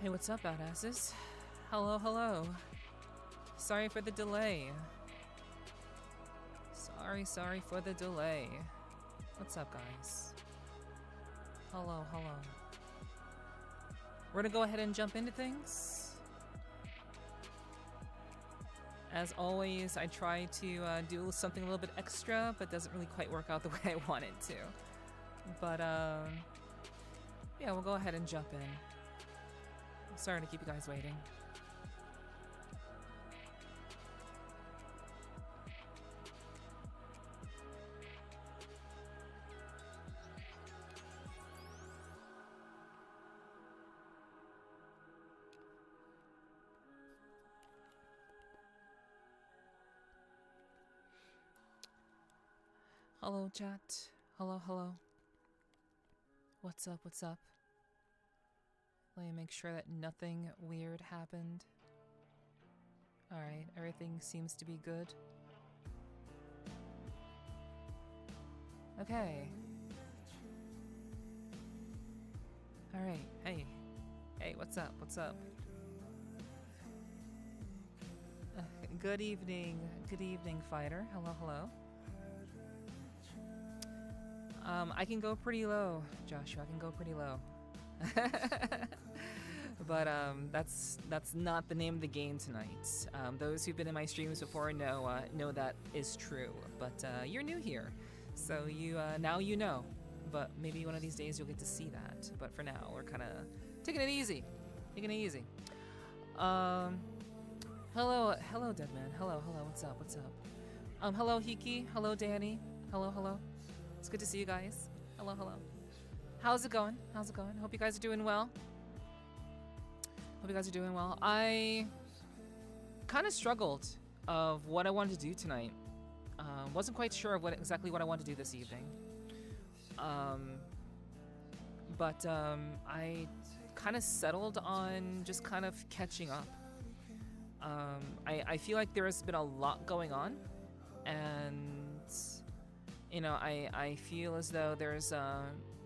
Hey, what's up, badasses? Hello, hello. Sorry for the delay. Sorry for the delay. What's up, guys? Hello, hello. We're gonna go ahead and jump into things. As always, I try to do something a little bit extra, but doesn't really quite work out the way I want it to. But, yeah, we'll go ahead and jump in. Sorry to keep you guys waiting. Hello, chat. Hello, hello. What's up, what's up? Let me make sure that nothing weird happened. Alright, everything seems to be good. Okay. Alright, hey. Hey, what's up, what's up? Good evening, fighter. Hello, hello. I can go pretty low, Joshua. I can go pretty low. But that's not the name of the game tonight. Those who've been in my streams before know that is true. But you're new here, so you now you know. But maybe one of these days you'll get to see that. But for now, we're kind of taking it easy, Hello, Deadman. Hello. What's up? Hello, Hiki. Hello, Danny. Hello. It's good to see you guys. Hello. How's it going? Hope you guys are doing well. I kind of struggled of what I wanted to do tonight. Wasn't quite sure of exactly what I wanted to do this evening. But I kind of settled on just kind of catching up. I feel like there has been a lot going on, and you know, I feel as though there's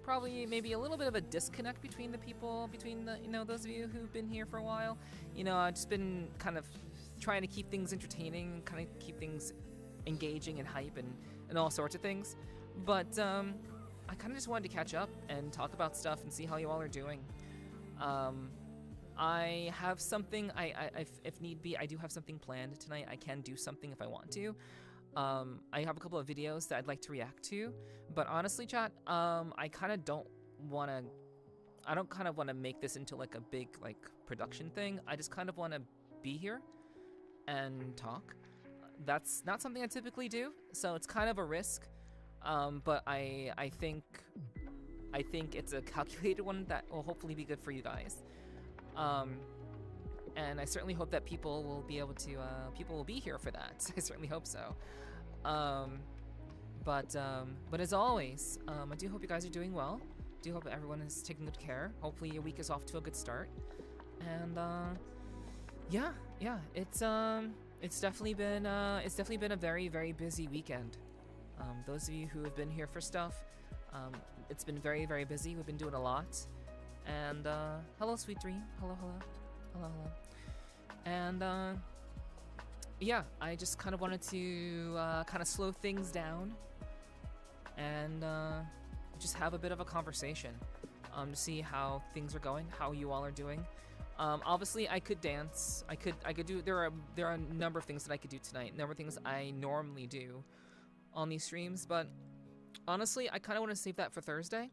probably maybe a little bit of a disconnect between the people, between the, you know, those of you who've been here for a while. You know, I've just been kind of trying to keep things entertaining, kind of keep things engaging and hype and all sorts of things. But I kind of just wanted to catch up and talk about stuff and see how you all are doing. I have something, if need be, I do have something planned tonight. I can do something if I want to. I have a couple of videos that I'd like to react to, but honestly, chat, I kind of don't want to make this into like a big like production thing. I just kind of want to be here and talk. That's not something I typically do, so it's kind of a risk. But I think it's a calculated one that will hopefully be good for you guys. And I certainly hope that people will be able to, people will be here for that. I certainly hope so. But as always, I do hope you guys are doing well. I do hope that everyone is taking good care. Hopefully your week is off to a good start. And yeah, it's definitely been a very, very busy weekend. Those of you who have been here for stuff, it's been very, very busy. We've been doing a lot. And hello, Sweet Dream. Hello. And yeah, I just kind of wanted to kind of slow things down and just have a bit of a conversation to see how things are going, how you all are doing. Obviously, I could dance. I could do. There are a number of things that I could do tonight. A number of things I normally do on these streams, but honestly, I kind of want to save that for Thursday.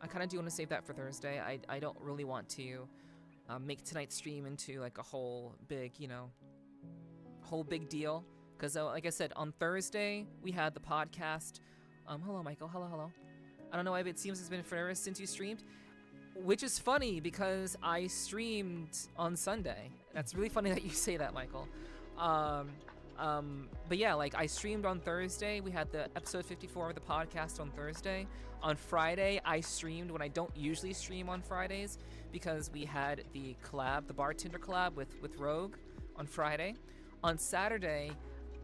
I don't really want to make tonight's stream into like a whole big deal, because like I said, on Thursday we had the podcast. Hello, Michael. Hello. I don't know why, but it seems it's been forever since you streamed, which is funny because I streamed on Sunday. That's really funny that you say that, Michael. But yeah, like I streamed on Thursday. We had the episode 54 of the podcast on Thursday. On Friday, I streamed when I don't usually stream on Fridays, because we had the collab, the bartender collab with Rogue on Friday. On Saturday,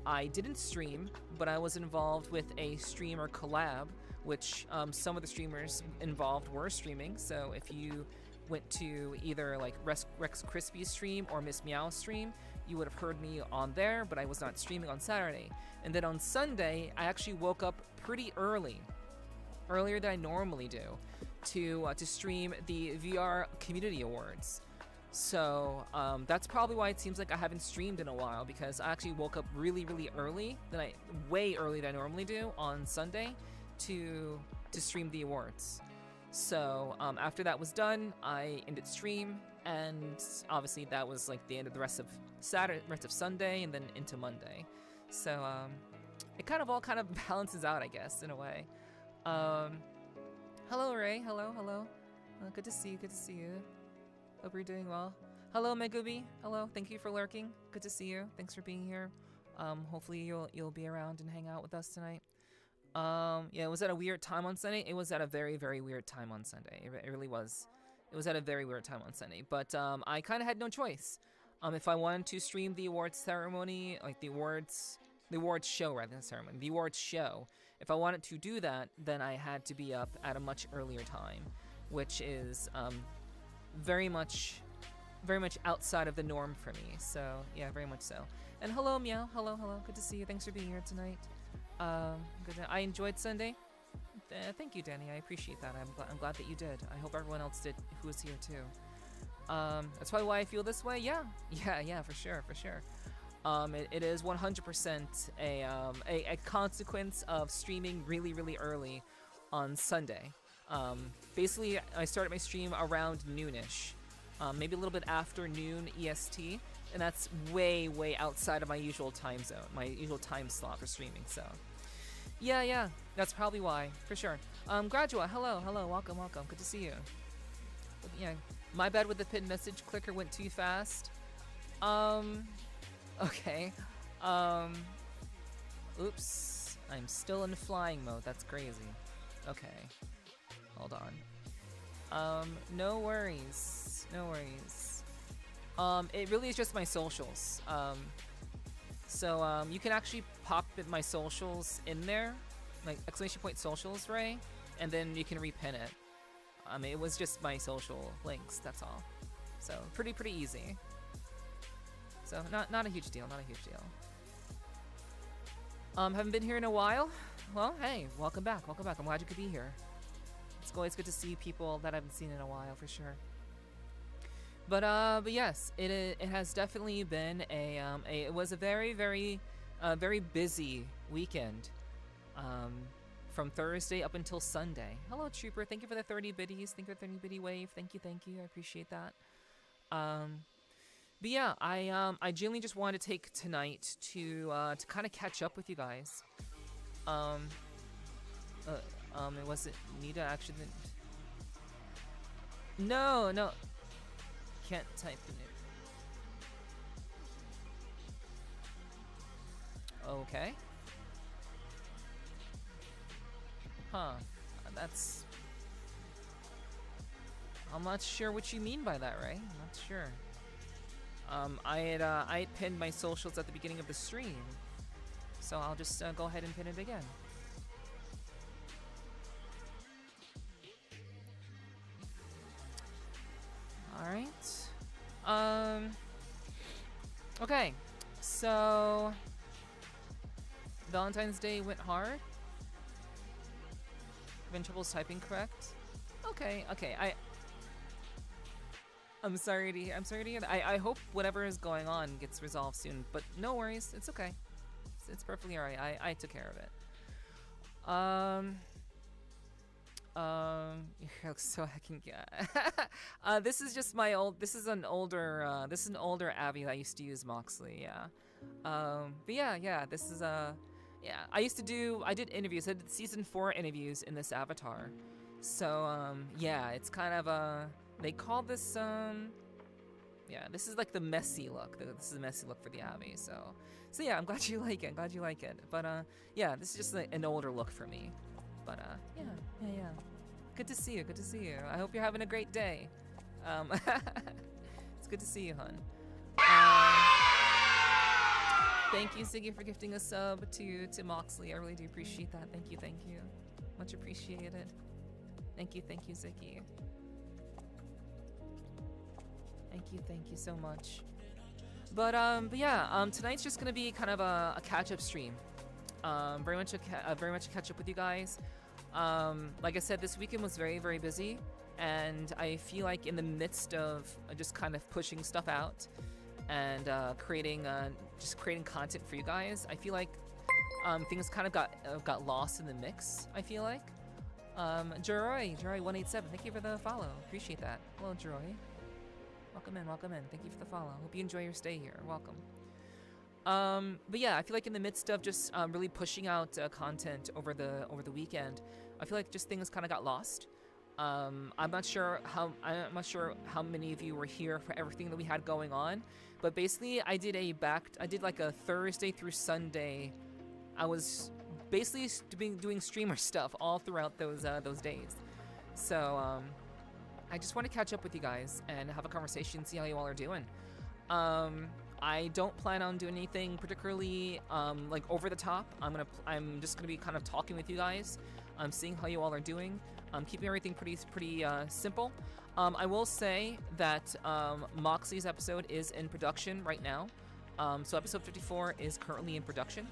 I didn't stream, but I was involved with a streamer collab, which some of the streamers involved were streaming. So if you went to either like Rex Crispy's stream or Miss Meow's stream, you would have heard me on there, but I was not streaming on Saturday. And then on Sunday, I actually woke up pretty early, earlier than I normally do, to stream the VR Community Awards. So that's probably why it seems like I haven't streamed in a while, because I actually woke up really, really early, way early than I normally do on Sunday, to stream the awards. So after that was done, I ended stream, and obviously that was like the end of the rest of Sunday, and then into Monday. So it kind of all balances out, I guess, in a way. Hello, Ray. Hello. Good to see you. Hope you're doing well. Hello, Megubi. Hello. Thank you for lurking. Good to see you. Thanks for being here. Hopefully you'll be around and hang out with us tonight. Yeah, was that a weird time on Sunday? It was at a very, very weird time on Sunday. It really was. It was at a very weird time on Sunday. But I kind of had no choice. If I wanted to stream the awards ceremony, like the awards show rather than ceremony, the awards show. If I wanted to do that, then I had to be up at a much earlier time, which is very much outside of the norm for me. So yeah, very much so. And hello, Meow. Hello. Good to see you. Thanks for being here tonight. I enjoyed Sunday. Thank you, Danny. I appreciate that. I'm glad that you did. I hope everyone else did who was here too. That's probably why I feel this way. Yeah, for sure. It is 100% a consequence of streaming really, really early on Sunday. Basically, I started my stream around noonish, maybe a little bit after noon EST, and that's way, way outside of my usual time zone, my usual time slot for streaming. So, yeah, that's probably why, for sure. Gradua, hello, welcome. Good to see you. Yeah, my bad with the pinned message clicker went too fast. Okay. Oops. I'm still in flying mode. That's crazy. Okay. Hold on. No worries. It really is just my socials. So you can actually pop my socials in there, like !socials, Ray, and then you can repin it. It was just my social links, that's all. So pretty easy. So not a huge deal. Haven't been here in a while. Well, hey, welcome back. I'm glad you could be here. It's always good to see people that I haven't seen in a while, for sure. But yes, it has definitely been it was a very, very, very busy weekend. From Thursday up until Sunday. Hello, Trooper. Thank you for the 30 biddies. Thank you for the 30 biddy wave. Thank you. I appreciate that. But yeah, I genuinely just wanted to take tonight to kind of catch up with you guys. Was it Nita actually? No. Can't type the name. Okay. Huh. That's... I'm not sure what you mean by that, Ray. I'm not sure. I had pinned my socials at the beginning of the stream, so I'll just go ahead and pin it again. Alright. Okay, so Valentine's Day went hard. Having troubles typing correct? Okay, I'm sorry to hear that. I hope whatever is going on gets resolved soon, but no worries, it's okay. It's perfectly alright. I took care of it. So heckin' yeah. This is just my old. This is an older Abby that I used to use Moxley. Yeah. But yeah. This is yeah. I did interviews. I did season 4 interviews in this avatar. So yeah, it's kind of they call this yeah. This is like the messy look. This is a messy look for the Abby. So yeah. I'm glad you like it. But yeah, this is just an older look for me. But yeah. Good to see you. I hope you're having a great day. It's good to see you, hun. Thank you, Ziggy, for gifting a sub to Moxley. I really do appreciate that. Thank you. Much appreciated. Thank you, Ziggy. Thank you so much. But yeah, tonight's just gonna be kind of a catch-up stream. Very much a catch up with you guys. Like I said, this weekend was very, very busy, and I feel like in the midst of just kind of pushing stuff out and creating content for you guys, I feel like things kind of got lost in the mix. I feel like. Jiroi 187, thank you for the follow. Appreciate that. Hello, Jiroi. Welcome in. Thank you for the follow. Hope you enjoy your stay here. Welcome. But yeah, I feel like in the midst of just really pushing out content over the weekend, I feel like just things kind of got lost. I'm not sure how many of you were here for everything that we had going on, but basically I did like a Thursday through Sunday. I was basically doing streamer stuff all throughout those days. So I just want to catch up with you guys and have a conversation, see how you all are doing. I don't plan on doing anything particularly like over the top. I'm just gonna be kind of talking with you guys, seeing how you all are doing. Keeping everything pretty simple. I will say that Moxley's episode is in production right now. So episode 54 is currently in production.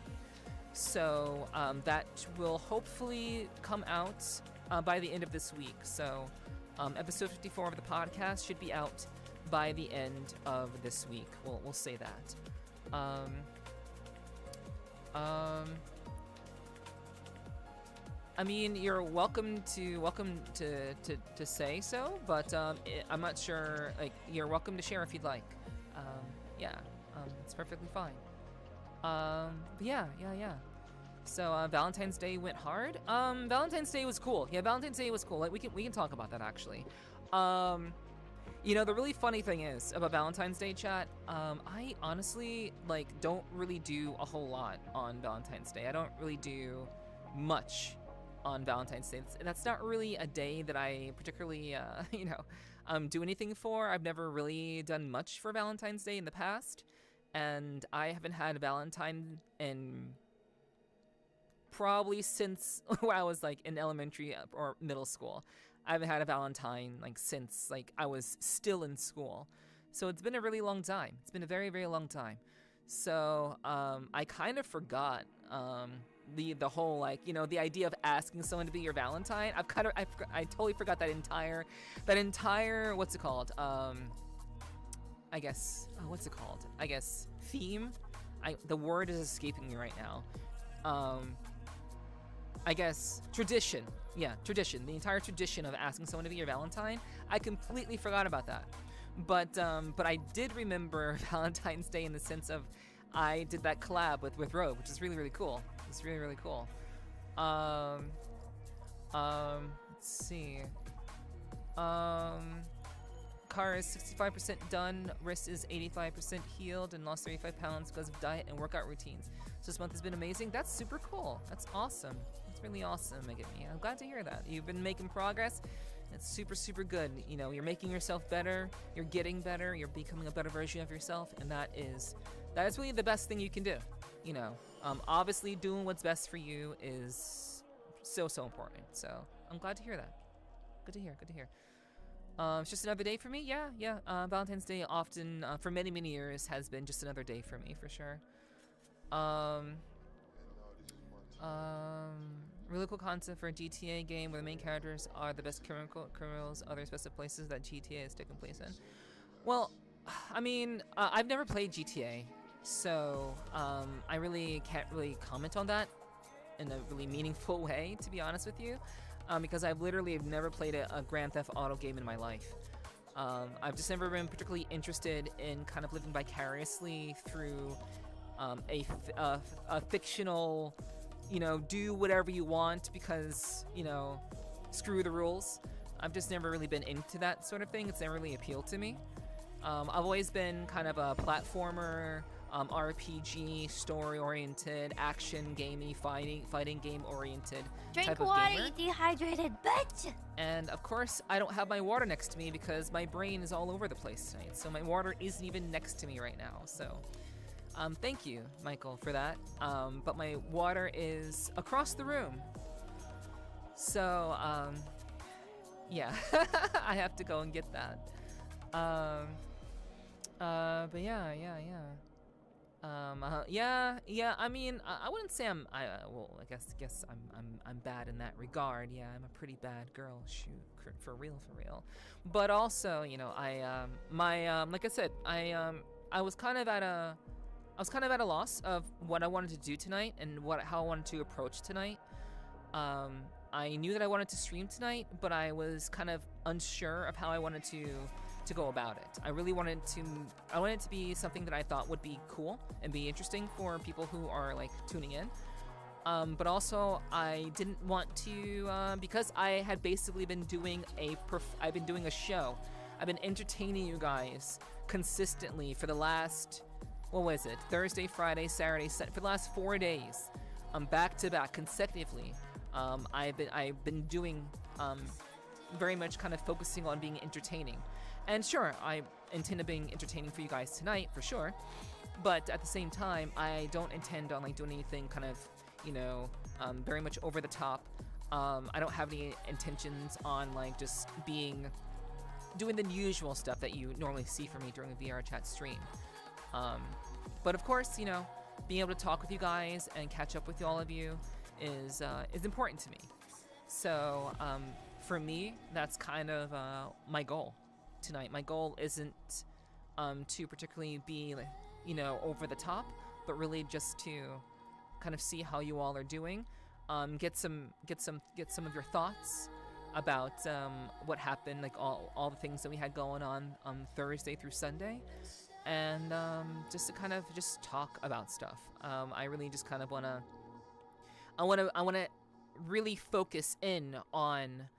So that will hopefully come out by the end of this week. So episode 54 of the podcast should be out by the end of this week. We'll say that. I mean, you're welcome to say so, but I'm not sure. Like, you're welcome to share if you'd like. Yeah, it's perfectly fine. But yeah. So Valentine's Day went hard. Valentine's Day was cool. Yeah, Valentine's Day was cool. Like, we can talk about that actually. You know, the really funny thing is about Valentine's Day, chat, I honestly, like, don't really do a whole lot on Valentine's Day. I don't really do much on Valentine's Day. That's not really a day that I particularly, do anything for. I've never really done much for Valentine's Day in the past, and I haven't had a Valentine in probably since when I was, like, in elementary or middle school. I haven't had a Valentine, like, since, like, I was still in school. So it's been a really long time. It's been a very, very long time. So I kind of forgot the whole, like, you know, the idea of asking someone to be your Valentine. I totally forgot that entire what's it called? I guess theme. The word is escaping me right now. I guess tradition. Yeah, tradition. The entire tradition of asking someone to be your Valentine. I completely forgot about that. But I did remember Valentine's Day in the sense of I did that collab with Rogue, which is really, really cool. It's really, really cool. Let's see. Car is 65% done, wrist is 85% healed, and lost 35 pounds because of diet and workout routines. So this month has been amazing. That's super cool. That's awesome. That's really awesome, Megami. I'm glad to hear that. You've been making progress. It's super, super good. You know, you're making yourself better. You're getting better. You're becoming a better version of yourself, and that is really the best thing you can do. You know, obviously doing what's best for you is so, so important. So I'm glad to hear that. Good to hear. Good to hear. It's just another day for me. Yeah. Valentine's Day often, for many, many years, has been just another day for me, for sure. Really cool concept for a GTA game where the main characters are the best criminals, other specific places that GTA has taken place in. Well, I mean, I've never played GTA, so I really can't really comment on that in a really meaningful way, to be honest with you, because I've literally never played a Grand Theft Auto game in my life. I've just never been particularly interested in kind of living vicariously through a fictional, you know, do whatever you want because, you know, screw the rules. I've just never really been into that sort of thing. It's never really appealed to me. I've always been kind of a platformer, RPG, story-oriented, action, gamey, fighting game-oriented type of gamer. Drink water, you dehydrated bitch! And of course, I don't have my water next to me because my brain is all over the place tonight. So my water isn't even next to me right now. So thank you, Michael, for that. But my water is across the room. So yeah, I have to go and get that. But yeah, yeah, yeah. Yeah, yeah. I mean, I wouldn't say well, I guess I'm bad in that regard. Yeah, I'm a pretty bad girl. Shoot, for real, for real. But also, you know, like I said, I was kind of at a loss of what I wanted to do tonight and how I wanted to approach tonight. I knew that I wanted to stream tonight, but I was kind of unsure of how I wanted to go about it. I wanted it to be something that I thought would be cool and be interesting for people who are like tuning in. But also I didn't want to, because I had basically been doing I've been doing a show. I've been entertaining you guys consistently for the last, what was it? Thursday, Friday, Saturday, for the last 4 days, back to back consecutively. I've been doing, very much kind of focusing on being entertaining. And sure, I intend on being entertaining for you guys tonight, for sure. But at the same time, I don't intend on like doing anything kind of, you know, very much over the top. I don't have any intentions on like just doing the usual stuff that you normally see from me during a VRCHAT stream. But of course, you know, being able to talk with you guys and catch up with all of you is important to me. So for me, that's kind of my goal tonight. My goal isn't to particularly be, you know, over the top, but really just to kind of see how you all are doing, get some of your thoughts about what happened, like all the things that we had going on Thursday through Sunday, and just to kind of just talk about stuff. I really just kind of I want to really focus in on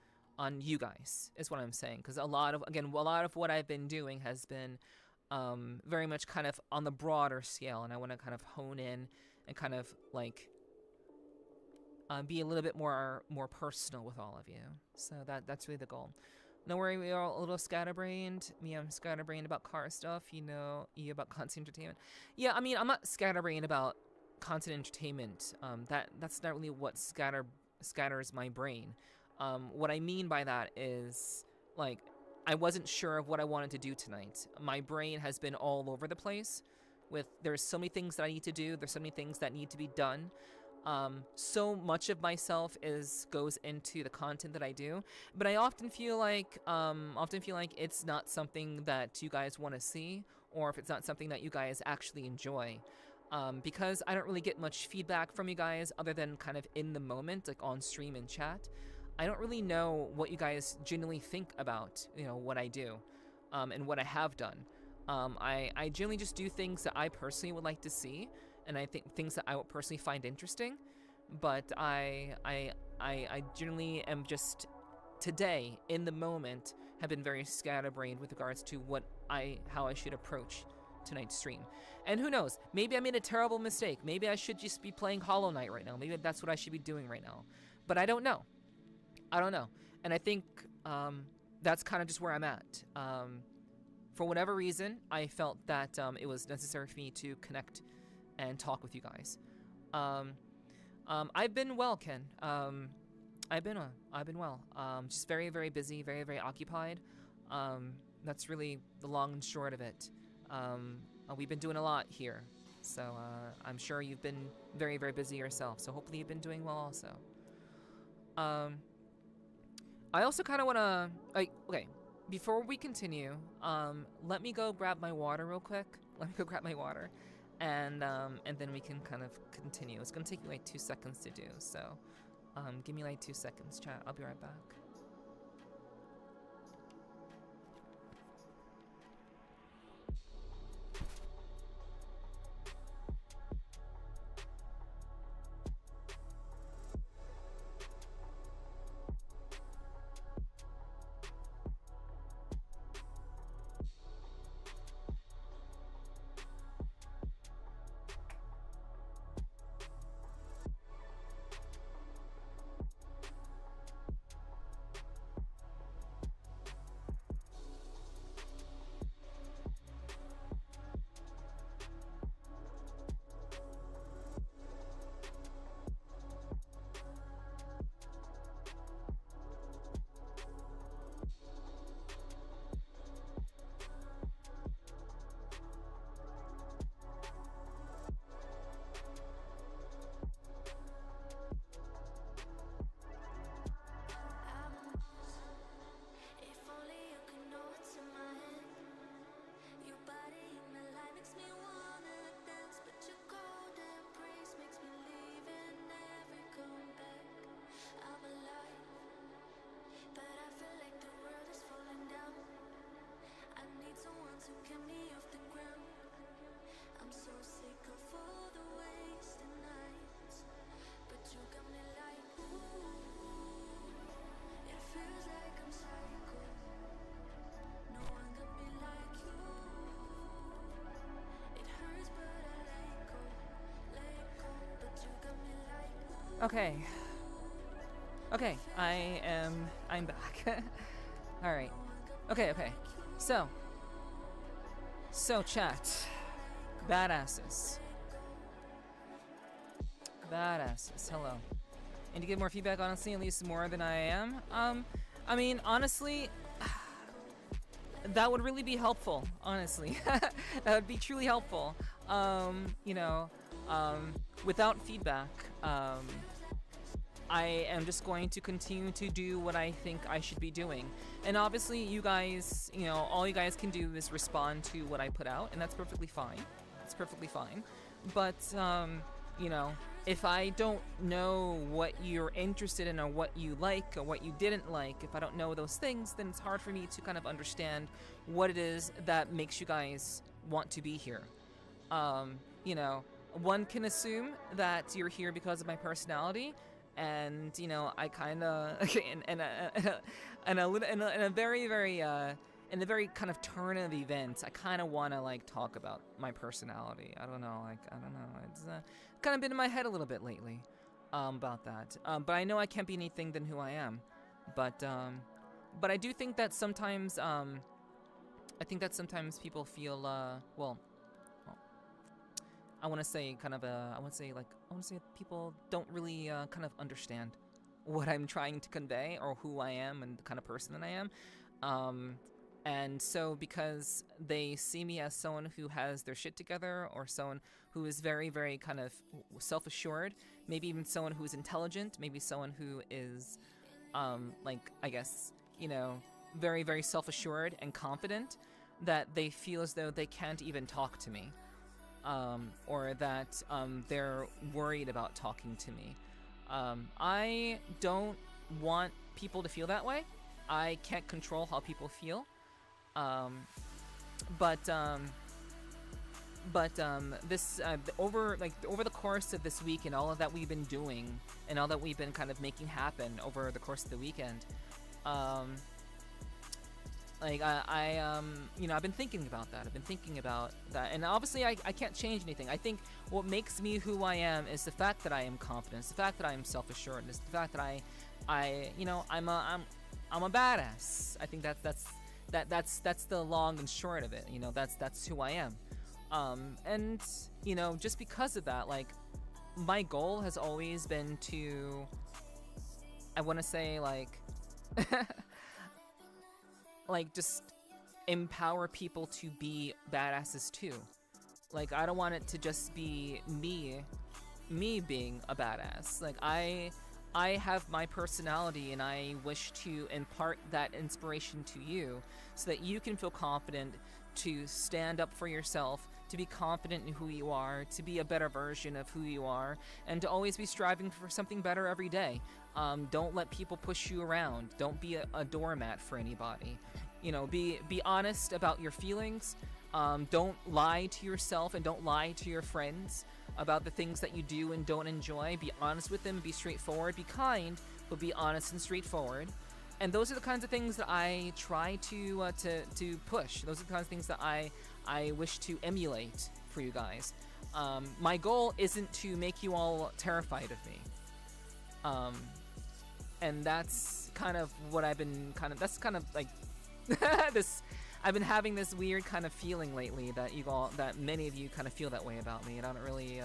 you guys, is what I'm saying, because a lot of what I've been doing has been very much kind of on the broader scale, and I want to kind of hone in and kind of like be a little bit more personal with all of you. So that's really the goal. No worry, we are all a little scatterbrained. Me, I'm scatterbrained about car stuff, you know, you about content entertainment. Yeah, I mean, I'm not scatterbrained about content entertainment. That's not really what scatters my brain. What I mean by that is, like, I wasn't sure of what I wanted to do tonight. My brain has been all over the place. There's so many things that I need to do. There's so many things that need to be done. So much of myself goes into the content that I do, but I often feel like it's not something that you guys want to see, or if it's not something that you guys actually enjoy. Because I don't really get much feedback from you guys other than kind of in the moment, like on stream and chat. I don't really know what you guys genuinely think about, you know, what I do, and what I have done. I generally just do things that I personally would like to see, and I think things that I would personally find interesting. But I generally am just today in the moment have been very scatterbrained with regards to how I should approach tonight's stream. And who knows, maybe I made a terrible mistake. Maybe I should just be playing Hollow Knight right now. Maybe that's what I should be doing right now. But I don't know. And I think that's kind of just where I'm at. For whatever reason, I felt that it was necessary for me to connect and talk with you guys. I've been well, Ken. I've been well. Just very, very busy, very, very occupied. That's really the long and short of it. We've been doing a lot here, so I'm sure you've been very, very busy yourself. So hopefully you've been doing well also. I also kind of want to, okay, before we continue, let me go grab my water real quick. Let me go grab my water, and then we can kind of continue. It's gonna take me like 2 seconds to do, so give me like 2 seconds, chat. I'll be right back. Okay. Okay, I'm back. Alright. Okay. So chat. Badasses. Hello. And to get more feedback, honestly, at least more than I am. I mean, honestly, that would really be helpful, honestly. That would be truly helpful. You know, without feedback, I am just going to continue to do what I think I should be doing. And obviously, you guys, you know, all you guys can do is respond to what I put out, and that's perfectly fine. It's perfectly fine. But, you know, if I don't know what you're interested in or what you like or what you didn't like, if I don't know those things, then it's hard for me to kind of understand what it is that makes you guys want to be here. You know, one can assume that you're here because of my personality, and you know, I kind of in a very kind of turn of events, I kind of want to like talk about my personality. I don't know, it's kind of been in my head a little bit lately about that. But I know I can't be anything than who I am. But I do think that sometimes people feel I want to say people don't really kind of understand what I'm trying to convey or who I am and the kind of person that I am. And so because they see me as someone who has their shit together, or someone who is very, very kind of self-assured, maybe even someone who is intelligent, maybe someone who is like, I guess, you know, very, very self-assured and confident, that they feel as though they can't even talk to me. Or that they're worried about talking to me. I don't want people to feel that way. I can't control how people feel. This over the course of this week and all of that we've been doing and all that we've been kind of making happen over the course of the weekend, you know, I've been thinking about that. And obviously I can't change anything. I think what makes me who I am is the fact that I am confident. It's the fact that I am self-assured. It's the fact that I'm a badass. I think that's the long and short of it. You know, that's who I am. And you know, just because of that, like, my goal has always been to, I want to say, like, like, just empower people to be badasses too. Like, I don't want it to just be me being a badass. Like, I have my personality, and I wish to impart that inspiration to you so that you can feel confident to stand up for yourself, to be confident in who you are, to be a better version of who you are, and to always be striving for something better every day. Don't let people push you around. Don't be a doormat for anybody. You know, be honest about your feelings. Don't lie to yourself and don't lie to your friends about the things that you do and don't enjoy. Be honest with them, be straightforward, be kind, but be honest and straightforward. And those are the kinds of things that I try to push. Those are the kinds of things that I wish to emulate for you guys. My goal isn't to make you all terrified of me. And that's kind of what I've been that's kind of like this. I've been having this weird kind of feeling lately that many of you kind of feel that way about me, and I don't really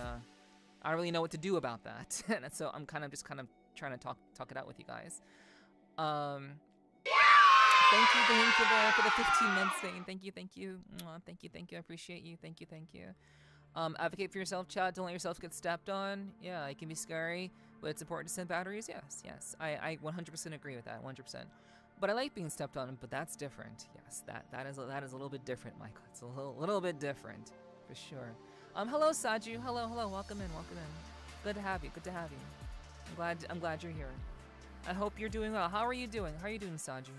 know what to do about that. And so I'm kind of trying to talk it out with you guys. Thank you, Vane, for the 15 months, Vane. Thank you. Mwah, thank you. I appreciate you. Thank you. Advocate for yourself, Chad. Don't let yourself get stepped on. Yeah, it can be scary, but it's important to set boundaries. Yes. I 100% agree with that. 100%. But I like being stepped on, but that's different. Yes, that is a little bit different, Michael. It's a little bit different, for sure. Hello, Saju. Hello. Welcome in. Good to have you. I'm glad you're here. I hope you're doing well. How are you doing? Saju?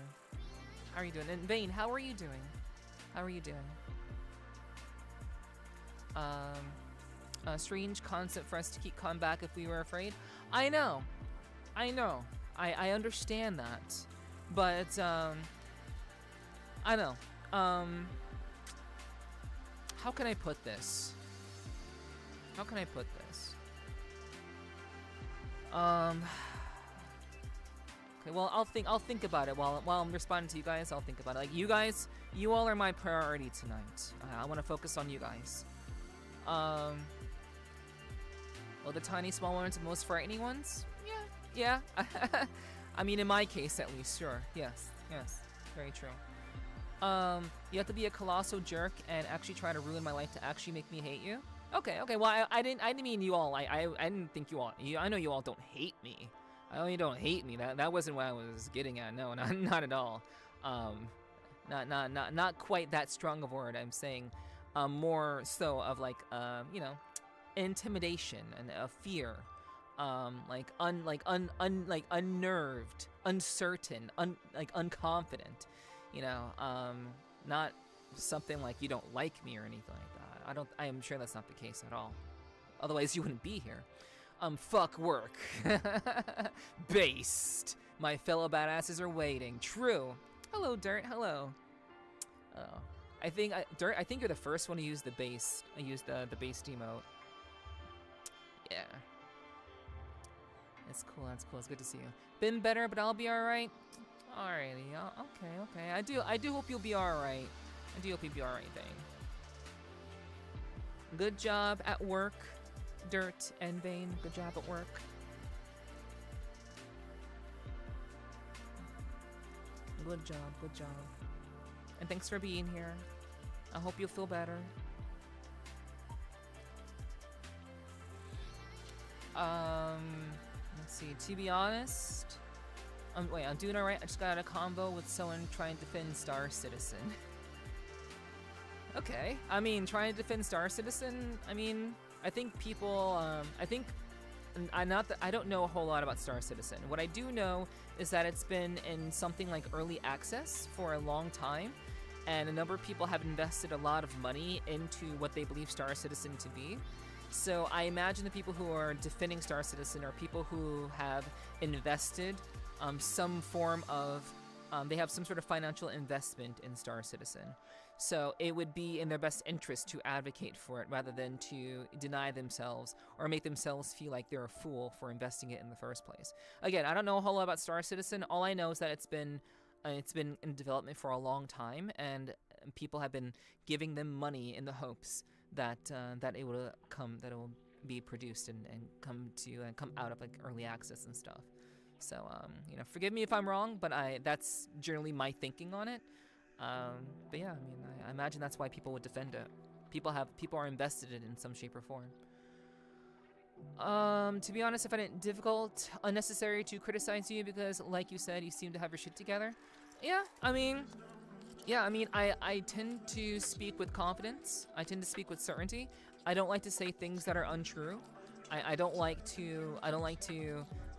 How are you doing? And Vane, how are you doing? Strange concept for us to keep coming back if we were afraid. I know. I understand that. But, I know. How can I put this? Um. Okay, well, I'll think about it while I'm responding to you guys. I'll think about it. Like, you guys, you all are my priority tonight. I want to focus on you guys. Well, the tiny small ones, the most frightening ones? Yeah. I mean, in my case, at least, sure. Yes, very true. You have to be a colossal jerk and actually try to ruin my life to actually make me hate you? Okay, well, I didn't mean you all. I didn't think you all. I know you all don't hate me. I know you don't hate me. That wasn't what I was getting at. No, not at all. Not quite that strong of a word. I'm saying, more so of like, you know, intimidation and fear, like unnerved, uncertain, like unconfident. You know, not something like you don't like me or anything like that. I am sure that's not the case at all. Otherwise, you wouldn't be here. Fuck work. Based. My fellow badasses are waiting. True. Hello, Dirt. Hello. Oh, Dirt, I think you're the first one to use the base. I used the base emote. Yeah. That's cool. It's good to see you. Been better, but I'll be alright. Alrighty. Okay. I do hope you'll be alright. I do hope you'll be alright, thing. Good job at work. Dirt and Bane, good job at work. Good job. And thanks for being here. I hope you'll feel better. Let's see, to be honest, I'm doing alright. I just got a combo with someone trying to defend Star Citizen. Okay, I mean, trying to defend Star Citizen, I mean, I think people, I don't know a whole lot about Star Citizen. What I do know is that it's been in something like early access for a long time, and a number of people have invested a lot of money into what they believe Star Citizen to be. So I imagine the people who are defending Star Citizen are people who have invested some form of, they have some sort of financial investment in Star Citizen. So it would be in their best interest to advocate for it rather than to deny themselves or make themselves feel like they're a fool for investing it in the first place. Again, I don't know a whole lot about Star Citizen. All I know is that it's been in development for a long time, and people have been giving them money in the hopes that it will be produced and come out of like early access and stuff. So you know, forgive me if I'm wrong, but that's generally my thinking on it. But yeah, I mean, I imagine that's why people would defend it. People are invested in it in some shape or form. To be honest, I find it difficult, unnecessary to criticize you because, like you said, you seem to have your shit together. Yeah, I mean, I tend to speak with confidence. I tend to speak with certainty. I don't like to say things that are untrue. I don't like to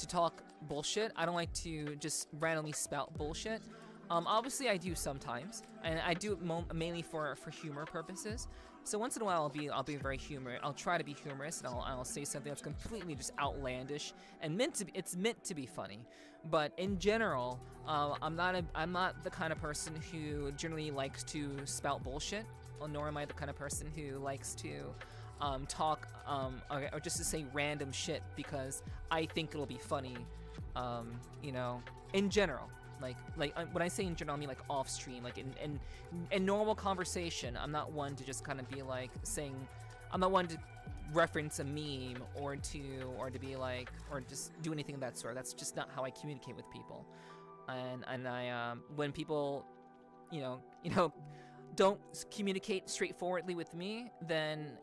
talk bullshit. I don't like to just randomly spout bullshit. Obviously I do sometimes, and I do it mainly for humor purposes. So once in a while I'll be very humorous. I'll try to be humorous, and I'll say something that's completely just outlandish and it's meant to be funny. But in general, I'm not the kind of person who generally likes to spout bullshit, nor am I the kind of person who likes to talk or just to say random shit because I think it'll be funny. You know, in general. Like when I say in general, I mean like off stream, like in normal conversation. I'm not one to just kind of be like saying, I'm not one to reference a meme or to be like, or just do anything of that sort. That's just not how I communicate with people. And I when people, you know, don't communicate straightforwardly with me, then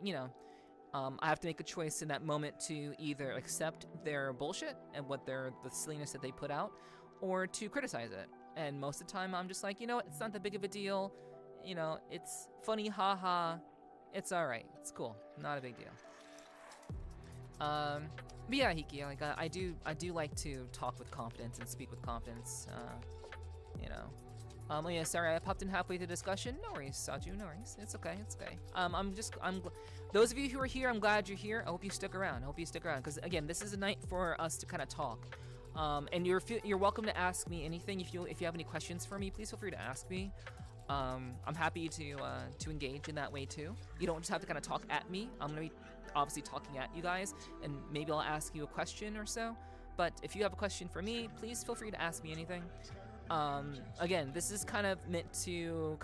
I have to make a choice in that moment to either accept their bullshit and the silliness that they put out, or to criticize it. And most of the time I'm just like, you know what, it's not that big of a deal. You know, it's funny, haha. It's alright. It's cool. Not a big deal. But yeah, Hiki, like I do like to talk with confidence and speak with confidence. You know. Oh yeah, sorry, I popped in halfway through the discussion. No worries, Saju, no worries. It's okay, it's okay. Those of you who are here, I'm glad you're here. I hope you stick around. Because again, this is a night for us to kind of talk. And you're welcome to ask me anything. If you have any questions for me, please feel free to ask me. I'm happy to engage in that way too. You don't just have to kind of talk at me. I'm gonna be obviously talking at you guys, and maybe I'll ask you a question or so. But if you have a question for me, please feel free to ask me anything. Again, this is kind of meant to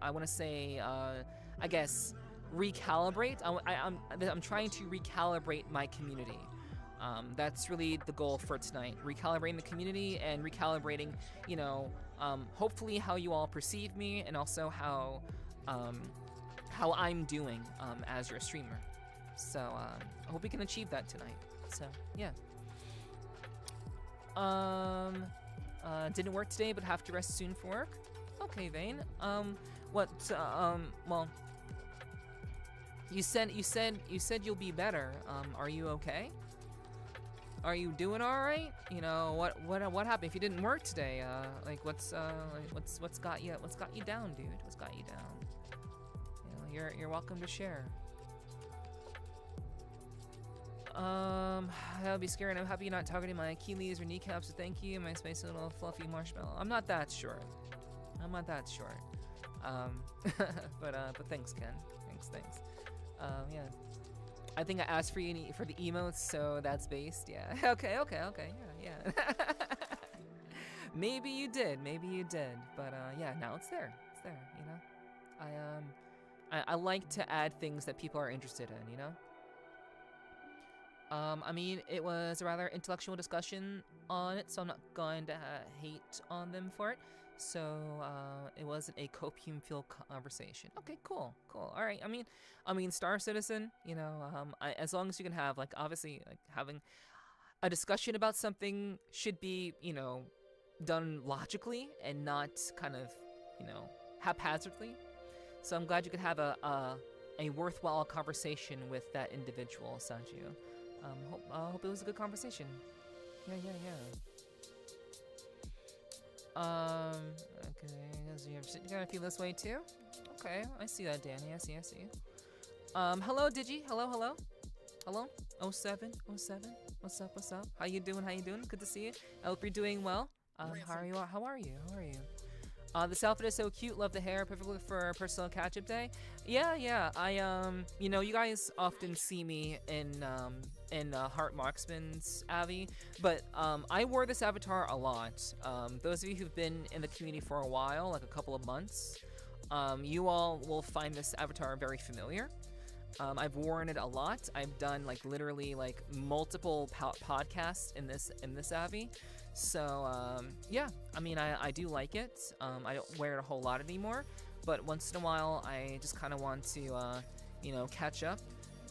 I want to say, I guess, recalibrate. I'm trying to recalibrate my community. That's really the goal for tonight. Recalibrating the community and recalibrating, hopefully how you all perceive me, and also how I'm doing as your streamer. So I hope we can achieve that tonight. So yeah. Didn't work today, but have to rest soon for work. Okay, Vane. Well, you said you'll be better. Are you okay? Are you doing all right? What happened if you didn't work today? What's got you down, dude? What's got you down? You're welcome to share. That would be scary, and I'm happy you're not targeting my Achilles or kneecaps, so thank you, my spicy little fluffy marshmallow. I'm not that short. But thanks, Ken. Thanks. Yeah. I think I asked for the emotes, so that's based, yeah. Okay, yeah. Maybe you did, but yeah, now it's there, I like to add things that people are interested in, I mean, it was a rather intellectual discussion on it, so I'm not going to hate on them for it. So it wasn't a copium-filled conversation. Okay, cool. All right. I mean, Star Citizen. As long as you can have, obviously, having a discussion about something should be, done logically and not kind of, haphazardly. So I'm glad you could have a worthwhile conversation with that individual, Sanju. Hope it was a good conversation. Yeah. Okay, you gotta feel this way too? Okay, I see that, Danny, I see. Hello, Digi, hello? 07, what's up? How you doing? Good to see you. I hope you're doing well. How are you? This outfit is so cute, love the hair, perfectly for personal catch-up day. Yeah, you guys often see me in Heart Marksman's Avi, but I wore this avatar a lot. Those of you who've been in the community for a while, like a couple of months, you all will find this avatar very familiar. I've worn it a lot. I've done literally multiple podcasts in this Avi. So yeah, I do like it. I don't wear it a whole lot anymore, but once in a while I just kind of want to catch up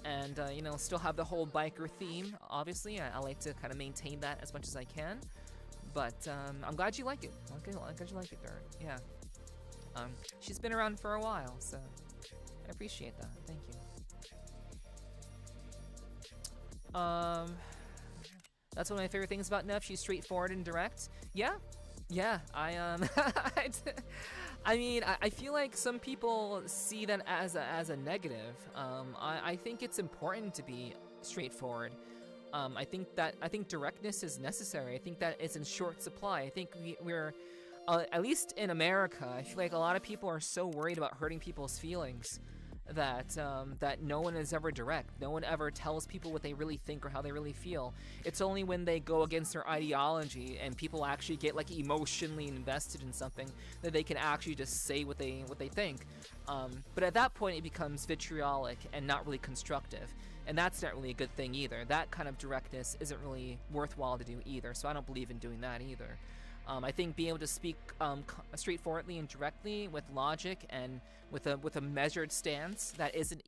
and still have the whole biker theme. Obviously I like to kind of maintain that as much as I can, but I'm glad you like it. I'm glad you like it, Dirt. Yeah. She's been around for a while, so I appreciate that. Thank you. That's one of my favorite things about Neff. She's straightforward and direct. Yeah. I feel like some people see that as a negative. I think it's important to be straightforward. I think directness is necessary. I think that it's in short supply. I think we're at least in America, I feel like a lot of people are so worried about hurting people's feelings that no one is ever direct. No one ever tells people what they really think or how they really feel. It's only when they go against their ideology and people actually get emotionally invested in something that they can actually just say what they think. But at that point it becomes vitriolic and not really constructive. And that's not really a good thing either. That kind of directness isn't really worthwhile to do either, so I don't believe in doing that either. I think being able to speak straightforwardly and directly with logic and with a measured stance that isn't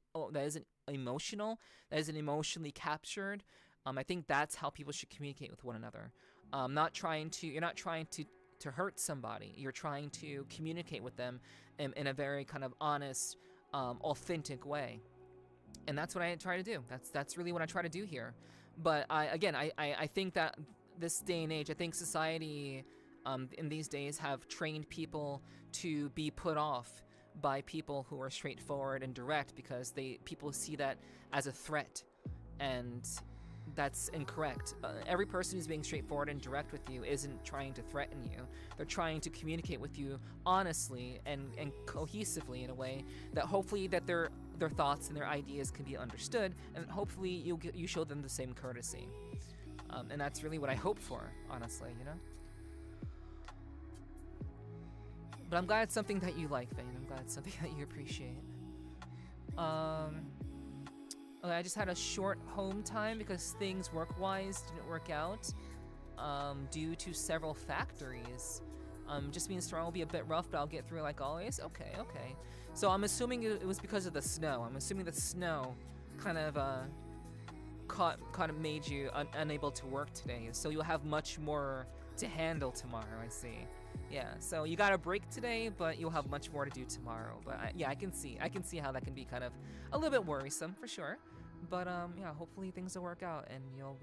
emotional, that isn't emotionally captured. I think that's how people should communicate with one another. You're not trying to hurt somebody. You're trying to communicate with them in a very kind of honest, authentic way. And that's what I try to do. That's really what I try to do here. But I think that this day and age, I think society in these days have trained people to be put off by people who are straightforward and direct because people see that as a threat, and that's incorrect. Every person who's being straightforward and direct with you isn't trying to threaten you. They're trying to communicate with you honestly and cohesively in a way that hopefully that their thoughts and their ideas can be understood, and hopefully you show them the same courtesy. And that's really what I hope for, honestly, you know? But I'm glad it's something that you like, Vane. I'm glad it's something that you appreciate. Okay, I just had a short home time because things work-wise didn't work out due to several factories. Just means tomorrow will be a bit rough, but I'll get through like always. Okay. So I'm assuming it was because of the snow. I'm assuming the snow kind of made you unable to work today. So you'll have much more to handle tomorrow, I see. Yeah, so you got a break today, but you'll have much more to do tomorrow. But I can see how that can be kind of a little bit worrisome for sure. But yeah, hopefully things will work out and you'll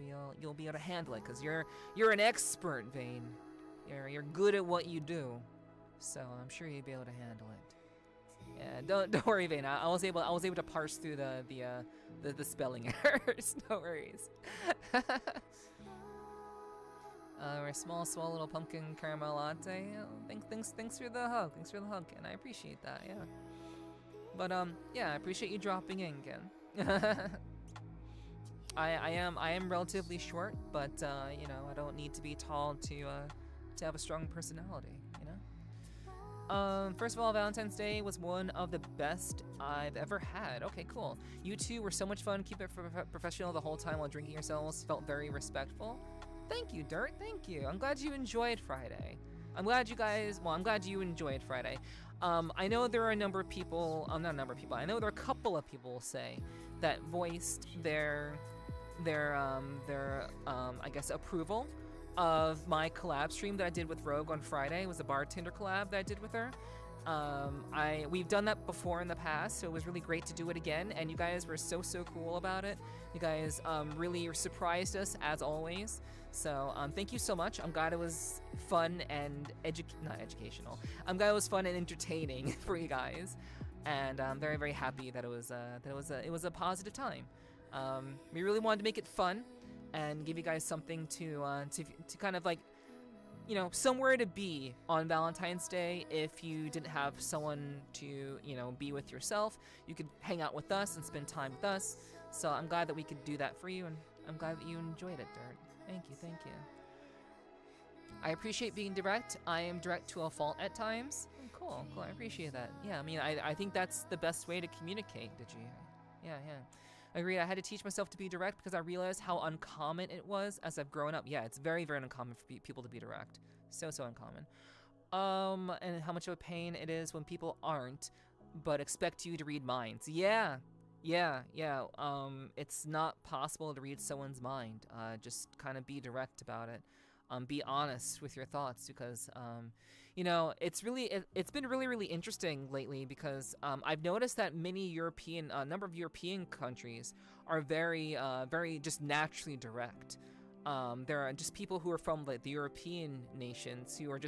be able to handle it because you're an expert, Vane. You're good at what you do, so I'm sure you'll be able to handle it. Yeah, don't worry, Vane. I was able to parse through the spelling errors. No worries. We're a small little pumpkin caramel latte. Thanks for the hug. Thanks for the hug, and I appreciate that. Yeah. But yeah, I appreciate you dropping in, Ken. I am relatively short, but you know, I don't need to be tall to have a strong personality, you know? First of all, Valentine's Day was one of the best I've ever had. Okay, cool. You two were so much fun. Keep it professional the whole time while drinking yourselves. Felt very respectful. Thank you, Dirt. Thank you. I'm glad you enjoyed Friday. I'm glad you enjoyed Friday. I know there are a number of people, not a number of people, I know there are a couple of people, say, that voiced their I guess, approval of my collab stream that I did with Rogue on Friday. It was a bartender collab that I did with her. We've done that before in the past, so it was really great to do it again, and you guys were so cool about it. You guys really surprised us, as always. So thank you so much. I'm glad it was fun and not educational. I'm glad it was fun and entertaining for you guys, and I'm very happy that it was a positive time. We really wanted to make it fun and give you guys something to kind of like, you know, somewhere to be on Valentine's Day. If you didn't have someone to, you know, be with yourself, you could hang out with us and spend time with us. So I'm glad that we could do that for you, and I'm glad that you enjoyed it, Dirt. Thank you. I appreciate being direct. I am direct to a fault at times. Cool. I appreciate that. Yeah, I mean, I think that's the best way to communicate, did you? Yeah. Agreed. I had to teach myself to be direct because I realized how uncommon it was as I've grown up. Yeah, it's very uncommon for people to be direct. So uncommon. And how much of a pain it is when people aren't, but expect you to read minds. Yeah. It's not possible to read someone's mind. Just kind of be direct about it. Be honest with your thoughts because, you know, it's been really interesting lately because I've noticed that a number of European countries are very just naturally direct. There are just people who are from the European nations who are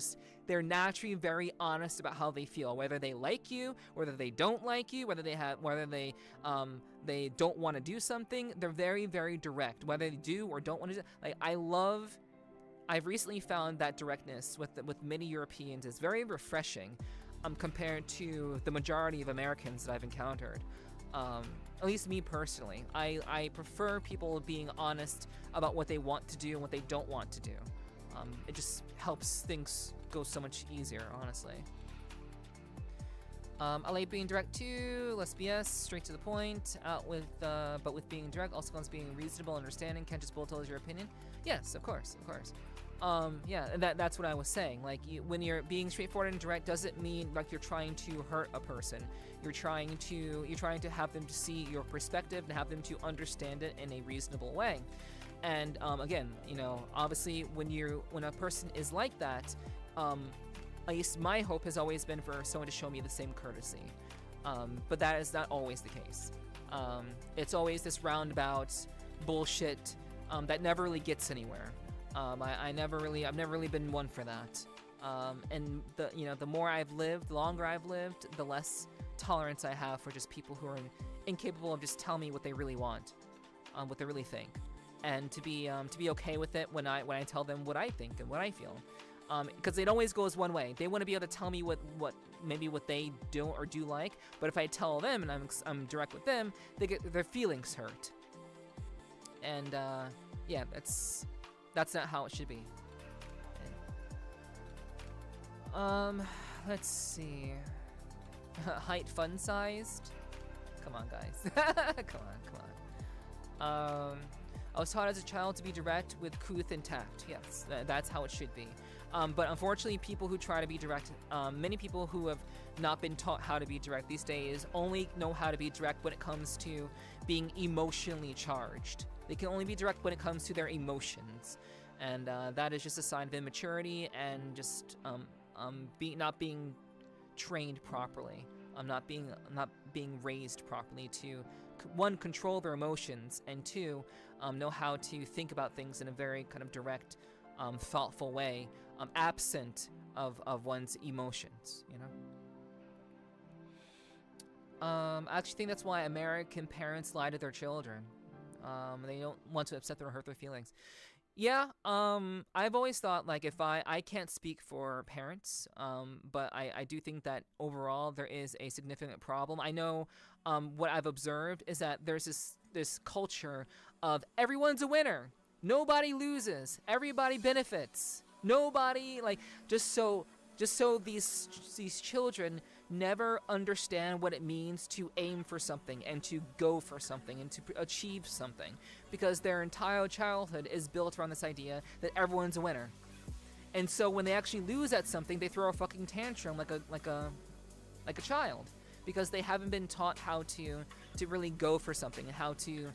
they're naturally very honest about how they feel, whether they like you, whether they don't like you, whether they don't want to do something. They're very direct, whether they do or don't want to do. Like, I've recently found that directness with many Europeans is very refreshing, compared to the majority of Americans that I've encountered. At least me personally, I prefer people being honest about what they want to do and what they don't want to do. It just helps things go so much easier, honestly. I like being direct too, less BS, straight to the point, but with being direct also comes being reasonable, understanding, can't just bullet tell us your opinion. Yes, of course. Yeah, that's what I was saying. Like, when you're being straightforward and direct, doesn't mean like you're trying to hurt a person. You're trying to have them to see your perspective and have them to understand it in a reasonable way. And again, you know, obviously when a person is like that, at least my hope has always been for someone to show me the same courtesy. But that is not always the case. It's always this roundabout bullshit that never really gets anywhere. I've never really been one for that. And the more I've lived, the longer I've lived, the less tolerance I have for just people who are incapable of just telling me what they really want, what they really think, and to be okay with it when I tell them what I think and what I feel. because it always goes one way. They want to be able to tell me what maybe what they don't or do like, but if I tell them and I'm direct with them, they get their feelings hurt. And yeah, that's not how it should be. Let's see. Height fun sized. Come on, guys. come on. I was taught as a child to be direct with couth and tact. Yes, that's how it should be. But unfortunately, people who try to be direct, many people who have not been taught how to be direct these days only know how to be direct when it comes to being emotionally charged. They can only be direct when it comes to their emotions. And that is just a sign of immaturity and just not being trained properly. Not being raised properly to, one, control their emotions, and two, know how to think about things in a very kind of direct, thoughtful way, absent of one's emotions, you know? I actually think that's why American parents lie to their children. They don't want to upset or hurt their feelings. Yeah, I've always thought, like, if I can't speak for parents, but I do think that overall there is a significant problem. I know what I've observed is that there's this culture of everyone's a winner, nobody loses, everybody benefits, nobody, like, just so these children never understand what it means to aim for something and to go for something and to achieve something, because their entire childhood is built around this idea that everyone's a winner. And so when they actually lose at something, they throw a fucking tantrum like a child, because they haven't been taught how to really go for something and how to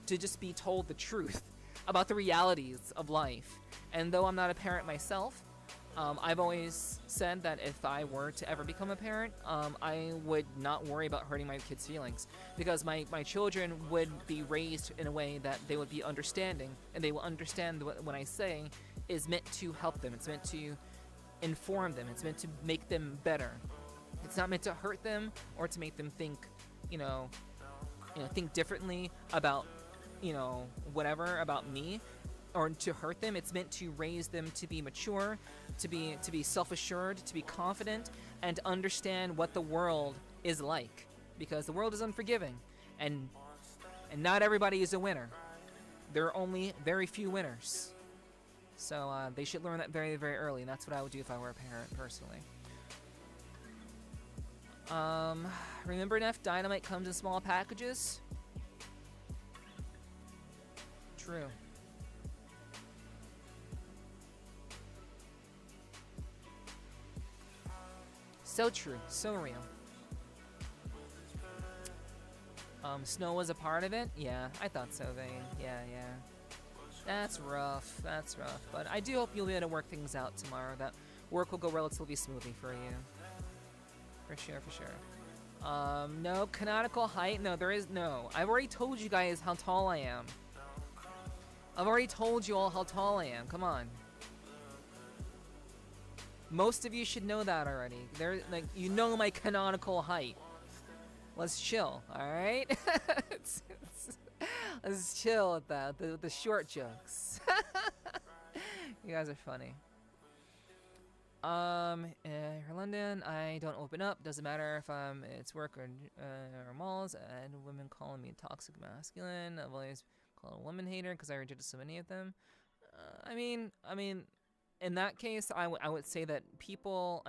just be told the truth about the realities of life. And though I'm not a parent myself, I've always said that if I were to ever become a parent, I would not worry about hurting my kids' feelings, because my children would be raised in a way that they would be understanding, and they will understand what I say is meant to help them. It's meant to inform them. It's meant to make them better. It's not meant to hurt them or to make them think, think differently about, whatever about me, or to hurt them. It's meant to raise them to be mature, to be self-assured, to be confident, and to understand what the world is like, because the world is unforgiving, and not everybody is a winner. There are only very few winners. So they should learn that very, very early, and that's what I would do if I were a parent, personally. Remember, Neff, dynamite comes in small packages? True. So true, so real. Snow was a part of it? Yeah, I thought so, Vane. Yeah. That's rough, but I do hope you'll be able to work things out tomorrow, that work will go relatively smoothly for you. For sure. No, canonical height? No, there is no. I've already told you guys how tall I am. I've already told you all how tall I am, come on. Most of you should know that already. You know my canonical height. Let's chill, alright? Let's chill with that, the short jokes. You guys are funny. In London, I don't open up. Doesn't matter if it's work or malls. And women calling me toxic masculine. I've always called a woman hater because I rejected so many of them. I mean, in that case, I would say that people,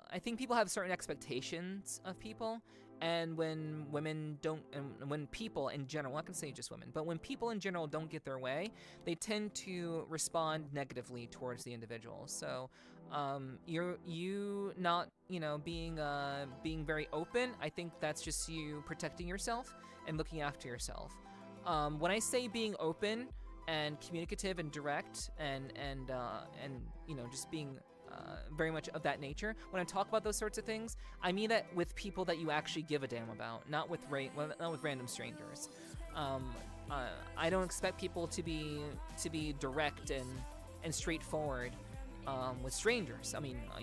I think people have certain expectations of people, and when women don't, and when people in general, I'm not gonna say just women, but when people in general don't get their way, they tend to respond negatively towards the individual. So, you not, being very open, I think that's just you protecting yourself and looking after yourself. When I say being open and communicative and direct and just being very much of that nature, when I talk about those sorts of things, I mean that with people that you actually give a damn about, not with random strangers. I don't expect people to be direct and straightforward with strangers. I mean, I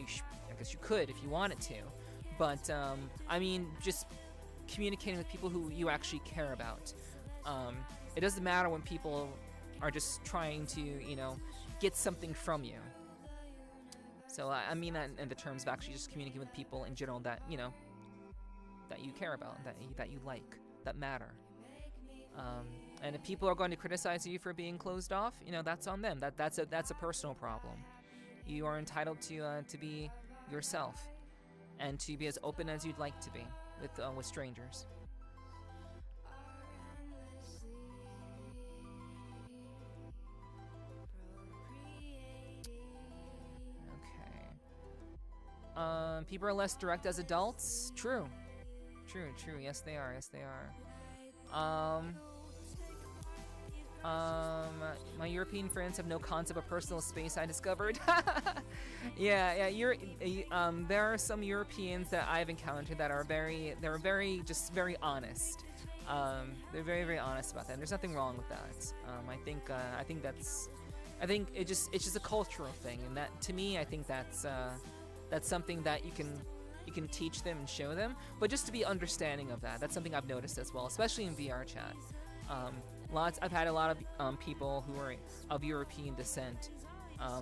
guess you could if you wanted to, but I mean just communicating with people who you actually care about. It doesn't matter when people are just trying to, get something from you. So I mean that in the terms of actually just communicating with people in general that, you know, that you care about, that you like, that matter. And if people are going to criticize you for being closed off, you know, that's on them. That's a personal problem. You are entitled to be yourself and to be as open as you'd like to be with strangers. Okay. People are less direct as adults. True. Yes, they are. My European friends have no concept of personal space, I discovered. yeah, there are some Europeans that I've encountered that are very honest. They're very honest about that. And there's nothing wrong with that. I think it's just a cultural thing, and that, to me, I think that's something that you can teach them and show them, but just to be understanding of that. That's something I've noticed as well, especially in VRCHAT. I've had a lot of people who are of European descent,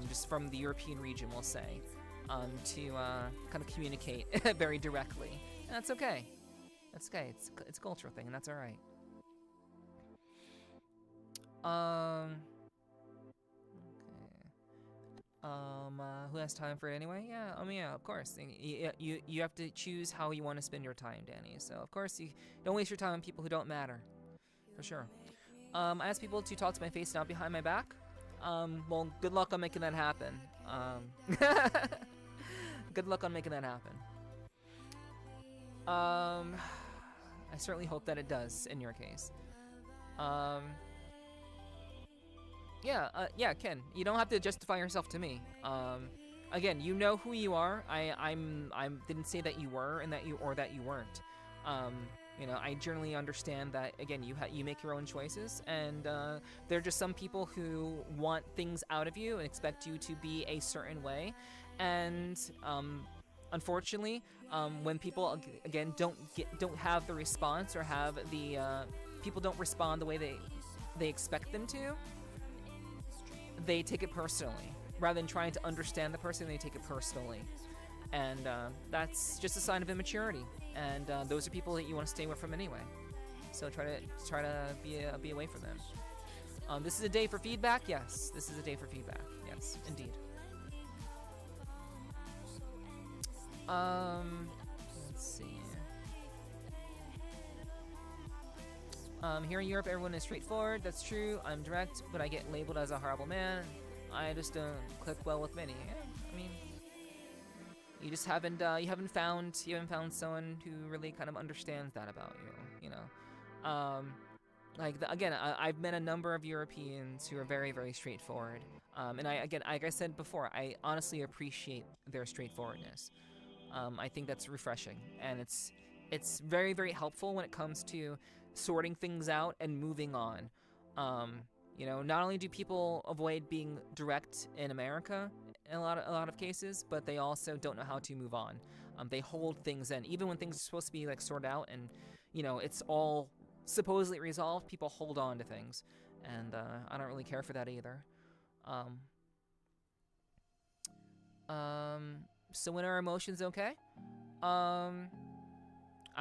just from the European region, we'll say, to kind of communicate very directly. And that's okay. That's okay. It's a cultural thing, and that's all right. Who has time for it anyway? Yeah, of course. You have to choose how you want to spend your time, Danny. So of course you don't waste your time on people who don't matter, for sure. I ask people to talk to my face, not behind my back. Well, good luck on making that happen. Good luck on making that happen. I certainly hope that it does in your case. Yeah, Ken, you don't have to justify yourself to me. Again, you know who you are. I didn't say that you were and that you weren't. You know, I generally understand that, again, you make your own choices, and there are just some people who want things out of you and expect you to be a certain way, and unfortunately, when people again don't have the response, or have the people don't respond the way they expect them to, they take it personally. Rather than trying to understand the person, they take it personally. And that's just a sign of immaturity. And those are people that you want to stay away from anyway. So try to be away from them. This is a day for feedback. Yes, this is a day for feedback. Yes, indeed. Let's see. Here in Europe, everyone is straightforward. That's true. I'm direct, but I get labeled as a horrible man. I just don't click well with many. I mean, you just haven't found someone who really kind of understands that about you. You know, again, I've met a number of Europeans who are very, very straightforward. And like I said before, I honestly appreciate their straightforwardness. I think that's refreshing, and it's very, very helpful when it comes to sorting things out and moving on. You know, not only do people avoid being direct in America in a lot of cases, but they also don't know how to move on. They hold things in, even when things are supposed to be like sorted out and, you know, it's all supposedly resolved. People hold on to things, and I don't really care for that either. So when are emotions okay? I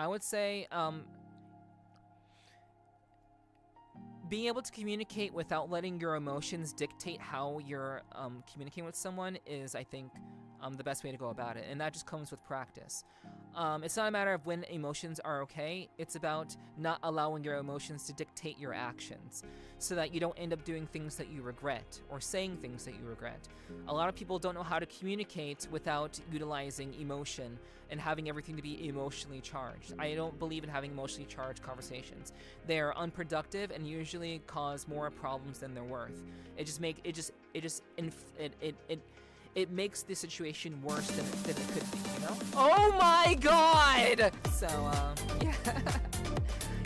would say being able to communicate without letting your emotions dictate how you're communicating with someone is, I think, the best way to go about it, and that just comes with practice. It's not a matter of when emotions are okay, it's about not allowing your emotions to dictate your actions, so that you don't end up doing things that you regret, or saying things that you regret. A lot of people don't know how to communicate without utilizing emotion and having everything to be emotionally charged. I don't believe in having emotionally charged conversations. They are unproductive and usually cause more problems than they're worth. It makes the situation worse than it could be, you know? Oh my god! So, yeah.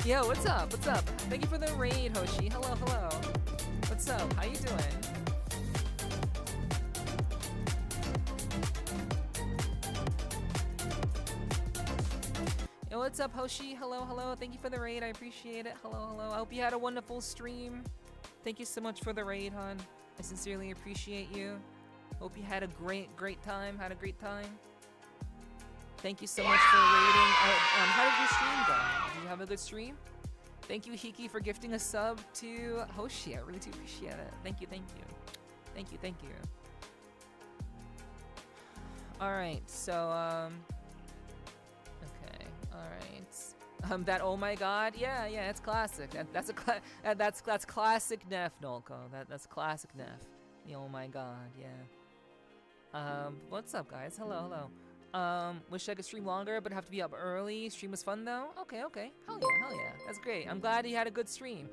Yo, what's up? Thank you for the raid, Hoshi. Hello. What's up? How you doing? Yo, what's up, Hoshi? Hello. Thank you for the raid. I appreciate it. Hello. I hope you had a wonderful stream. Thank you so much for the raid, hon. I sincerely appreciate you. Hope you had a great time. Thank you so much for raiding. How did your stream go? Did you have a good stream? Thank you, Hiki, for gifting a sub to Hoshi. I really do appreciate it. Thank you. Alright, so, okay, alright. That oh my god, yeah, it's classic. That's classic Nef, Nolko. That's classic Nef. The oh my god, yeah. What's up, guys? Hello. Wish I could stream longer, but have to be up early. Stream was fun though. Okay. Hell yeah. That's great. I'm glad you had a good stream.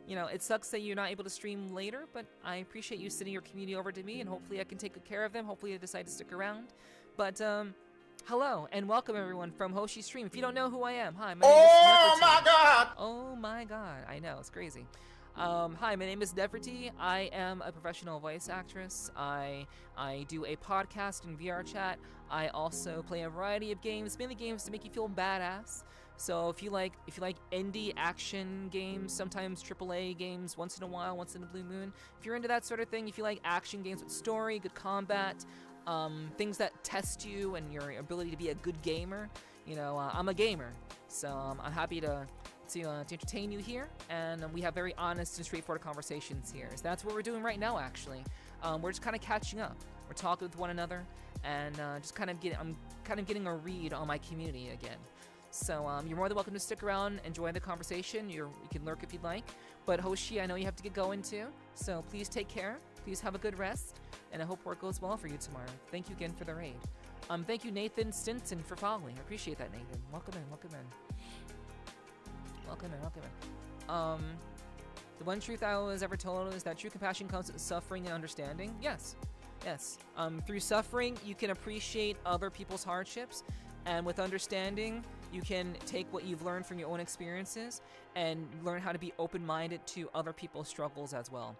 You know, it sucks that you're not able to stream later, but I appreciate you sending your community over to me, and hopefully I can take good care of them. Hopefully they decide to stick around. But, hello, and welcome everyone from Hoshi's stream. If you don't know who I am, hi, my name is Nepherti. My god! Oh my god, I know, it's crazy. Hi, my name is Nepherti. I am a professional voice actress. I do a podcast in VRCHAT. I also play a variety of games, mainly games to make you feel badass. So if you like indie action games, sometimes AAA games once in a while, once in a blue moon, if you're into that sort of thing, if you like action games with story, good combat, things that test you and your ability to be a good gamer, you know, I'm a gamer. So I'm happy to entertain you here, and we have very honest and straightforward conversations here. So that's what we're doing right now, actually. We're just kind of catching up. We're talking with one another, and I'm kind of getting a read on my community again. So you're more than welcome to stick around, enjoy the conversation. You can lurk if you'd like. But Hoshi, I know you have to get going too, so please take care. Please have a good rest, and I hope work goes well for you tomorrow. Thank you again for the raid. Thank you, Nathan Stinson, for following. I appreciate that, Nathan. Welcome in. The one truth I was ever told is that true compassion comes with suffering and understanding. Yes. Through suffering, you can appreciate other people's hardships, and with understanding, you can take what you've learned from your own experiences and learn how to be open-minded to other people's struggles as well.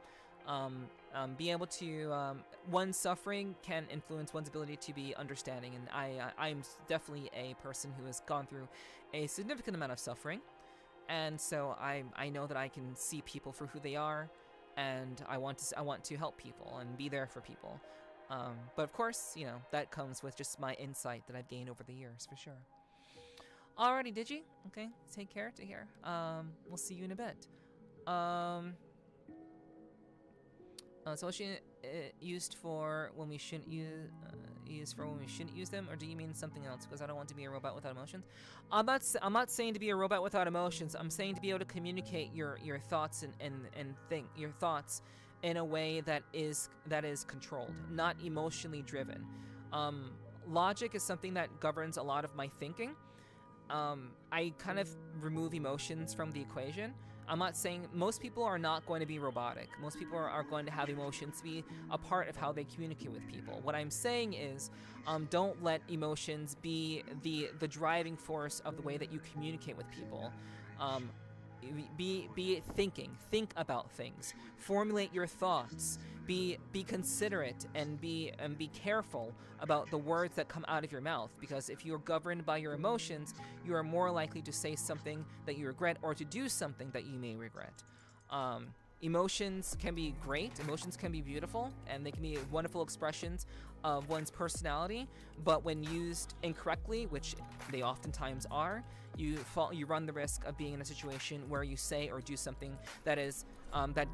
Being able to, one's suffering can influence one's ability to be understanding, and I'm definitely a person who has gone through a significant amount of suffering. And so I know that I can see people for who they are, and I want to help people and be there for people. But of course, you know, that comes with just my insight that I've gained over the years, for sure. Alrighty, Digi. Okay, take care. We'll see you in a bit. So what she used for when we shouldn't use them, or do you mean something else? Because I don't want to be a robot without emotions. I'm not saying to be a robot without emotions. I'm saying to be able to communicate your thoughts and think your thoughts in a way that is controlled, not emotionally driven. Logic is something that governs a lot of my thinking. I kind of remove emotions from the equation. I'm not saying most people are not going to be robotic. Most people are going to have emotions be a part of how they communicate with people. What I'm saying is, don't let emotions be the driving force of the way that you communicate with people. Be thinking. Think about things. Formulate your thoughts. Be considerate and be careful about the words that come out of your mouth, because if you're governed by your emotions, you are more likely to say something that you regret or to do something that you may regret. Emotions can be great, emotions can be beautiful, and they can be wonderful expressions of one's personality, but when used incorrectly, which they oftentimes are, you run the risk of being in a situation where you say or do something that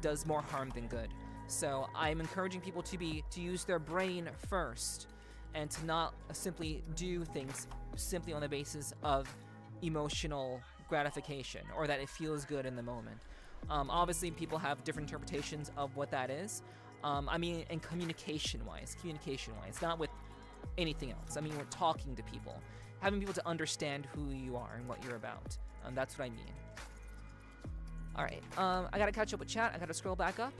does more harm than good. So I'm encouraging people to use their brain first, and to not simply do things simply on the basis of emotional gratification or that it feels good in the moment. Obviously, people have different interpretations of what that is. I mean, and communication-wise, not with anything else. I mean, we're talking to people, having people to understand who you are and what you're about. That's what I mean. All right, I gotta catch up with chat. I gotta scroll back up.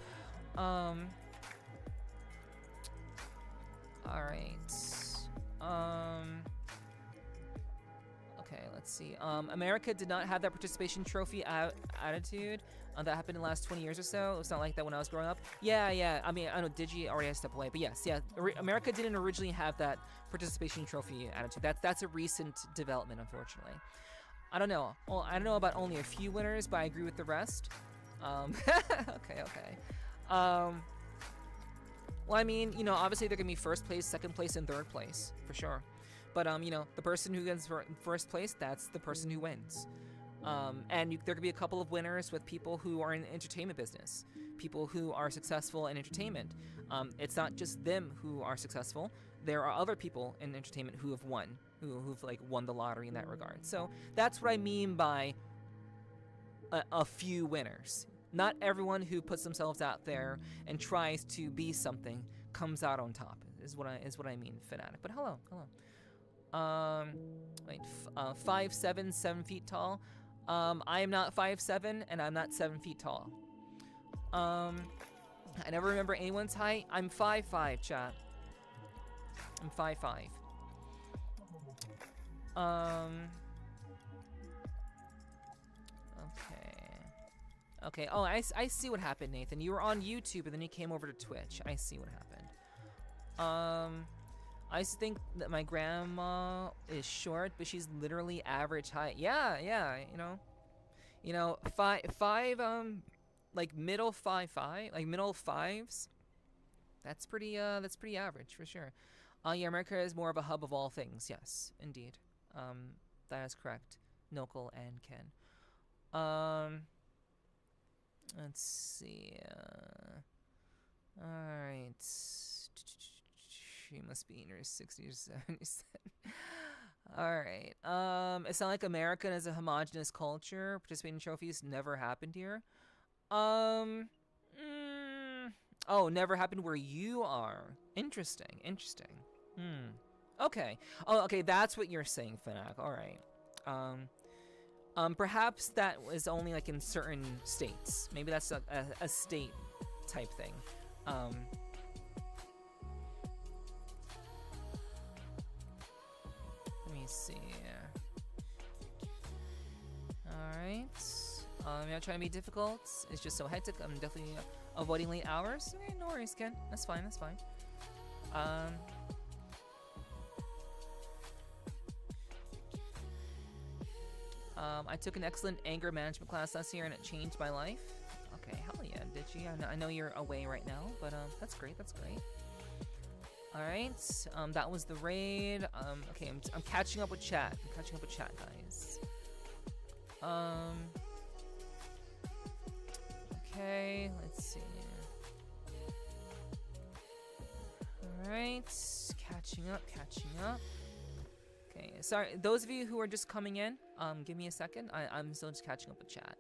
All right. Okay, let's see. America did not have that participation trophy attitude that happened in the last 20 years or so. It's not like that when I was growing up. Yeah. I mean, I know Digi already has to step away, but yes, yeah. America didn't originally have that participation trophy attitude. That's a recent development, unfortunately. I don't know. Well, I don't know about only a few winners, but I agree with the rest. Okay. Well, I mean, you know, obviously there can be first place, second place, and third place for sure. But you know, the person who gets first place, that's the person who wins. And there could be a couple of winners with people who are in the entertainment business, people who are successful in entertainment. It's not just them who are successful. There are other people in entertainment who have won, who've like won the lottery in that regard. So that's what I mean by a few winners. Not everyone who puts themselves out there and tries to be something comes out on top. Is what I mean, Fanatic. But hello. Wait, 5'7", 7 feet tall. I am not 5'7", and I'm not 7 feet tall. I never remember anyone's height. I'm 5'5", chat. I'm 5'5". Okay. Oh, I see what happened, Nathan. You were on YouTube and then you came over to Twitch. I see what happened. I just think that my grandma is short, but she's literally average height. Yeah, you know, five, like middle 5'5", like middle fives. That's pretty average for sure. Yeah, America is more of a hub of all things. Yes, indeed. That is correct. Nokel and Ken. Let's see. All right. She must be in her 60s or 70s. All right. It's not like America as a homogenous culture. Participating in trophies never happened here. Oh, never happened where you are. Interesting. Okay. Oh, okay. That's what you're saying, Fanatic. All right. Perhaps that was only like in certain states. Maybe that's a state type thing. Let me see. Alright. I'm not trying to be difficult. It's just so hectic. I'm definitely avoiding late hours. Okay, no worries, Ken. That's fine. I took an excellent anger management class last year and it changed my life. Okay, hell yeah, did you? I know you're away right now, but that's great. All right, that was the raid. Okay, I'm catching up with chat. Guys. Okay, let's see. All right, catching up. Okay, sorry, those of you who are just coming in, give me a second. I'm still just catching up with chat.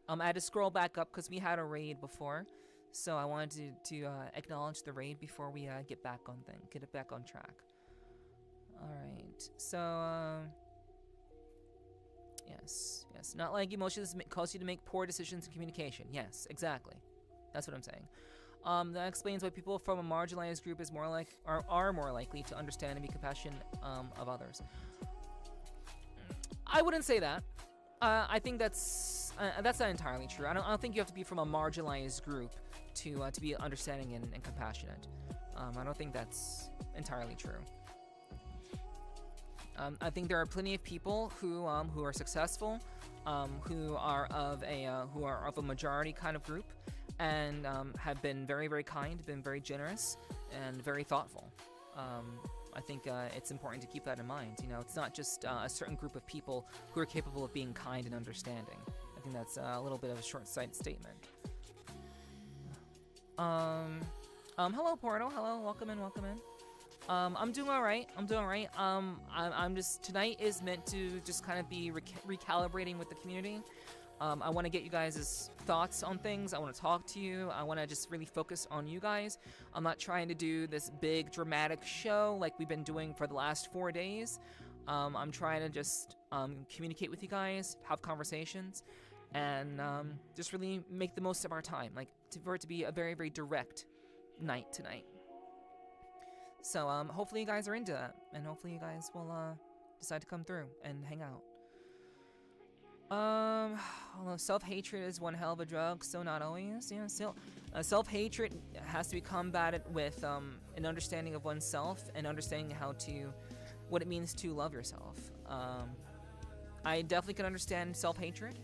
I had to scroll back up because we had a raid before, so I wanted to acknowledge the raid before we get it back on track. All right, so yes, not like emotions cause you to make poor decisions in communication. Yes, exactly. That's what I'm saying. That explains why people from a marginalized group are more likely to understand and be compassionate of others. I wouldn't say that. I think that's not entirely true. I don't think you have to be from a marginalized group to be understanding and compassionate. I don't think that's entirely true. I think there are plenty of people who are successful, who are of a majority kind of group, and have been very, very kind, been very generous, and very thoughtful. I think it's important to keep that in mind. You know, it's not just a certain group of people who are capable of being kind and understanding. I think that's a little bit of a short-sighted statement. Hello, Portal. Hello, welcome in. I'm doing all right. I'm just, tonight is meant to just kind of be recalibrating with the community. I want to get you guys' thoughts on things. I want to talk to you. I want to just really focus on you guys. I'm not trying to do this big dramatic show like we've been doing for the last 4 days. I'm trying to just communicate with you guys, have conversations, and just really make the most of our time. Like, for it to be a very, very direct night tonight. So hopefully you guys are into that, and hopefully you guys will decide to come through and hang out. Although self-hatred is one hell of a drug, so not always. Yeah, still, self-hatred has to be combated with an understanding of oneself and understanding what it means to love yourself. I definitely can understand self-hatred.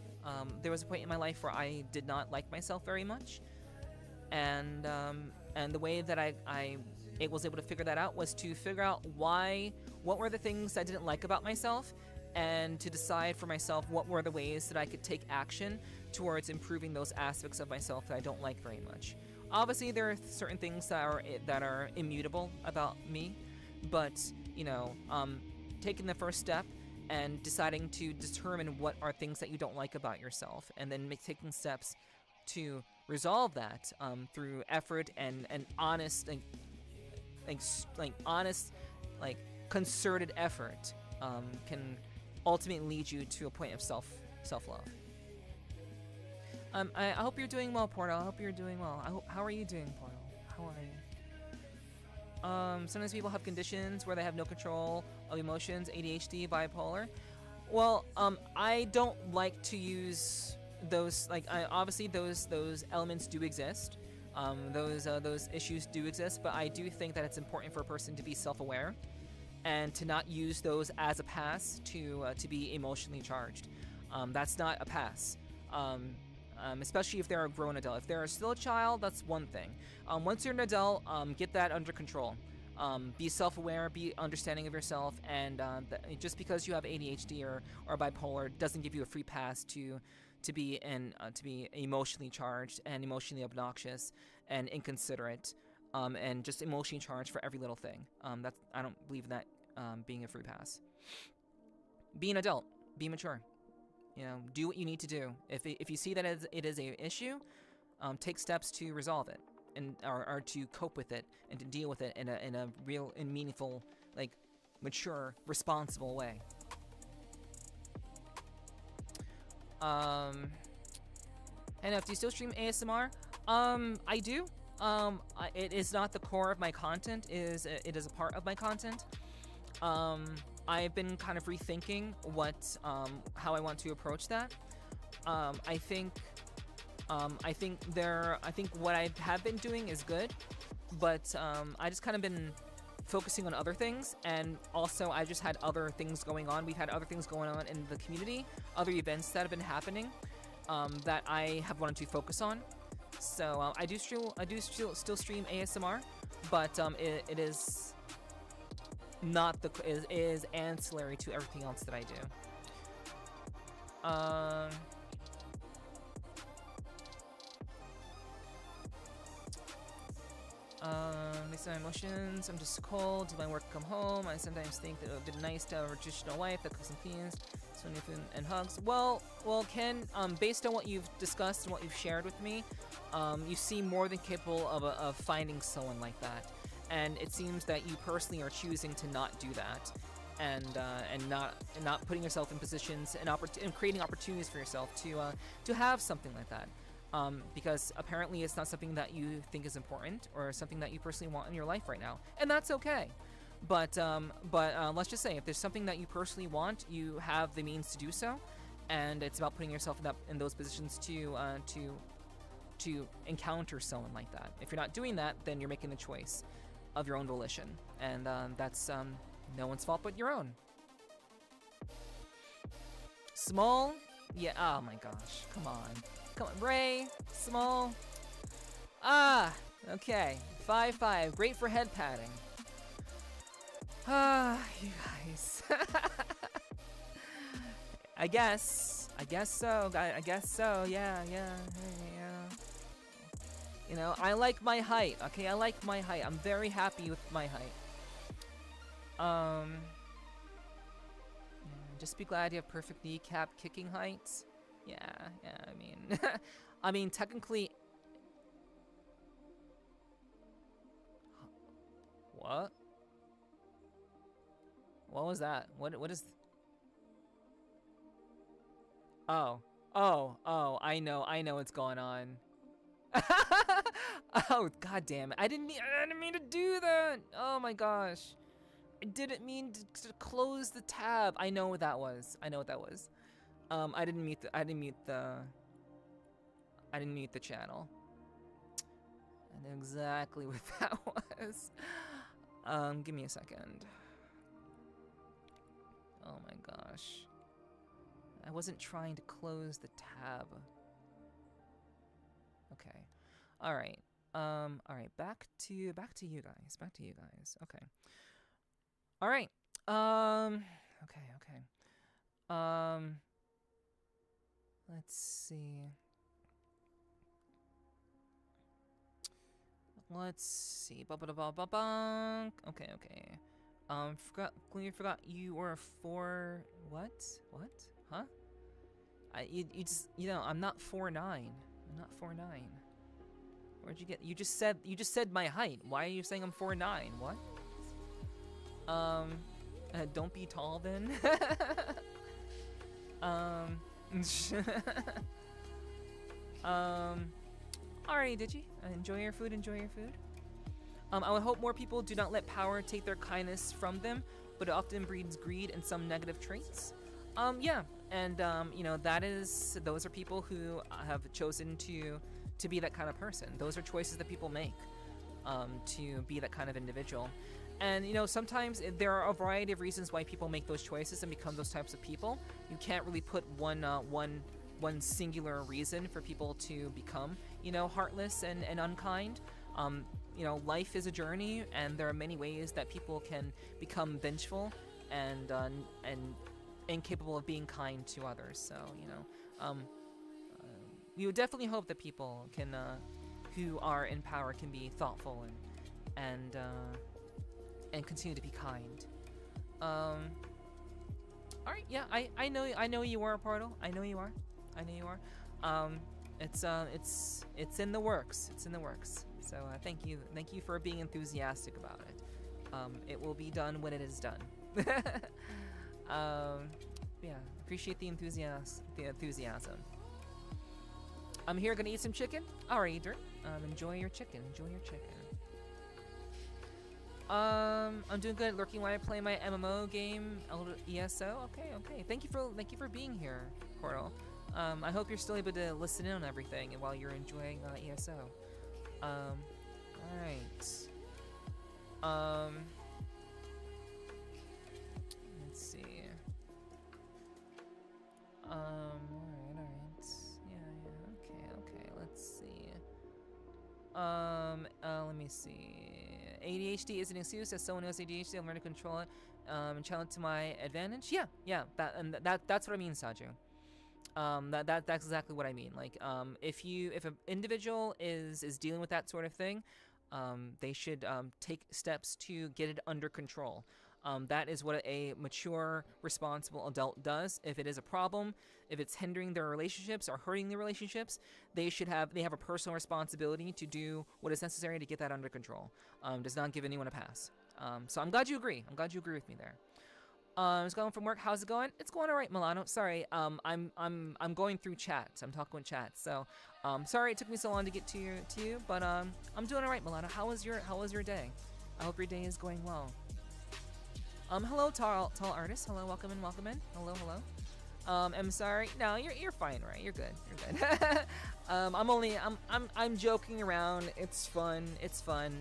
There was a point in my life where I did not like myself very much, And the way that I was able to figure that out was to figure out what were the things I didn't like about myself, and to decide for myself what were the ways that I could take action towards improving those aspects of myself that I don't like very much. Obviously, there are certain things that are immutable about me, but you know, taking the first step and deciding to determine what are things that you don't like about yourself, and then taking steps to resolve that through effort and honest, honest, concerted effort can ultimately lead you to a point of self-love. I hope you're doing well, Portal. I hope you're doing well. How are you doing, Portal? How are you? Sometimes people have conditions where they have no control of emotions, ADHD, bipolar. Well, I don't like to use those, obviously those elements do exist. Those issues do exist, but I do think that it's important for a person to be self-aware and to not use those as a pass to be emotionally charged. That's not a pass. Especially if they're a grown adult. If they're still a child, that's one thing. Once you're an adult, get that under control. Be self-aware, be understanding of yourself, and just because you have ADHD or bipolar doesn't give you a free pass to be emotionally charged and emotionally obnoxious and inconsiderate, and just emotionally charged for every little thing. I don't believe in that being a free pass. Be an adult. Be mature. You know, do what you need to do. If you see that it is a issue, take steps to resolve it, or to cope with it and to deal with it in a real and meaningful, mature, responsible way. And do you still stream ASMR? I do. It is not the core of my content. It is a part of my content. I've been kind of rethinking how I want to approach that. I think what I have been doing is good, but I just kind of been focusing on other things, and also I just had other things going on. We've had other things going on in the community, other events that have been happening that I have wanted to focus on. So I do still stream ASMR, but it is not is ancillary to everything else that I do. Based on my emotions, I'm just cold. Do my work, come home. I sometimes think that it would be nice to have a traditional wife that cooks and cleans, so food and hugs. Well, Ken, based on what you've discussed and what you've shared with me, you seem more than capable of finding someone like that. And it seems that you personally are choosing to not do that, and not putting yourself in positions and creating opportunities for yourself to have something like that. Because apparently it's not something that you think is important or something that you personally want in your life right now, and that's okay. But let's just say if there's something that you personally want, you have the means to do so, and it's about putting yourself in those positions to encounter someone like that. If you're not doing that, then you're making the choice of your own volition, and that's no one's fault but your own. Small? Yeah, oh my gosh, come on, Ray, small. Ah, okay, 5'5", great for head padding. Ah, you guys. I guess so, yeah. You know, I like my height, okay? I like my height. I'm very happy with my height. Just be glad you have perfect kneecap kicking heights. Yeah, I mean, I mean, technically... What? What was that? What is... Oh, I know what's going on. Oh, god damn it. I didn't mean to do that. Oh my gosh. I didn't mean to close the tab. I know what that was. I didn't mute the channel. I know exactly what that was. Give me a second. Oh my gosh. I wasn't trying to close the tab. Okay. Alright. All right, back to you guys. Back to you guys. Okay. All right. Okay. Let's see. Okay. Forgot you were 4. What? Huh? I'm not 4'9". I'm not 4'9". Where'd you get? You just said my height. Why are you saying I'm 4'9"? What? Don't be tall then. Alrighty, Digi. Enjoy your food. I would hope more people do not let power take their kindness from them, but it often breeds greed and some negative traits. Yeah, and those are people who have chosen to be that kind of person. Those are choices that people make, to be that kind of individual. And sometimes there are a variety of reasons why people make those choices and become those types of people. You can't really put one singular reason for people to become, heartless and unkind. Life is a journey, and there are many ways that people can become vengeful and incapable of being kind to others. So, we would definitely hope that people can, who are in power, can be thoughtful and continue to be kind. All right, yeah, I know you are, Portal. I know you are. It's in the works. So thank you for being enthusiastic about it. It will be done when it is done. Yeah, appreciate the enthusiasm. I'm here gonna eat some chicken. All right, Dirt. Enjoy your chicken. I'm doing good. Lurking while I play my MMO game, ESO. Okay. Thank you for being here, Portal. I hope you're still able to listen in on everything while you're enjoying ESO. All right. Let's see. All right. Yeah. Okay. Let's see. Let me see. ADHD is an excuse. As someone who has ADHD, I've learned to control it, and channel it to my advantage. Yeah. That's what I mean, Saju. That's exactly what I mean. Like, if an individual is dealing with that sort of thing, they should take steps to get it under control. That is what a mature, responsible adult does. If it is a problem, if it's hindering their relationships or hurting their relationships, they have a personal responsibility to do what is necessary to get that under control. Does not give anyone a pass. So I'm glad you agree. I'm glad you agree with me there. Just going from work. How's it going? It's going all right, Milano. Sorry. I'm going through chat. I'm talking with chat. So, sorry it took me so long to get to you, but I'm doing all right, Milano. How was your day? I hope your day is going well. Hello, tall artist. Hello, welcome in. Hello. I'm sorry. No, you're fine, right? You're good. I'm joking around. It's fun.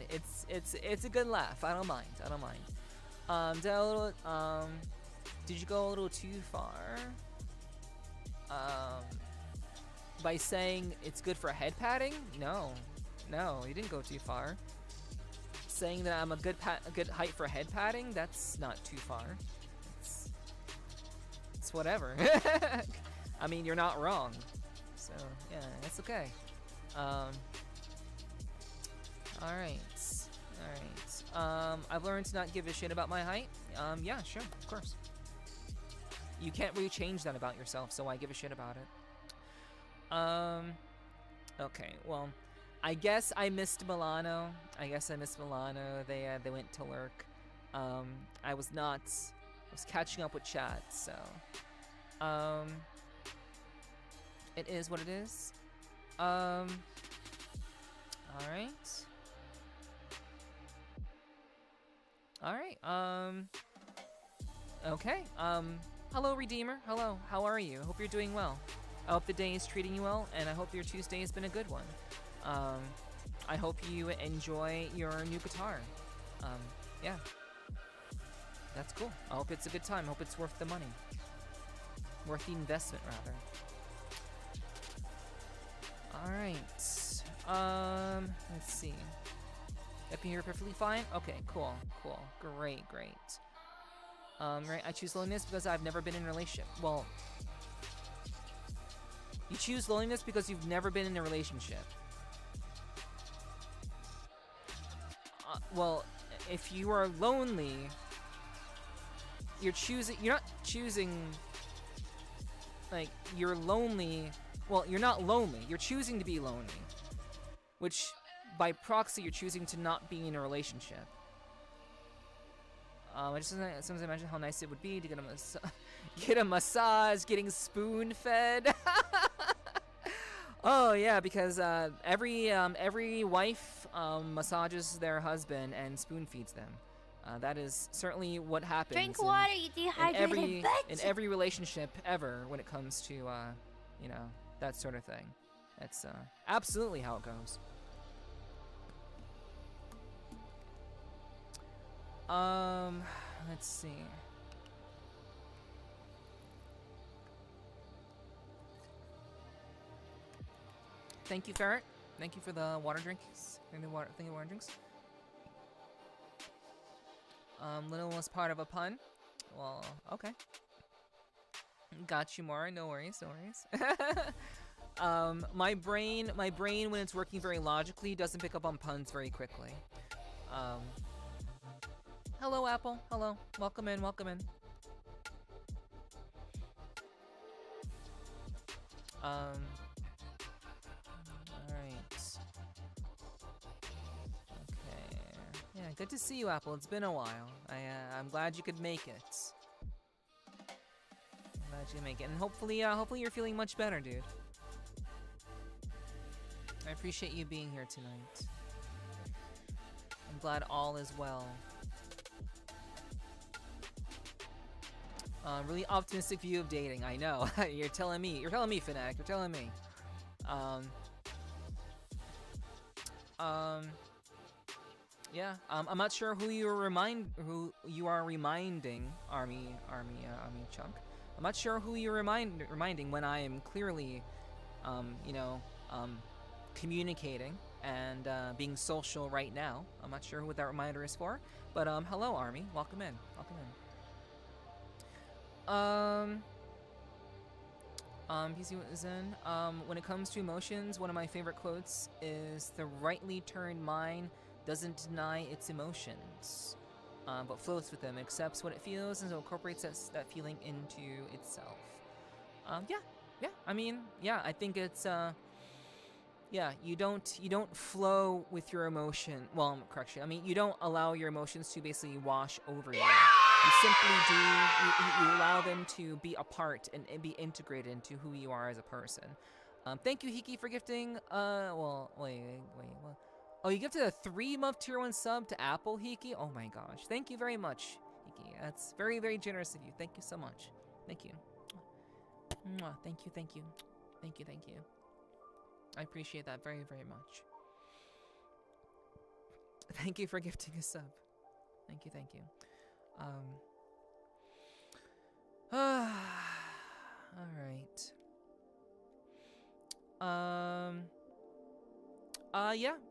It's a good laugh. I don't mind. Did you go a little too far? By saying it's good for head padding? No, you didn't go too far. Saying that I'm a good height for head padding? That's not too far. It's whatever. I mean, you're not wrong. So yeah, that's okay. All right. I've learned to not give a shit about my height. Yeah, sure, of course. You can't really change that about yourself, so why give a shit about it? Okay, well, I guess I missed Milano. They went to lurk. I was catching up with chat, so it is what it is. All right. Okay. Hello, Redeemer. Hello. How are you? Hope you're doing well. I hope the day is treating you well, and I hope your Tuesday has been a good one. I hope you enjoy your new guitar. Yeah. That's cool. I hope it's a good time. I hope it's worth the money. Worth the investment, rather. All right. Let's see. I can hear perfectly fine. Okay, cool. Great. Right, I choose loneliness because I've never been in a relationship. Well, you choose loneliness because you've never been in a relationship. Well, if you are lonely, you're not choosing, like, you're lonely. Well, you're not lonely. You're choosing to be lonely. Which, by proxy, you're choosing to not be in a relationship. I just sometimes imagine how nice it would be to get a massage, getting spoon-fed. Oh yeah, because every wife massages their husband and spoon feeds them. That is certainly what happens. Drink water, you dehydrated bitch. In every relationship ever, when it comes to you know, that sort of thing. That's absolutely how it goes. Let's see. Thank you, Ferret. Thank you for the water drinks. Thank you, water drinks. Little was part of a pun. Well, okay. Got you, Morra. No worries. My brain, when it's working very logically, doesn't pick up on puns very quickly. Hello, Apple. Hello. Welcome in. Alright. Okay. Yeah, good to see you, Apple. It's been a while. I'm glad you could make it. And hopefully you're feeling much better, dude. I appreciate you being here tonight. I'm glad all is well. Really optimistic view of dating. I know. You're telling me, Fnatic. You're telling me. Yeah. I'm not sure who you are reminding, Army Chunk. I'm not sure who you're reminding when I am clearly, you know, communicating and being social right now. I'm not sure what that reminder is for, but hello, Army. Welcome in. PC Zen. When it comes to emotions, one of my favorite quotes is, "The rightly turned mind doesn't deny its emotions, but flows with them, accepts what it feels, and so incorporates that feeling into itself." Yeah. I mean, yeah. I think it's yeah. You don't flow with your emotion. Well, correction. I mean, you don't allow your emotions to basically wash over you. You simply do, you allow them to be a part and be integrated into who you are as a person. Thank you, Hiki, for gifting, well, wait. Oh, you gifted a 3-month tier 1 sub to Apple, Hiki? Oh my gosh. Thank you very much, Hiki. That's very, very generous of you. Thank you so much. Thank you. Thank you. I appreciate that very, very much. Thank you for gifting a sub. Thank you. Alright.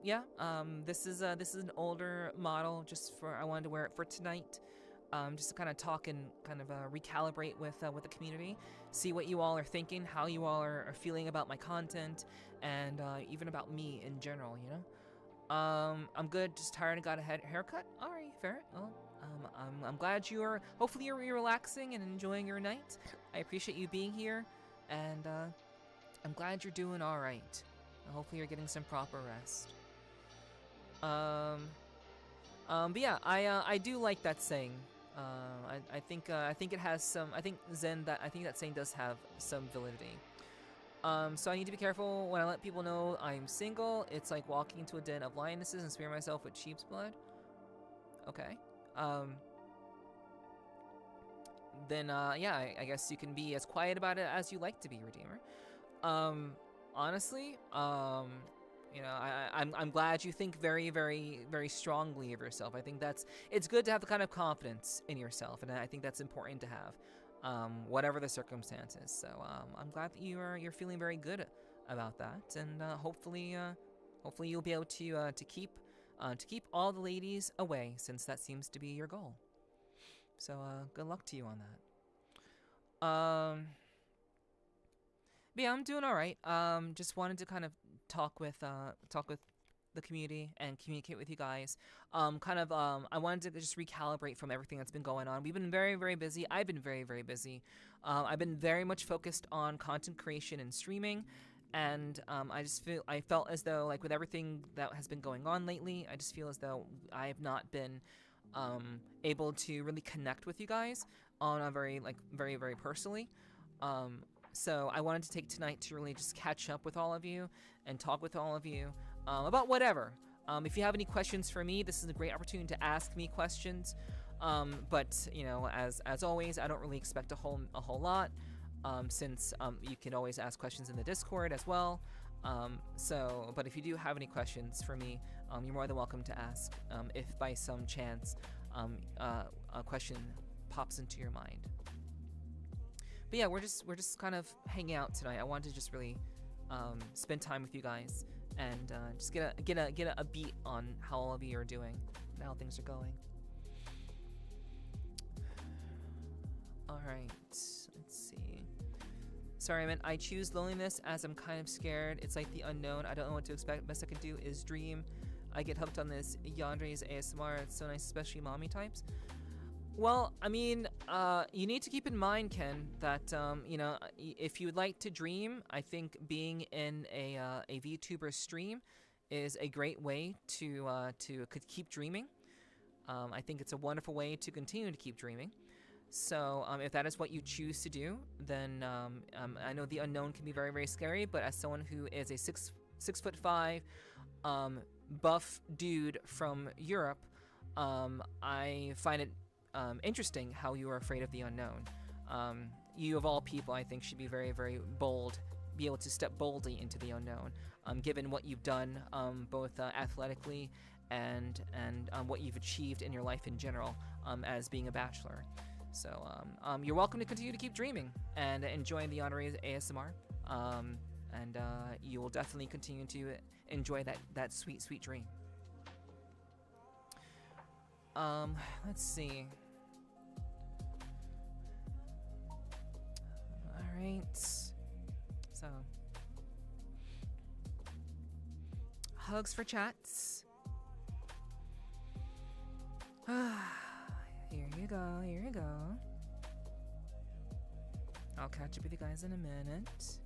Yeah. This is an older model, I wanted to wear it for tonight. Just to kind of talk and kind of recalibrate with the community, see what you all are thinking, how you all are feeling about my content, and even about me in general, you know? I'm good, just tired and got a haircut. Alright, fair. Well, I'm glad hopefully you're relaxing and enjoying your night. I appreciate you being here, and I'm glad you're doing alright. Hopefully you're getting some proper rest. But yeah, I do like that saying. I think it has some. I think that saying does have some validity. So I need to be careful when I let people know I'm single. It's like walking into a den of lionesses and smear myself with sheep's blood. Okay. Then yeah, I guess you can be as quiet about it as you like to be, Redeemer. Honestly, you know, I'm glad you think very, very, very strongly of yourself. I think it's good to have the kind of confidence in yourself, and I think that's important to have, whatever the circumstances. So I'm glad that you're feeling very good about that, and hopefully hopefully you'll be able to keep all the ladies away, since that seems to be your goal. So good luck to you on that. But yeah, I'm doing all right. Just wanted to kind of talk with the community and communicate with you guys. I wanted to just recalibrate from everything that's been going on. We've been very, very busy. I've been very, very busy. I've been very much focused on content creation and streaming, and I felt as though, like, with everything that has been going on lately, I just feel as though I have not been able to really connect with you guys on a very, very personally. So I wanted to take tonight to really just catch up with all of you and talk with all of you about whatever. If you have any questions for me, this is a great opportunity to ask me questions. But you know, as always, I don't really expect a whole lot, since you can always ask questions in the Discord as well. But if you do have any questions for me, you're more than welcome to ask. If by some chance a question pops into your mind. But yeah, we're just kind of hanging out tonight. I wanted to just really spend time with you guys and just get a beat on how all of you are doing and how things are going. All right, let's see. Sorry, I choose loneliness as I'm kind of scared. It's like the unknown. I don't know what to expect. Best I can do is dream. I get hooked on this Yandere's ASMR. It's so nice, especially mommy types. Well, I mean, you need to keep in mind, Ken, that you know, if you would like to dream, I think being in a VTuber stream is a great way to keep dreaming. I think it's a wonderful way to continue to keep dreaming. So if that is what you choose to do, then I know the unknown can be very, very scary, but as someone who is a 6'5" buff dude from Europe, I find it interesting how you are afraid of the unknown. You of all people, I think, should be very, very bold, be able to step boldly into the unknown, given what you've done, both athletically and what you've achieved in your life in general, as being a bachelor. So you're welcome to continue to keep dreaming and enjoying the Honoree's ASMR, and you will definitely continue to enjoy that sweet, sweet dream. Let's see. All right. So, hugs for chats. Here you go. Here you go. I'll catch up with you guys in a minute.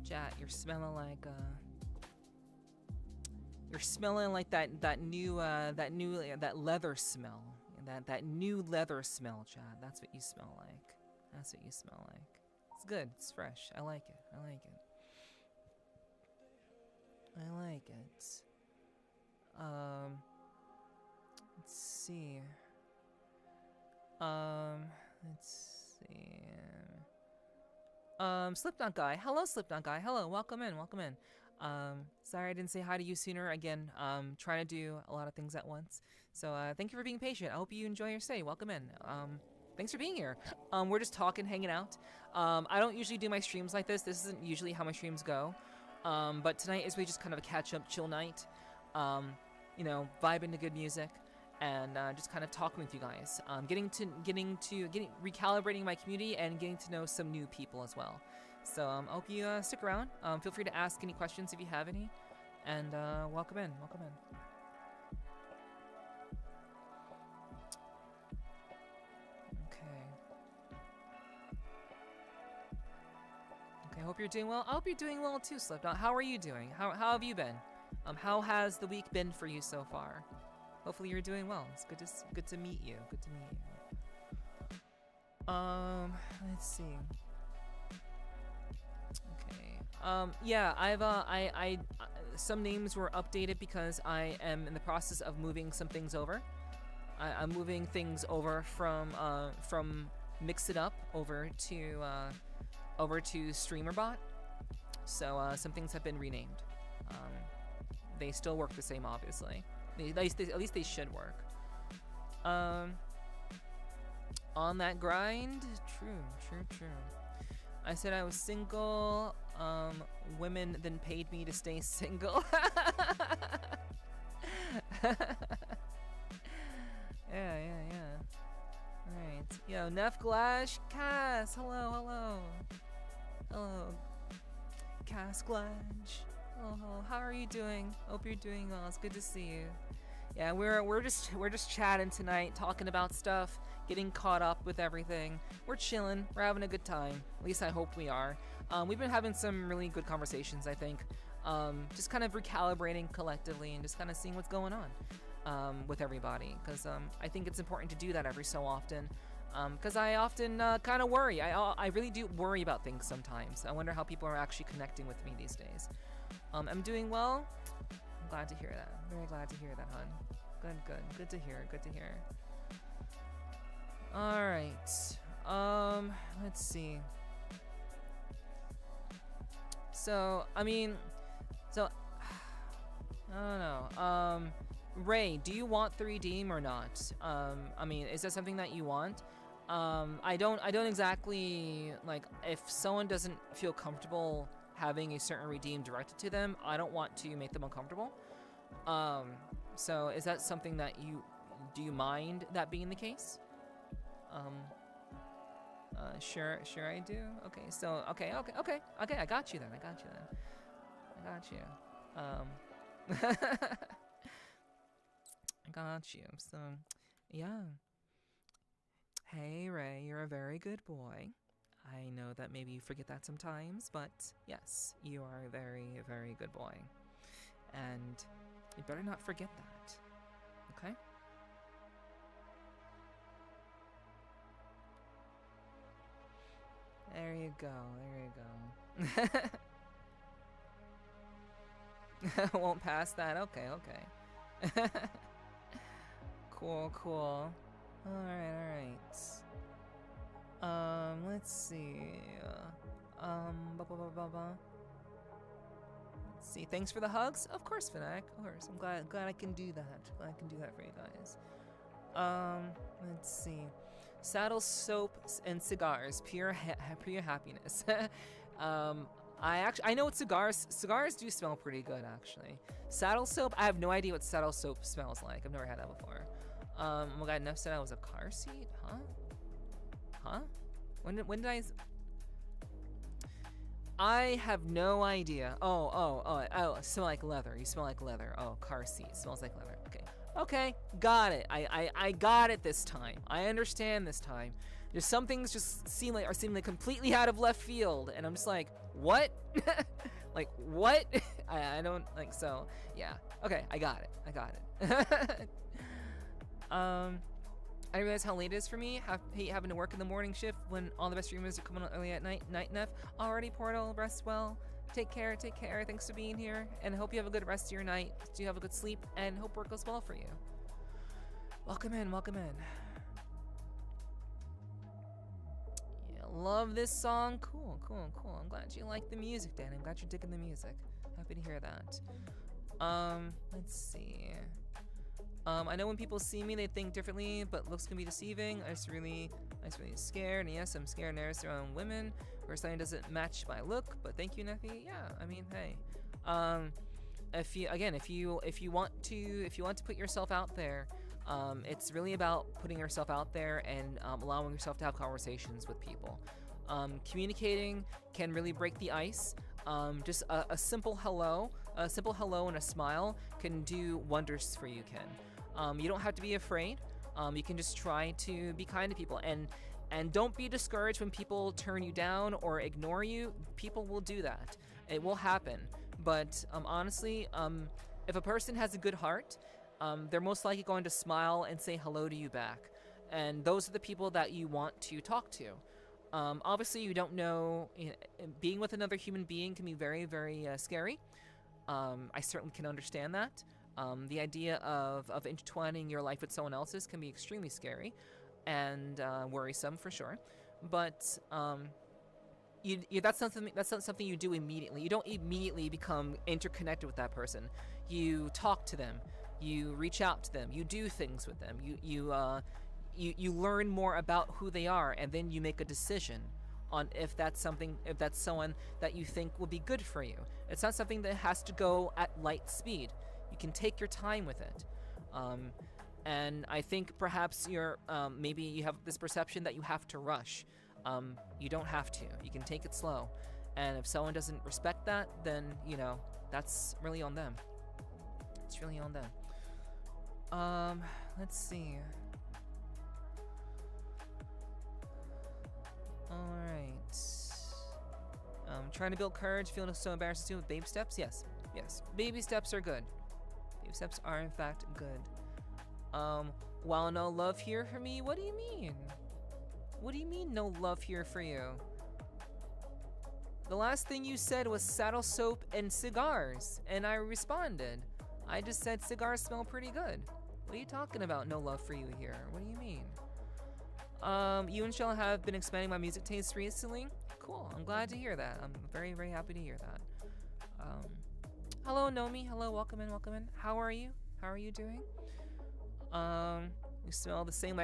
Chat, you're smelling like that new leather smell. That new leather smell, Chat. That's what you smell like. That's what you smell like. It's good. It's fresh. I like it. I like it. I like it. Let's see. Let's see. Slipknot guy. Hello, Slipknot guy. Hello, welcome in, welcome in. Sorry I didn't say hi to you sooner. Again, trying to do a lot of things at once. So, thank you for being patient. I hope you enjoy your stay. Welcome in. Thanks for being here. We're just talking, hanging out. I don't usually do my streams like this. This isn't usually how my streams go. But tonight is really just kind of a catch-up, chill night. You know, vibing to good music. And just kind of talking with you guys, recalibrating my community and getting to know some new people as well. So I hope you stick around. Feel free to ask any questions if you have any, and welcome in, welcome in. Okay, I hope you're doing well. I hope you're doing well too, Slipknot. How are you doing? How have you been? How has the week been for you so far? Hopefully you're doing well. It's good to meet you. Good to meet you. Let's see. Okay. Yeah, I've some names were updated because I am in the process of moving some things over. I'm moving things over from Mix It Up over to StreamerBot. So some things have been renamed. They still work the same, obviously. At least they should work. On that grind, true. I said I was single. Women then paid me to stay single. Yeah. Alright. Yo, Nefglash, Cass, hello. Cass Glash. Hello. How are you doing? Hope you're doing well. It's good to see you. Yeah, we're just chatting tonight, talking about stuff, getting caught up with everything. We're chilling. We're having a good time. At least I hope we are. We've been having some really good conversations, I think. Just kind of recalibrating collectively and just kind of seeing what's going on with everybody. Because I think it's important to do that every so often. Because I often kind of worry. I really do worry about things sometimes. I wonder how people are actually connecting with me these days. I'm doing well. I'm glad to hear that. Very glad to hear that, hon. Good to hear. All right. Let's see. So, I don't know. Ray, do you want 3D or not? Is that something that you want? I don't exactly, like, if someone doesn't feel comfortable having a certain redeem directed to them, I don't want to make them uncomfortable. So is that something that do you mind that being the case? Sure I do. Okay, so, okay, I got you then. I got you. So, yeah. Hey, Ray, you're a very good boy. I know that maybe you forget that sometimes, but yes, you are a very, very good boy. And you better not forget that, okay? There you go. Won't pass that? Okay. Cool. Alright. Let's see. Let's see. Thanks for the hugs? Of course, Fnac. Of course. I'm glad I can do that. Glad I can do that for you guys. Let's see. Saddle soap and cigars, pure happiness. I know what cigars do smell pretty good, actually. Saddle soap, I have no idea what saddle soap smells like. I've never had that before. Oh my god, Neff said I was a car seat? Huh? When did I have no idea. Oh, smell like leather. You smell like leather. Oh, car seat smells like leather. Okay, got it. I got it this time. I understand this time. There's some things just seem like completely out of left field, and I'm just like, what? Like, what? I don't like, so yeah. Okay, I got it. I realize how late it is for me. Hate having to work in the morning shift when all the best streamers are coming on early at night. Neff. Already, Portal. Rest well. Take care. Thanks for being here, and hope you have a good rest of your night. Do you have a good sleep, and hope work goes well for you. Welcome in. Yeah, love this song. Cool. I'm glad you like the music, Dan. I'm glad you're digging the music. Happy to hear that. Let's see. I know when people see me, they think differently, but looks can be deceiving. I'm really scared, and yes, I'm scared and nervous around women, or something doesn't match my look. But thank you, Neffy. Yeah, I mean, hey, if you want to put yourself out there, it's really about putting yourself out there and allowing yourself to have conversations with people. Communicating can really break the ice. Just a simple hello and a smile can do wonders for you, Ken. You don't have to be afraid. You can just try to be kind to people, and don't be discouraged when people turn you down or ignore you. People will do that. It will happen. But honestly, if a person has a good heart, they're most likely going to smile and say hello to you back. And those are the people that you want to talk to. Obviously, you don't know, being with another human being can be very, very scary. I certainly can understand that. The idea of intertwining your life with someone else's can be extremely scary and worrisome for sure. But that's not something you do immediately. You don't immediately become interconnected with that person. You talk to them, you reach out to them, you do things with them. You learn more about who they are, and then you make a decision on if that's someone that you think will be good for you. It's not something that has to go at light speed. You can take your time with it. And I think perhaps maybe you have this perception that you have to rush. You don't have to. You can take it slow. And if someone doesn't respect that, then, that's really on them. It's really on them. Let's see. Alright. Trying to build courage, feeling so embarrassed to do with baby steps? Yes. Baby steps are good. Baby steps are, in fact, good. While no love here for me, what do you mean? What do you mean no love here for you? The last thing you said was saddle soap and cigars, and I responded. I just said cigars smell pretty good. What are you talking about, no love for you here? What do you mean? You and Shell have been expanding my music taste recently. Cool, I'm glad to hear that. I'm very, very happy to hear that. Hello, Nomi. Hello, welcome in. How are you? How are you doing? You smell the same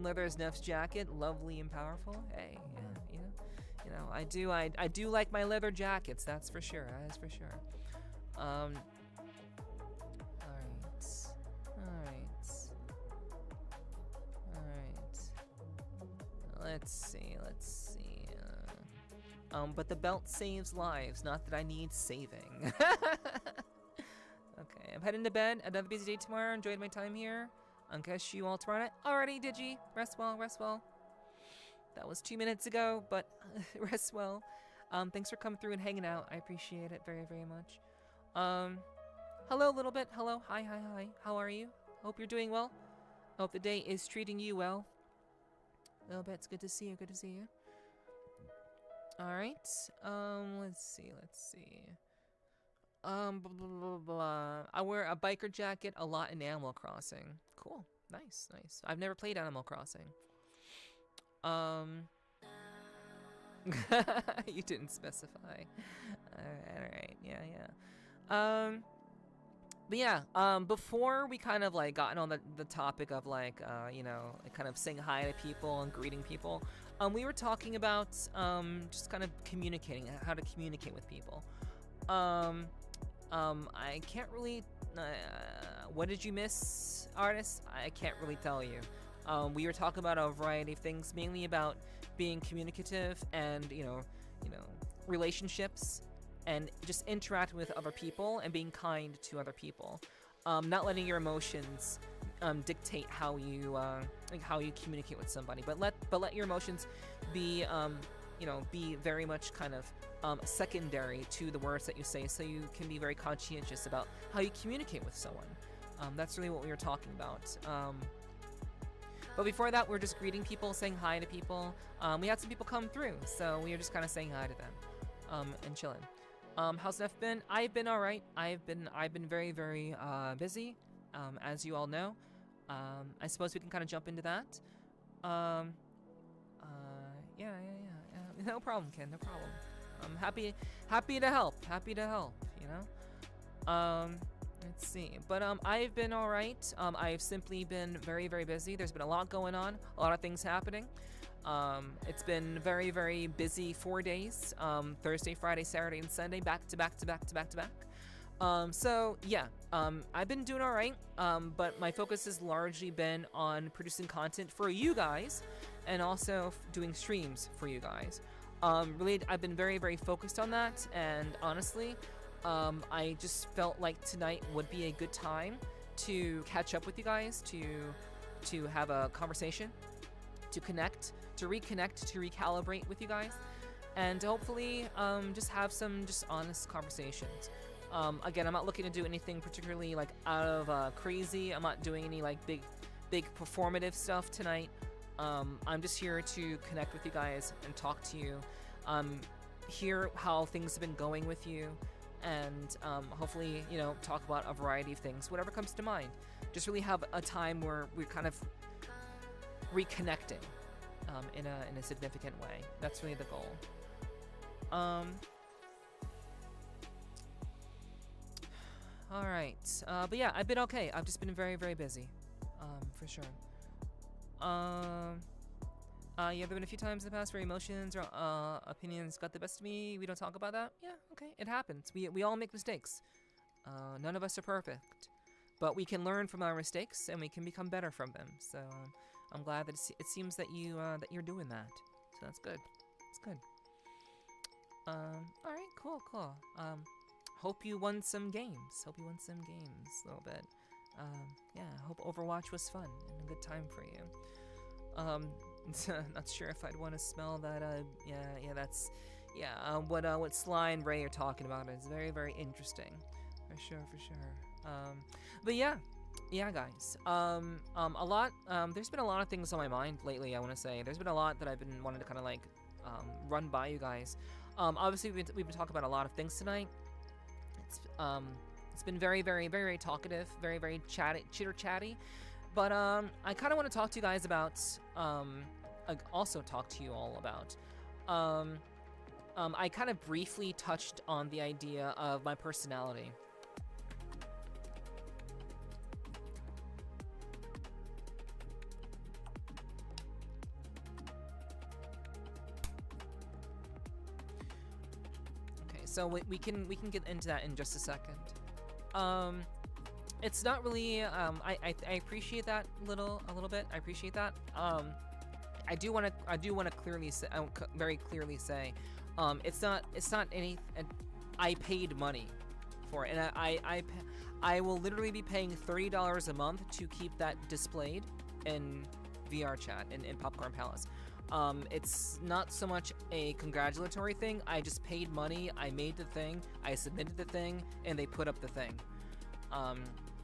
leather as Neff's jacket, lovely and powerful. Hey, yeah, I do like my leather jackets, that's for sure. That is for sure. Alright. Let's see. But the belt saves lives, not that I need saving. Okay, I'm heading to bed. Another busy day tomorrow. Enjoyed my time here. Catch you all tomorrow night. Alrighty, Digi. Rest well. That was 2 minutes ago, but rest well. Thanks for coming through and hanging out. I appreciate it very, very much. Hello, little bit. Hello. Hi. How are you? Hope you're doing well. Hope the day is treating you well. Little bit. It's good to see you. Alright. Let's see. Blah, blah, blah. I wear a biker jacket a lot in Animal Crossing. Cool. Nice. I've never played Animal Crossing. You didn't specify. Alright. Yeah. But yeah, before we kind of like gotten on the topic of like, kind of saying hi to people and greeting people, we were talking about just kind of communicating, how to communicate with people. I can't really, what did you miss, artist? I can't really tell you. We were talking about a variety of things, mainly about being communicative and, relationships, and just interacting with other people and being kind to other people. Not letting your emotions dictate how you communicate with somebody, but let your emotions be be very much kind of secondary to the words that you say, so you can be very conscientious about how you communicate with someone. That's really what we were talking about. But before that, we're just greeting people, saying hi to people. We had some people come through, so we were just kind of saying hi to them and chilling. How's Neff been? I've been all right. I've been very, very busy, as you all know. I suppose we can kind of jump into that. Yeah. No problem, Ken. No problem. I'm happy to help. Let's see. But I've been all right. I've simply been very, very busy. There's been a lot going on, a lot of things happening. It's been very, very busy 4 days. Thursday, Friday, Saturday, and Sunday, back to back. So yeah, I've been doing all right. But my focus has largely been on producing content for you guys, and also doing streams for you guys. Really, I've been very, very focused on that, and honestly, I just felt like tonight would be a good time to catch up with you guys, to have a conversation, to connect, to reconnect, to recalibrate with you guys, and to hopefully just have some just honest conversations. Again, I'm not looking to do anything particularly like out of crazy. I'm not doing any like big performative stuff tonight. I'm just here to connect with you guys and talk to you, hear how things have been going with you, and hopefully, you know, talk about a variety of things, whatever comes to mind. Just really have a time where we're kind of reconnecting in a significant way. That's really the goal. All right, but yeah, I've been okay. I've just been very, very busy, for sure. Yeah, there have been a few times in the past where emotions or opinions got the best of me. We don't talk about that. Yeah, okay, it happens. We all make mistakes. None of us are perfect, but we can learn from our mistakes and we can become better from them. So I'm glad that it seems that you're doing that. So that's good. It's good. All right, cool. Hope you won some games. A little bit. Yeah, I hope Overwatch was fun and a good time for you. Not sure if I'd want to smell that. What Sly and Ray are talking about is very, very interesting, for sure. But yeah, guys. There's been a lot of things on my mind lately. I want to say there's been a lot that I've been wanting to kind of like run by you guys. Obviously we've been talking about a lot of things tonight. It's been very, very, very, very talkative, very, very chitter-chatty. But I kind of want to talk to you guys about, also talk to you all about. I kind of briefly touched on the idea of my personality. Okay, so we can get into that in just a second. It's not really. I appreciate that a little bit. I appreciate that. I do want to clearly say, very clearly say, it's not any. I paid money for it, and I will literally be paying $30 a month to keep that displayed in VRCHAT in Popcorn Palace. It's not so much a congratulatory thing. I just paid money. I made the thing. I submitted the thing, and they put up the thing.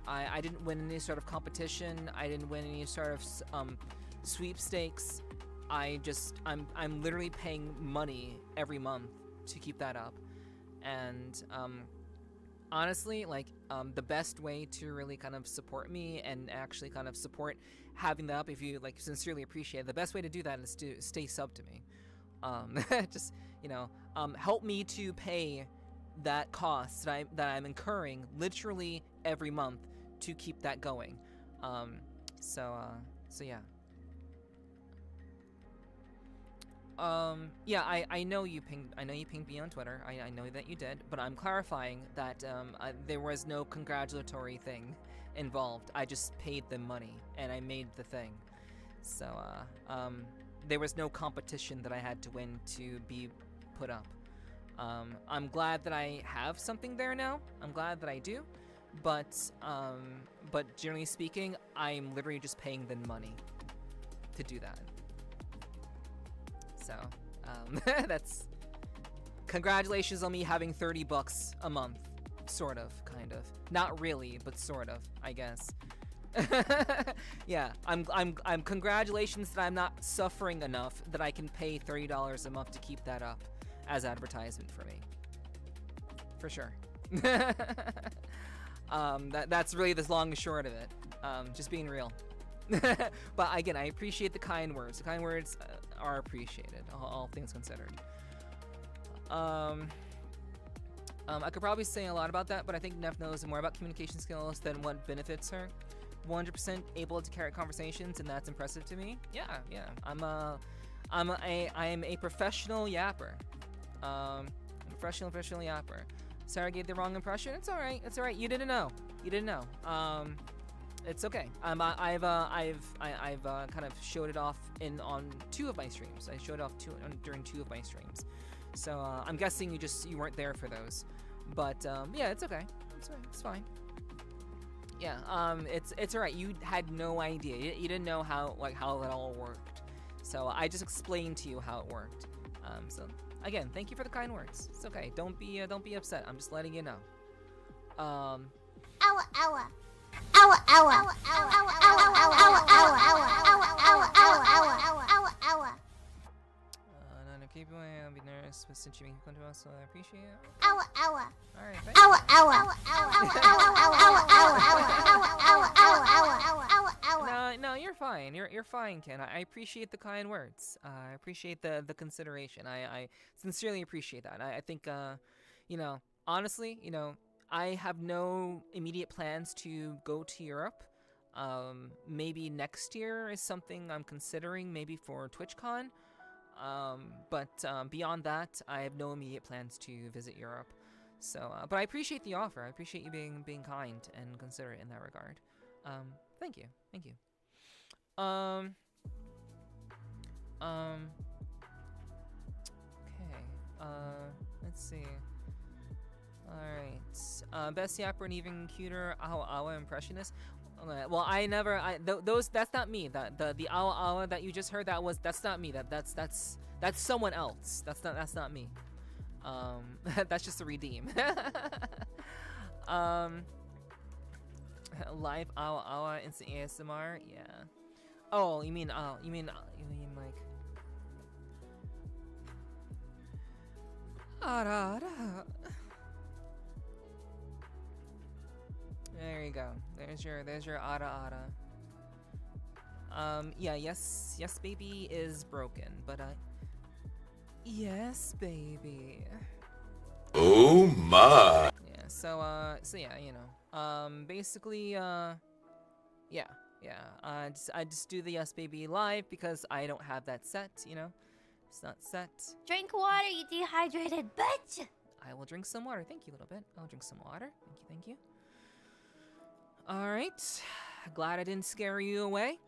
I didn't win any sort of competition. I didn't win any sort of sweepstakes. I'm literally paying money every month to keep that up. And honestly, like the best way to really kind of support me and actually kind of support having that up, if you like sincerely appreciate it, the best way to do that is to stay sub to me. Just help me to pay that cost that I'm incurring literally every month to keep that going. So yeah. I know you pinged me on Twitter. I know that you did, but I'm clarifying that there was no congratulatory thing involved. I just paid them money and I made the thing. So there was no competition that I had to win to be put up. I'm glad that I have something there now. I'm glad that I do, but generally speaking, I'm literally just paying them money to do that. So, that's congratulations on me having $30 a month, sort of, kind of. Not really, but sort of, I guess. Yeah, I'm congratulations that I'm not suffering enough that I can pay $30 a month to keep that up as advertisement for me. For sure. That's really the long and short of it. Just being real. But again, I appreciate the kind words. The kind words are appreciated, all things considered. I could probably say a lot about that, but I think Neff knows more about communication skills than what benefits her. 100% able to carry conversations, and that's impressive to me. Yeah. I am a professional yapper. Professional yapper. Sarah gave the wrong impression. It's all right. You didn't know. It's okay. I've kind of showed it off on 2 of my streams. I showed it off during 2 of my streams. So I'm guessing you weren't there for those. But yeah, it's okay. It's fine. Yeah. It's all right. You had no idea. You didn't know how that all worked. So I just explained to you how it worked. So again, thank you for the kind words. It's okay. Don't be upset. I'm just letting you know. Ow. keep away. I'll be nervous, but since you make me come to us, so I appreciate it. Ow, ow. Alright, thank Ow, you. ow, ow, ow. No, you're fine. You're fine, Ken. I appreciate the kind words. I appreciate the consideration. I sincerely appreciate that. I think, you know, honestly, you know, I have no immediate plans to go to Europe. Maybe next year is something I'm considering, maybe for TwitchCon. But beyond that, I have no immediate plans to visit Europe. So, but I appreciate the offer. I appreciate you being kind and considerate in that regard. Thank you. Okay. Let's see. Alright. Best yapper and even cuter Awa impressionist. Well, that's not me. The Awa that you just heard, that's not me. That's someone else. That's not me. That's just a redeem. Live Awa instant ASMR, yeah. Oh, you mean like There you go. There's your Ara. Yeah, yes, baby is broken, but yes, baby. Oh my. Yeah, so yeah, you know. Basically, yeah. I just do the yes, baby live because I don't have that set, you know. It's not set. Drink water, you dehydrated bitch. I will drink some water. Thank you, little bit. I'll drink some water. Thank you. Alright. Glad I didn't scare you away.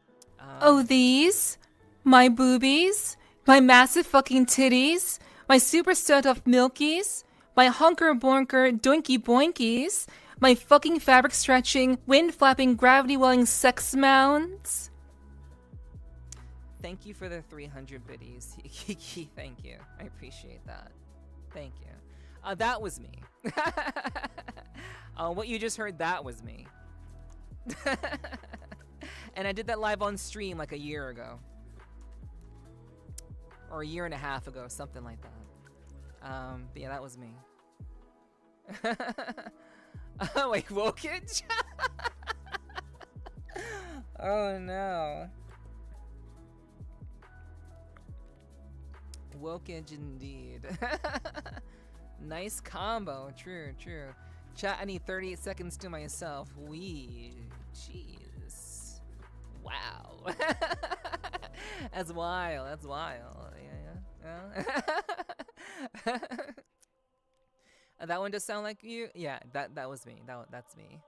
Oh, these? My boobies? My massive fucking titties? My super stud of milkies? My hunker bonker doinky boinkies? My fucking fabric stretching, wind flapping, gravity welling sex mounds? Thank you for the 300 biddies. Kiki, thank you. I appreciate that. Thank you. That was me. What you just heard, that was me. And I did that live on stream like a year ago. Or a year and a half ago, something like that. But yeah, that was me. Wait, Wokage? Oh no. Wokage indeed. Nice combo, true. Chat, I need 38 seconds to myself. Jeez. Wow. That's wild. Yeah. That one does sound like you? Yeah, that was me. That's me.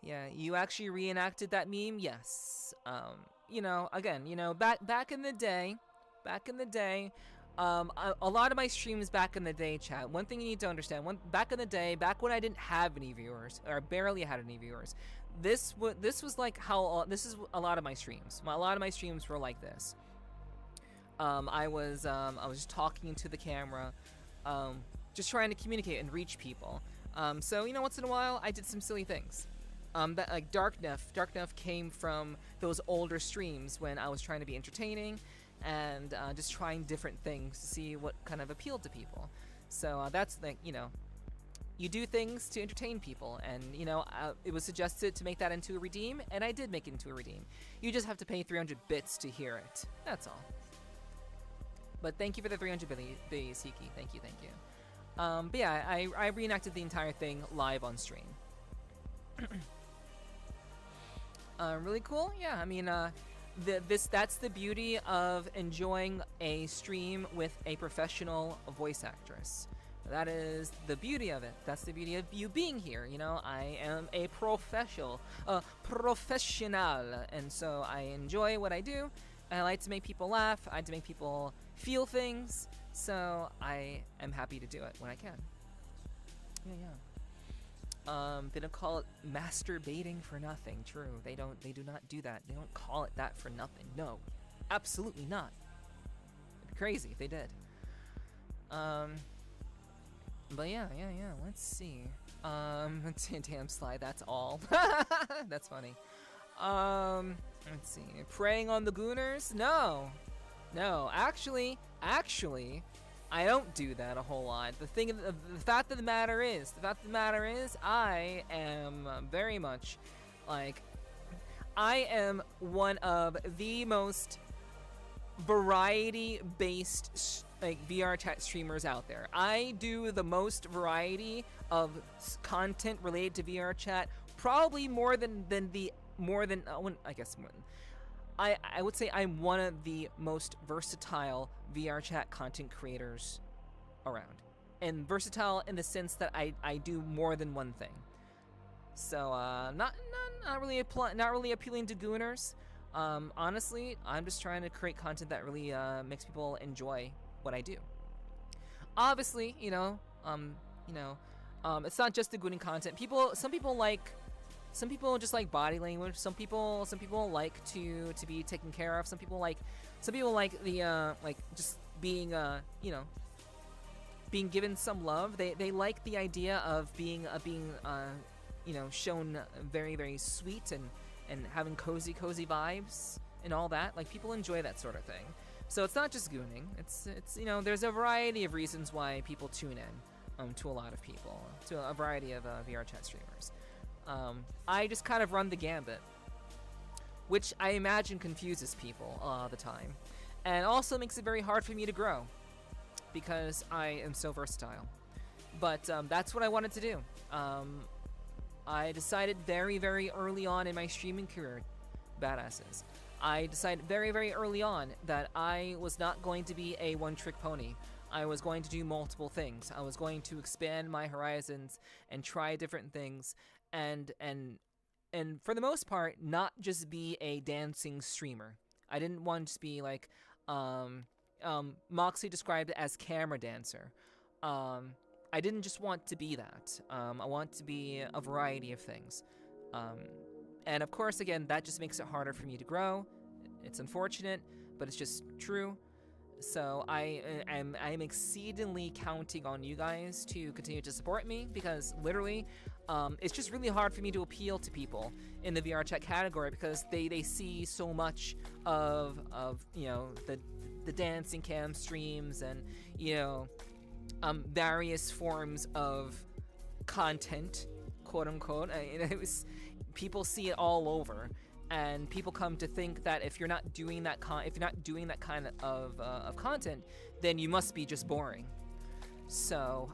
Yeah, you actually reenacted that meme? Yes. You know, again, you know, back in the day, a lot of my streams back in the day, chat, one thing you need to understand, back in the day, back when I didn't have any viewers, or barely had any viewers, this was like how, this is a lot of my streams. A lot of my streams were like this. I was just talking to the camera, just trying to communicate and reach people. So, you know, once in a while, I did some silly things. That, like, Dark Neff came from those older streams when I was trying to be entertaining and just trying different things to see what kind of appealed to people. So that's, like, you know, you do things to entertain people, and, you know, it was suggested to make that into a redeem, and I did make it into a redeem. You just have to pay 300 bits to hear it. That's all. But thank you for the 300 bits, Hiki. Thank you. But yeah, I reenacted the entire thing live on stream. Really cool. Yeah, I mean, that's the beauty of enjoying a stream with a professional voice actress. That is the beauty of it. That's the beauty of you being here. You know, I am a professional, and so I enjoy what I do. I like to make people laugh. I like to make people feel things. So I am happy to do it when I can. Yeah. They don't call it masturbating for nothing. True. They do not do that. They don't call it that for nothing. No, absolutely not. It'd be crazy if they did. But yeah. Let's see. Damn slide. That's all. That's funny. Let's see. Preying on the gooners? No. Actually, Actually, I don't do that a whole lot. The fact of the matter is, I am very much like, I am one of the most variety-based like VRCHAT streamers out there. I do the most variety of content related to VRCHAT, probably more than I would say I'm one of the most versatile VRCHAT content creators around. And versatile in the sense that I do more than one thing. So not really appealing to gooners. Honestly, I'm just trying to create content that really makes people enjoy what I do. Obviously, it's not just the gooning content. Some people just like body language. Some people like to be taken care of. Some people like the like just being being given some love. They like the idea of being shown very, very sweet and having cozy vibes and all that. Like, people enjoy that sort of thing. So it's not just gooning. It's there's a variety of reasons why people tune in to a lot of people, to a variety of VRChat streamers. I just kind of run the gambit, which I imagine confuses people all the time, and also makes it very hard for me to grow because I am so versatile. But that's what I wanted to do. I decided very, very early on in my streaming career, badasses, I decided very, very early on that I was not going to be a one-trick pony. I was going to do multiple things. I was going to expand my horizons and try different things, and for the most part, not just be a dancing streamer. I didn't want to be like Moxie described it as camera dancer. I didn't just want to be that. I want to be a variety of things. And of course, again, that just makes it harder for me to grow. It's unfortunate, but it's just true. So I'm exceedingly counting on you guys to continue to support me, because literally, it's just really hard for me to appeal to people in the VRChat category, because they see so much of the dancing cam streams and various forms of content, quote unquote. People see it all over, and people come to think that if you're not doing that kind of content, then you must be just boring. So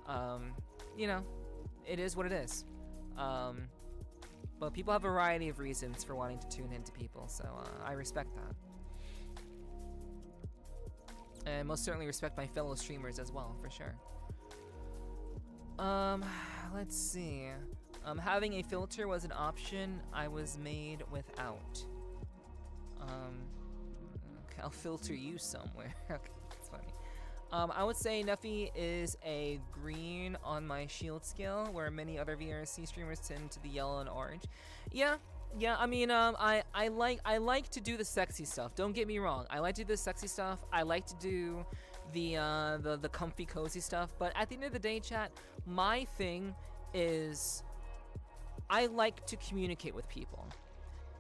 it is what it is. But people have a variety of reasons for wanting to tune into people, so I respect that. And most certainly respect my fellow streamers as well, for sure. Let's see. Having a filter was an option I was made without. Okay, I'll filter you somewhere. Okay, that's funny. I would say Nephi is a green on my shield scale, where many other VRC streamers tend to the yellow and orange. Yeah. I mean, I like to do the sexy stuff. Don't get me wrong. I like to do the sexy stuff. I like to do the comfy, cozy stuff. But at the end of the day, chat, my thing is I like to communicate with people.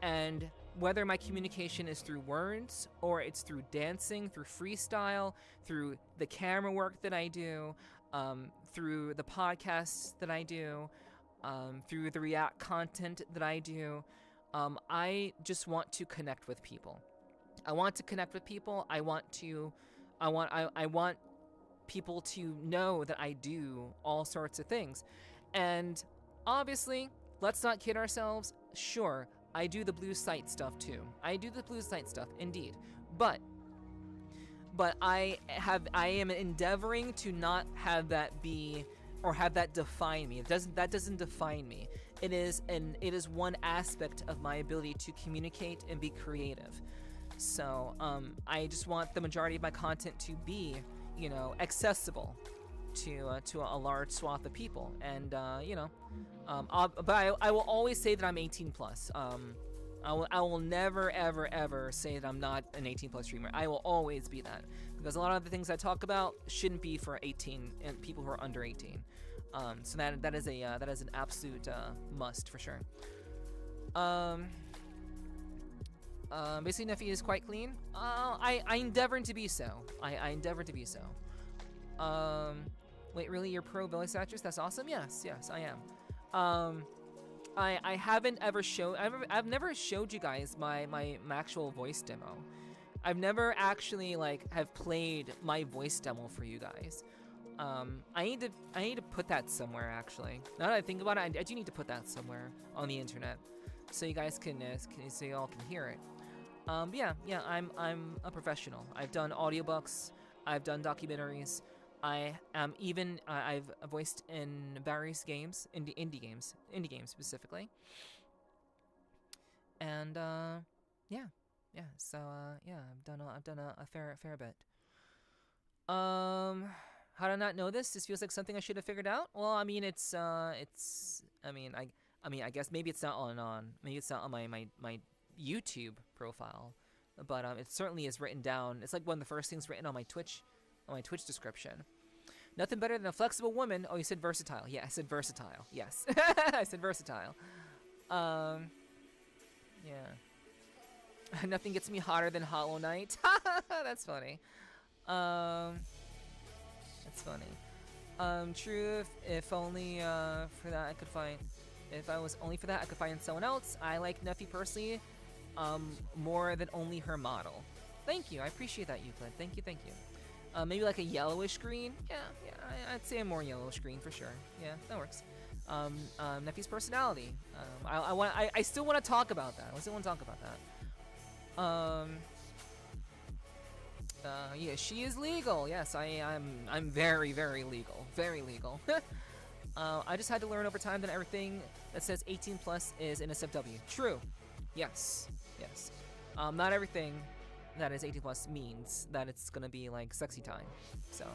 And whether my communication is through words, or it's through dancing, through freestyle, through the camera work that I do, through the podcasts that I do, through the React content that I do, I just want to connect with people. I want to connect with people. I want people to know that I do all sorts of things. And obviously, let's not kid ourselves. Sure, I do the blue site stuff too. I do the blue site stuff, indeed. But I am endeavoring to not have that be, or have that define me. That doesn't define me. It is one aspect of my ability to communicate and be creative. So I just want the majority of my content to be, accessible to a large swath of people. And but I will always say that I'm 18 plus. I will never ever say that I'm not an 18 plus streamer. I will always be that, because a lot of the things I talk about shouldn't be for 18 and people who are under 18. So that is an absolute must for sure. Basically, Nephi is quite clean. I endeavor to be so. I endeavor to be so. Wait, really? You're pro voice actress? That's awesome. Yes, I am. I haven't ever showed. I've never showed you guys my actual voice demo. I've never actually have played my voice demo for you guys. I need to put that somewhere actually. Now that I think about it, I do need to put that somewhere on the internet, so you guys so you all can hear it. Yeah, I'm a professional. I've done audiobooks. I've done documentaries. I've voiced in various games, indie games specifically. And yeah. So yeah, I've done a fair bit. How did I not know this? This feels like something I should have figured out. Well, I mean, I guess maybe it's not maybe it's not on my YouTube profile, but it certainly is written down. It's like one of the first things written on my Twitch description. Nothing better than a flexible woman. Oh, you said versatile. Yeah, I said versatile. Yes, I said versatile. Yeah. Nothing gets me hotter than Hollow Knight. That's funny. That's funny. True. If only for that I could find. If I was only for that, I could find someone else. I like Nephi personally, more than only her model. Thank you. I appreciate that, Euclid. Thank you. Maybe like a yellowish green. Yeah. I'd say a more yellowish green for sure. Yeah, that works. Nephi's personality. I still want to talk about that. Yeah, she is legal. Yes, I'm very legal. Very legal. I just had to learn over time that everything that says 18 plus is NSFW. True. Yes. Not everything that is 18 plus means that it's gonna be like sexy time. So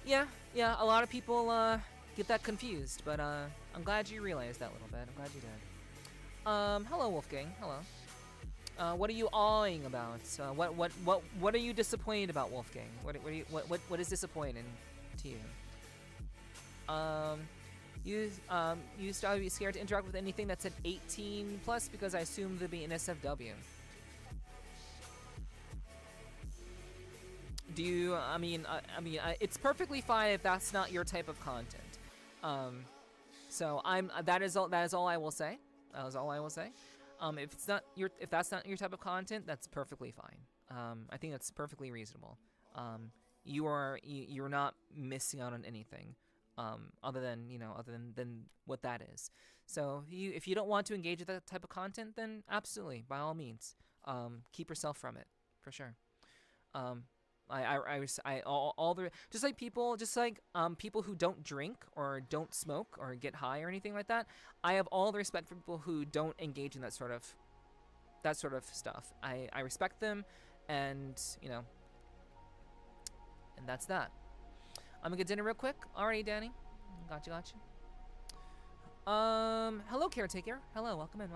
yeah, a lot of people get that confused, but I'm glad you realized that a little bit. I'm glad you did. Hello Wolfgang. Hello. What are you awing about? What are you disappointed about, Wolfgang? What is disappointing to you? You used to be scared to interact with anything that said 18 plus because I assumed there'd be an SFW. Do you? I mean, it's perfectly fine if that's not your type of content. So that is all I will say. That is all I will say. If that's not your type of content, that's perfectly fine. I think that's perfectly reasonable. You're not missing out on anything, other than what that is. So if you don't want to engage with that type of content, then absolutely, by all means, keep yourself from it, for sure. People who don't drink or don't smoke or get high or anything like that. I have all the respect for people who don't engage in that sort of stuff. I respect them, and and that's that. I'm gonna get dinner real quick. Alrighty, Danny. Gotcha. Hello, caretaker. Hello, welcome in.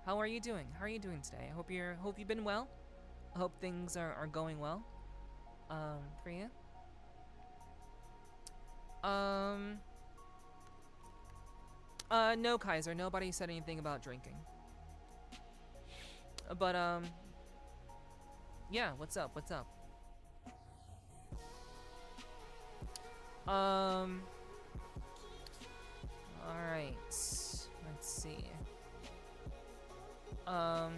How are you doing? How are you doing today? I hope you've been well. I hope things are going well. For you. No, Kaiser. Nobody said anything about drinking. But yeah. What's up? All right. Let's see. Why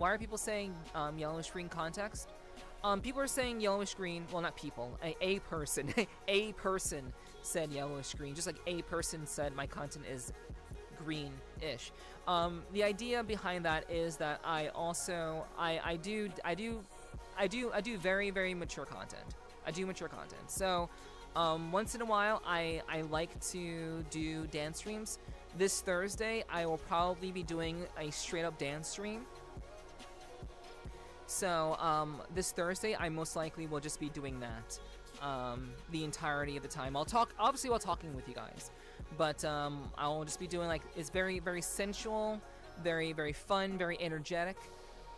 are people saying yellowish green context? People are saying yellowish green. Well, not people. A person. A person said yellowish green. Just like a person said my content is green-ish. The idea behind that is that I do very mature content. I do mature content. So once in a while, I like to do dance streams. This Thursday, I will probably be doing a straight-up dance stream. So this Thursday, I most likely will just be doing that the entirety of the time. I'll talk, obviously, while talking with you guys, but I'll just be doing it's very sensual, very fun, very energetic,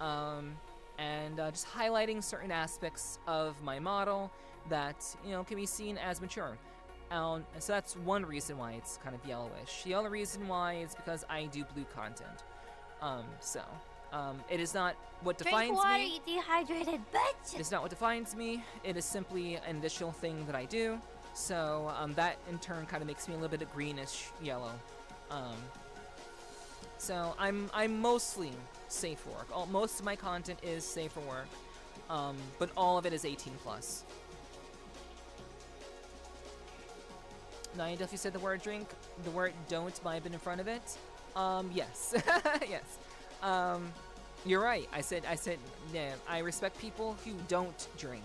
and just highlighting certain aspects of my model that can be seen as mature. So that's one reason why it's kind of yellowish. The other reason why is because I do blue content. So It is not what Drink defines water, me. you dehydrated bitch! It is not what defines me. It is simply an additional thing that I do. So that in turn kind of makes me a little bit of greenish yellow. So I'm mostly safe for work. Most of my content is safe for work, but all of it is 18 plus. Now, you definitely said the word drink. The word don't might have been in front of it. Yes. Yes. You're right. I said, yeah, I respect people who don't drink.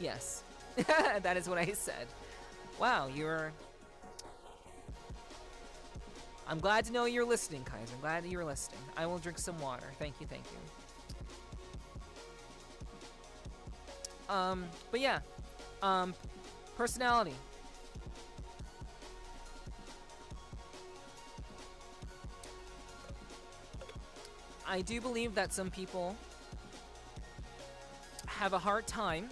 Yes. That is what I said. Wow, I'm glad to know you're listening, Kaiser. I'm glad that you're listening. I will drink some water. Thank you, thank you. But yeah. Personality. I do believe that some people have a hard time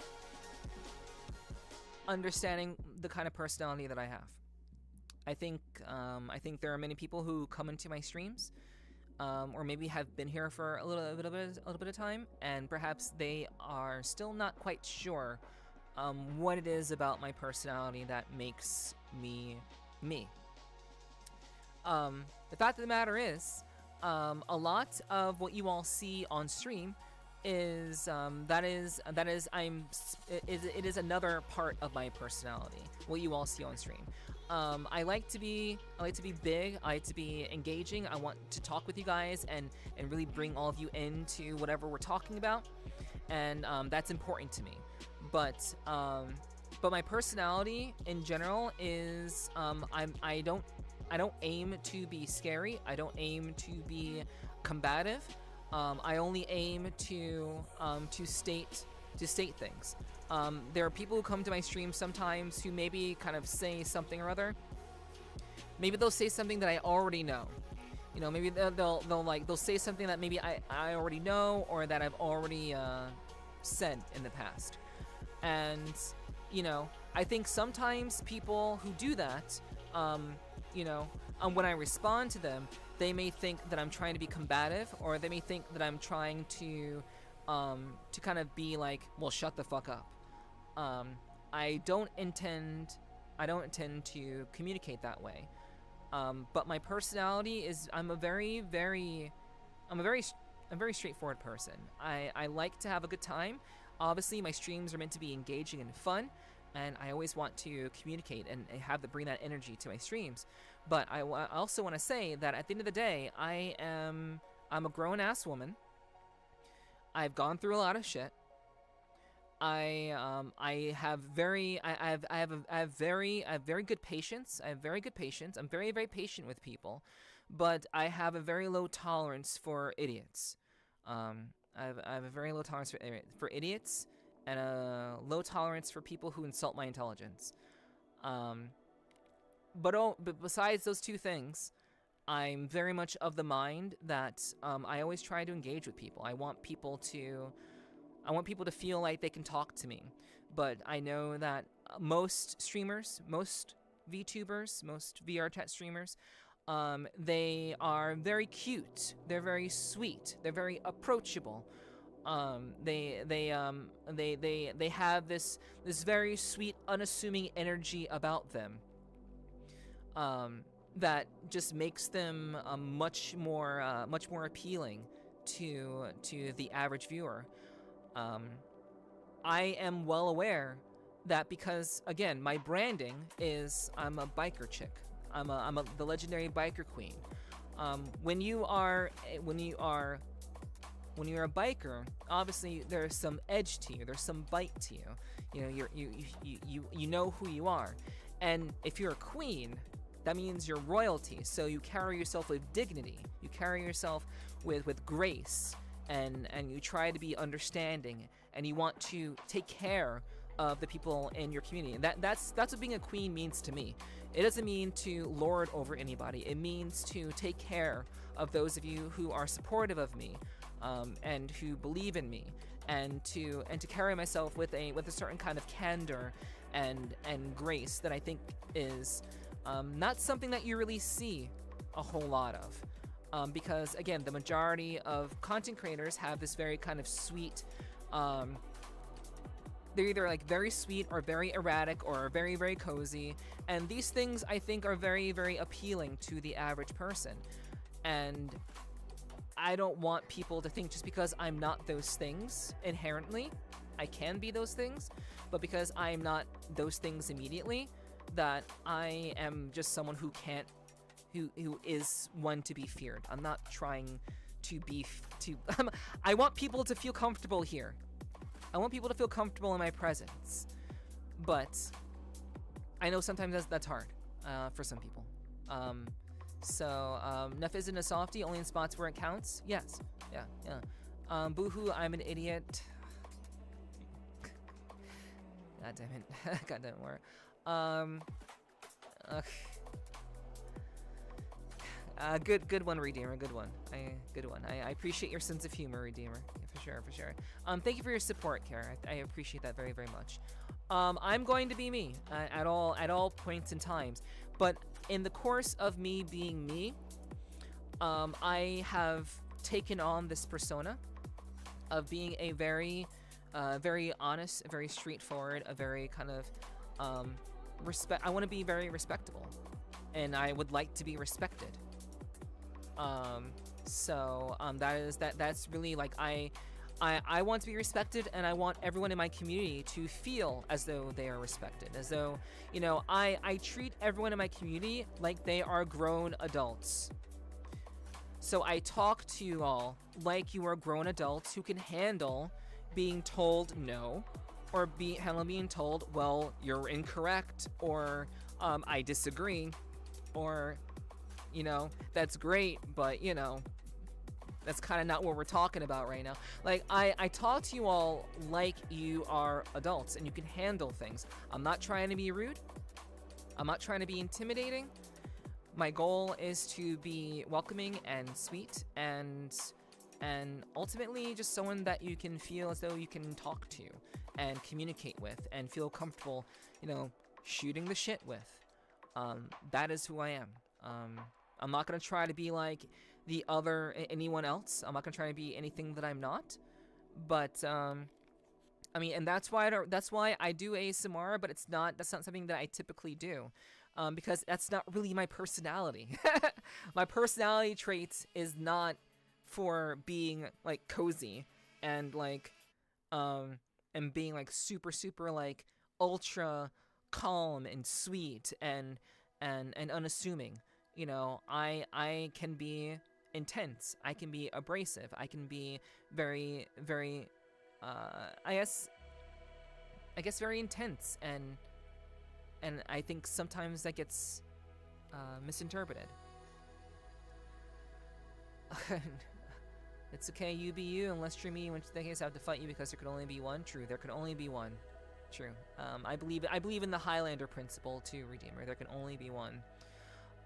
understanding the kind of personality that I have. I think there are many people who come into my streams, or maybe have been here for a little bit of time, and perhaps they are still not quite sure what it is about my personality that makes me me. The fact of the matter is, a lot of what you all see on stream is it is another part of my personality. What you all see on stream. I like to be big. I like to be engaging. I want to talk with you guys and really bring all of you into whatever we're talking about, and that's important to me. But my personality in general is I don't aim to be scary. I don't aim to be combative. I only aim to state things. There are people who come to my stream sometimes who maybe kind of say something or other. Maybe they'll say something that I already know. You know, maybe they'll say something that maybe I already know, or that I've already said in the past. And you know, I think sometimes people who do that, you know, when I respond to them, they may think that I'm trying to be combative, or they may think that I'm trying to kind of be like, well, shut the fuck up. I don't intend to communicate that way. But my personality is, I'm a very straightforward person. I like to have a good time. Obviously, my streams are meant to be engaging and fun, and I always want to communicate and bring that energy to my streams. But I also want to say that at the end of the day, I'm a grown-ass woman. I've gone through a lot of shit. I have very good patience. I have very good patience. I'm very, very patient with people, but I have a very low tolerance for idiots. I have a very low tolerance for idiots, and a low tolerance for people who insult my intelligence. But besides those two things, I'm very much of the mind that I always try to engage with people. I want people to feel like they can talk to me. But I know that most streamers, most VTubers, most VRCHAT streamers, they are very cute. They're very sweet. They're very approachable. They have this very sweet, unassuming energy about them. That just makes them much more appealing to the average viewer. I am well aware that because, again, my branding is I'm a biker chick. I'm the legendary biker queen. When you're a biker, obviously there's some edge to you. There's some bite to you. You know, you know who you are. And if you're a queen, that means you're royalty. So you carry yourself with dignity. You carry yourself with grace. And you try to be understanding, and you want to take care of the people in your community. And that's what being a queen means to me. It doesn't mean to lord over anybody. It means to take care of those of you who are supportive of me, and who believe in me, and to carry myself with a certain kind of candor and grace that I think is not something that you really see a whole lot of. Because again, the majority of content creators have this very kind of sweet, they're either like very sweet or very erratic or very, very cozy. And these things I think are very, very appealing to the average person. And I don't want people to think just because I'm not those things inherently, I can be those things, but because I'm not those things immediately, that I am just someone who can't, who is one to be feared. I'm not trying to be, I want people to feel comfortable here. I want people to feel comfortable in my presence. But I know sometimes that's hard for some people. Neff isn't a softie, only in spots where it counts? Yes. Yeah. Boohoo, I'm an idiot. God damn it. God damn it, Morra. Good one, Redeemer. Good one. I appreciate your sense of humor, Redeemer. Yeah, for sure. Thank you for your support, Kara. I appreciate that very, very much. I'm going to be me at all points and times, but in the course of me being me, I have taken on this persona of being a very, very honest, very straightforward, a very kind of I want to be very respectable, and I would like to be respected. That's really like I want to be respected, and I want everyone in my community to feel as though they are respected, as though, you know, I treat everyone in my community like they are grown adults. So I talk to you all like you are grown adults who can handle being told no, or handle being told, well, you're incorrect, or I disagree, or, you know, that's great, but, you know, that's kind of not what we're talking about right now. Like, I talk to you all like you are adults and you can handle things. I'm not trying to be rude. I'm not trying to be intimidating. My goal is to be welcoming and sweet and ultimately just someone that you can feel as though you can talk to and communicate with and feel comfortable, you know, shooting the shit with. That is who I am. I'm not going to try to be like anyone else. I'm not going to try to be anything that I'm not. But, I mean, and that's why I do ASMR, but that's not something that I typically do. Because that's not really my personality. My personality traits is not for being like cozy and like, and being like super, super like ultra calm and sweet and unassuming. You know, I can be intense. I can be abrasive. I can be very, very, I guess very intense, and I think sometimes that gets misinterpreted. It's okay, you be you, unless you're me, in which case I have to fight you because there could only be one. True, there could only be one. True. I believe in the Highlander principle too, Redeemer. There can only be one.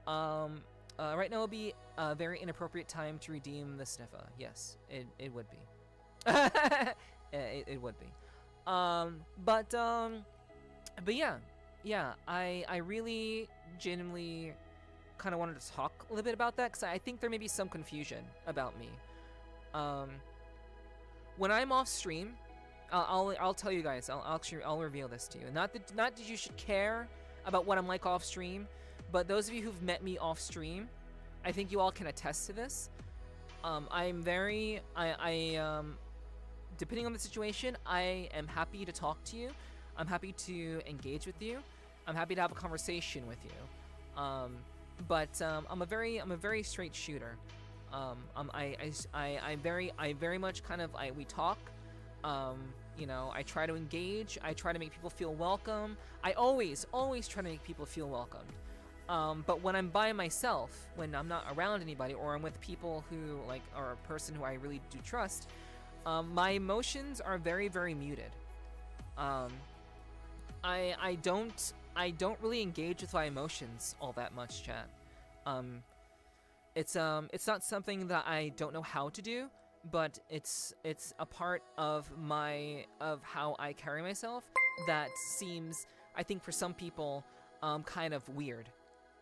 Right now would be a very inappropriate time to redeem the sniffer. Yes, it would be. it would be. But yeah, I really genuinely kind of wanted to talk a little bit about that because I think there may be some confusion about me. When I'm off stream, I'll tell you guys. I'll reveal this to you. Not that you should care about what I'm like off stream, but those of you who've met me off stream, I think you all can attest to this. I'm very depending on the situation, I am happy to talk to you. I'm happy to engage with you. I'm happy to have a conversation with you. But I'm a very straight shooter. I very much kind of we talk. You know, I try to engage. I try to make people feel welcome. I always try to make people feel welcomed. But when I'm by myself, when I'm not around anybody, or I'm with people who like are a person who I really do trust, my emotions are very, very muted. I don't really engage with my emotions all that much, chat. It's not something that I don't know how to do, but it's a part of how I carry myself that seems, I think for some people, kind of weird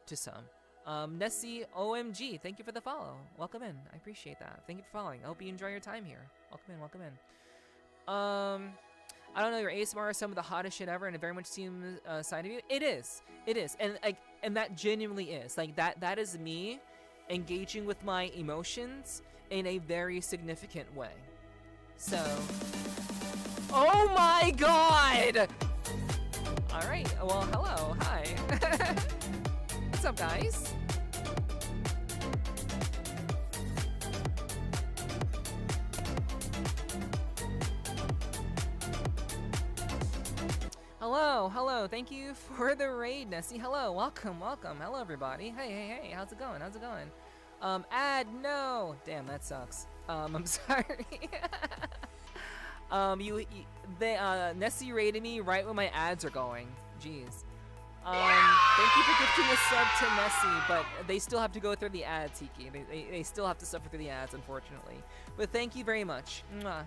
to some. Nessie OMG, thank you for the follow. Welcome in. I appreciate that. Thank you for following. I hope you enjoy your time here. Welcome in, welcome in. I don't know, your ASMR is some of the hottest shit ever, and it very much seems side of you. It is, and like, and that genuinely is like that is me engaging with my emotions in a very significant way. So, oh my god! All right, well, hello, hi. What's up, guys? Hello, thank you for the raid, Nessie. Hello, welcome. Hello, everybody. Hey, how's it going? No. Damn, that sucks. I'm sorry. Nessie raided me right when my ads are going. Jeez. Thank you for gifting a sub to Nessie, but they still have to go through the ads, Hiki. They still have to suffer through the ads, unfortunately. But thank you very much. Mwah.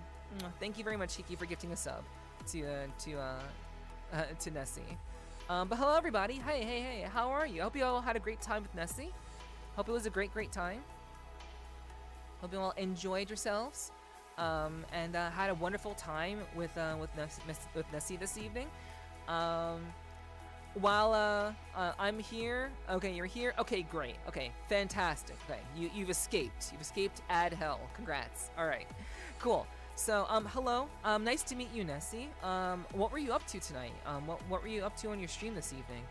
Thank you very much, Hiki, for gifting a sub to Nessie. But hello, everybody. Hey, how are you? I hope you all had a great time with Nessie. Hope it was a great time. Hope you all enjoyed yourselves. And had a wonderful time with Nessie this evening. While I'm here, okay, you're here. Okay, great. Okay, fantastic. Okay, you've escaped. You've escaped ad hell. Congrats. All right, cool. So hello. Nice to meet you, Nessie. What were you up to tonight? What were you up to on your stream this evening?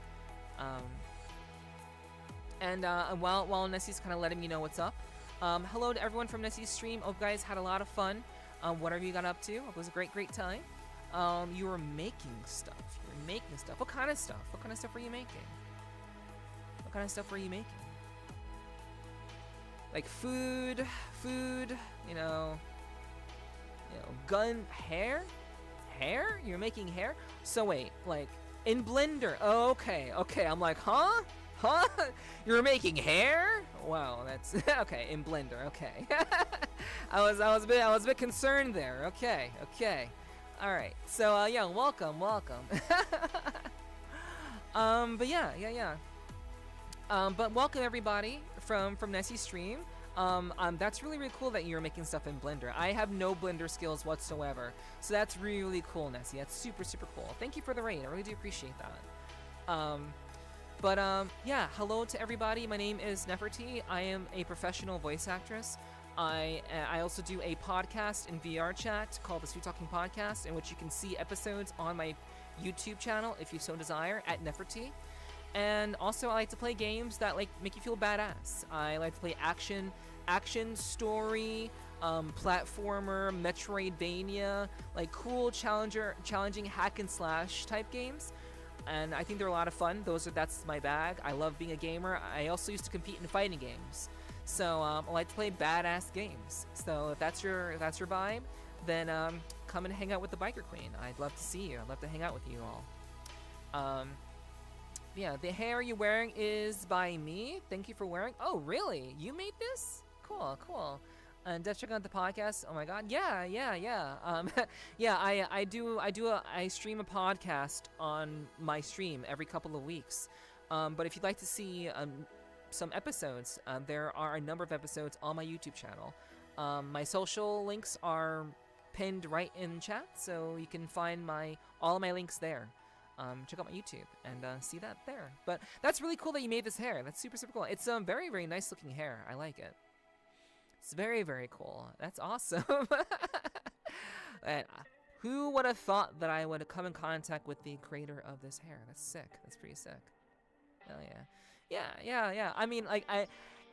And while Nessie's kind of letting me know what's up. Hello to everyone from Nessie's stream. Hope you guys had a lot of fun. Whatever you got up to, it was a great time. You were making stuff. What kind of stuff? What kind of stuff were you making? Like food, you know, gun, hair? You're making hair? So wait, like, in Blender. Oh, okay. I'm like, huh? You're making hair? Wow, that's okay. In Blender, okay. I was a bit concerned there. Okay. All right. So yeah, welcome. But yeah. But welcome everybody from Nessie's stream. That's really cool that you're making stuff in Blender. I have no Blender skills whatsoever, so that's really cool, Nessie. That's super cool. Thank you for the raid. I really do appreciate that. But yeah, hello to everybody. My name is Nepherti. I am a professional voice actress. I also do a podcast in VRCHAT called the Sweet Talking Podcast, in which you can see episodes on my YouTube channel if you so desire at Nepherti. And also, I like to play games that like make you feel badass. I like to play action story, platformer, Metroidvania, like cool challenging hack and slash type games. And I think they're a lot of fun. That's my bag. I love being a gamer. I also used to compete in fighting games. So I like to play badass games. So if that's your vibe, then come and hang out with the Biker Queen. I'd love to see you. I'd love to hang out with you all. Yeah, the hair you're wearing is by me. Thank you for wearing. Oh, really? You made this? Cool. And just check out the podcast. Oh my god. Yeah. Yeah, I stream a podcast on my stream every couple of weeks. But if you'd like to see some episodes, there are a number of episodes on my YouTube channel. My social links are pinned right in chat, so you can find all of my links there. Check out my YouTube and see that there. But that's really cool that you made this hair. That's super cool. It's very nice looking hair. I like it. It's very cool. That's awesome. And who would have thought that I would come in contact with the creator of this hair? That's sick. That's pretty sick. Hell yeah. Yeah. I mean, like,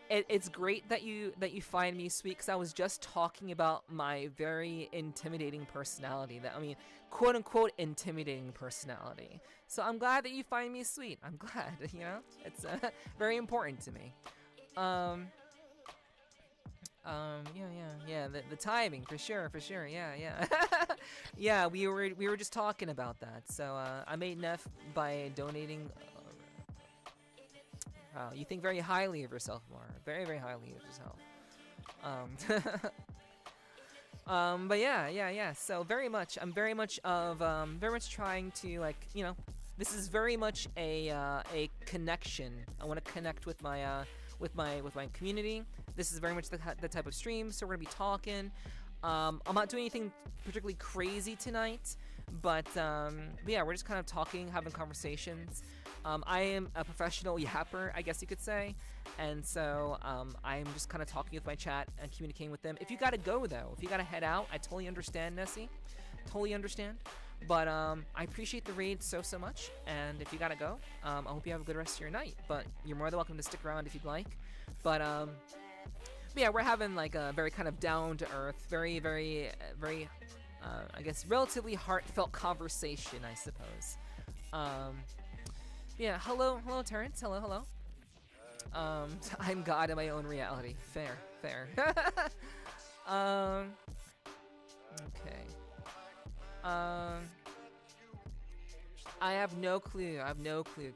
it's great that you find me sweet, because I was just talking about my very intimidating personality. Quote unquote intimidating personality. So I'm glad that you find me sweet. I'm glad. It's very important to me. Yeah. The timing, for sure. Yeah. Yeah. We were just talking about that. So I made Neff by donating. Wow, you think very highly of yourself, Morra. Very highly of yourself. But yeah. So I'm very much trying to, like, this is very much a connection. I want to connect with my community. This is very much the type of stream. So we're gonna be talking. I'm not doing anything particularly crazy tonight, but yeah, we're just kind of talking, having conversations. I am a professional yapper, I guess you could say, and so I'm just kind of talking with my chat and communicating with them. If you gotta go though, if you gotta head out, I totally understand, Nessie. Totally understand. But I appreciate the raid so much, and if you gotta go, I hope you have a good rest of your night. But you're more than welcome to stick around if you'd like. But yeah, we're having like a very kind of down to earth, very I guess relatively heartfelt conversation, I suppose. Yeah, hello Terrence, hello. I'm God in my own reality. Fair. Okay. I have no clue,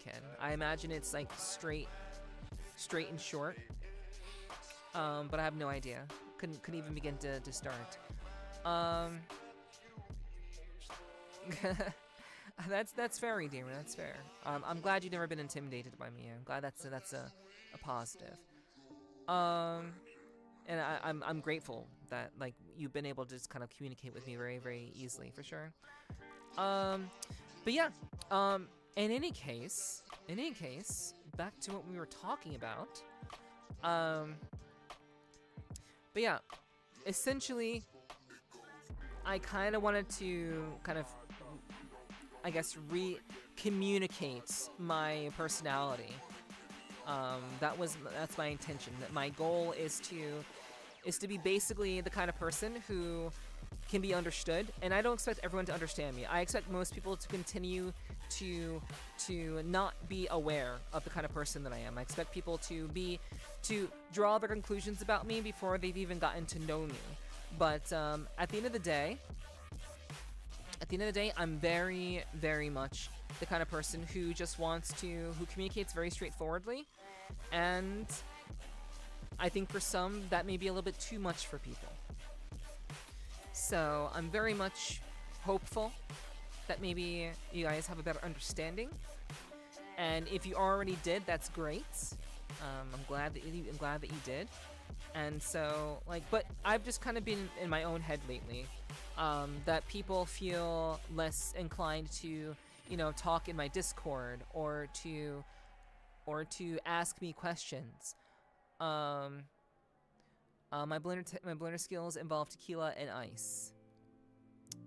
Ken. I imagine it's like straight and short. But I have no idea. Couldn't even begin to start. That's fair, Redeemer. That's fair. I'm glad you've never been intimidated by me. I'm glad that's a positive. And I'm grateful that like you've been able to just kind of communicate with me very easily, for sure. But yeah. In any case, back to what we were talking about. But yeah, essentially, I kind of wanted to I guess, communicate my personality. That's my intention. That my goal is to be basically the kind of person who can be understood, and I don't expect everyone to understand me. I expect most people to continue to not be aware of the kind of person that I am. I expect people to draw their conclusions about me before they've even gotten to know me. But at the end of the day, I'm very much the kind of person who just who communicates very straightforwardly, and I think for some that may be a little bit too much for people. So I'm very much hopeful that maybe you guys have a better understanding, and if you already did, that's great. I'm glad that you did. And so, like, but I've just kind of been in my own head lately, that people feel less inclined to, talk in my Discord or to ask me questions. My blender skills involve tequila and ice.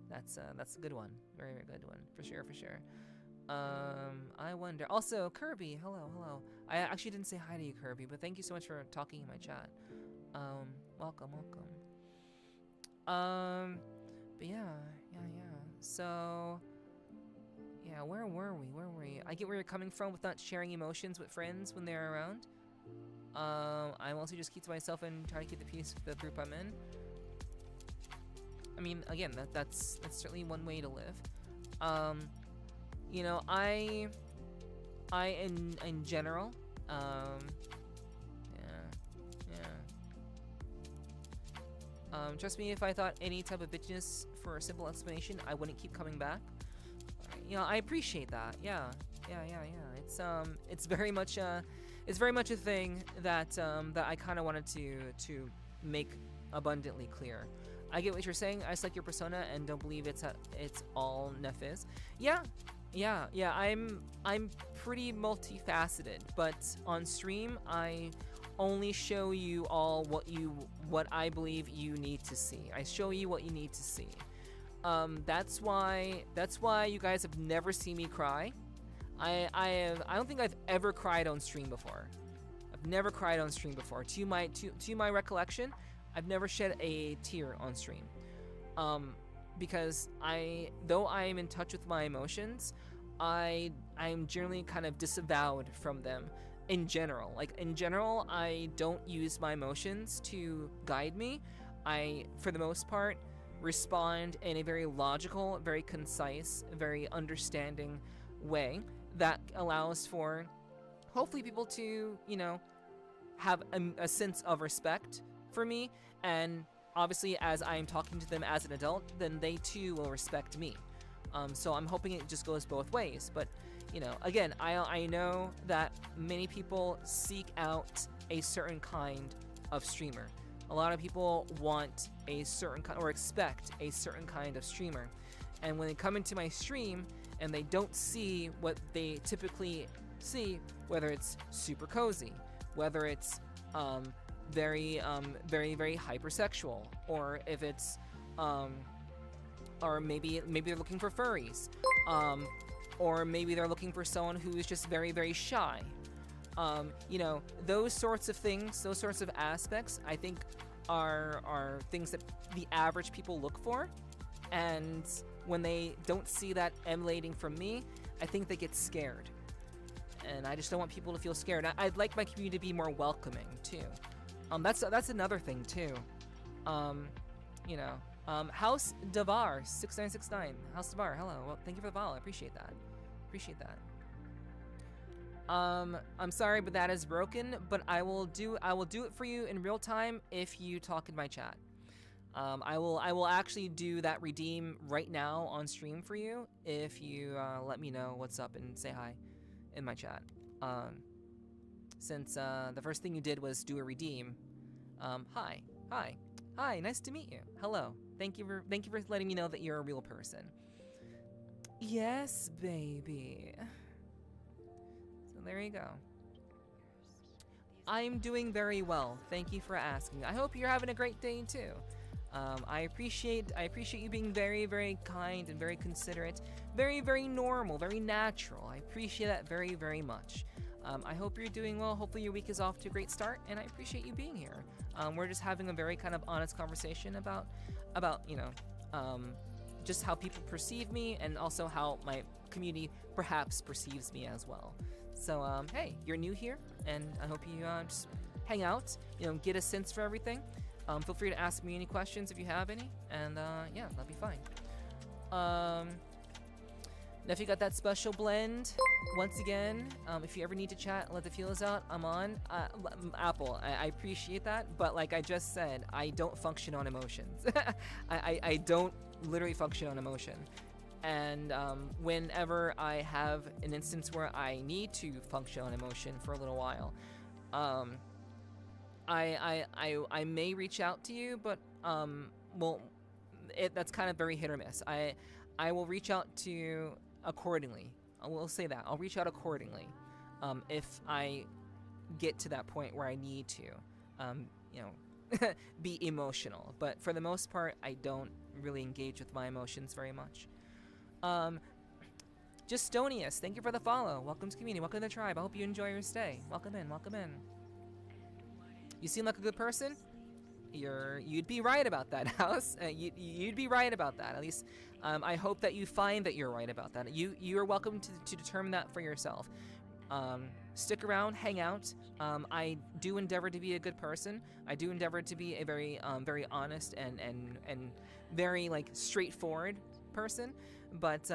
That's a good one, very good one, for sure. I wonder. Also, Kirby, hello. I actually didn't say hi to you, Kirby, but thank you so much for talking in my chat. Welcome. But yeah. So, yeah, where were we? I get where you're coming from with not sharing emotions with friends when they're around. I mostly just keep to myself and try to keep the peace with the group I'm in. I mean, again, that's certainly one way to live. I in general, trust me, if I thought any type of bitchiness for a simple explanation, I wouldn't keep coming back. I appreciate that. Yeah. It's very much a thing that I kind of wanted to make abundantly clear. I get what you're saying. I like your persona and don't believe it's all Nephiz. Yeah. I'm pretty multifaceted, but on stream I only show you all what I believe you need to see. I show you what you need to see. That's why you guys have never seen me cry. I don't think I've ever cried on stream before. I've never cried on stream before. To my recollection, I've never shed a tear on stream. Because though I am in touch with my emotions, I am generally kind of disavowed from them in general. Like, in general, I don't use my emotions to guide me. I, for the most part, respond in a very logical, very concise, very understanding way that allows for, hopefully, people to, have a sense of respect for me, and obviously as I am talking to them as an adult, then they too will respect me. So I'm hoping it just goes both ways. But you know, again, I know that many people seek out a certain kind of streamer. A lot of people want a certain kind or expect a certain kind of streamer. And when they come into my stream and they don't see what they typically see, whether it's super cozy, whether it's very hypersexual, or if it's or maybe they're looking for furries, or maybe they're looking for someone who is just very shy. You know, those sorts of things, those sorts of aspects, I think are things that the average people look for. And when they don't see that emanating from me, I think they get scared. And I just don't want people to feel scared. I'd like my community to be more welcoming too. That's another thing too. You know, House Davar 6969. House Davar, hello. Well, thank you for the follow. I appreciate that. Appreciate that. I'm sorry, but that is broken. But I will do it for you in real time if you talk in my chat. I will actually do that redeem right now on stream for you if you let me know what's up and say hi in my chat. Since the first thing you did was do a redeem. Hi, nice to meet you. Hello. Thank you for letting me know that you're a real person. Yes, baby. So there you go. I'm doing very well. Thank you for asking. I hope you're having a great day too. I appreciate you being very kind and very considerate, very normal, very natural. I appreciate that very much. I hope you're doing well. Hopefully your week is off to a great start, and I appreciate you being here. We're just having a very kind of honest conversation about you know, just how people perceive me, and also how my community perhaps perceives me as well. So hey, you're new here, and I hope you just hang out, you know, get a sense for everything. Feel free to ask me any questions if you have any, and yeah, that'll be fine. If you got that special blend, once again, if you ever need to chat, let the feelers out, I'm on. Apple, I appreciate that, but like I just said, I don't function on emotions. I don't literally function on emotion. And whenever I have an instance where I need to function on emotion for a little while, I may reach out to you, but well, that's kind of very hit or miss. I will reach out to you accordingly. I will say that I'll reach out accordingly if I get to that point where I need to, you know, be emotional. But for the most part, I don't really engage with my emotions very much. Justonius, thank you for the follow. Welcome to community. Welcome to the tribe. I hope you enjoy your stay. Welcome in. Welcome in. You seem like a good person. You'd be right about that, House. You'd be right about that. At least, I hope that you find that you're right about that. You are welcome to determine that for yourself. Stick around, hang out. I do endeavor to be a good person. I do endeavor to be a very honest and very like straightforward person. But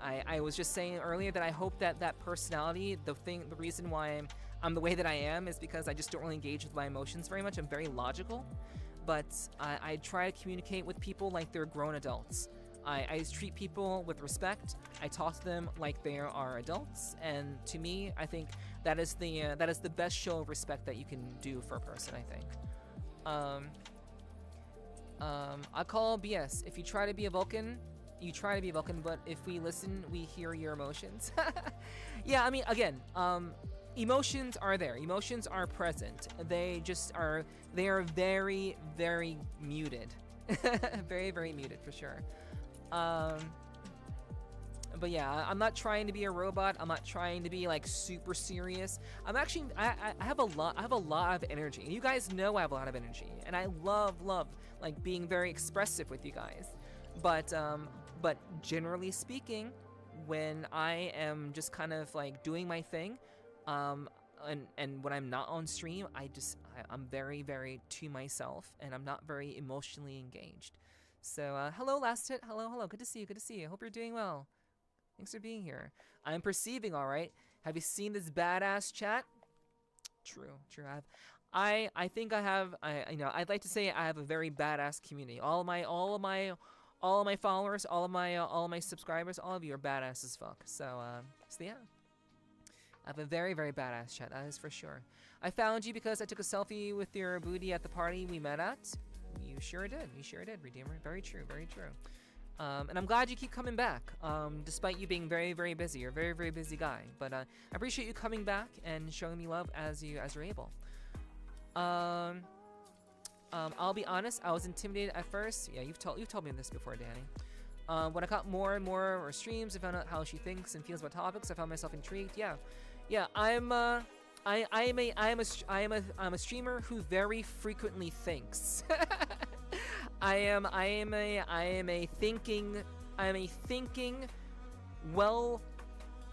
I was just saying earlier that I hope that personality, the reason why I'm the way that I am is because I just don't really engage with my emotions very much. I'm very logical, but I try to communicate with people like they're grown adults. I treat people with respect. I talk to them like they are adults, and to me, I think that is the best show of respect that you can do for a person, I think. I call BS. If you try to be a Vulcan, you try to be a Vulcan, but if we listen, we hear your emotions. Yeah, I mean, again, emotions are there. Emotions are present. They are very muted. very muted for sure. But yeah, I'm not trying to be a robot. I'm not trying to be like super serious. I'm actually, I have a lot of energy. And you guys know I have a lot of energy, and I love like being very expressive with you guys. But generally speaking, when I am just kind of like doing my thing, and when I'm not on stream, I'm very to myself, and I'm not very emotionally engaged. So hello, last hit. Hello. Good to see you. Hope you're doing well. Thanks for being here. I'm perceiving all right. Have you seen this badass chat? True. I think I have. I'd like to say I have a very badass community. All of my all of my followers, all of my subscribers, all of you are badass as fuck. So yeah. I have a very, very badass chat, that is for sure. I found you because I took a selfie with your booty at the party we met at. You sure did, Redeemer. Very true, very true. And I'm glad you keep coming back, despite you being very, very busy. You're a very, very busy guy. But I appreciate you coming back and showing me love as you're able. I'll be honest, I was intimidated at first. Yeah, you've told me this before, Danny. When I got more and more of her streams, I found out how she thinks and feels about topics. I found myself intrigued. Yeah. I'm a streamer who very frequently thinks. I am a thinking, well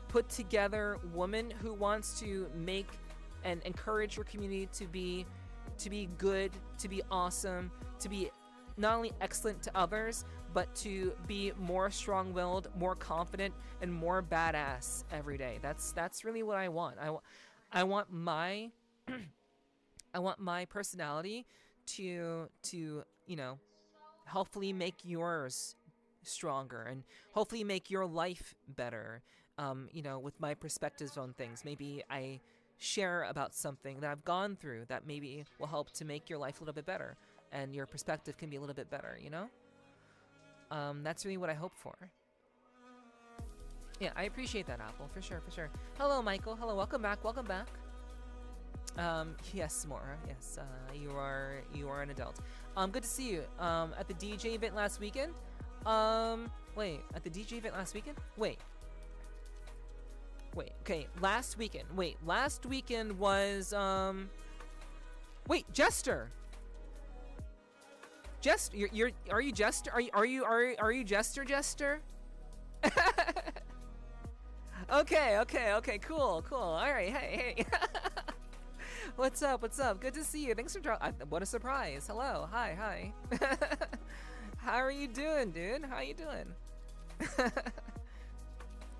put together woman who wants to make and encourage her community to be good, to be awesome, to be not only excellent to others, but to be more strong-willed, more confident, and more badass every day. That's really what I want. I want my I want my personality to hopefully make yours stronger and hopefully make your life better. With my perspectives on things. Maybe I share about something that I've gone through that maybe will help to make your life a little bit better and your perspective can be a little bit better, That's really what I hope for. Yeah, I appreciate that, Apple, for sure. Hello, Michael. Hello, welcome back. Yes, Morra. Yes, you are an adult. Good to see you. At the DJ event last weekend. Wait, at the DJ event last weekend? Wait, okay, last weekend was, wait, Jester! Are you Jester? Are you Jester? Okay, cool. Alright, hey. What's up? Good to see you. Thanks for what a surprise. Hello, hi. How are you doing, dude? How you doing?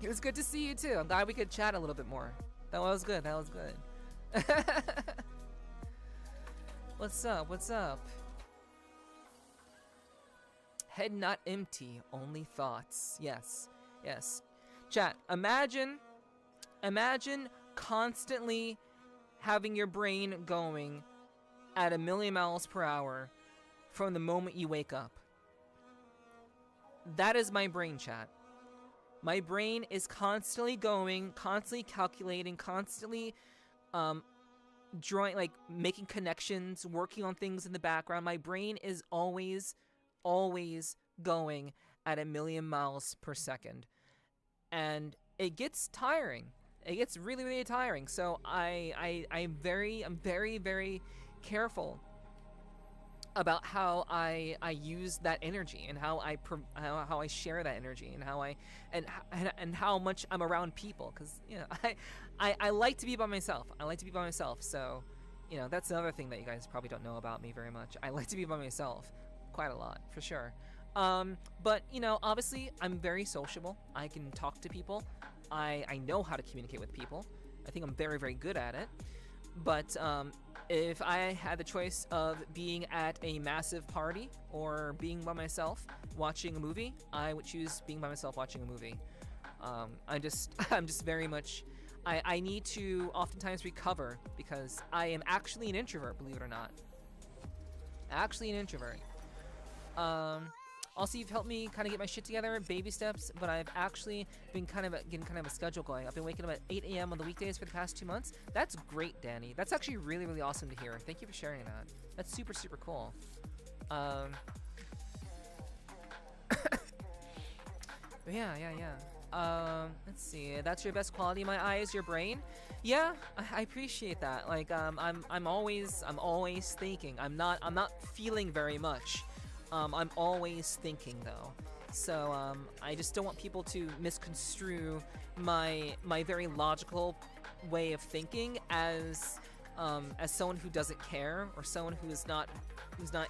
It was good to see you too. I'm glad we could chat a little bit more. That was good. What's up? Head not empty, only thoughts. Yes. Chat, imagine constantly having your brain going at 1,000,000 miles per hour from the moment you wake up. That is my brain, chat. My brain is constantly going, constantly calculating, constantly drawing, making connections, working on things in the background. My brain is always going at 1,000,000 miles per second. And it gets tiring. It gets really, really tiring. So I'm very, very careful about how I use that energy and how I share that energy and how much I'm around people, because I like to be by myself. So that's another thing that you guys probably don't know about me very much. I like to be by myself quite a lot, for sure. But obviously I'm very sociable. I can talk to people. I know how to communicate with people. I think I'm very, very good at it. But if I had the choice of being at a massive party or being by myself watching a movie, I would choose being by myself watching a movie. I'm just very much, I need to oftentimes recover because I am actually an introvert, believe it or not. Actually an introvert. Also, you've helped me kind of get my shit together, baby steps, but I've actually been getting kind of a schedule going. I've been waking up at 8 a.m. on the weekdays for the past 2 months. That's great, Danny. That's actually really, really awesome to hear. Thank you for sharing that. That's super, super cool. Yeah. Let's see. That's your best quality. My eye is your brain. Yeah, I appreciate that. I'm always thinking. I'm not feeling very much. I'm always thinking though. So I just don't want people to misconstrue my very logical way of thinking as someone who doesn't care or someone who's not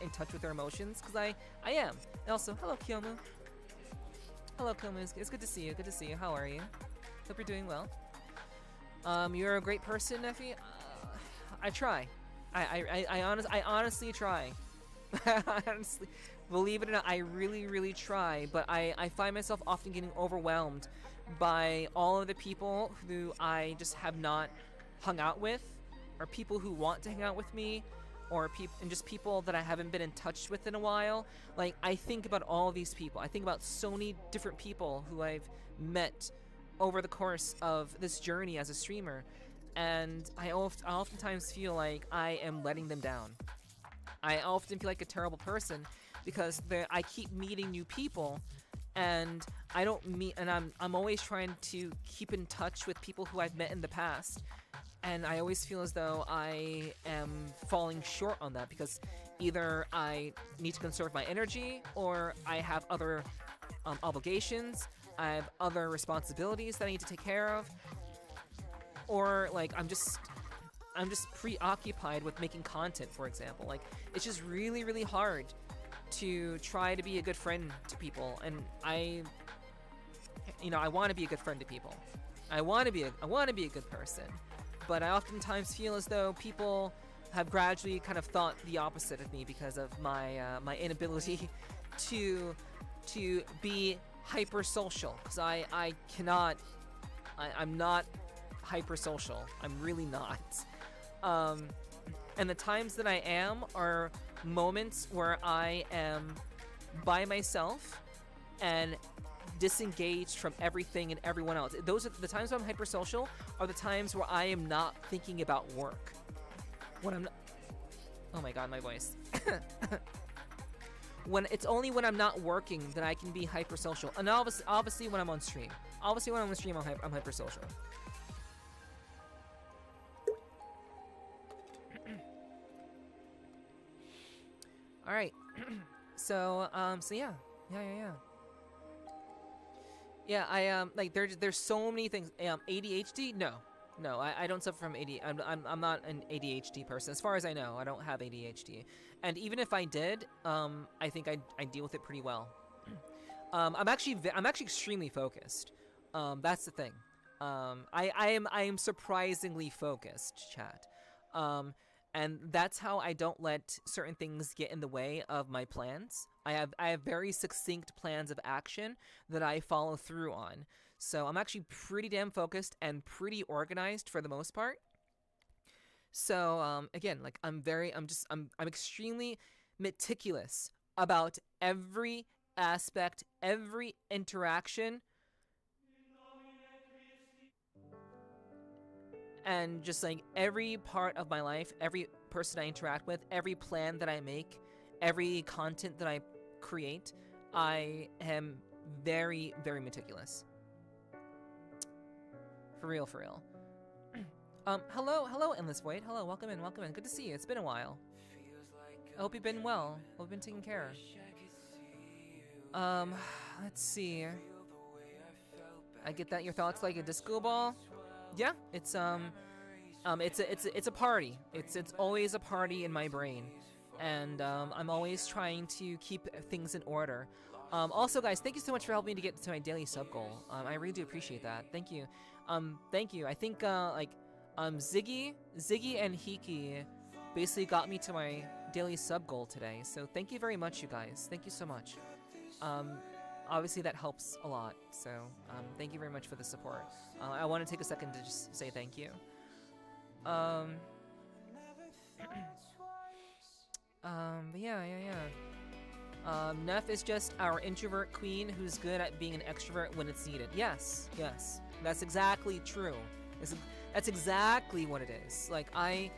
in touch with their emotions, because I am. And also, hello Kyomu. It's good to see you. How are you? Hope you're doing well. You're a great person, Nephi. I try. I honestly try. Believe it or not, I really, really try, but I find myself often getting overwhelmed by all of the people who I just have not hung out with, or people who want to hang out with me, or just people that I haven't been in touch with in a while. Like, I think about all these people. I think about so many different people who I've met over the course of this journey as a streamer, and I oftentimes feel like I am letting them down. I often feel like a terrible person because I keep meeting new people, and I don't meet, and I'm always trying to keep in touch with people who I've met in the past, and I always feel as though I am falling short on that because either I need to conserve my energy, or I have other obligations, I have other responsibilities that I need to take care of, or like I'm just preoccupied with making content, for example. Like, it's just really, really hard to try to be a good friend to people, and I want to be a good friend to people. I want to be a good person, but I oftentimes feel as though people have gradually kind of thought the opposite of me because of my inability to be hyper social. Because I'm not hyper social. I'm really not. And the times that I am are moments where I am by myself and disengaged from everything and everyone else. Those are the times when I'm hypersocial, are the times where I am not thinking about work. When I'm not, oh my god, my voice. It's only when I'm not working that I can be hypersocial. And obviously when I'm on stream. Obviously when I'm on stream, I'm hypersocial. All right. So yeah. Yeah, I like there's so many things. ADHD? No, I don't suffer from ADHD. I'm not an ADHD person. As far as I know, I don't have ADHD. And even if I did, I think I deal with it pretty well. I'm actually extremely focused. That's the thing. I am surprisingly focused, chat. And that's how I don't let certain things get in the way of my plans. I have very succinct plans of action that I follow through on. So I'm actually pretty damn focused and pretty organized for the most part. So again, like I'm extremely meticulous about every aspect, every interaction, and just like every part of my life, every person I interact with, every plan that I make, every content that I create, I am very, very meticulous. For real, for real. Hello, Endless Void. Hello, welcome in. Good to see you. It's been a while. I hope you've been well. Hope you've been taken care of. Let's see. I get that your thoughts like a disco ball. Yeah, it's a party. It's always a party in my brain, and I'm always trying to keep things in order. Also, guys, thank you so much for helping me to get to my daily sub goal. I really do appreciate that. Thank you. Thank you. I think Ziggy and Hiki basically got me to my daily sub goal today. So thank you very much, you guys. Thank you so much. Obviously that helps a lot, so thank you very much for the support. I want to take a second to just say thank you. But yeah. Neph is just our introvert queen who's good at being an extrovert when it's needed. Yes, that's exactly true. That's exactly what it is. Like I'm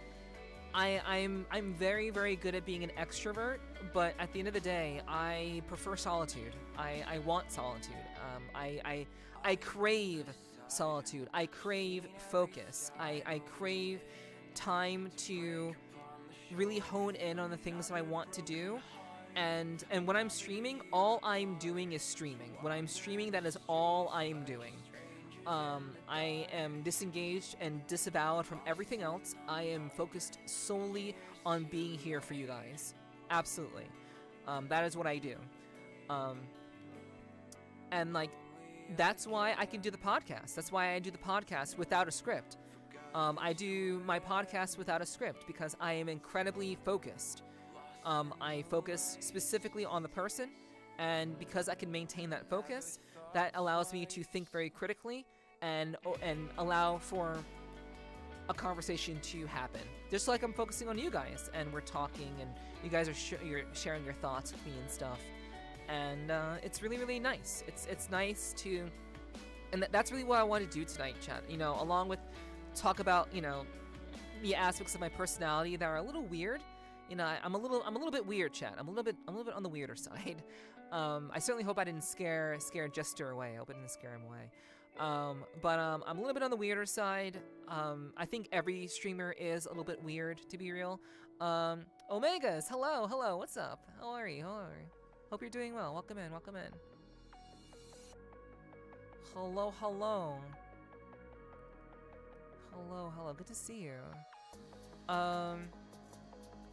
very, very good at being an extrovert, but at the end of the day, I prefer solitude. I want solitude. I crave solitude. I crave focus. I crave time to really hone in on the things that I want to do. And when I'm streaming, all I'm doing is streaming. When I'm streaming, that is all I'm doing. I am disengaged and disavowed from everything else. I am focused solely on being here for you guys. Absolutely. That is what I do. And like, that's why I can do the podcast. That's why I do the podcast without a script. I do my podcast without a script because I am incredibly focused. I focus specifically on the person, and because I can maintain that focus, that allows me to think very critically and allow for a conversation to happen. Just like I'm focusing on you guys, and we're talking, and you guys are you're sharing your thoughts with me and stuff, and it's really, really nice. It's nice to, and that's really what I want to do tonight, chat. You know, along with talk about, you know, the aspects of my personality that are a little weird. You know, I'm a little bit weird, chat. I'm a little bit on the weirder side. I certainly hope I didn't scare Jester away. I hope I didn't scare him away. But I'm a little bit on the weirder side. I think every streamer is a little bit weird, to be real. Omegas, hello, what's up? How are you? Hope you're doing well. Welcome in. Hello. Good to see you.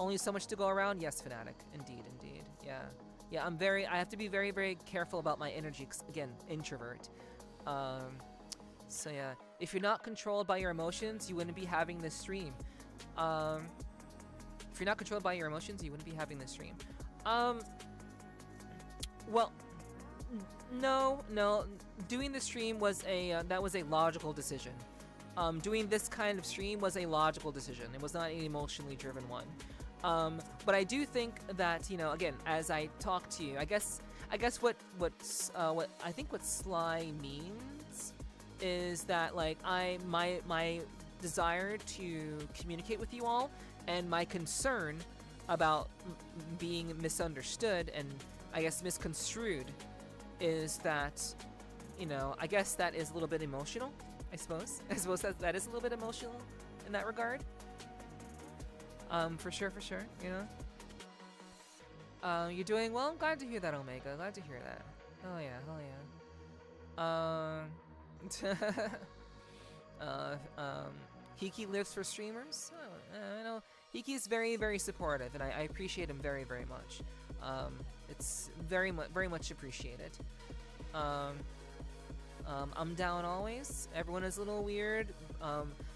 Only so much to go around? Yes, Fanatic. Indeed. Yeah, I have to be very, very careful about my energy, 'cause, again, introvert. So yeah, if you're not controlled by your emotions, you wouldn't be having this stream. If you're not controlled by your emotions, you wouldn't be having this stream. Well, no, doing the stream was that was a logical decision. Doing this kind of stream was a logical decision. It was not an emotionally driven one. But I do think that, you know, again, as I talk to you, I guess what I think what sly means is that, like, my desire to communicate with you all and my concern about being misunderstood and I guess misconstrued is that, you know, I guess that is a little bit emotional. I suppose that is a little bit emotional in that regard. For sure, you know. You're doing well? I'm glad to hear that, Omega. Glad to hear that. Hell yeah. Hiki lives for streamers? I know. Hiki is very, very supportive, and I appreciate him very, very much. It's very much appreciated. I'm down always. Everyone is a little weird.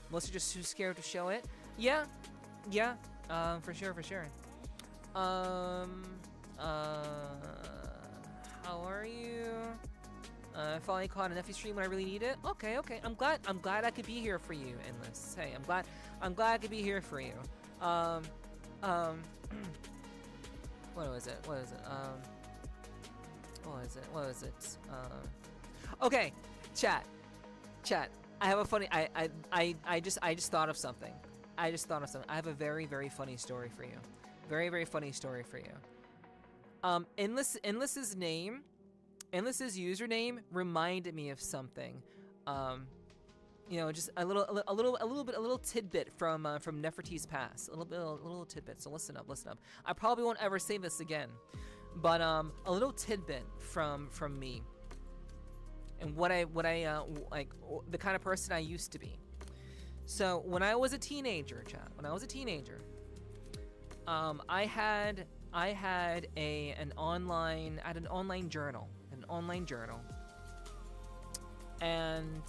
Most are just too scared to show it. Yeah. For sure. How are you? Finally caught an Nephi stream when I really need it. Okay. I'm glad I could be here for you, Endless. Hey, I'm glad I could be here for you. What was it? Okay, chat. I have a funny. I just thought of something. I have a very, very funny story for you. Very funny story for you. Endless's username reminded me of something. You know, just a little tidbit from Nepherti's past. A little tidbit. So listen up. I probably won't ever say this again, but a little tidbit from me. And what I like, the kind of person I used to be. So when I was a teenager, chat. I had an online journal, and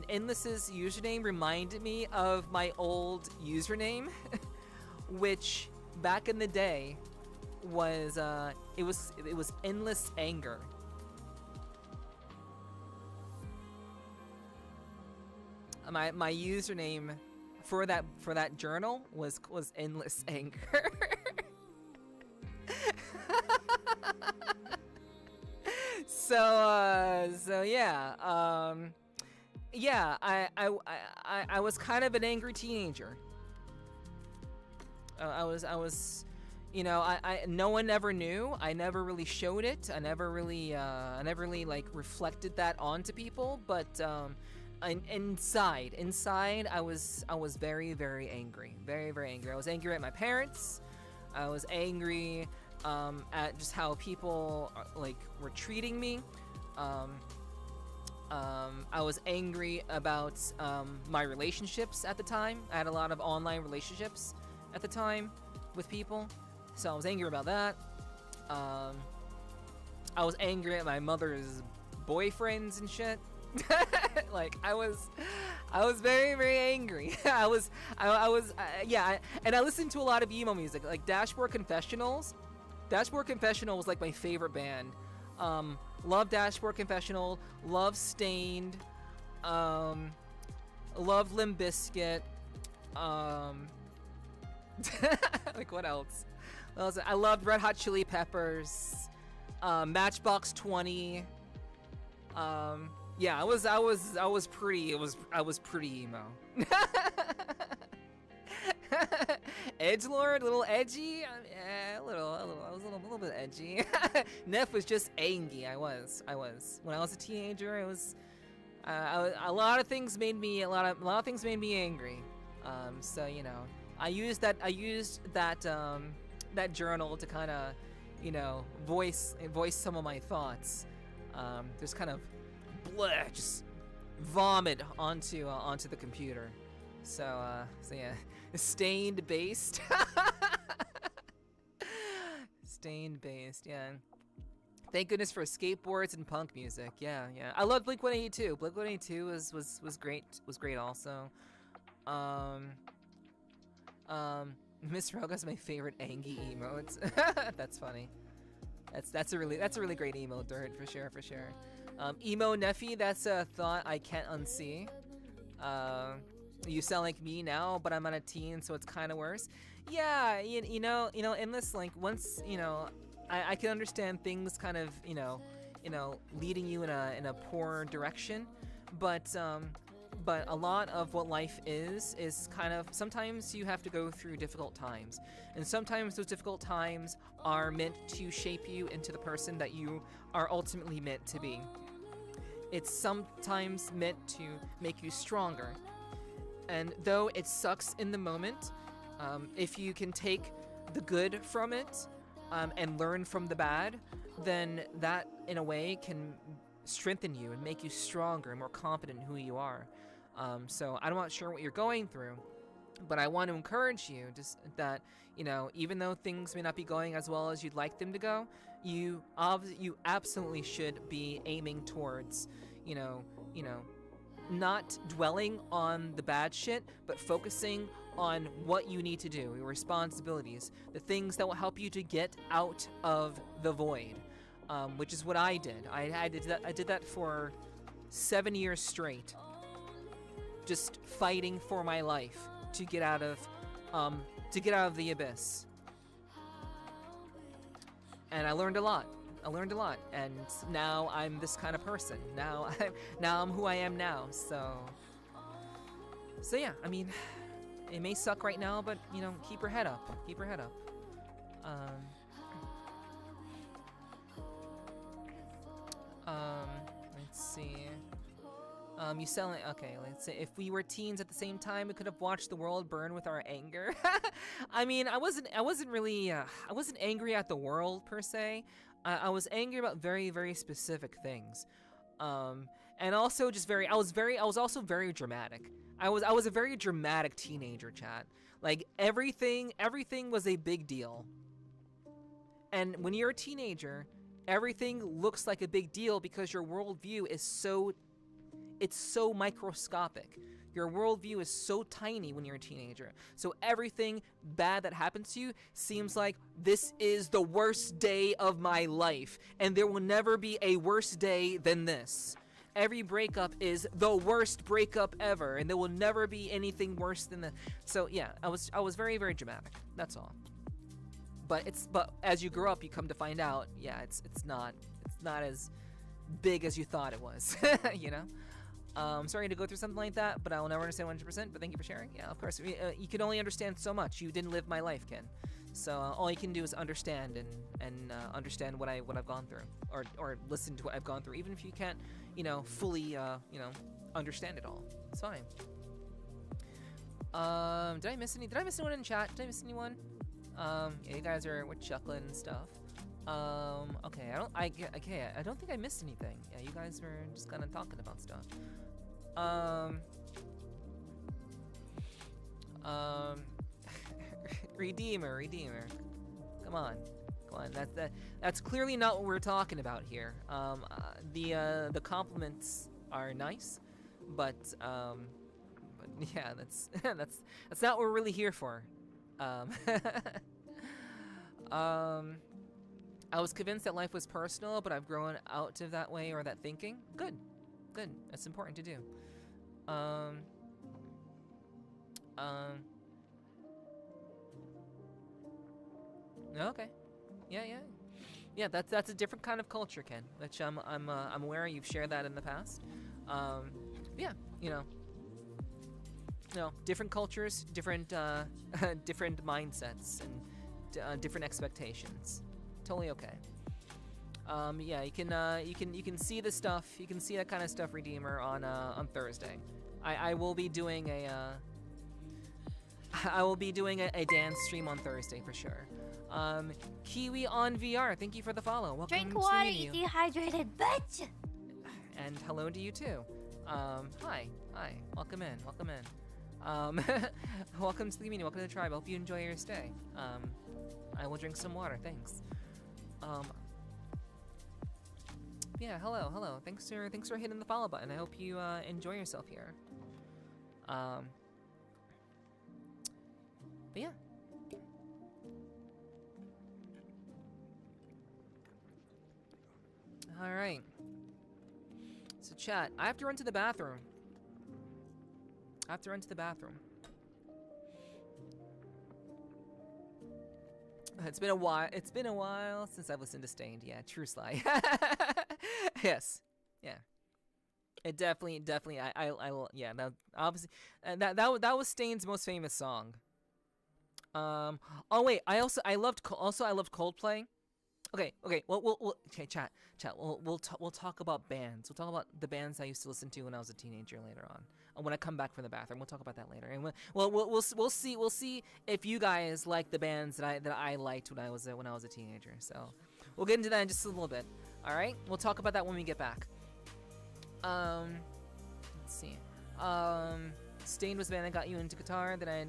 Endless's username reminded me of my old username, which back in the day was it was Endless Anger. My username for that journal was Endless Anger. So yeah, I was kind of an angry teenager. I was, you know, no one ever knew. I never really showed it. I never really like reflected that onto people. But inside, I was very, very angry. Very angry. I was angry at my parents. I was angry at just how people like were treating me. I was angry about my relationships at the time. I had a lot of online relationships at the time with people, so I was angry about that. I was angry at my mother's boyfriends and shit. Like I was I was very, very angry. And I listened to a lot of emo music, like Dashboard Confessionals. Dashboard Confessional was like my favorite band. Love Dashboard Confessional, love Stained, love Limp Bizkit. Like what else? I loved Red Hot Chili Peppers, Matchbox 20. Yeah, I was pretty emo. Edgelord, a little edgy. Yeah, a little. I was a little bit edgy. Neff was just angry. I was. When I was a teenager, it was. A lot of things made me angry. So you know, I used that journal to kind of, you know, voice some of my thoughts. Just kind of just vomit onto the computer. So yeah, Stained based. Stained based, yeah. Thank goodness for skateboards and punk music. Yeah. I love Blink-182. Blink-182 was great also. Miss Roga's my favorite Angie emotes. That's funny. That's a really great emo, Dirt, for sure. Emo Neffy, that's a thought I can't unsee. You sound like me now, but I'm not a teen, so it's kind of worse. Yeah, you know, in this, like, once, you know, I can understand things kind of, you know, leading you in a poor direction, but a lot of what life is kind of, sometimes you have to go through difficult times, and sometimes those difficult times are meant to shape you into the person that you are ultimately meant to be. It's sometimes meant to make you stronger. And though it sucks in the moment, if you can take the good from it and learn from the bad, then that, in a way, can strengthen you and make you stronger and more confident in who you are. So I'm not sure what you're going through, but I want to encourage you just that, you know, even though things may not be going as well as you'd like them to go, you absolutely should be aiming towards, you know, not dwelling on the bad shit, but focusing on what you need to do, your responsibilities, the things that will help you to get out of the void, which is what I did. I did that for 7 years straight, just fighting for my life to get out of the abyss. And I learned a lot, and now I'm this kind of person. Now I'm who I am now. So yeah, I mean, it may suck right now, but you know, keep your head up. Let's see. You sound like, okay, let's say if we were teens at the same time, we could have watched the world burn with our anger. I mean, I wasn't angry at the world per se. I was angry about very, very specific things. And also just I was also very dramatic. I was a very dramatic teenager, chat. Like everything was a big deal. And when you're a teenager, everything looks like a big deal because your worldview is so microscopic. Your worldview is so tiny when you're a teenager. So everything bad that happens to you seems like this is the worst day of my life, and there will never be a worse day than this. Every breakup is the worst breakup ever, and there will never be anything worse than that. So yeah, I was very, very dramatic. That's all. But as you grow up, you come to find out, yeah, it's not as big as you thought it was. You know. Sorry to go through something like that, but I will never understand 100%, but thank you for sharing. Yeah, of course, you can only understand so much. You didn't live my life, Ken. So all you can do is understand and understand what I've gone through, or listen to what I've gone through, even if you can't, you know, fully, understand it all. It's fine. Did I miss anyone in chat? Did I miss anyone? Yeah, you guys we're chuckling and stuff. Okay, I don't think I missed anything. Yeah, you guys were just kind of talking about stuff. Redeemer. Come on. That's clearly not what we're talking about here. The compliments are nice, but But yeah, that's that's not what we're really here for. I was convinced that life was personal, but I've grown out of that way or that thinking. Good, good. That's important to do. Okay. Yeah. That's a different kind of culture, Ken. Which I'm aware you've shared that in the past. Yeah, different cultures, different different mindsets, and different expectations. Totally okay. Yeah, you can see the stuff. You can see that kind of stuff, Redeemer, on Thursday. I will be doing a a dance stream on Thursday for sure. Kiwi on VR, thank you for the follow. Welcome Drink to water, meet you dehydrated bitch! And hello to you too. Hi, welcome in. Welcome to the meeting, welcome to the tribe. I hope you enjoy your stay. I will drink some water, thanks. Yeah, hello. Thanks for hitting the follow button. I hope you enjoy yourself here. But yeah. All right. So chat, I have to run to the bathroom. It's been a while since I've listened to Stained. Yeah, true Sly. Yes. Yeah. It definitely. Yeah. That obviously, that was Stained's most famous song. Oh wait. I loved Coldplay. Okay. We'll chat. We'll talk about bands. We'll talk about the bands I used to listen to when I was a teenager later on. When I come back from the bathroom, we'll talk about that later. And we'll see if you guys like the bands that I liked when I was a teenager. So we'll get into that in just a little bit. All right. We'll talk about that when we get back. Let's see. Stained was the band that got you into guitar. Then I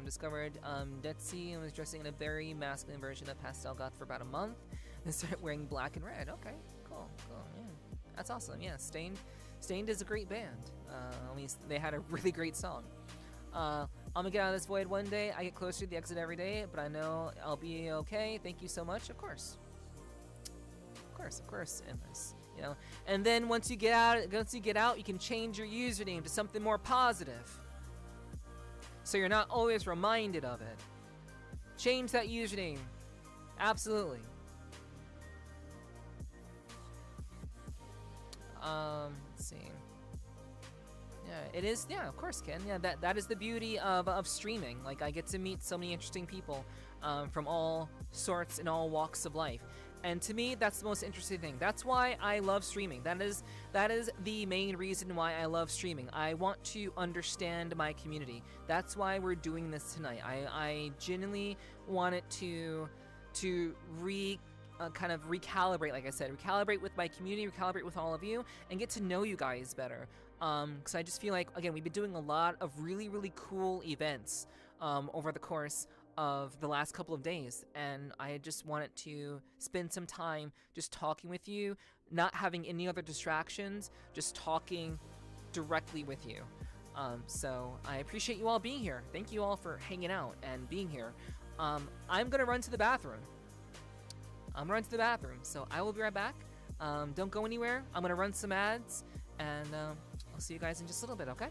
discovered Detsy and was dressing in a very masculine version of Pastel Goth for about a month. Then started wearing black and red. Okay, cool. Yeah, that's awesome. Yeah, Stained is a great band. At least they had a really great song. I'm gonna get out of this void one day. I get closer to the exit every day, but I know I'll be okay. Thank you so much. Of course, Endless. And then once you get out, you can change your username to something more positive, so you're not always reminded of it. Change that username, absolutely. Let's see. Yeah, it is. Yeah, of course, Ken. Yeah, that is the beauty of streaming. Like, I get to meet so many interesting people from all sorts and all walks of life. And to me, that's the most interesting thing. That's why I love streaming. That is the main reason why I love streaming. I want to understand my community. That's why we're doing this tonight. I genuinely want it to kind of recalibrate, like I said, recalibrate with my community, recalibrate with all of you, and get to know you guys better. Because I just feel like, again, we've been doing a lot of really, really cool events over the course of the last couple of days, and I just wanted to spend some time just talking with you, not having any other distractions, just talking directly with you. So I appreciate you all being here. Thank you all for hanging out and being here. I'm gonna run to the bathroom. So I will be right back. Don't go anywhere. I'm gonna run some ads, and I'll see you guys in just a little bit, okay?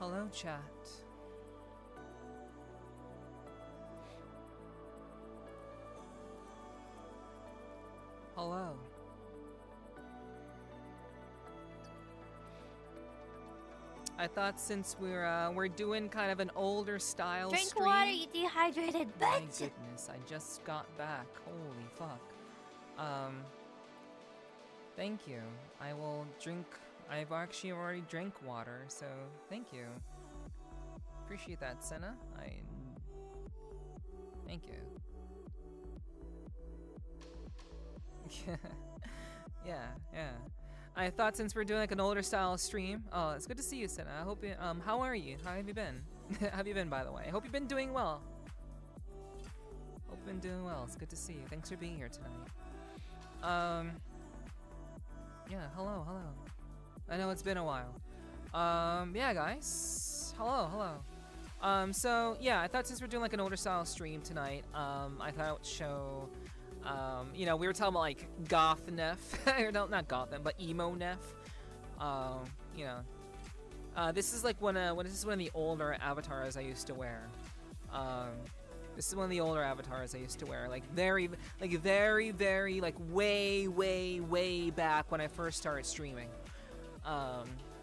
Hello, chat. Hello. I thought since we're doing kind of an older style Drink stream. water, you dehydrated My bitch! goodness, I just got back. Holy fuck. Thank you. I will drink. I've actually already drank water, so thank you. Appreciate that, Senna. Thank you. Yeah. I thought since we're doing like an older style stream. Oh, it's good to see you, Senna. I hope you, how are you? How have you been? How have you been, by the way? I hope you've been doing well. Hope you've been doing well. It's good to see you. Thanks for being here tonight. Yeah, hello. I know it's been a while. Yeah, guys. Hello. So yeah, I thought since we're doing like an older style stream tonight, I thought I would show, you know, we were talking about like goth Neph, or no, not goth Neph, but emo Neph. You know, this is like this is one of the older avatars I used to wear. This is one of the older avatars I used to wear, like very, like way back when I first started streaming.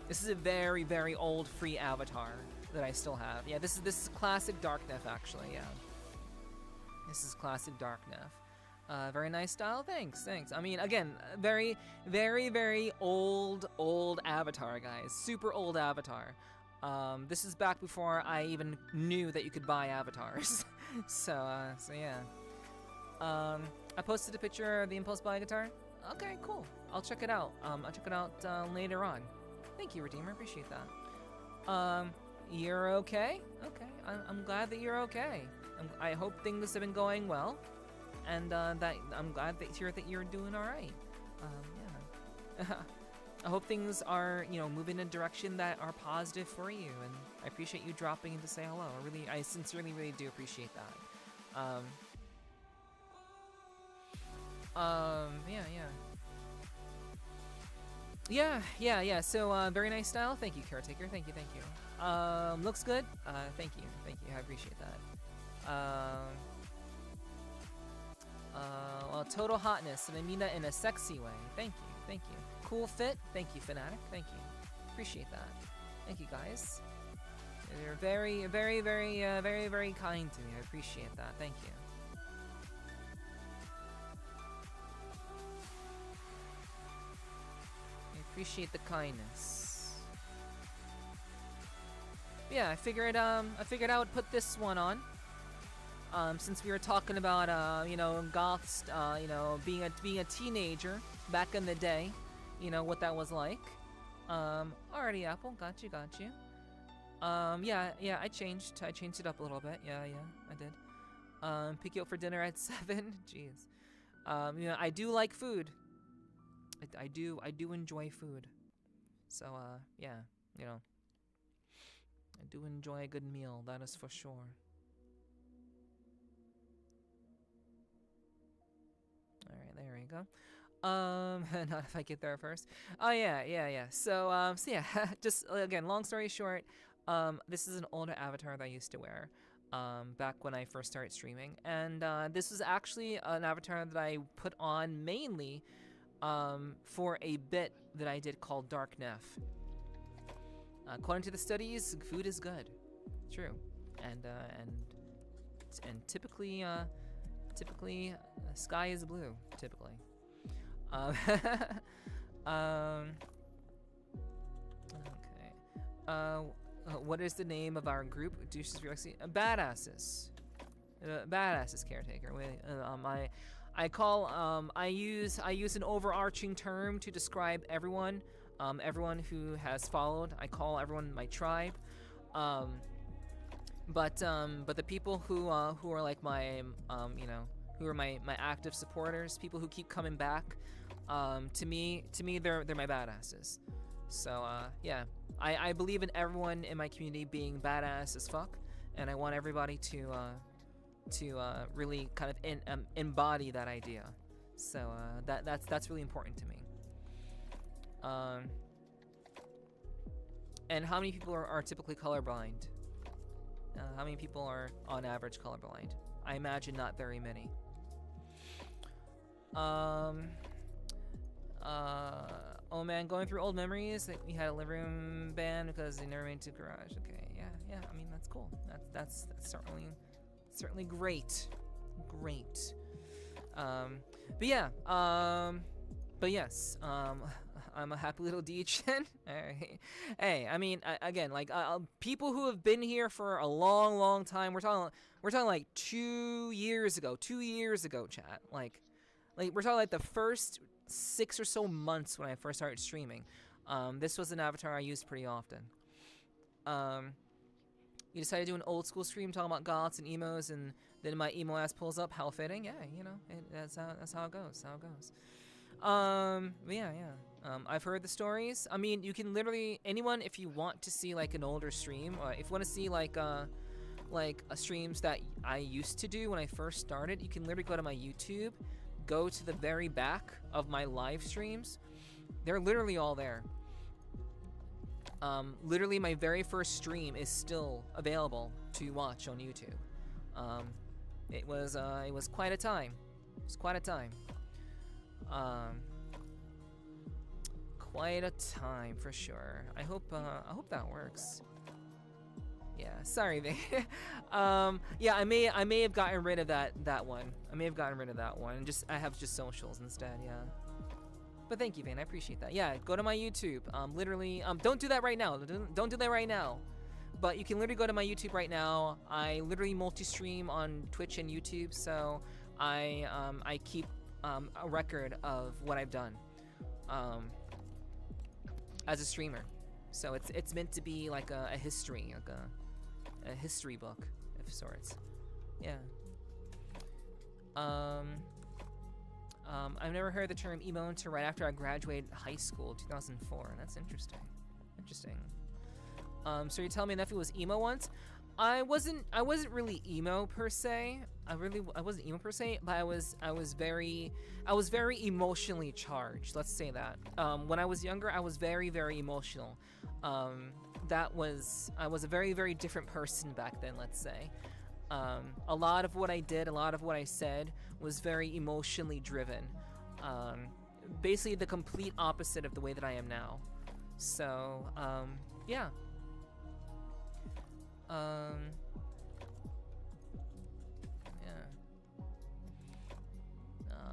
This is a very old free avatar that I still have. Yeah, this is classic Dark Neph actually. Yeah, this is classic Dark Neph. Very nice style. Thanks. I mean, again, very old avatar, guys. Super old avatar. This is back before I even knew that you could buy avatars. so yeah. I posted a picture of the impulse buy guitar. Okay, cool. I'll check it out. I'll check it out later on. Thank you, Redeemer. Appreciate that. You're okay? Okay. I'm glad that you're okay. I hope things have been going well, and that I'm glad to hear that you're doing all right. Yeah. I hope things are, you know, moving in a direction that are positive for you, and I appreciate you dropping in to say hello. I sincerely really do appreciate that. Yeah. So, very nice style. Thank you, Caretaker. Thank you. Looks good. Thank you. I appreciate that. Well, total hotness, and I mean that in a sexy way. Thank you. Cool fit. Thank you, Fanatic. Thank you. Appreciate that. Thank you, guys. You're very kind to me. I appreciate that. Thank you. I appreciate the kindness. Yeah, I figured I would put this one on. Since we were talking about you know, goths, you know, being a teenager back in the day, you know what that was like. Alrighty, Apple, got you. Yeah, I changed it up a little bit. Yeah, I did. Pick you up for dinner at 7. Jeez. You know, I do like food. I do enjoy food. So yeah, you know, I do enjoy a good meal. That is for sure. All right, there we go. Not if I get there first. Oh yeah. So yeah, just again, long story short, this is an older avatar that I used to wear, back when I first started streaming, and this was actually an avatar that I put on mainly, for a bit that I did called Dark Neph. According to the studies, food is good. True, and typically, sky is blue. Typically. Okay. What is the name of our group? Badasses. Badasses Caretaker. I use an overarching term to describe everyone. Everyone who has followed. I call everyone my tribe. But the people who are like my you know, who are my active supporters, people who keep coming back, to me they're my badasses. So yeah, I believe in everyone in my community being badass as fuck, and I want everybody to really kind of embody that idea. So that's really important to me. And how many people are typically colorblind? How many people are on average colorblind? I imagine not very many. Oh man, going through old memories. We had a living room band because they never made it to garage. Okay, yeah. I mean, that's cool. That's certainly great. Great. But yeah. But yes. I'm a happy little DJ. Hey, I mean, again, like people who have been here for a long time. We're talking like 2 years ago. 2 years ago, chat. Like we're talking like the first 6 or so months when I first started streaming. This was an avatar I used pretty often. You decided to do an old school stream talking about goths and emos, and then my emo ass pulls up. How fitting, yeah. You know, that's how it goes. But yeah. I've heard the stories. I mean, you can literally anyone if you want to see like an older stream, or if you want to see like streams that I used to do when I first started, you can literally go to my YouTube. Go to the very back of my live streams. They're literally all there. Literally my very first stream is still available to watch on YouTube. It was quite a time. It was quite a time. Quite a time for sure. I hope that works. Yeah, sorry, Vane. Yeah, I may have gotten rid of that one. I may have gotten rid of that one. And I have just socials instead. Yeah. But thank you, Vane. I appreciate that. Yeah, go to my YouTube. Literally, don't do that right now. Don't do that right now. But you can literally go to my YouTube right now. I literally multi-stream on Twitch and YouTube, so I keep a record of what I've done as a streamer. So it's meant to be like a history, like a history book of sorts. Yeah. I've never heard the term emo until right after I graduated high school, 2004. That's interesting. So you're telling me Nephew was emo once? I wasn't really emo per se. I wasn't emo per se, but I was very emotionally charged. Let's say that. When I was younger, I was very emotional. I was a very different person back then. Let's say. A lot of what I did, a lot of what I said was very emotionally driven. Basically the complete opposite of the way that I am now. So, yeah.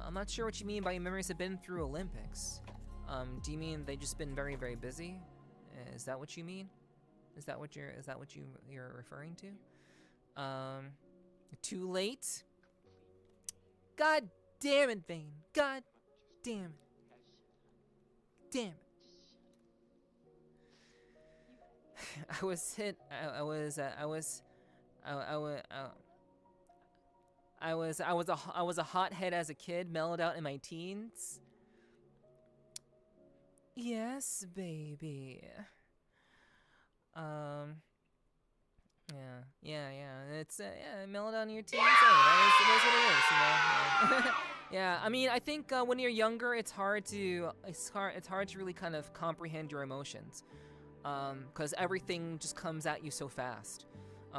I'm not sure what you mean by your memories have been through Olympics. Do you mean they just been very busy? Is that what you mean? Is that what you're referring to? Too late? God damn it, Vane. God damn it. Damn it. I was hit. I was a hothead as a kid, mellowed out in my teens. Yes, baby. Yeah. It's mellowed out in your teens. Hey, it is what it is, you know. Yeah. I mean, I think when you're younger, it's hard to really kind of comprehend your emotions. Because everything just comes at you so fast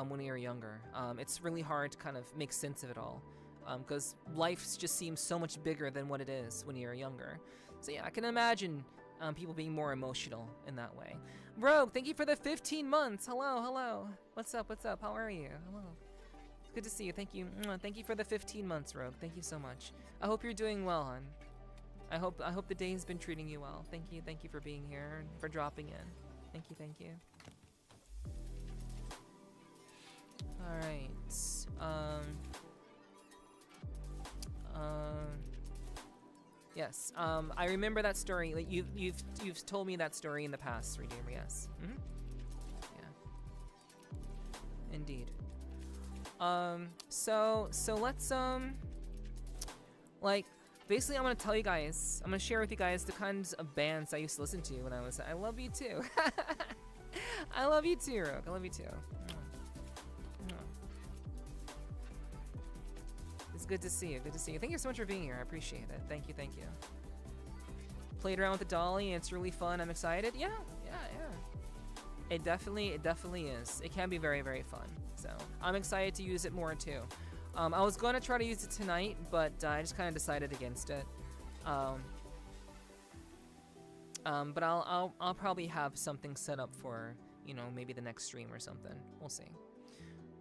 when you're younger. It's really hard to kind of make sense of it all. Because life just seems so much bigger than what it is when you're younger. So yeah, I can imagine people being more emotional in that way. Rogue, thank you for the 15 months. Hello. What's up? How are you? Hello. It's good to see you. Thank you. Thank you for the 15 months, Rogue. Thank you so much. I hope you're doing well, hon. I hope the day has been treating you well. Thank you for being here and for dropping in. Thank you. All right. Yes. I remember that story. Like you've told me that story in the past, Redeemer. Yes. Yeah. Indeed. So let's like. Basically, I'm gonna share with you guys the kinds of bands I used to listen to when I love you too. I love you too, Rogue. I love you too. It's good to see you. Thank you so much for being here. I appreciate it. Thank you. Played around with the dolly, and it's really fun. I'm excited. Yeah. It definitely is. It can be very, very fun. So I'm excited to use it more too. I was going to try to use it tonight, but I just kind of decided against it. But I'll probably have something set up for, you know, maybe the next stream or something. We'll see.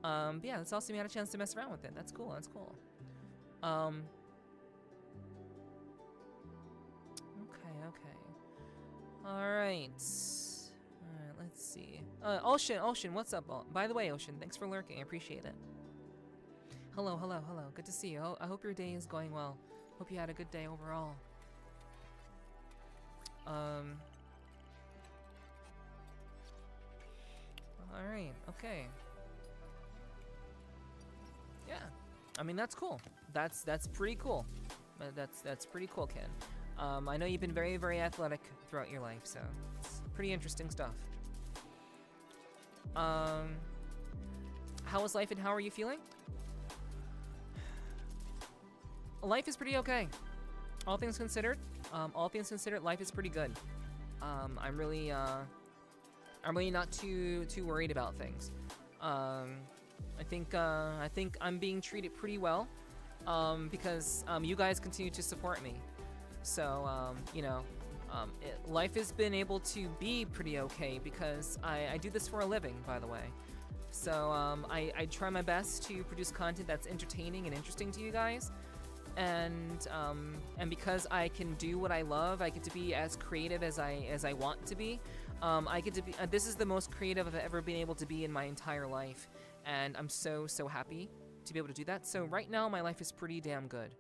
But yeah, it's awesome you had a chance to mess around with it. That's cool. That's cool. Okay. All right. Let's see. Ocean, what's up? By the way, Ocean, thanks for lurking. I appreciate it. Hello. Good to see you. I hope your day is going well. Hope you had a good day overall. All right. Okay. Yeah. I mean, that's cool. That's pretty cool. That's pretty cool, Ken. I know you've been very, very athletic throughout your life, so it's pretty interesting stuff. How is life and how are you feeling? Life is pretty okay. All things considered, life is pretty good. I'm really not too worried about things. I think I'm being treated pretty well, because you guys continue to support me. So you know, life has been able to be pretty okay because I do this for a living, by the way. So I try my best to produce content that's entertaining and interesting to you guys. And because I can do what I love, I get to be as creative as I want to be. I get to be. This is the most creative I've ever been able to be in my entire life, and I'm so happy to be able to do that. So right now, my life is pretty damn good.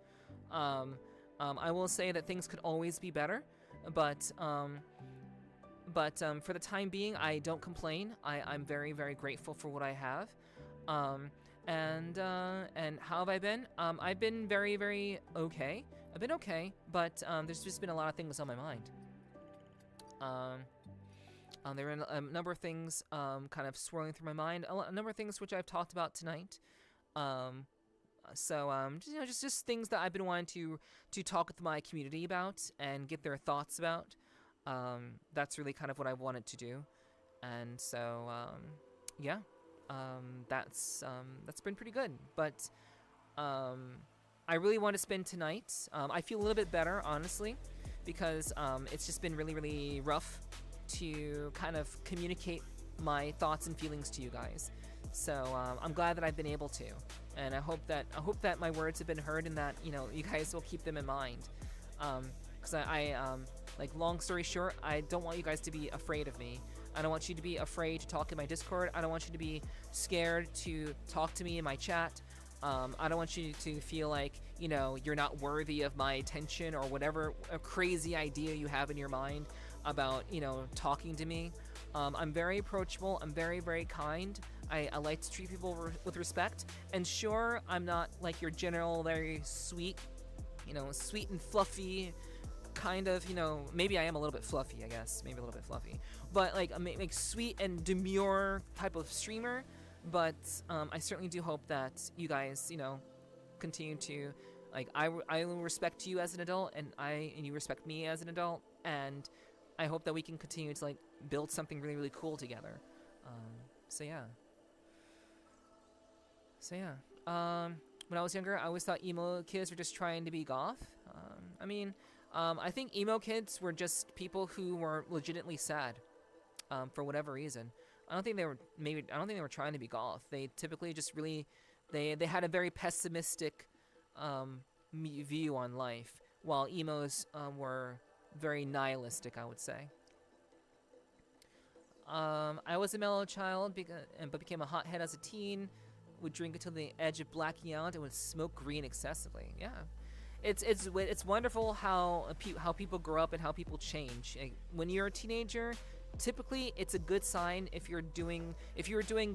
I will say that things could always be better, but for the time being, I don't complain. I'm very, very grateful for what I have. And how have I been? I've been very, very okay. I've been okay, but there's just been a lot of things on my mind. There are a number of things kind of swirling through my mind. A number of things which I've talked about tonight. Just things that I've been wanting to talk with my community about and get their thoughts about. That's really kind of what I wanted to do, and so yeah. That's been pretty good, but I really want to spend tonight. I feel a little bit better, honestly, because it's just been really, really rough to kind of communicate my thoughts and feelings to you guys. So I'm glad that I've been able to, and I hope that my words have been heard and that, you know, you guys will keep them in mind. Because like, long story short, I don't want you guys to be afraid of me. I don't want you to be afraid to talk in my Discord. I don't want you to be scared to talk to me in my chat. I don't want you to feel like, you know, you're not worthy of my attention or whatever a crazy idea you have in your mind about, you know, talking to me. I'm very approachable. I'm very, very kind. I like to treat people with respect. And sure, I'm not like your general, very sweet, you know, sweet and fluffy kind of, you know, maybe I am a little bit fluffy, I guess. Maybe a little bit fluffy. But like sweet and demure type of streamer. But I certainly do hope that you guys, you know, continue to, like, I will respect you as an adult, and you respect me as an adult, and I hope that we can continue to, like, build something really, really cool together. So yeah. When I was younger, I always thought emo kids were just trying to be goth. I think emo kids were just people who were legitimately sad, for whatever reason. I don't think they were trying to be goth. They typically just really, they had a very pessimistic view on life, while emos were very nihilistic, I would say. I was a mellow child, but became a hothead as a teen. Would drink until the edge of blacking out and would smoke green excessively. Yeah. It's wonderful how people grow up and how people change. When you're a teenager, typically it's a good sign if you're doing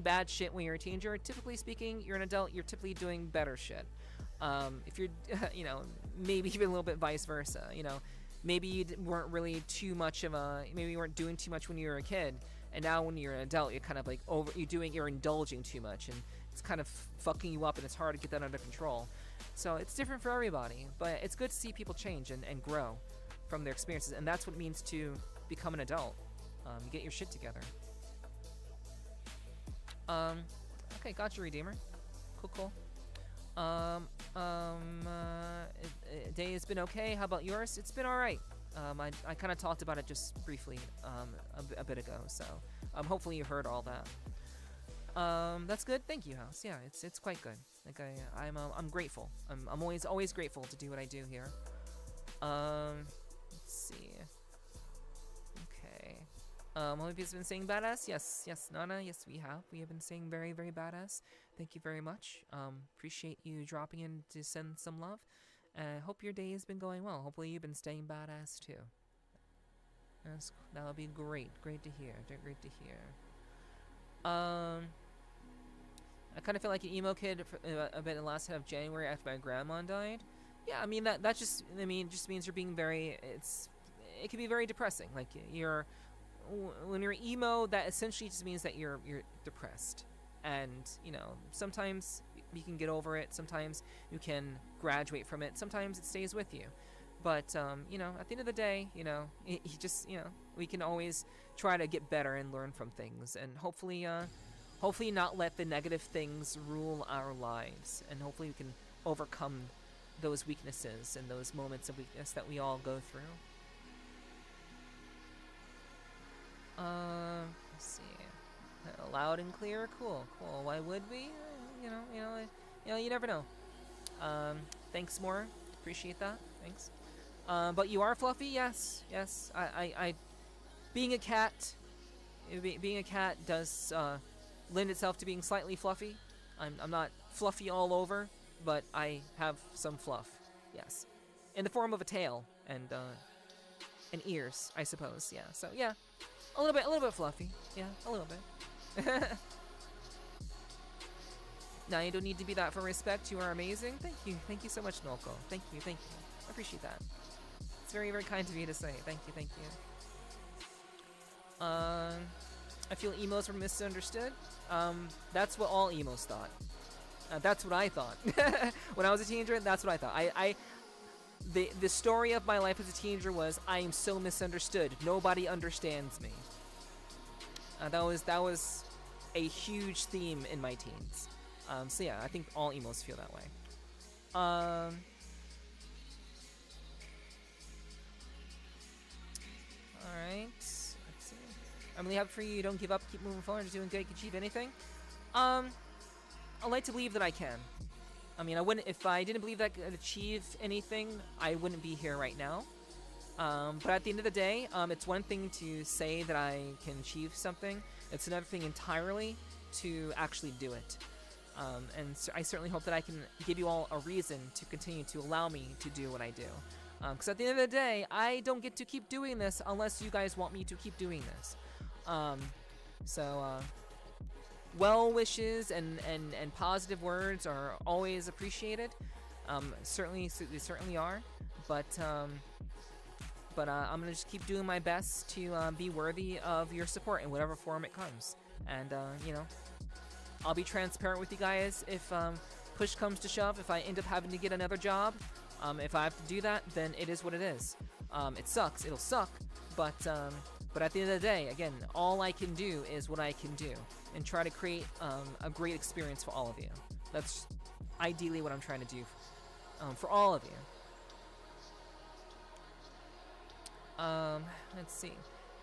bad shit when you're a teenager. Typically speaking, you're an adult, you're typically doing better shit. If you're, you know, maybe even a little bit vice versa. You know, maybe you weren't really maybe you weren't doing too much when you were a kid, and now when you're an adult, you're kind of like you're indulging too much, and it's kind of fucking you up, and it's hard to get that under control. So it's different for everybody, but it's good to see people change and grow from their experiences, and that's what it means to become an adult. You get your shit together. Okay, got you, Redeemer. Cool. Day has been okay. How about yours? It's been all right. I kind of talked about it just briefly a bit ago, so hopefully you heard all that. That's good. Thank you, House. Yeah, it's quite good. Like I'm grateful. I'm always grateful to do what I do here. Let's see. Okay. Olympia's has been saying badass. Yes, Nana. Yes, we have. We have been saying very, very badass. Thank you very much. Appreciate you dropping in to send some love. Hope your day has been going well. Hopefully you've been staying badass too. That would be great. Great to hear. Great to hear. I kind of feel like an emo kid a bit in the last half of January after my grandma died. Yeah, I mean that just just means you're being very. It can be very depressing. Like when you're emo, that essentially just means that you're depressed. And, sometimes you can get over it. Sometimes you can graduate from it. Sometimes it stays with you. But, at the end of the day, we can always try to get better and learn from things. And hopefully not let the negative things rule our lives. And hopefully we can overcome those weaknesses and those moments of weakness that we all go through. Let's see. Loud and clear, cool. Why would we? You never know. Thanks, Morra. Appreciate that. Thanks. But you are fluffy, yes. I being a cat does lend itself to being slightly fluffy. I'm not fluffy all over, but I have some fluff. Yes, in the form of a tail and ears, I suppose. Yeah. So yeah, a little bit fluffy. Yeah, a little bit. Now you don't need to be that for respect. You are amazing. Thank you so much, Nolko. Thank you. I appreciate that. It's very, very kind of you to say. Thank you. I feel emos were misunderstood. That's what all emos thought. That's what I thought. When I was a teenager, that's what I thought. The story of my life as a teenager was I am so misunderstood. Nobody understands me. That was a huge theme in my teens. So yeah, I think all emos feel that way. Alright. Let's see. I'm really happy for you. Don't give up. Keep moving forward. You're doing good. You can achieve anything. I like to believe that I can. I mean, I wouldn't if I didn't believe that I could achieve anything. I wouldn't be here right now. But at the end of the day, it's one thing to say that I can achieve something. It's another thing entirely to actually do it. And so I certainly hope that I can give you all a reason to continue to allow me to do what I do. Because at the end of the day, I don't get to keep doing this unless you guys want me to keep doing this. Well wishes and positive words are always appreciated. Certainly, they certainly are. But I'm gonna just keep doing my best to be worthy of your support in whatever form it comes. And I'll be transparent with you guys if push comes to shove. If I end up having to get another job, if I have to do that, then it is what it is. It sucks. It'll suck. But at the end of the day, again, all I can do is what I can do, and try to create a great experience for all of you. That's ideally what I'm trying to do for all of you. Let's see.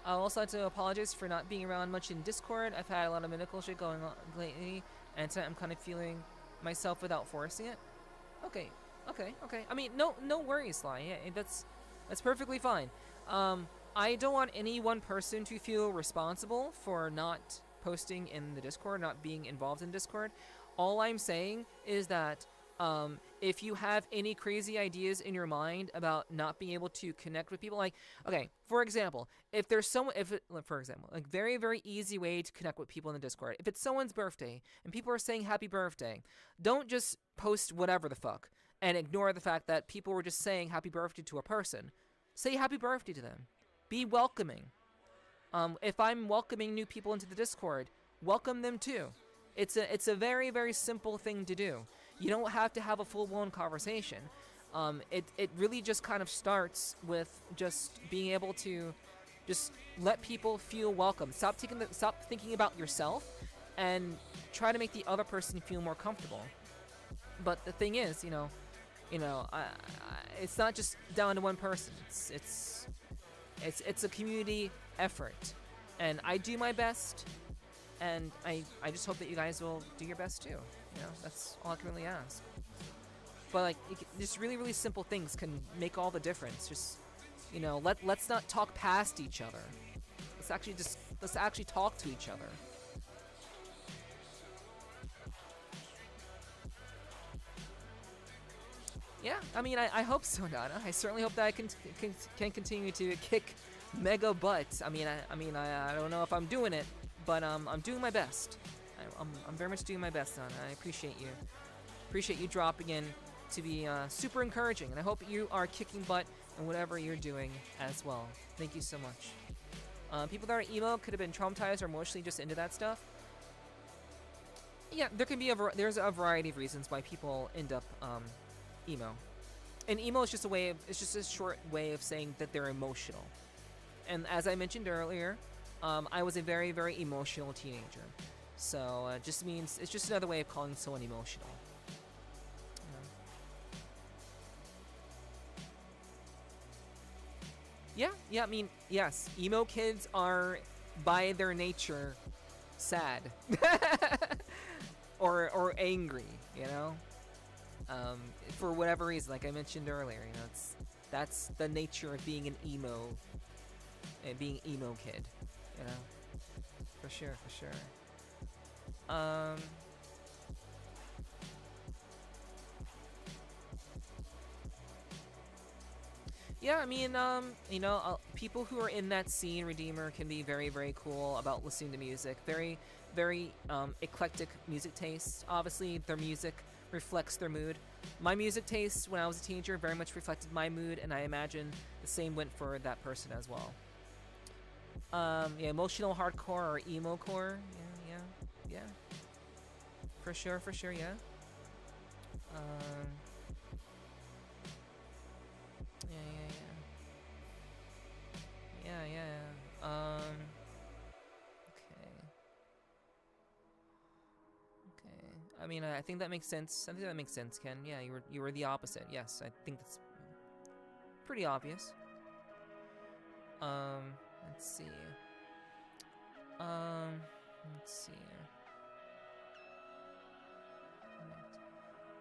I also like to apologize for not being around much in Discord. I've had a lot of medical shit going on lately, and tonight I'm kind of feeling myself without forcing it. Okay. I mean, no worries, Sly. Yeah, that's perfectly fine. I don't want any one person to feel responsible for not posting in the Discord, not being involved in Discord. All I'm saying is that if you have any crazy ideas in your mind about not being able to connect with people, like, okay, for example, if there's someone, for example, like very, very easy way to connect with people in the Discord. If it's someone's birthday and people are saying happy birthday, don't just post whatever the fuck and ignore the fact that people were just saying happy birthday to a person. Say happy birthday to them. Be welcoming. If I'm welcoming new people into the Discord, welcome them too. It's a very, very simple thing to do. You don't have to have a full-blown conversation. It really just kind of starts with just being able to just let people feel welcome. Stop thinking about yourself and try to make the other person feel more comfortable. But the thing is, it's not just down to one person. It's a community effort, and I do my best, and I just hope that you guys will do your best too. That's all I can really ask. But like, just really, really simple things can make all the difference. Just, let's not talk past each other. Let's actually talk to each other. Yeah, I mean, I hope so, Nana. I certainly hope that I can continue to kick mega butt. I don't know if I'm doing it, but I'm doing my best. I'm very much doing my best, Nana. I appreciate you. Appreciate you dropping in to be super encouraging, and I hope you are kicking butt in whatever you're doing as well. Thank you so much. People that are emo could have been traumatized or emotionally just into that stuff. Yeah, there can be there's a variety of reasons why people end up emo. And emo is just a short way of saying that they're emotional. And as I mentioned earlier, I was a very, very emotional teenager. So just means it's just another way of calling someone emotional. Yeah, I mean, yes, emo kids are by their nature sad or angry, for whatever reason, like I mentioned earlier, that's the nature of being an emo kid, for sure. Yeah, I mean, people who are in that scene, Redeemer, can be very, very cool about listening to music. Very, very eclectic music taste. Obviously, their music reflects their mood. My music taste when I was a teenager very much reflected my mood, and I imagine the same went for that person as well. Yeah, emotional hardcore or emo core. Yeah. For sure, yeah. Yeah. Okay. I mean, I think that makes sense. I think that makes sense, Ken. Yeah, you were the opposite. Yes, I think that's pretty obvious. Let's see.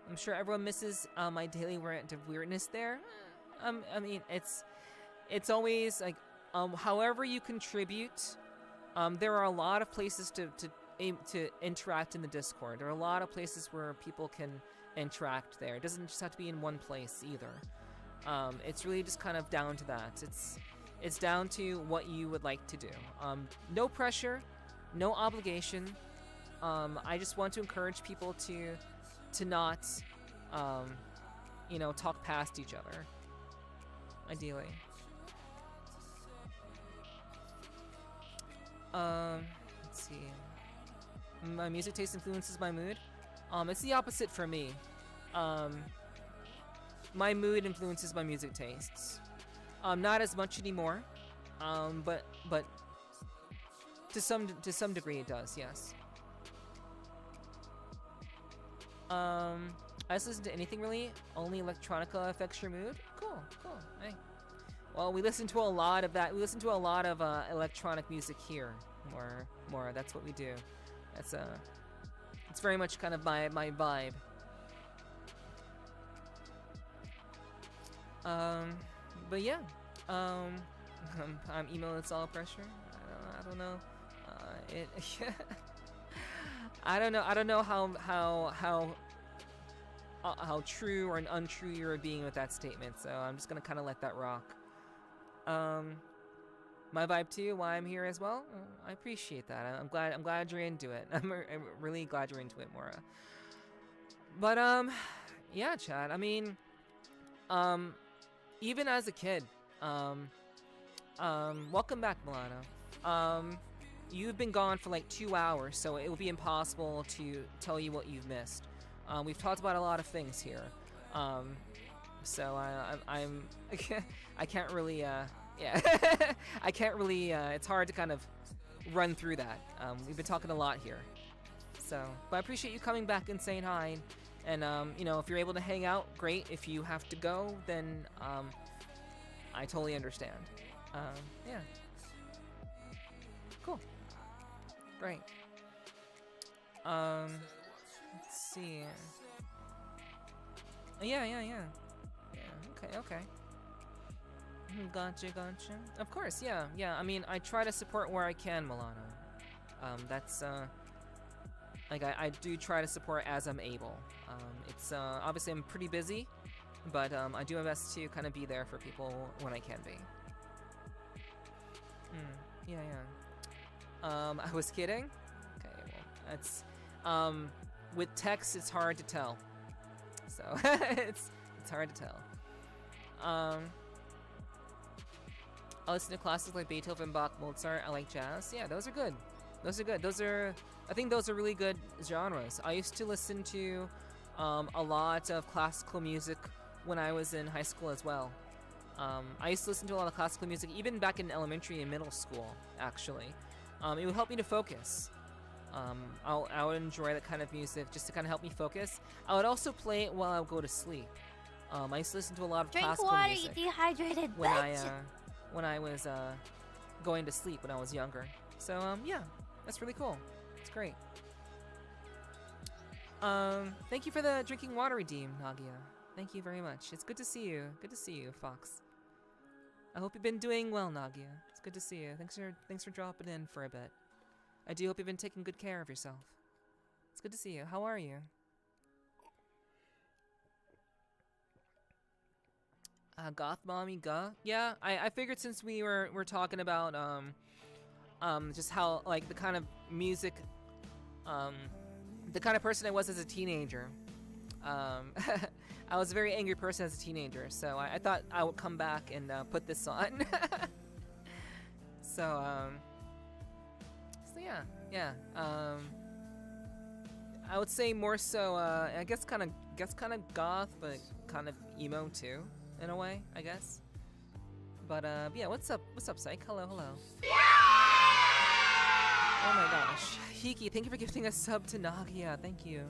I'm sure everyone misses my daily rant of weirdness there. I mean, it's always like, however you contribute, there are a lot of places to interact in the Discord. There are a lot of places where people can interact there. It doesn't just have to be in one place either. It's really just kind of down to that. It's down to what you would like to do. No pressure, no obligation. I just want to encourage people to not, talk past each other. Ideally. Let's see. My music taste influences my mood. It's the opposite for me. My mood influences my music tastes. Not as much anymore. But to some degree it does, yes. I just listen to anything really. Only electronica affects your mood. Cool. Hey. Well, we listen to a lot of that. We listen to a lot of electronic music here. More. That's what we do. It's very much kind of my vibe. But yeah. I'm emo. It's all pressure. I don't know. I don't know how true or untrue you're being with that statement. So I'm just gonna kind of let that rock. My vibe too. Why I'm here as well. I appreciate that. I'm glad you're into it. I'm really glad you're into it, Morra. But yeah, Chad. I mean, even as a kid, welcome back, Milano. You've been gone for like 2 hours, so it will be impossible to tell you what you've missed. We've talked about a lot of things here, so I'm I can't really yeah I can't really it's hard to kind of run through that. We've been talking a lot here, So, but I appreciate you coming back and saying hi. And you know, if you're able to hang out, great. If you have to go, then I totally understand. Yeah. Cool. Great. Let's see. Yeah. Okay. Gotcha. Of course, yeah. I mean, I try to support where I can, Milano. That's like I do try to support as I'm able. It's obviously I'm pretty busy, but I do my best to kind of be there for people when I can be. Yeah. I was kidding. Okay, well, that's with text it's hard to tell. So it's hard to tell. I listen to classics like Beethoven, Bach, Mozart. I like jazz. Yeah, those are good. I think those are really good genres. I used to listen to a lot of classical music when I was in high school as well. I used to listen to a lot of classical music even back in elementary and middle school, actually. It would help me to focus. I would enjoy that kind of music just to kind of help me focus. I would also play it while I would go to sleep. I used to listen to a lot of classical music. Drink water, you dehydrated when I was going to sleep when I was younger. So yeah, that's really cool. It's great. Thank you for the drinking water redeem, Nagia. Thank you very much. It's good to see you. Good to see you, Fox. I hope you've been doing well, Nagia. It's good to see you. Thanks for dropping in for a bit. I do hope you've been taking good care of yourself. It's good to see you. How are you? Goth mommy, yeah. I figured since we're talking about just how like the kind of music, the kind of person I was as a teenager. I was a very angry person as a teenager, so I thought I would come back and put this on. So yeah. I would say more so. I guess kind of goth, but kind of emo too, in a way. I guess. But yeah. What's up, Psych? Hello. Oh my gosh, Hiki, thank you for gifting a sub to Nagia. Thank you.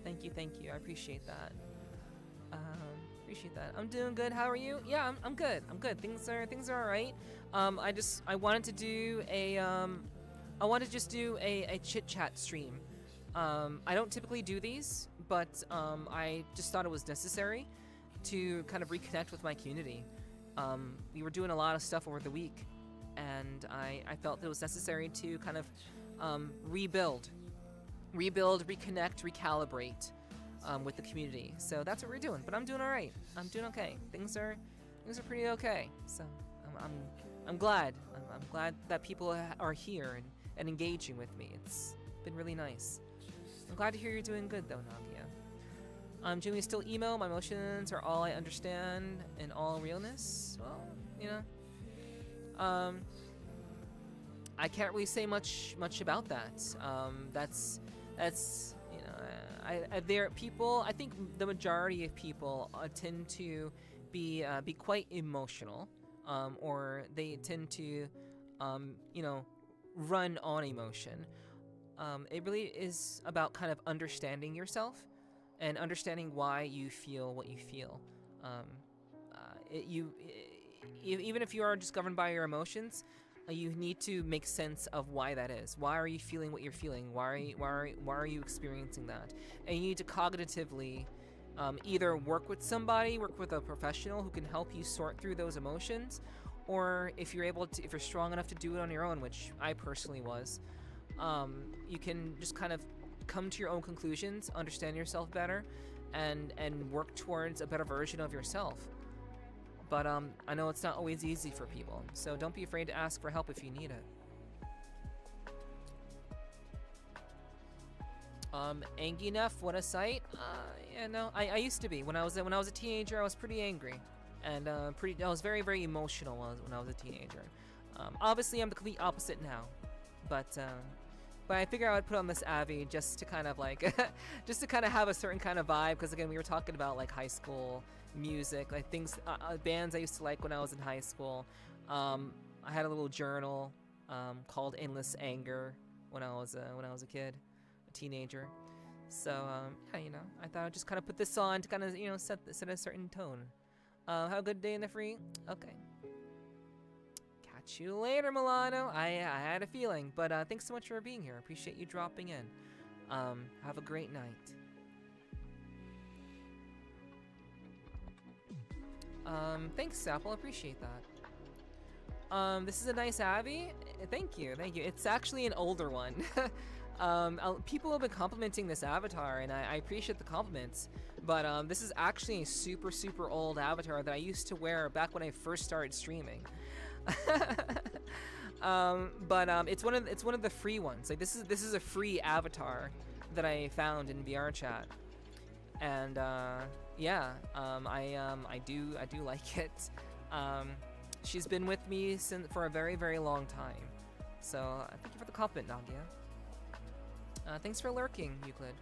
Thank you. I appreciate that. I'm doing good. How are you? Yeah, I'm good. Things are all right. I wanted to do a chit chat stream. I don't typically do these, but I just thought it was necessary to kind of reconnect with my community. We were doing a lot of stuff over the week, and I felt that it was necessary to kind of rebuild, reconnect, recalibrate with the community. So that's what we're doing. But I'm doing all right. I'm doing okay. Things are pretty okay. So I'm glad. I'm glad that people are here and engaging with me. It's been really nice. I'm glad to hear you're doing good though, Nagia. Jimmy is still emo. My emotions are all I understand in all realness. Well, you know. I can't really say much about that. That's you know, I think the majority of people tend to be quite emotional, or they tend to you know, run on emotion. It really is about kind of understanding yourself and understanding why you feel what you feel. Even if you are just governed by your emotions, you need to make sense of why that is. Why are you feeling what you're feeling? Why are you experiencing that? And you need to cognitively either work with a professional who can help you sort through those emotions, or if you're strong enough to do it on your own, which I personally was, you can just kind of come to your own conclusions, understand yourself better, and work towards a better version of yourself. But I know it's not always easy for people, so don't be afraid to ask for help if you need it. Angry enough? What a sight! Yeah, no, I used to be. When I was a teenager, I was pretty angry, and I was very, very emotional when I was a teenager. Obviously, I'm the complete opposite now, but I figure I would put on this Abby just to kind of like, just to kind of have a certain kind of vibe. Because again, we were talking about like high school music, like things, bands I used to like when I was in high school. I had a little journal called Endless Anger, when I was a kid, a teenager. So yeah, you know, I thought I'd just kind of put this on to kind of, you know, set a certain tone. Have a good day in the free. Okay. Catch you later, Milano. I had a feeling, but thanks so much for being here. Appreciate you dropping in. Have a great night. Thanks, Apple. Appreciate that. This is a nice Abby. Thank you. It's actually an older one. People have been complimenting this avatar, and I appreciate the compliments. But this is actually a super, super old avatar that I used to wear back when I first started streaming. It's one of the free ones. Like this is a free avatar that I found in VRCHAT, and yeah, I do like it. She's been with me for a very, very long time. So thank you for the compliment, Nagia. Thanks for lurking, Euclid.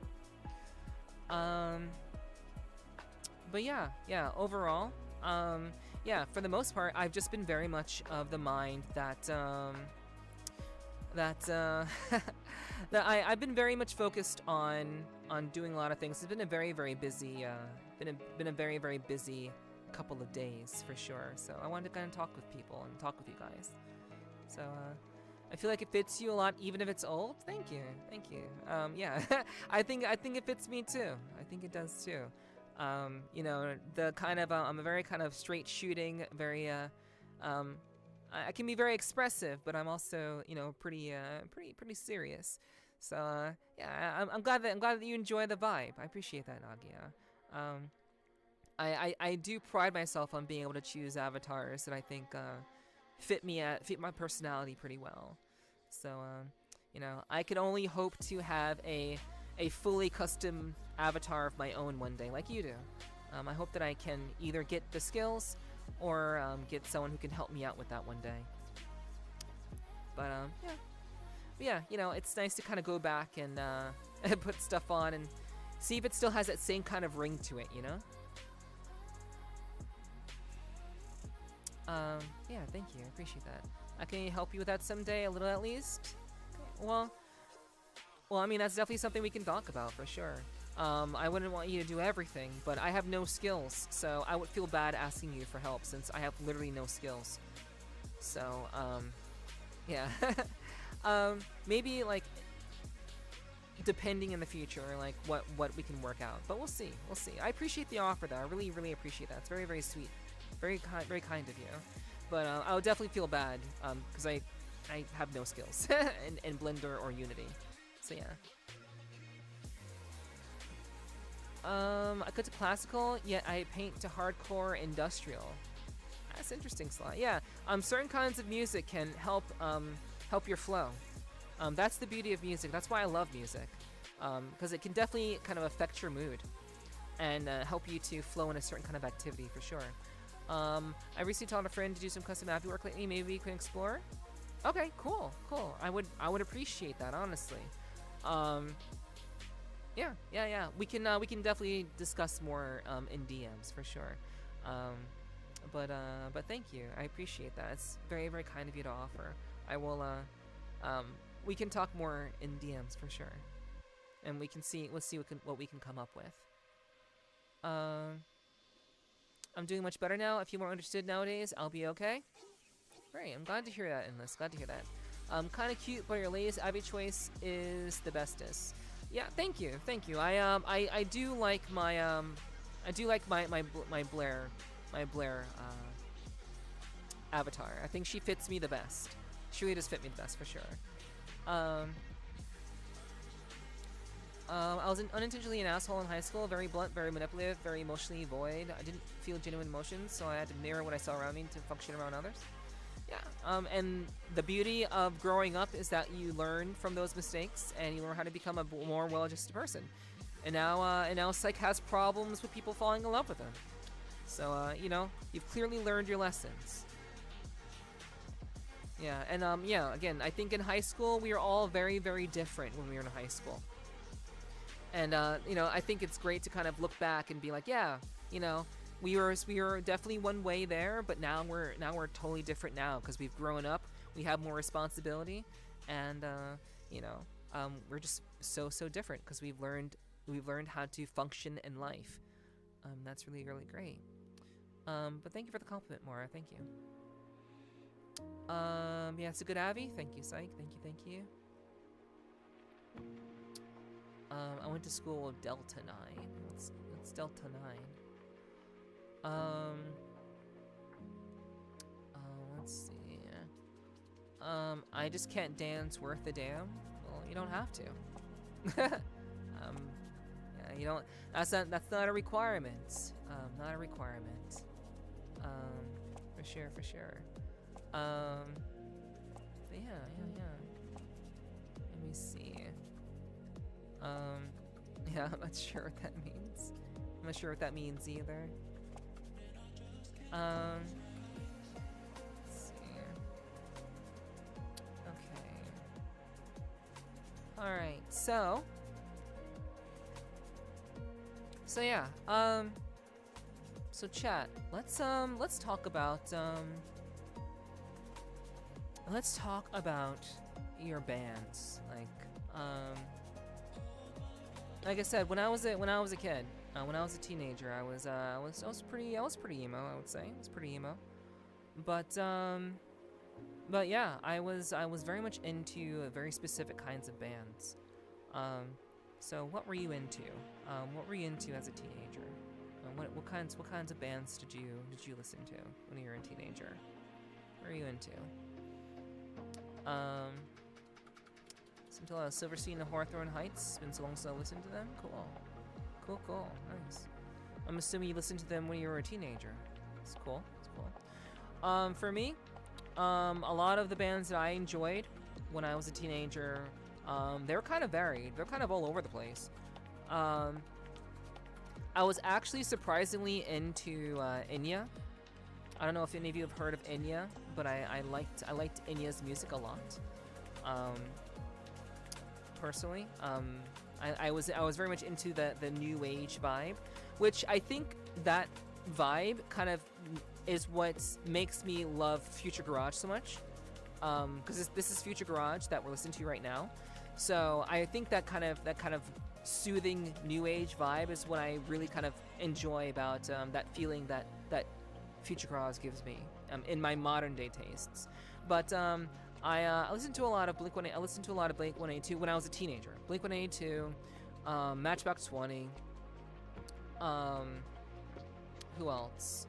But yeah, overall, yeah, for the most part, I've just been very much of the mind that that I've been very much focused on doing a lot of things. It's been a very, very busy been a very, very busy couple of days for sure. So I wanted to kind of talk with people and talk with you guys. So I feel like it fits you a lot, even if it's old. Thank you. Yeah, I think it fits me too. I think it does too. You know, the kind of I'm a very kind of straight shooting, very I can be very expressive, but I'm also, you know, pretty serious. So yeah, I'm glad that you enjoy the vibe. I appreciate that, Nagia. I do pride myself on being able to choose avatars that I think fit my personality pretty well. So you know, I could only hope to have a fully custom avatar of my own one day, like you do. I hope that I can either get the skills or get someone who can help me out with that one day. But yeah, you know, it's nice to kind of go back and put stuff on and see if it still has that same kind of ring to it, you know? Yeah, thank you. I appreciate that. I can help you with that someday, a little at least. Okay, well, I mean, that's definitely something we can talk about for sure. I wouldn't want you to do everything, but I have no skills, so I would feel bad asking you for help since I have literally no skills. So, yeah. Maybe, like, depending in the future, like, what we can work out. But we'll see. I appreciate the offer, though. I really, really appreciate that. It's very, very sweet. Very kind of you. But I would definitely feel bad, because I have no skills in Blender or Unity. So, yeah. I cut to classical, yet I paint to hardcore industrial. That's interesting, Sly. Yeah, certain kinds of music can help your flow. That's the beauty of music. That's why I love music, because it can definitely kind of affect your mood and help you to flow in a certain kind of activity for sure. I recently taught a friend to do some custom app work lately. Maybe we can explore. Okay, cool. I would appreciate that, honestly. Yeah. We can definitely discuss more in DMs for sure. But thank you. I appreciate that. It's very, very kind of you to offer. I will we can talk more in DMs for sure. And let's see what we can come up with. I'm doing much better now. If you're more interested nowadays, I'll be okay. Great, I'm glad to hear that, Endless. Glad to hear that. Kind of cute, but your latest Abby choice is the bestest. Yeah, thank you. I do like my Blair avatar. I think she fits me the best. She really does fit me the best for sure. I was unintentionally an asshole in high school, very blunt, very manipulative, very emotionally void. I didn't feel genuine emotions, so I had to mirror what I saw around me to function around others. Yeah, and the beauty of growing up is that you learn from those mistakes and you learn how to become a more well-adjusted person. And now Psych has problems with people falling in love with him. So, you know, you've clearly learned your lessons. Yeah, and yeah, again, I think in high school we are all very, very different when we were in high school. And you know, I think it's great to kind of look back and be like, yeah, you know, we were definitely one way there, but now we're totally different now because we've grown up, we have more responsibility, and you know, we're just so different because we've learned how to function in life. That's really great. But thank you for the compliment, Morra. Thank you. Yeah, it's a good Abby. Thank you, Psych. Thank you. I went to school with Delta 9. What's Delta 9? Let's see. I just can't dance worth a damn. Well, you don't have to. Yeah, you don't. That's not a requirement. Not a requirement. For sure. But yeah. Let me see. Yeah, I'm not sure what that means. I'm not sure what that means either. Let's see. Okay. All right. So yeah. So chat. Let's talk about your bands. Like I said, when I was a kid, when I was a teenager, I was pretty emo, I would say. I was pretty emo. But yeah, I was very much into very specific kinds of bands. So what were you into? What were you into as a teenager? What kinds of bands did you listen to when you were a teenager? What were you into? Until Silverstein and Hawthorne Heights. It's been so long since I listened to them. Cool. Nice. I'm assuming you listened to them when you were a teenager. It's cool. For me, a lot of the bands that I enjoyed when I was a teenager, they were kind of varied. They're kind of all over the place. I was actually surprisingly into Enya. I don't know if any of you have heard of Enya, but I liked Enya's music a lot. Personally, I was very much into the new age vibe, which I think that vibe kind of is what makes me love Future Garage so much. Because this is Future Garage that we're listening to right now, so I think that kind of soothing new age vibe is what I really kind of enjoy about that feeling that Future Garage gives me in my modern day tastes. But I listened to a lot of Blink-182. I listened to a lot of Blink-182 when I was a teenager. Blink-182, Matchbox 20. Who else?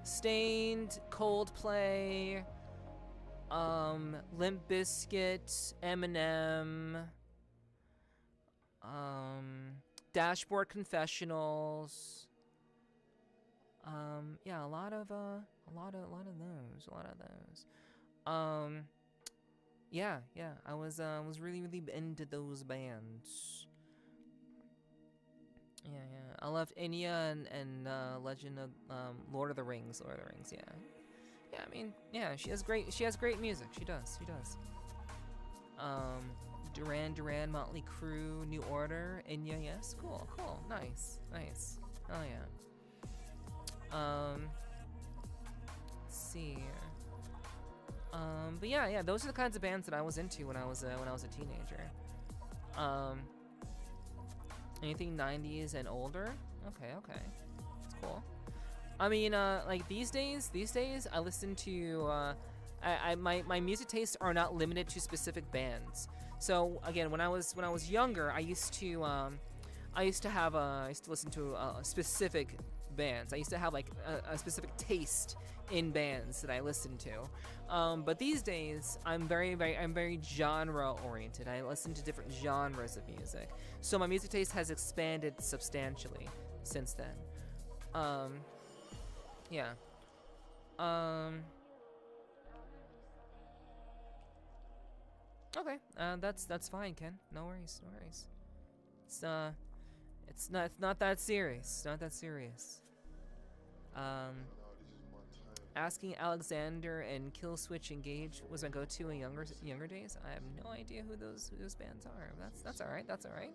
Stained, Coldplay, Limp Bizkit, Eminem, Dashboard Confessionals. Yeah, a lot of those. Yeah, I was really into those bands. Yeah, I loved Enya and Legend of Lord of the Rings. Yeah, I mean, yeah, she has great music. She does. Duran, Motley Crue, New Order, Enya. Yes, cool, nice. Oh yeah. Let's see. But yeah, those are the kinds of bands that I was into when I was a teenager. Anything 90s and older? Okay, that's cool. I mean, like these days, I listen to. My music tastes are not limited to specific bands. So again, when I was younger, I used to listen to specific bands. I used to have like a specific taste in bands that I listened to. But these days, I'm very genre oriented. I listen to different genres of music. So my music taste has expanded substantially since then. Yeah. Okay. That's fine, Ken. No worries. It's not that serious. Asking Alexander and Killswitch Engage was my go-to in younger days. I have no idea who those bands are. That's all right. That's okay.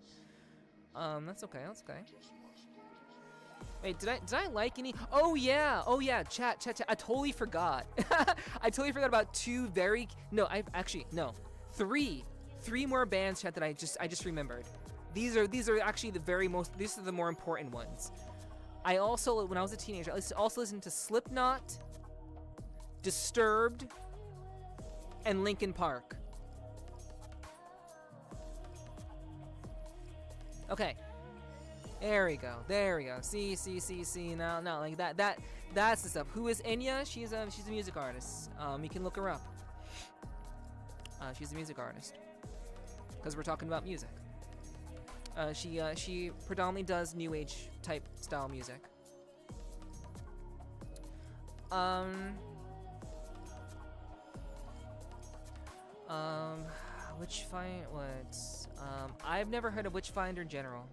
Wait, did I like any? Oh yeah, chat. I totally forgot. I totally forgot about three more bands, chat, that I just remembered. These are actually these are the more important ones. I also, when I was a teenager, I also listened to Slipknot, Disturbed, and Linkin Park. Okay. There we go. See. Now, like that's the stuff. Who is Enya? She's a music artist. You can look her up. She's a music artist. Because we're talking about music. She predominantly does new age type style music. I've never heard of Witchfinder in general.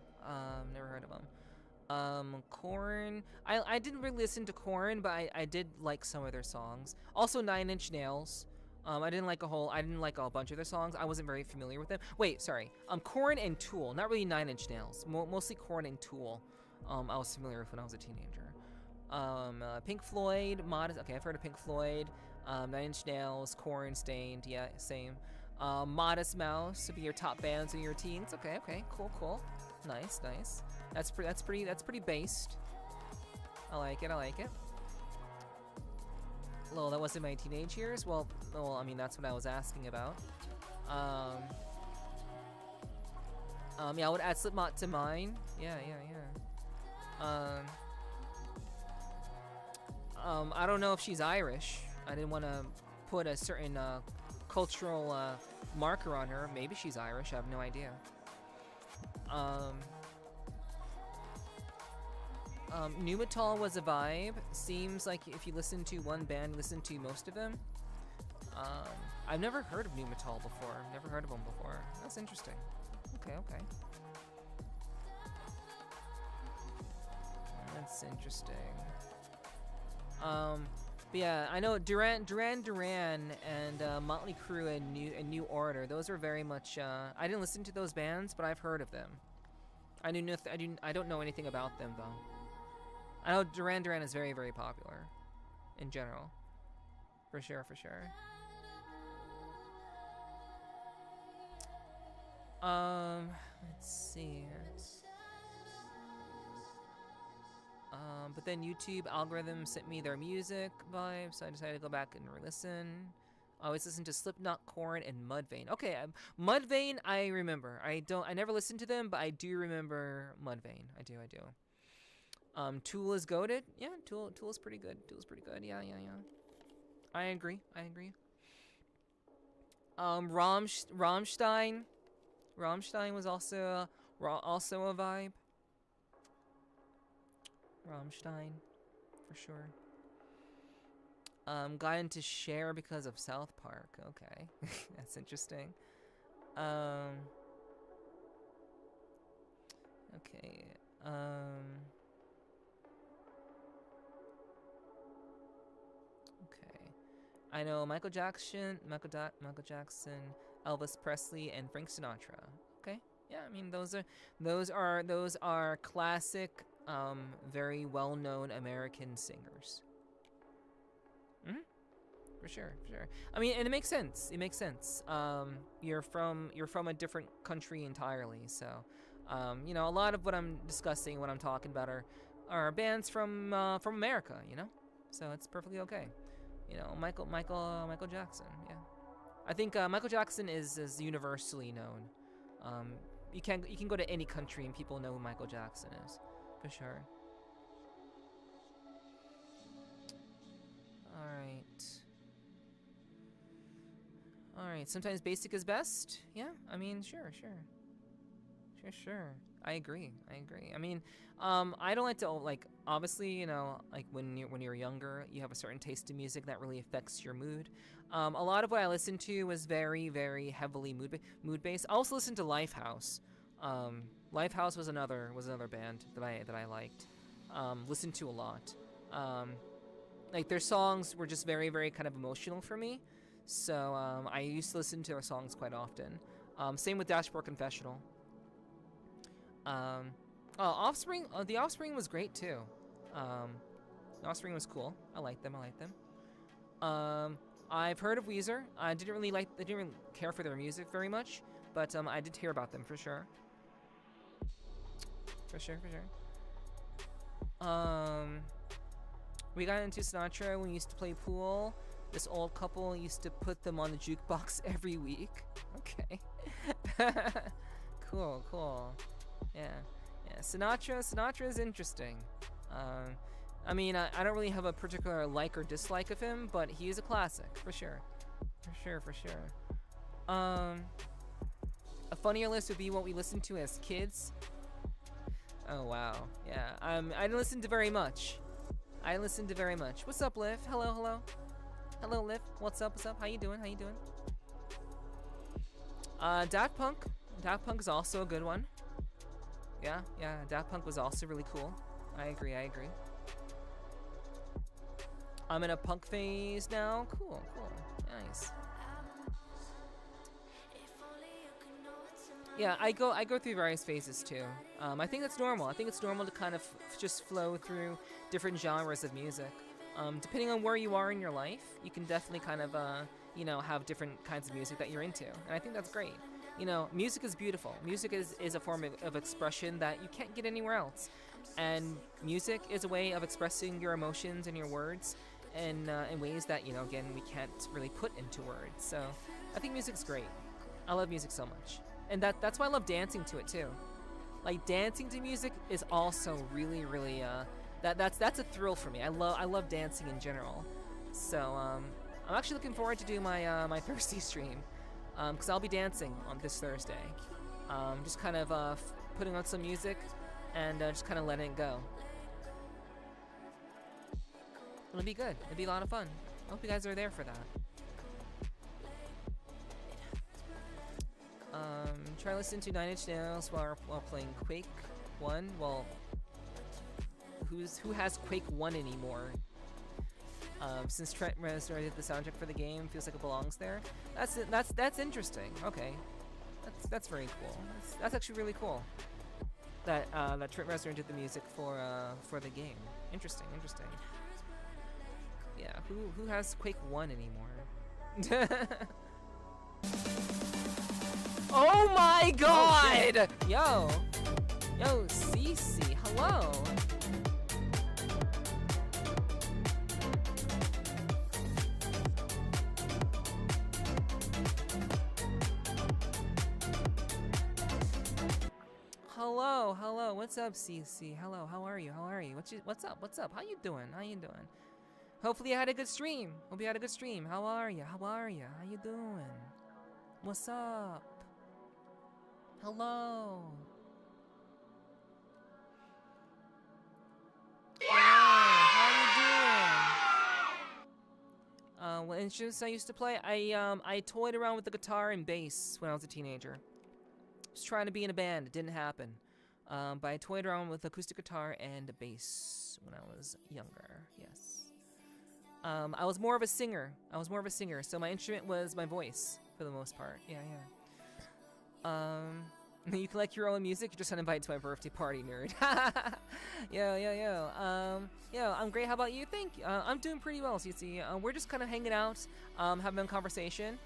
Never heard of them. Korn. I didn't really listen to Korn, but I did like some of their songs. Also, 9 Inch Nails. I didn't like a bunch of their songs. I wasn't very familiar with them. Wait, sorry. Korn and Tool. Not really 9 Inch Nails. Mostly Korn and Tool. I was familiar with when I was a teenager. Pink Floyd, Modest. Okay, I've heard of Pink Floyd. 9 Inch Nails, Korn, Stained. Yeah, same. Modest Mouse would be your top bands in your teens. Okay, cool. Nice. That's pretty based. I like it. Well, that wasn't my teenage years. Well, I mean, that's what I was asking about. Yeah, I would add Slipknot to mine. Yeah. I don't know if she's Irish. I didn't want to put a certain cultural marker on her. Maybe she's Irish. I have no idea. Nu Metal was a vibe. Seems like if you listen to one band, listen to most of them. I've never heard of Nu Metal before. Never heard of them before. That's interesting. Okay. That's interesting. But yeah, I know Duran and Motley Crue and New Order. Those are very much. I didn't listen to those bands, but I've heard of them. I don't know anything about them though. I know Duran is very, very popular, in general. For sure. Let's see. But then YouTube algorithm sent me their music vibes, so I decided to go back and re-listen. I always listen to Slipknot, Korn, and Mudvayne. Okay, Mudvayne, I remember. I never listened to them, but I do remember Mudvayne. I do. Tool is goated. Yeah, Tool is pretty good. Yeah. I agree. Rammstein. Rammstein was also a vibe. Rammstein, for sure. Got into Cher because of South Park. Okay, that's interesting. Okay. Okay. I know Michael Jackson, Elvis Presley, and Frank Sinatra. Okay. Yeah, I mean those are classic, very well-known American singers. For sure. I mean, and it makes sense. You're from a different country entirely, so a lot of what I'm discussing, what I'm talking about, are bands from America. So it's perfectly okay. Michael Jackson. Yeah, I think Michael Jackson is universally known. You can go to any country and people know who Michael Jackson is, for sure. All right. Sometimes basic is best. Yeah, I mean, sure. I agree. I mean, I don't like to obviously, when you're younger, you have a certain taste in music that really affects your mood. A lot of what I listened to was very, very heavily mood based. I also listened to Lifehouse. Lifehouse was another band that I liked. Listened to a lot. Their songs were just very, very kind of emotional for me. So I used to listen to their songs quite often. Same with Dashboard Confessional. Offspring. The Offspring was great too. The Offspring was cool. I like them. I've heard of Weezer. I didn't really care for their music very much, but I did hear about them for sure. For sure. We got into Sinatra when we used to play pool. This old couple used to put them on the jukebox every week. Okay. Cool. Yeah. Sinatra is interesting. I mean, I don't really have a particular like or dislike of him, but he is a classic, for sure. A funnier list would be what we listened to as kids. Oh, wow. Yeah, I didn't listen to very much. What's up, Liv? Hello, Liv. What's up? How you doing? Daft Punk. Daft Punk is also a good one. Yeah, Daft Punk was also really cool. I agree. I'm in a punk phase now. Cool. Nice. Yeah, I go through various phases too. I think that's normal. I think it's normal to kind of just flow through different genres of music. Depending on where you are in your life, you can definitely kind of, have different kinds of music that you're into. And I think that's great. Music is beautiful. Music is a form of expression that you can't get anywhere else. And music is a way of expressing your emotions and your words in ways that, again, we can't really put into words. So I think music's great. I love music so much. And that's why I love dancing to it too. Like, dancing to music is also really, really, that's a thrill for me. I love dancing in general. So I'm actually looking forward to do my my Thursday stream, because I'll be dancing on this Thursday. Just kind of putting on some music and just kind of letting it go. It'll be good. It'll be a lot of fun. I hope you guys are there for that. Try to listen to 9 Inch Nails while playing Quake 1. Well, who has Quake 1 anymore? Since Trent Reznor did the soundtrack for the game, feels like it belongs there. That's interesting. Okay, that's very cool. That's actually really cool. That Trent Reznor did the music for the game. Interesting. Yeah, who has Quake 1 anymore? Oh my god! Oh, Yo, Cece, hello! Hello, what's up, Cece? Hello, how are you? What's up? How you doing? Hopefully you had a good stream. How are you? How you doing? What's up? Hello. How you doing? What instruments I used to play? I toyed around with the guitar and bass when I was a teenager. I was trying to be in a band. It didn't happen. But I toyed around with acoustic guitar and bass when I was younger. Yes. I was more of a singer. So my instrument was my voice for the most part. Yeah. You collect your own music. You're just uninvited to my birthday party, nerd. Yo. I'm great. How about you? Thank you. I'm doing pretty well, CC. We're just kind of hanging out, having a conversation,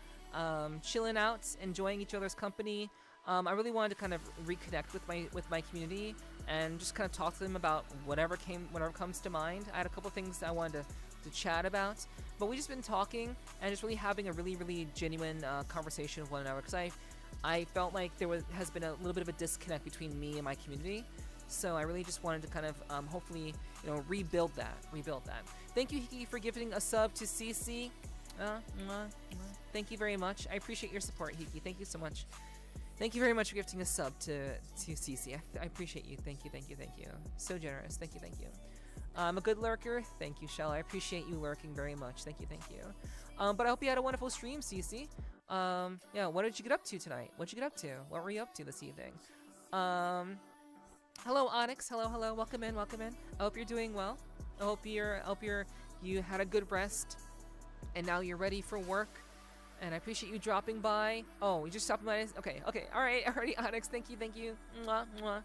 chilling out, enjoying each other's company. I really wanted to kind of reconnect with my community and just kind of talk to them about whatever comes to mind. I had a couple things I wanted to chat about, but we just been talking and just really having a really, really genuine conversation with one another, because I felt like has been a little bit of a disconnect between me and my community. So I really just wanted to kind of hopefully rebuild that. Thank you, Hiki, for gifting a sub to CC. Thank you very much. I appreciate your support, Hiki. Thank you so much. Thank you very much for gifting a sub to CC. I appreciate you. Thank you. So generous. Thank you. I'm a good lurker. Thank you, Shell. I appreciate you lurking very much. Thank you. But I hope you had a wonderful stream, CC. What did you get up to tonight? What were you up to this evening? Hello, Onyx. Hello. Welcome in. I hope you're doing well. I hope you had a good rest, and now you're ready for work. And I appreciate you dropping by. Oh, you just stopped by. Okay. All right, Onyx. Thank you. Mwah.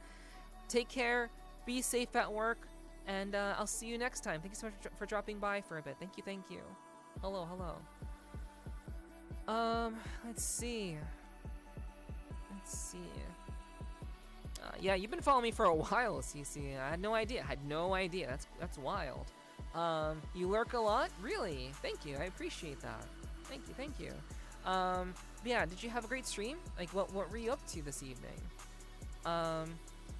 take care, be safe at work, and I'll see you next time. Thank you so much for dropping by for a bit. Thank you. Hello. Let's see. Yeah, you've been following me for a while, CC. I had no idea. That's wild. You lurk a lot? Really? Thank you. I appreciate that. Thank you. Yeah, did you have a great stream? Like, what were you up to this evening? I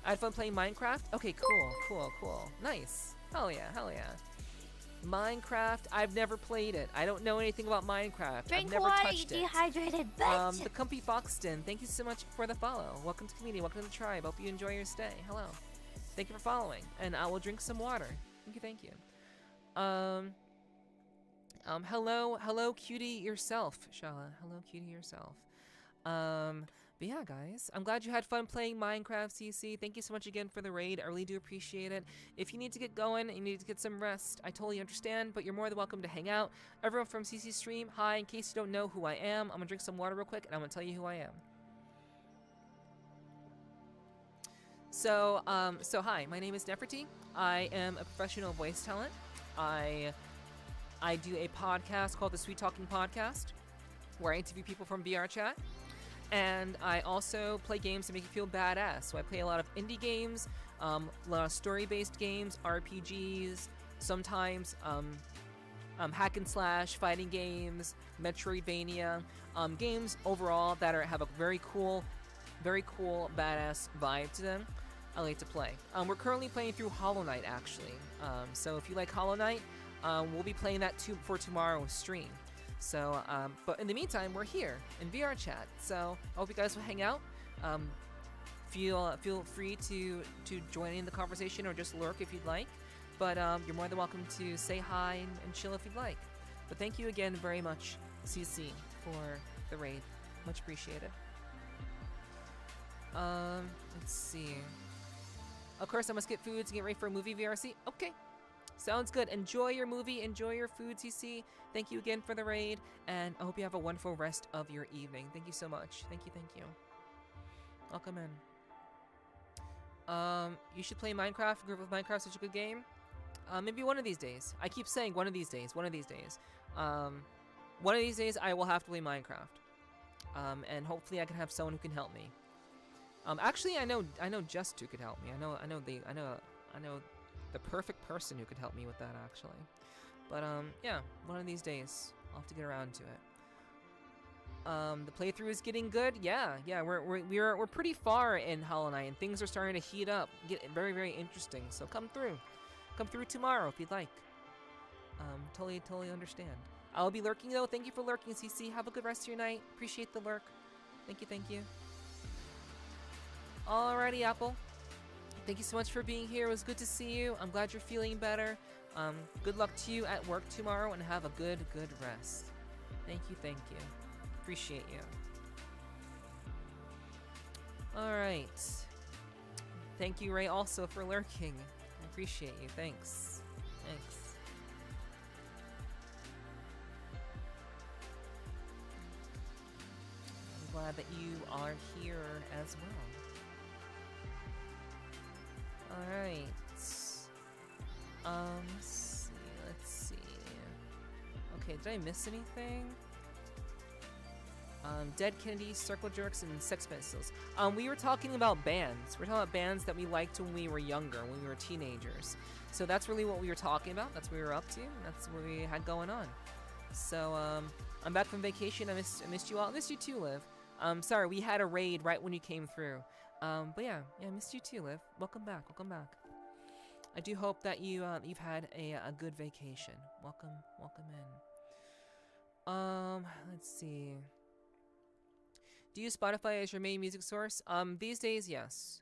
had fun playing Minecraft? Okay, cool. Nice. Hell yeah. Minecraft, I've never played it. I don't know anything about Minecraft. Drink I've never water, touched you it. dehydrated bitch. The Comfy Foxton, thank you so much for the follow. Welcome to the community, welcome to the tribe. Hope you enjoy your stay. Hello. Thank you for following, and I will drink some water. Thank you. Hello, cutie yourself, Shala. Hello, cutie yourself. But yeah, guys, I'm glad you had fun playing Minecraft, CC. Thank you so much again for the raid. I really do appreciate it. If you need to get going and you need to get some rest, I totally understand, but you're more than welcome to hang out. Everyone from CC's stream, hi. In case you don't know who I am, I'm gonna drink some water real quick, and I'm gonna tell you who I am. So hi, my name is Nepherti. I am a professional voice talent. I do a podcast called the Sweet Talking Podcast, where I interview people from VRCHAT. And I also play games to make you feel badass. So I play a lot of indie games, a lot of story-based games, RPGs, sometimes hack and slash, fighting games, Metroidvania, games overall that have a very cool, badass vibe to them. I like to play. We're currently playing through Hollow Knight, actually. So if you like Hollow Knight, we'll be playing that for tomorrow's stream. So, but in the meantime, we're here in VRCHAT. So I hope you guys will hang out. Feel free to join in the conversation or just lurk if you'd like. But you're more than welcome to say hi and chill if you'd like. But thank you again very much, CC, for the raid. Much appreciated. Let's see. Of course, I must get foods and get ready for a movie VRC. Okay. Sounds good. Enjoy your movie. Enjoy your food, CC. Thank you again for the raid, and I hope you have a wonderful rest of your evening. Thank you so much. Thank you. Welcome in. You should play Minecraft. Group of Minecraft, such a good game. Maybe one of these days. I keep saying one of these days. One of these days I will have to play Minecraft. And hopefully I can have someone who can help me. Actually, I know just who could help me. I know the perfect person who could help me with that, actually. But yeah, one of these days I'll have to get around to it. The playthrough is getting good. Yeah, we're pretty far in Hollow Knight, and things are starting to heat up, get very interesting. So come through tomorrow if you'd like. Totally understand. I'll be lurking though. Thank you for lurking, CC. Have a good rest of your night. Appreciate the lurk. Thank you. Alrighty, Apple. Thank you so much for being here. It was good to see you. I'm glad you're feeling better. Good luck to you at work tomorrow, and have a good rest. Thank you. Appreciate you. Alright. Thank you, Ray, also for lurking. I appreciate you. Thanks. I'm glad that you are here as well. Alright. Let's see. Okay, did I miss anything? Dead Kennedys, Circle Jerks, and Sex Pistols. We were talking about bands. We're talking about bands that we liked when we were younger, when we were teenagers. So that's really what we were talking about. That's what we were up to. That's what we had going on. So, I'm back from vacation. I missed you all. I missed you too, Liv. Sorry, we had a raid right when you came through. But yeah, I missed you too, Liv. Welcome back. I do hope that you've had a good vacation. Welcome in. Let's see. Do you use Spotify as your main music source? These days, yes.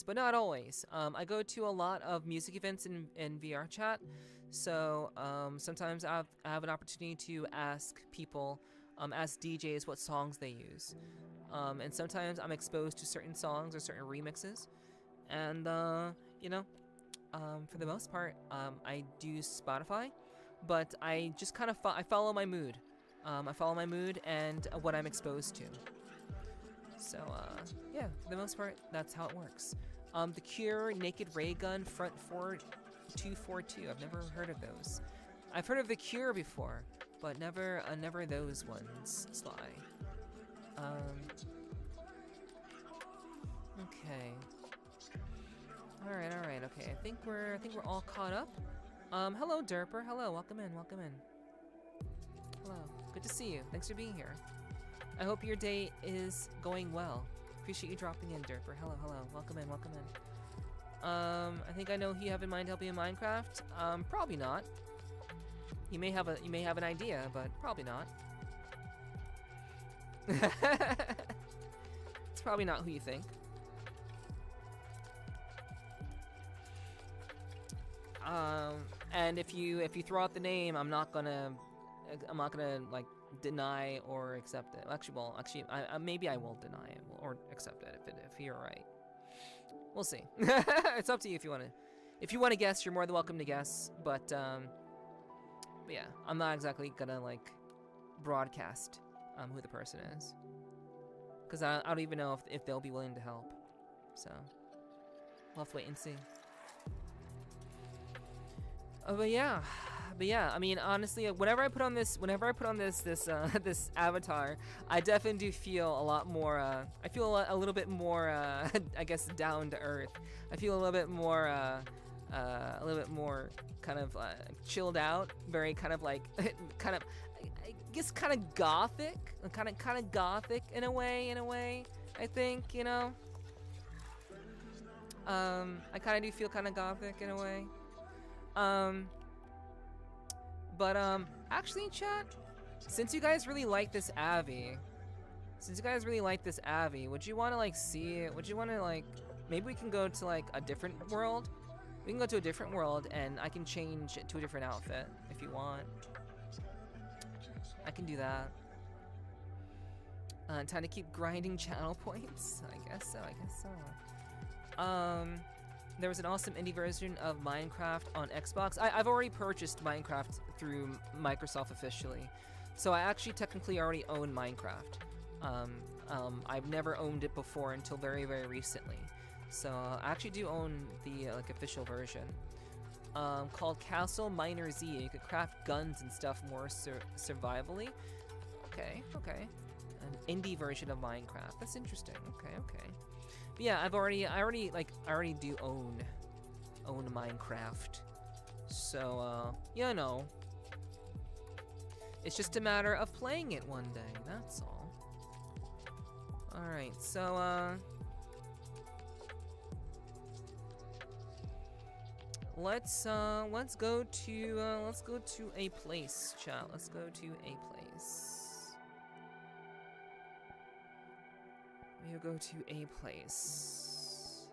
But not always. I go to a lot of music events in VRCHAT, so sometimes I have an opportunity to ask people, ask DJs what songs they use. And sometimes I'm exposed to certain songs or certain remixes. And, for the most part, I do Spotify, but I just kind of I follow my mood. I follow my mood and what I'm exposed to. So, yeah, for the most part, that's how it works. The Cure, Naked Ray Gun, Front 4242. I've never heard of those. I've heard of the Cure before, but never those ones, Sly. Okay. Alright, okay. I think we're all caught up. Hello, Derper. Hello, welcome in. Hello. Good to see you. Thanks for being here. I hope your day is going well. Appreciate you dropping in, Derper. Hello. Welcome in. I think I know who you have in mind helping in Minecraft. Probably not. You may have an idea, but probably not. It's probably not who you think. And if you throw out the name, I'm not gonna like deny or accept it. Actually, maybe I will deny it or accept it if you're right. We'll see. It's up to you if you wanna guess. You're more than welcome to guess, but yeah, I'm not exactly gonna like broadcast who the person is, because I don't even know if they'll be willing to help. So we'll have to wait and see. But yeah. I mean, honestly, whenever I put on this this avatar, I definitely do feel a lot more. I feel a little bit more, I guess, down to earth. I feel a little bit more kind of chilled out. Very kind of like, I guess, kind of gothic, kind of gothic in a way. I think, you know. I kind of do feel kind of gothic in a way. But actually, chat, since you guys really like this Abby, would you want to like see it? Would you want to like, maybe we can go to like a different world? We can go to a different world and I can change it to a different outfit if you want. I can do that. Time to keep grinding channel points. I guess so. There was an awesome indie version of Minecraft on Xbox. I've already purchased Minecraft through Microsoft officially, so I actually technically already own Minecraft. I've never owned it before until very, very recently. So I actually do own the like official version. Called Castle Miner Z. You could craft guns and stuff more survivally. Okay. An indie version of Minecraft. That's interesting. Okay. But yeah, I already do own Minecraft. So, you know, it's just a matter of playing it one day, that's all. Alright, so, let's go to a place, chat. Let's go to a place. We'll go to a place.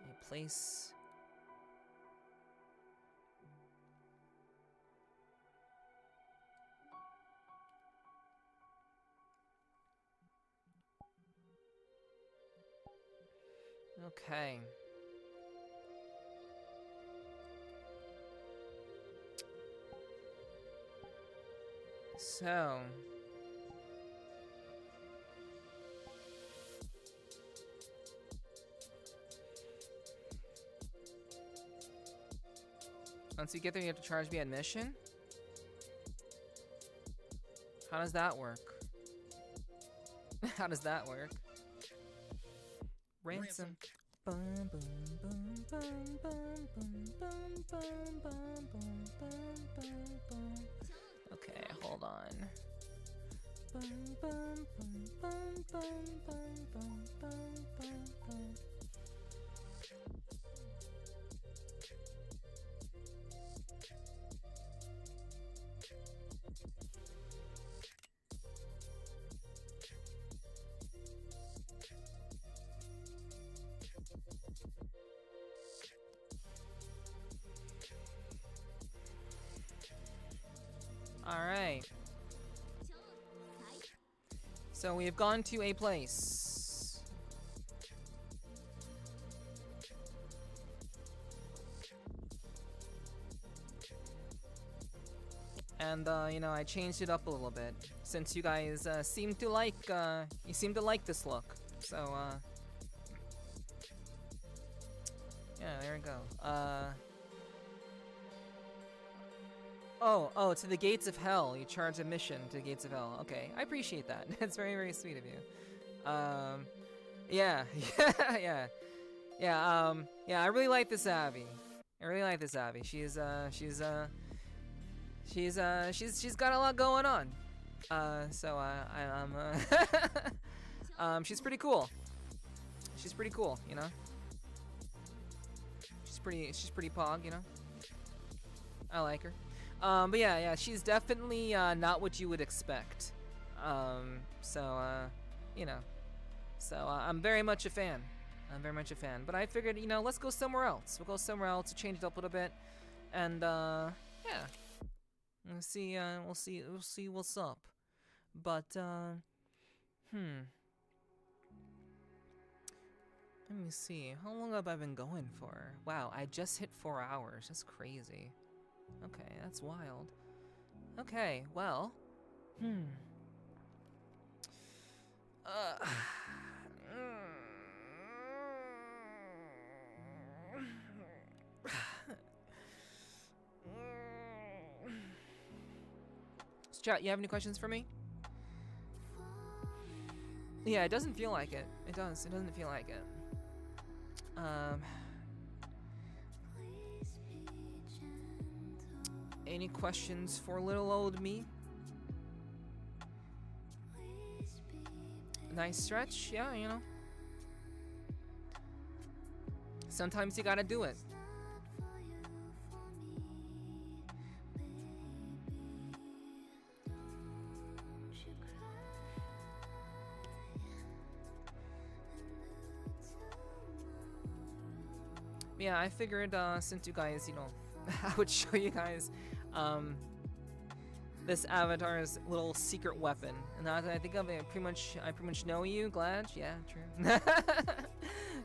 A place. Okay. So, once you get there, you have to charge me admission? How does that work? How does that work? Ransom. Bum, bum, bum, bum, bum, bum, bum, bum, bum, bum, bum. Okay, hold on. Bum, bum, bum, bum, bum, bum, bum, bum, bum. Alright. So we have gone to a place. and you know, I changed it up a little bit since you guys seem to like this look. So yeah, there we go. Oh, to the gates of hell. You charge admission to the gates of hell. Okay, I appreciate that. That's very, very sweet of you. Yeah, yeah, I really like this Abby. She's got a lot going on. She's pretty cool. She's pretty cool, you know? She's pretty pog, you know? I like her. But yeah, she's definitely not what you would expect. You know. So I'm very much a fan. But I figured, you know, let's go somewhere else. We'll go somewhere else to change it up a little bit. And yeah. We'll see what's up. But let me see. How long have I been going for? Wow, I just hit 4 hours. That's crazy. Okay, that's wild. Okay, well. Chat, you have any questions for me? Yeah, it doesn't feel like it. It doesn't feel like it. Any questions for little old me? Nice stretch, yeah, you know. Sometimes you gotta do it. Yeah, I figured since you guys, you know, I would show you guys this avatar's little secret weapon. And now that I think of it, I pretty much know you, Glad. Yeah, true.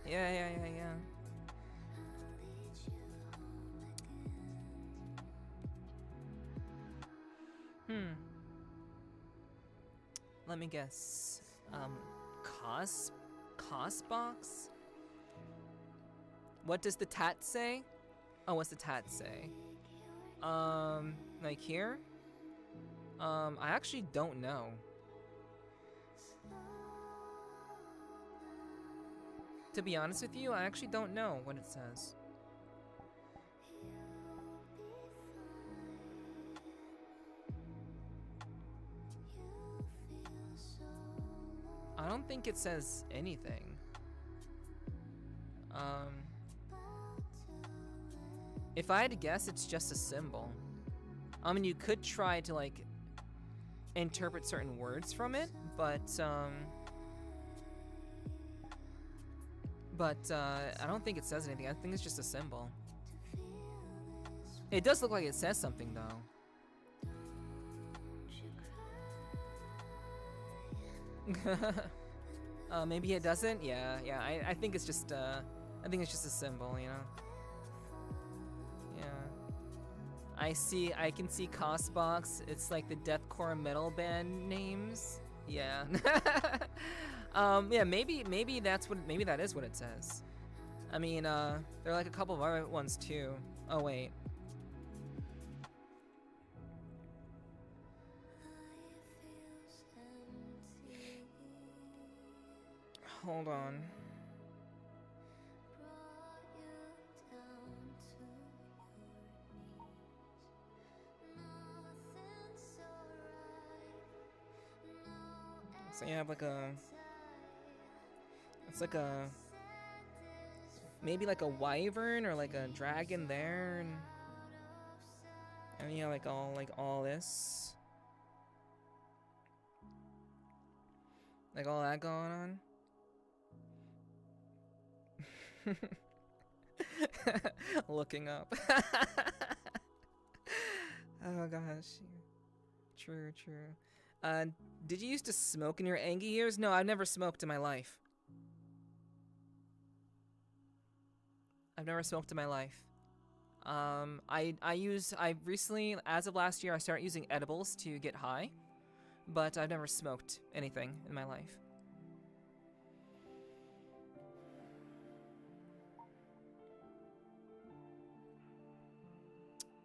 yeah. Let me guess. Cost box? What does the tat say? Oh, what's the tat say? Like here? I actually don't know. To be honest with you, I actually don't know what it says. I don't think it says anything. If I had to guess, it's just a symbol. I mean, you could try to, like, interpret certain words from it, but I don't think it says anything. I think it's just a symbol. It does look like it says something, though. Maybe it doesn't? Yeah, I think it's just, I think it's just a symbol, you know? I can see Costbox. It's like the deathcore metal band names. Yeah. Yeah, maybe that is what it says. I mean, there are like a couple of other ones too. Oh wait. Hold on. So you have like it's like maybe like a wyvern or like a dragon there, and you have like all this, like all that going on. Looking up. Oh gosh. True. Did you used to smoke in your Angie years? No, I've never smoked in my life. I recently, as of last year, I started using edibles to get high, but I've never smoked anything in my life.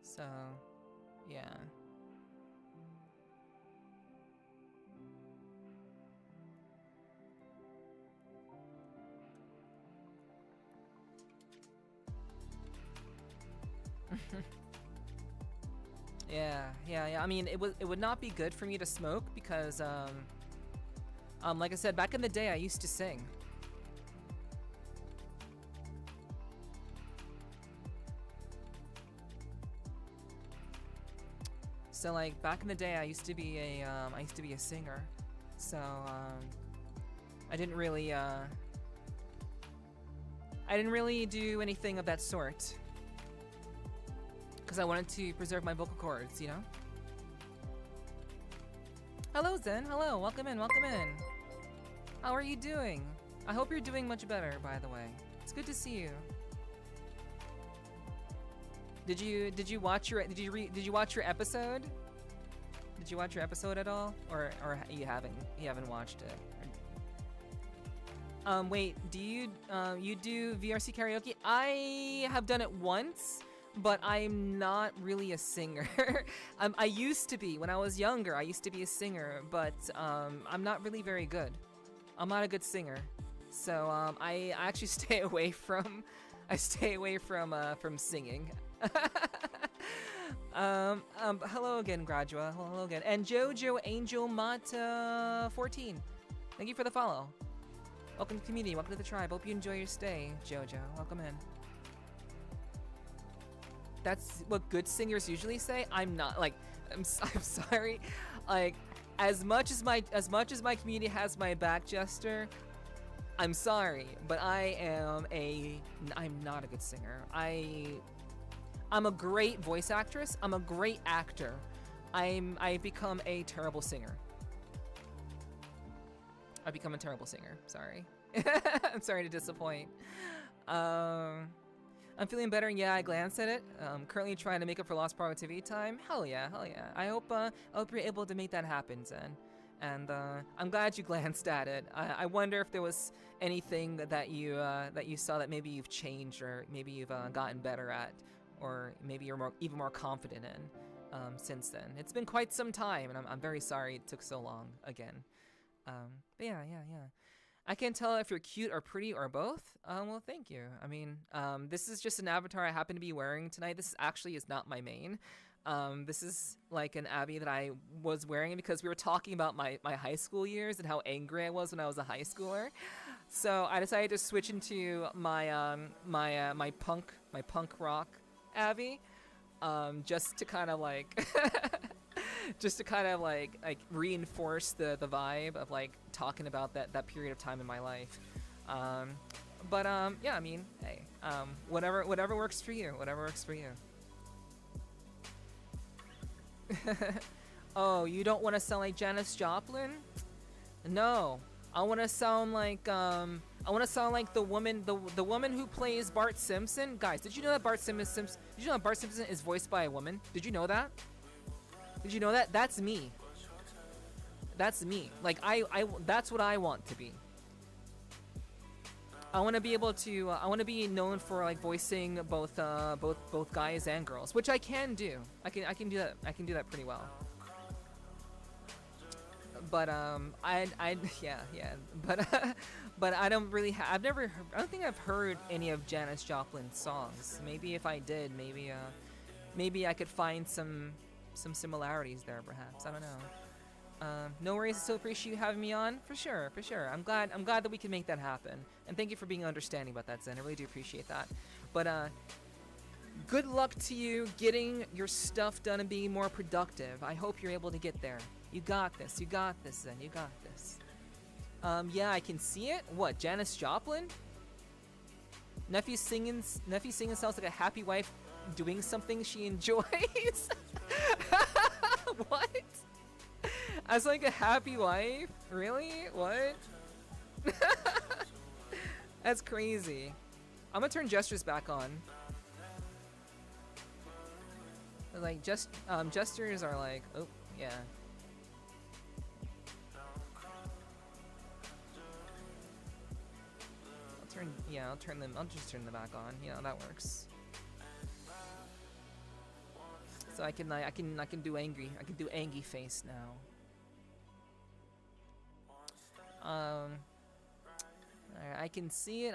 So, yeah. Yeah. I mean, it would not be good for me to smoke because, like I said, back in the day, I used to sing. So like back in the day, I used to be a singer. So I didn't really do anything of that sort. Because I wanted to preserve my vocal cords, you know? Hello, Zen. Hello. Welcome in. Welcome in. How are you doing? I hope you're doing much better, by the way. It's good to see you. Did you watch your episode? Did you watch your episode at all, or you haven't watched it? Wait. Do you do VRC karaoke? I have done it once. But I'm not really a singer. I used to be, when I was younger, I used to be a singer, but I'm not really very good. I'm not a good singer. So I actually stay away from singing. Hello again, Gradua. Hello again. And Jojo Angel Mata 14. Thank you for the follow. Welcome to the community, welcome to the tribe. Hope you enjoy your stay, Jojo. Welcome in. That's what good singers usually say. I'm not, like, I'm sorry. Like, as much as my community has my back, Jester, I'm sorry, but I'm not a good singer. I'm a great voice actress. I'm a great actor. I've become a terrible singer. I've become a terrible singer. Sorry. I'm sorry to disappoint. I'm feeling better. Yeah, I glanced at it. Currently trying to make up for lost productivity time. Hell yeah. I hope you're able to make that happen, Zen. And I'm glad you glanced at it. I wonder if there was anything that you saw that maybe you've changed, or maybe you've gotten better at, or maybe you're even more confident in since then. It's been quite some time, and I'm very sorry it took so long again. But yeah. I can't tell if you're cute or pretty or both. Well, thank you. I mean, this is just an avatar I happen to be wearing tonight. This actually is not my main. This is like an Abby that I was wearing because we were talking about my high school years and how angry I was when I was a high schooler. So I decided to switch into my my punk rock Abby, just to kind of like reinforce the vibe of like talking about that period of time in my life. Yeah, I mean, hey, whatever works for you. Whatever works for you. Oh, you don't want to sound like Janis Joplin? No, I want to sound like the woman who plays Bart Simpson. Guys, did you know that Bart Simpson is voiced by a woman? Did you know that? Did you know that? That's me. That's me. Like that's what I want to be. I want to be able to. I want to be known for like voicing both guys and girls, which I can do. I can do that. I can do that pretty well. But yeah. But I don't really. I don't think I've heard any of Janis Joplin's songs. Maybe if I did, maybe I could find some similarities there, perhaps. I don't know. No worries. I still appreciate you having me on. For sure. I'm glad that we can make that happen. And thank you for being understanding about that, Zen. I really do appreciate that. But good luck to you getting your stuff done and being more productive. I hope you're able to get there. You got this, Zen. You got this. Yeah, I can see it. What, Janis Joplin? Nephew singing sounds like a happy wife doing something she enjoys. What? As like a happy wife? Really? What? That's crazy. I'm gonna turn gestures back on. Like, gestures are like, oh, yeah. I'll just turn them back on. You know, that works. So I can do angry. I can do angry face now. Alright, I can see it.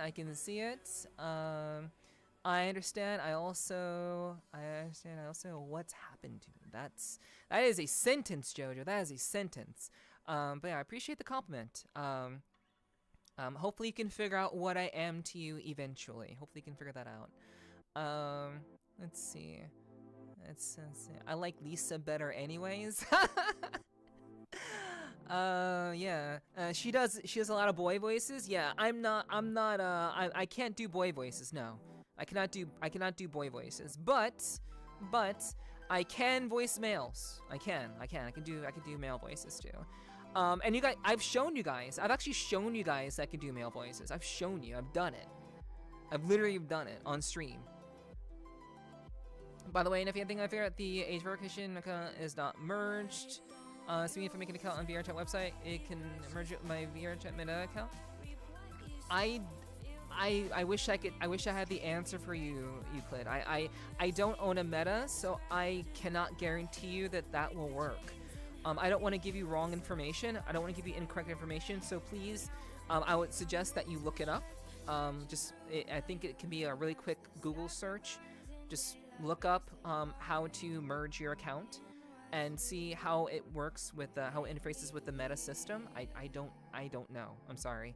I understand. I also what's happened to me. That is a sentence, Jojo. That is a sentence. But yeah, I appreciate the compliment. Hopefully you can figure out what I am to you eventually. Hopefully you can figure that out. Let's see. Let's see. I like Lisa better anyways. Yeah. She does a lot of boy voices. Yeah, I can't do boy voices, no. I cannot do boy voices. But I can voice males. I can do male voices too. And you guys, I've actually shown you guys that I can do male voices. I've shown you, I've done it. I've literally done it on stream. By the way, and if you think I figured out the age verification account is not merged, speaking for making an account on VRCHAT website, it can merge it with my VRCHAT meta account. I wish I had the answer for you, Euclid. I don't own a meta, so I cannot guarantee you that will work. I don't want to give you wrong information. I don't want to give you incorrect information. So please, I would suggest that you look it up. I think it can be a really quick Google search. Just look up how to merge your account and see how it works with how it interfaces with the meta system. I don't know. I'm sorry.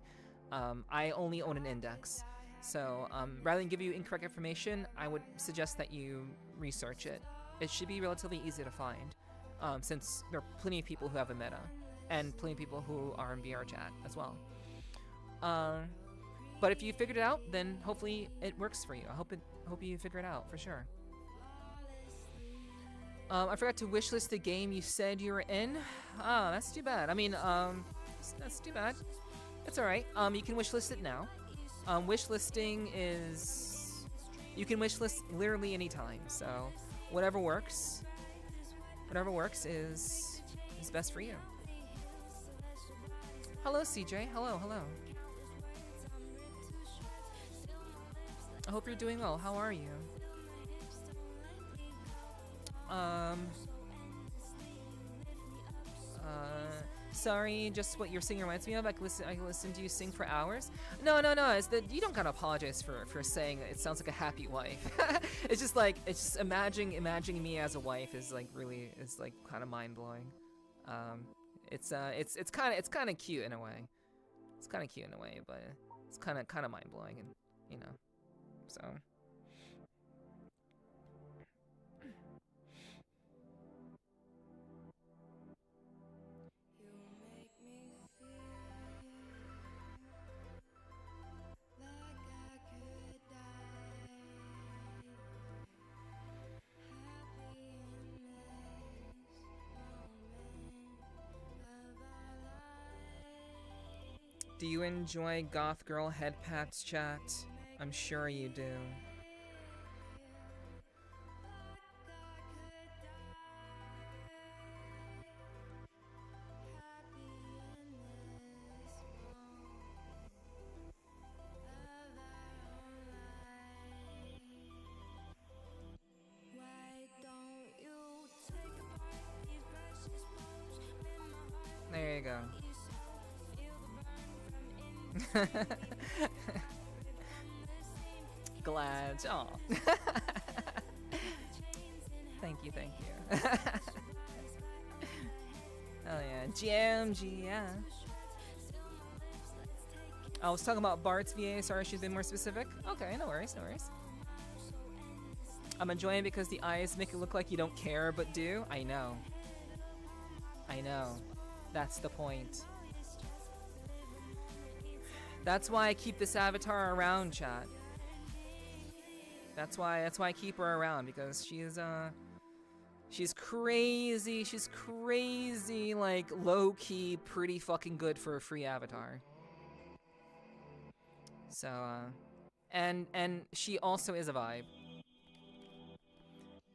I only own an index. So rather than give you incorrect information, I would suggest that you research it. It should be relatively easy to find. Since there are plenty of people who have a meta, and plenty of people who are in VRCHAT as well. But if you figured it out, then hopefully it works for you. I hope you figure it out for sure. I forgot to wishlist the game you said you were in. Ah, that's too bad. I mean, that's too bad. It's all right. You can wishlist it now. Wishlisting is you can wishlist literally anytime. So whatever works. Whatever works is best for you. Hello, CJ. Hello. I hope you're doing well. How are you? Sorry, just what you're singing reminds me of. I can listen to you sing for hours. No. It's that you don't gotta apologize for saying it sounds like a happy wife. It's just imagining me as a wife is kind of mind blowing. It's kind of cute in a way. It's kind of cute in a way, but it's kind of mind blowing, and you know, so. Do you enjoy goth girl head pats, chat? I'm sure you do. There you go. Glad. Aw. Thank you. Oh yeah, GMG, yeah. I was talking about Bart's VA, sorry I should have been more specific. Okay, no worries. I'm enjoying it because the eyes make it look like you don't care, but do. I know. That's the point. That's why I keep this avatar around, chat. That's why I keep her around, because she's crazy, like low-key pretty fucking good for a free avatar. So and she also is a vibe.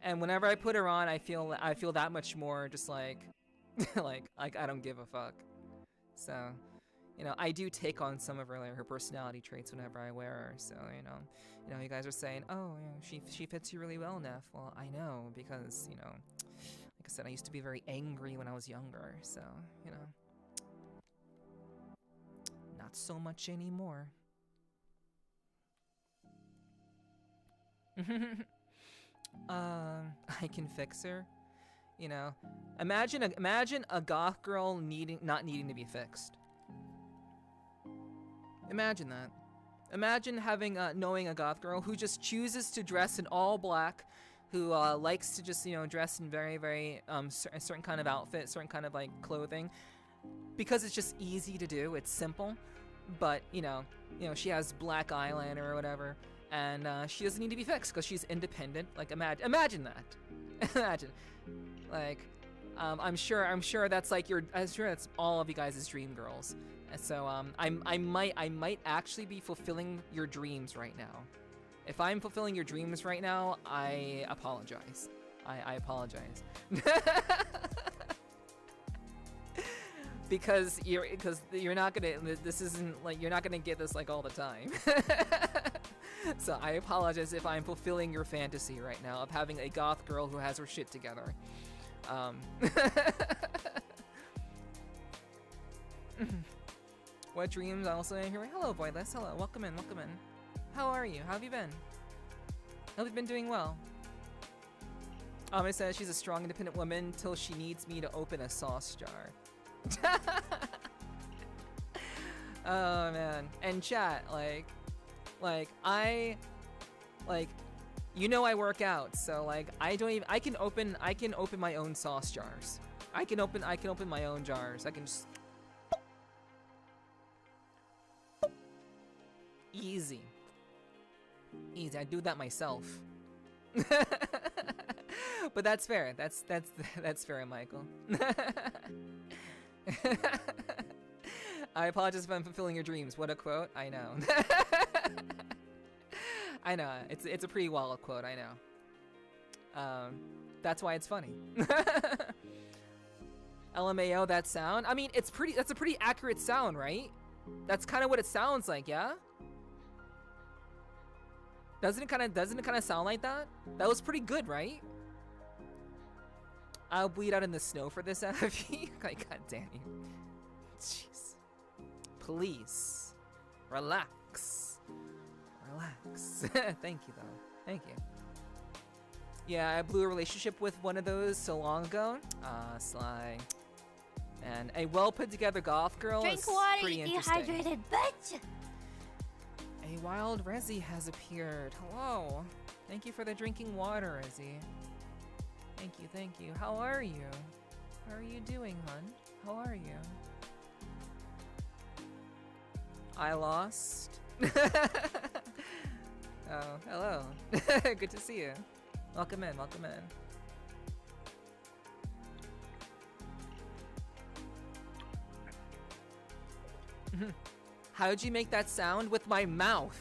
And whenever I put her on, I feel that much more just like, like I don't give a fuck. So, you know, I do take on some of her personality traits whenever I wear her. So, you know, you guys are saying, oh, you know, she fits you really well, Neff. Well, I know because, you know, like I said, I used to be very angry when I was younger. So, you know, not so much anymore. I can fix her. You know, imagine a goth girl not needing to be fixed. Imagine that. Imagine having knowing a goth girl who just chooses to dress in all black, who likes to just, you know, dress in very a certain kind of outfit, certain kind of like clothing, because it's just easy to do. It's simple, but you know she has black eyeliner or whatever, and she doesn't need to be fixed because she's independent. Like imagine that. Imagine, like, I'm sure that's like I'm sure that's all of you guys' dream girls. And so I might actually be fulfilling your dreams right now. If I'm fulfilling your dreams right now, I apologize. I apologize. because you're not gonna. This isn't like you're not gonna get this like all the time. So I apologize if I'm fulfilling your fantasy right now of having a goth girl who has her shit together. What dreams also in here? Hello, Boyless. Hello. Welcome in. Welcome in. How are you? How have you been? Hope you've been doing well. It says she's a strong, independent woman till she needs me to open a sauce jar. Oh man. And chat, I you know I work out, so like I can open my own sauce jars. I can open my own jars. I can just easy. I do that myself. But that's fair. That's fair, Michael. I apologize if I'm fulfilling your dreams. What a quote. I know. I know. It's a pretty wild quote, I know. That's why it's funny. LMAO, that sound. I mean, that's a pretty accurate sound, right? That's kind of what it sounds like, yeah? Doesn't it kind of sound like that? That was pretty good, right? I'll bleed out in the snow for this, Abby. Like, god damn you. Jeez. Please. Relax. Relax. Thank you, though. Thank you. Yeah, I blew a relationship with one of those so long ago. Sly. And a well-put-together goth girl Drink is water, pretty you interesting. dehydrated bitch! A wild Resi has appeared. Hello. Thank you for the drinking water, Resi. Thank you. How are you? How are you doing, hun? How are you? I lost. Oh, hello. Good to see you. Welcome in, welcome in. How did you make that sound? With my mouth.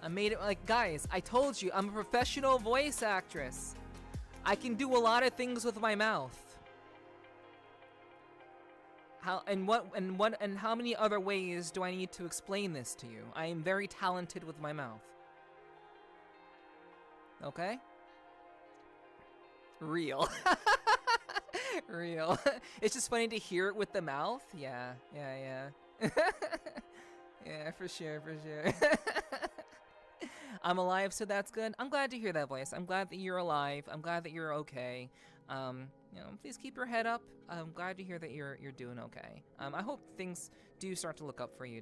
I made it like, guys, I told you, I'm a professional voice actress. I can do a lot of things with my mouth. How many other ways do I need to explain this to you? I am very talented with my mouth. Okay? Real. Real. It's just funny to hear it with the mouth. Yeah. Yeah, for sure. I'm alive, so that's good. I'm glad to hear that voice. I'm glad that you're alive. I'm glad that you're okay. Please keep your head up. I'm glad to hear that you're doing okay. I hope things do start to look up for you,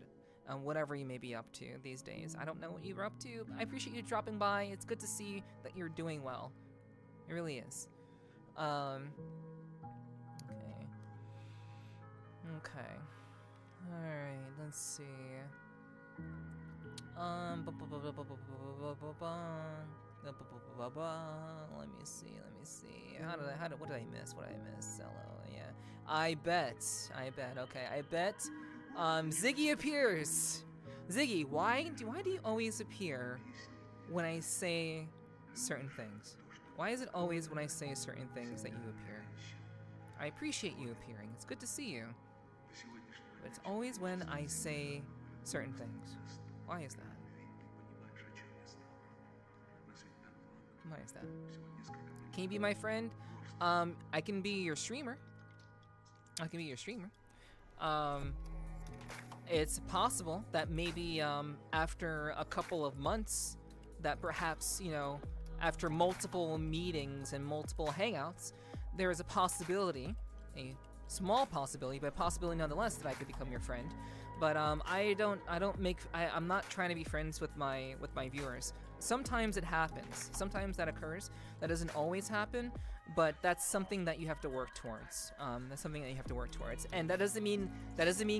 whatever you may be up to these days. I don't know what you're up to. I appreciate you dropping by. It's good to see that you're doing well. It really is. Okay. Alright, let's see. Let me see. What did I miss? Hello, yeah. I bet. Okay, I bet. Ziggy appears. Ziggy, why do you always appear when I say certain things? Why is it always when I say certain things that you appear? I appreciate you appearing. It's good to see you. But it's always when I say certain things. Why is that? Why is that? Can you be my friend? I can be your streamer. I can be your streamer. It's possible that maybe after a couple of months, that perhaps, you know, after multiple meetings and multiple hangouts, there is a possibility, a small possibility, but a possibility nonetheless, that I could become your friend. But I'm not trying to be friends with my viewers. Sometimes it happens. Sometimes that occurs. That doesn't always happen, but that's something that you have to work towards. That's something that you have to work towards. And that doesn't mean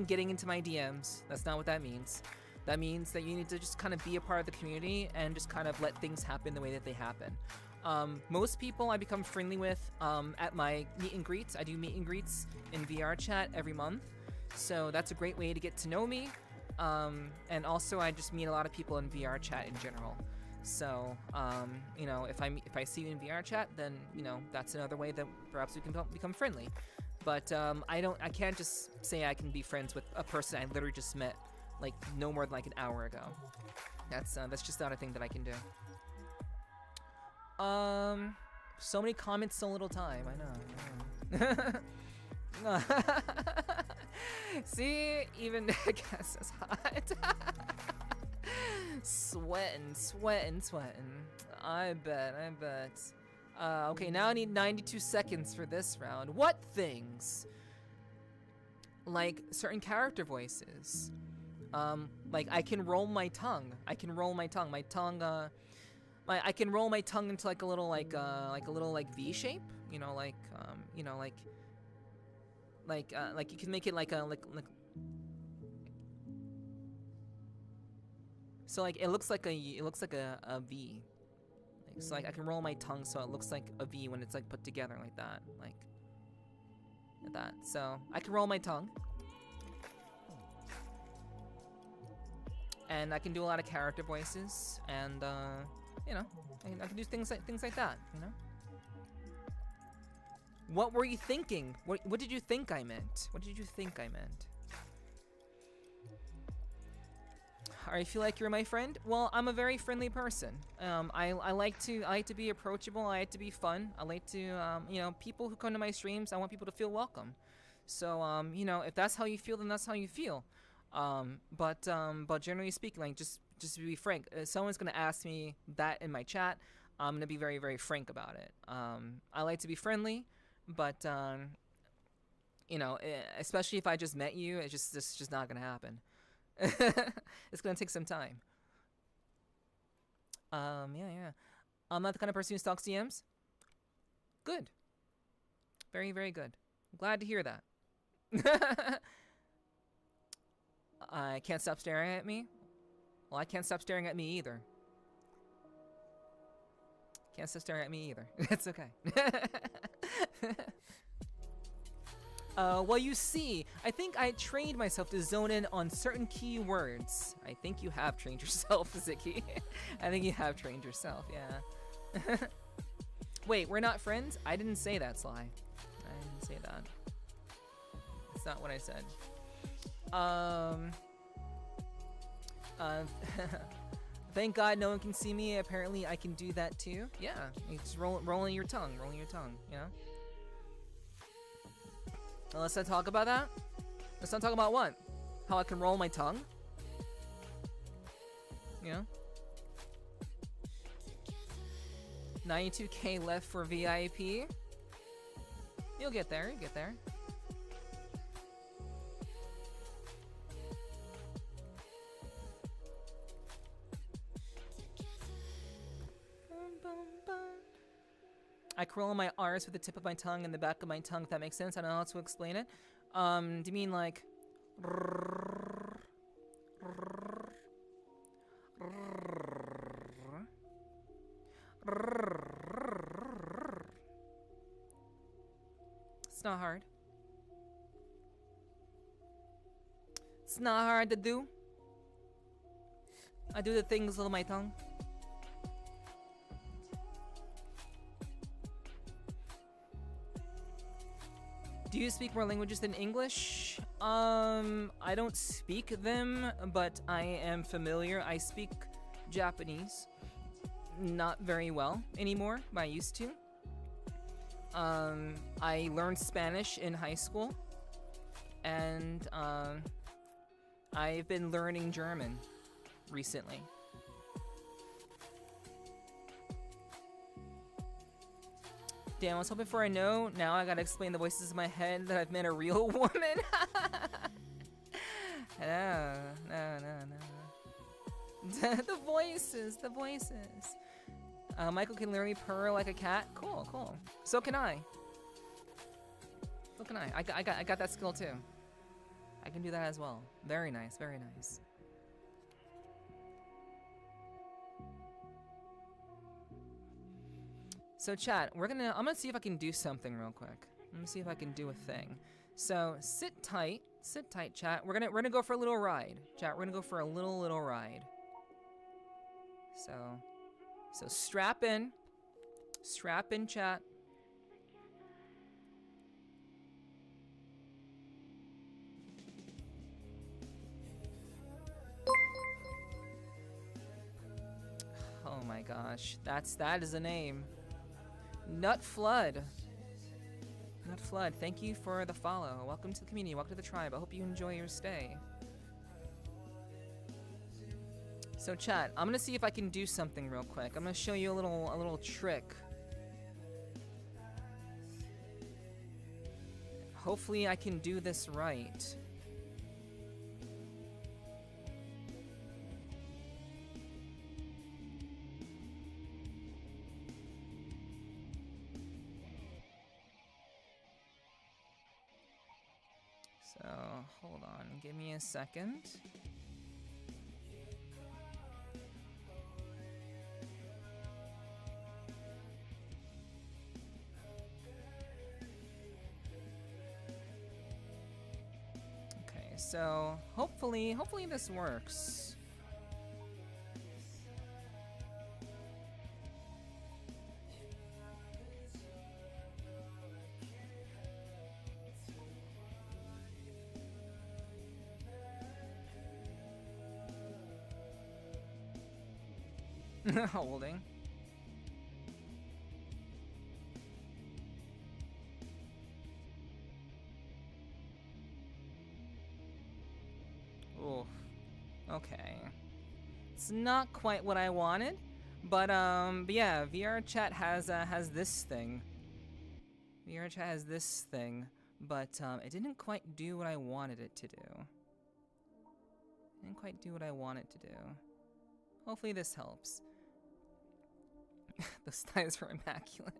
getting into my DMs. That's not what that means. That means that you need to just kind of be a part of the community and just kind of let things happen the way that they happen. Most people I become friendly with at my meet and greets. I do meet and greets in VRCHAT every month. So that's a great way to get to know me. And also I just meet a lot of people in VRCHAT in general. So, you know, if I see you in VRCHAT, then, you know, that's another way that perhaps we can become friendly. But I can't just say I can be friends with a person I literally just met like no more than like an hour ago. That's just not a thing that I can do. So many comments, so little time. I know. See, even Gas is hot. Sweating. I bet. Okay, now I need 92 seconds for this round. What things? Like certain character voices. Like I can roll my tongue. I can roll my tongue into like a little V shape. You know, like you can make it like so like it looks like a V. Like, so like I can roll my tongue so it looks like a V when it's like put together like that, like that. So I can roll my tongue, and I can do a lot of character voices, and you know, I can do things like that. You know. What were you thinking? What did you think I meant? What did you think I meant? I feel like you're my friend? Well, I'm a very friendly person. I like to be approachable. I like to be fun. I like to, you know, people who come to my streams, I want people to feel welcome. So, you know, if that's how you feel, then that's how you feel. But generally speaking, like, just to be frank, if someone's gonna ask me that in my chat, I'm gonna be very, very frank about it. I like to be friendly, but, you know, especially if I just met you, it's just not gonna happen. It's gonna take some time. Yeah. I'm not the kind of person who stalks DMs. Good. Very, very good. Glad to hear that. I can't stop staring at me. Well, I can't stop staring at me either. Can't stop staring at me either. It's okay. Well, you see, I think I trained myself to zone in on certain keywords. I think you have trained yourself, Ziki. I think you have trained yourself, yeah. Wait, we're not friends? I didn't say that, Sly. I didn't say that. That's not what I said. Thank God no one can see me. Apparently I can do that too. Yeah, it's rolling your tongue, you know? Now, let's not talk about that. Let's not talk about what? How I can roll my tongue? You know? 92k left for VIP. You'll get there, I curl my R's with the tip of my tongue and the back of my tongue, if that makes sense. I don't know how to explain it. Do you mean like... It's not hard. It's not hard to do. I do the things with my tongue. Do you speak more languages than English? I don't speak them, but I am familiar. I speak Japanese. Not very well anymore, but I used to. I learned Spanish in high school. And, I've been learning German recently. Damn, I was hoping for a no. Now I gotta explain the voices in my head that I've met a real woman. No. The voices. Michael can literally purr like a cat. Cool. So can I. I got that skill too. I can do that as well. Very nice. So chat, I'm gonna see if I can do something real quick. Let me see if I can do a thing. So sit tight, chat. We're gonna go for a little ride, chat. We're gonna go for a little ride. So strap in, chat. Oh my gosh, that is a name. Nut Flood, thank you for the follow. Welcome to the community, welcome to the tribe. I hope you enjoy your stay. So chat, I'm gonna see if I can do something real quick. I'm gonna show you a little trick. Hopefully I can do this right. So, hold on, give me a second. Okay, so hopefully this works. Holding. Oh, okay. It's not quite what I wanted, but yeah, VRCHAT has this thing. VRCHAT has this thing, but it didn't quite do what I wanted it to do. Hopefully this helps. Those thighs were immaculate.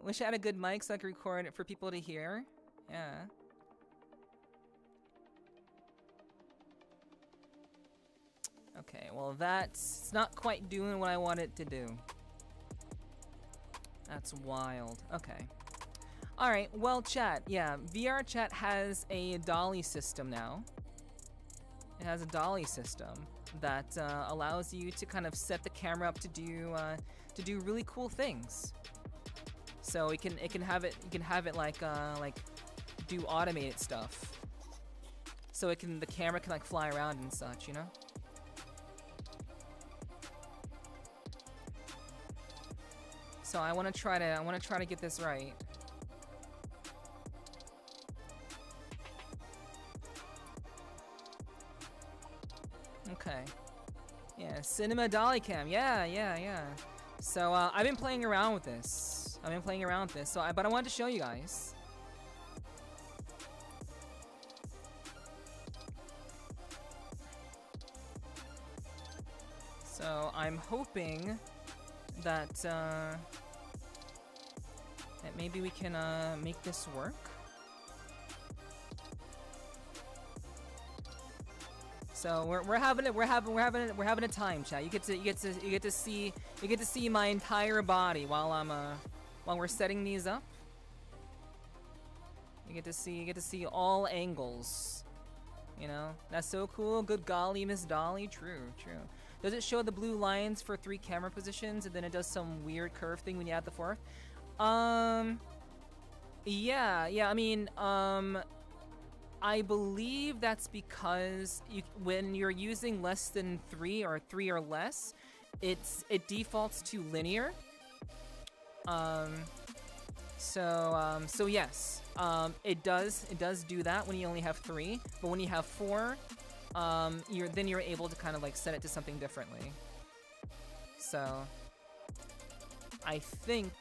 Wish I had a good mic so I could record it for people to hear. Yeah. Okay, well it's not quite doing what I want it to do. That's wild. Okay. Alright, well chat, yeah, VRCHAT has a dolly system now. It has a dolly system that allows you to kind of set the camera up to do really cool things. So it can have it like do automated stuff. So the camera can like fly around and such, you know? So I want to try to get this right. Okay. Yeah, cinema dolly cam. Yeah. So I've been playing around with this. So but I wanted to show you guys. So I'm hoping that that maybe we can make this work. So we're having a time, chat. You get to see my entire body while we're setting these up. You get to see all angles. You know, that's so cool. Good golly, Miss Dolly. True. Does it show the blue lines for 3 camera positions and then it does some weird curve thing when you add the 4th? Yeah, I mean, I believe that's because when you're using less than 3 or 3 or less, it defaults to linear. So yes, it does do that when you only have 3, but when you have 4, you're able to kind of like set it to something differently. So I think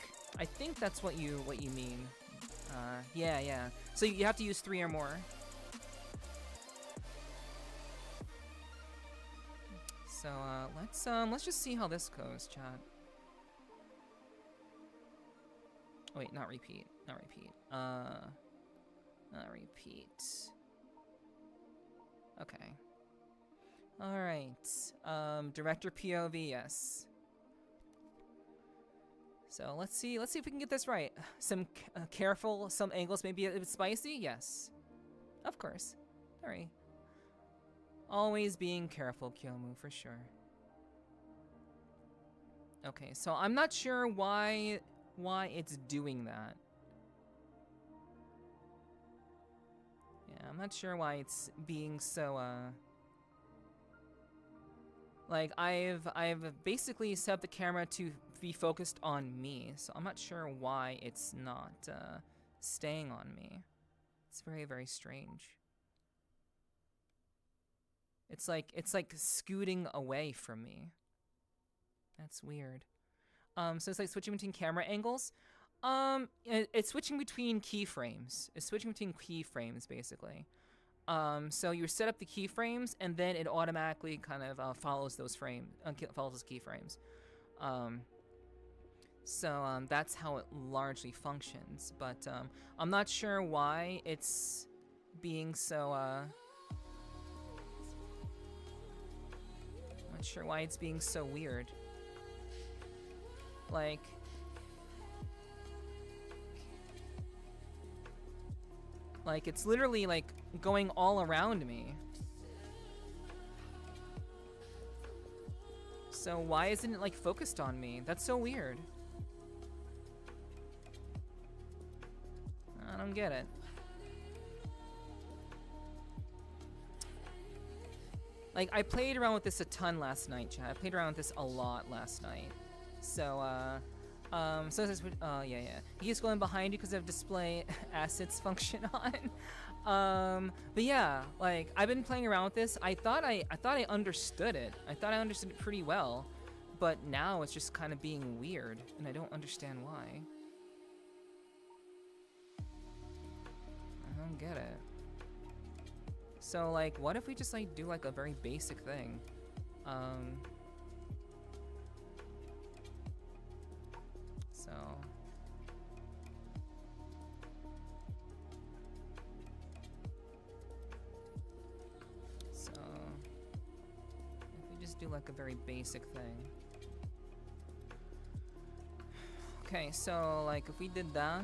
that's what you mean. Yeah. So you have to use 3 or more. So let's just see how this goes, chat. Oh, wait, not repeat. Not repeat. Okay. All right. Director POV, yes. So let's see if we can get this right. Some careful, some angles may be a bit spicy, yes. Of course. All right. Always being careful, Kyomu, for sure. Okay, so I'm not sure why it's doing that. Yeah, I'm not sure why it's being so like I've basically set up the camera to be focused on me, so I'm not sure why it's not staying on me. It's very, very strange. It's like scooting away from me. That's weird. So it's like switching between camera angles. It's switching between keyframes. It's switching between keyframes basically. So you set up the keyframes and then it automatically kind of follows those keyframes. So that's how it largely functions. But I'm not sure why it's being so. Not sure why it's being so weird. Like it's literally like going all around me. So why isn't it like focused on me? That's so weird. I don't get it. Like, I played around with this a ton last night, chat. I played around with this a lot last night. So, so this is, yeah. He's going behind you because of display assets function on. But yeah, like, I've been playing around with this. I thought I understood it. I thought I understood it pretty well. But now it's just kind of being weird, and I don't understand why. I don't get it. So, like, what if we just, like, do, like, a very basic thing? So... if we just do, like, a very basic thing. Okay, so, like, if we did that...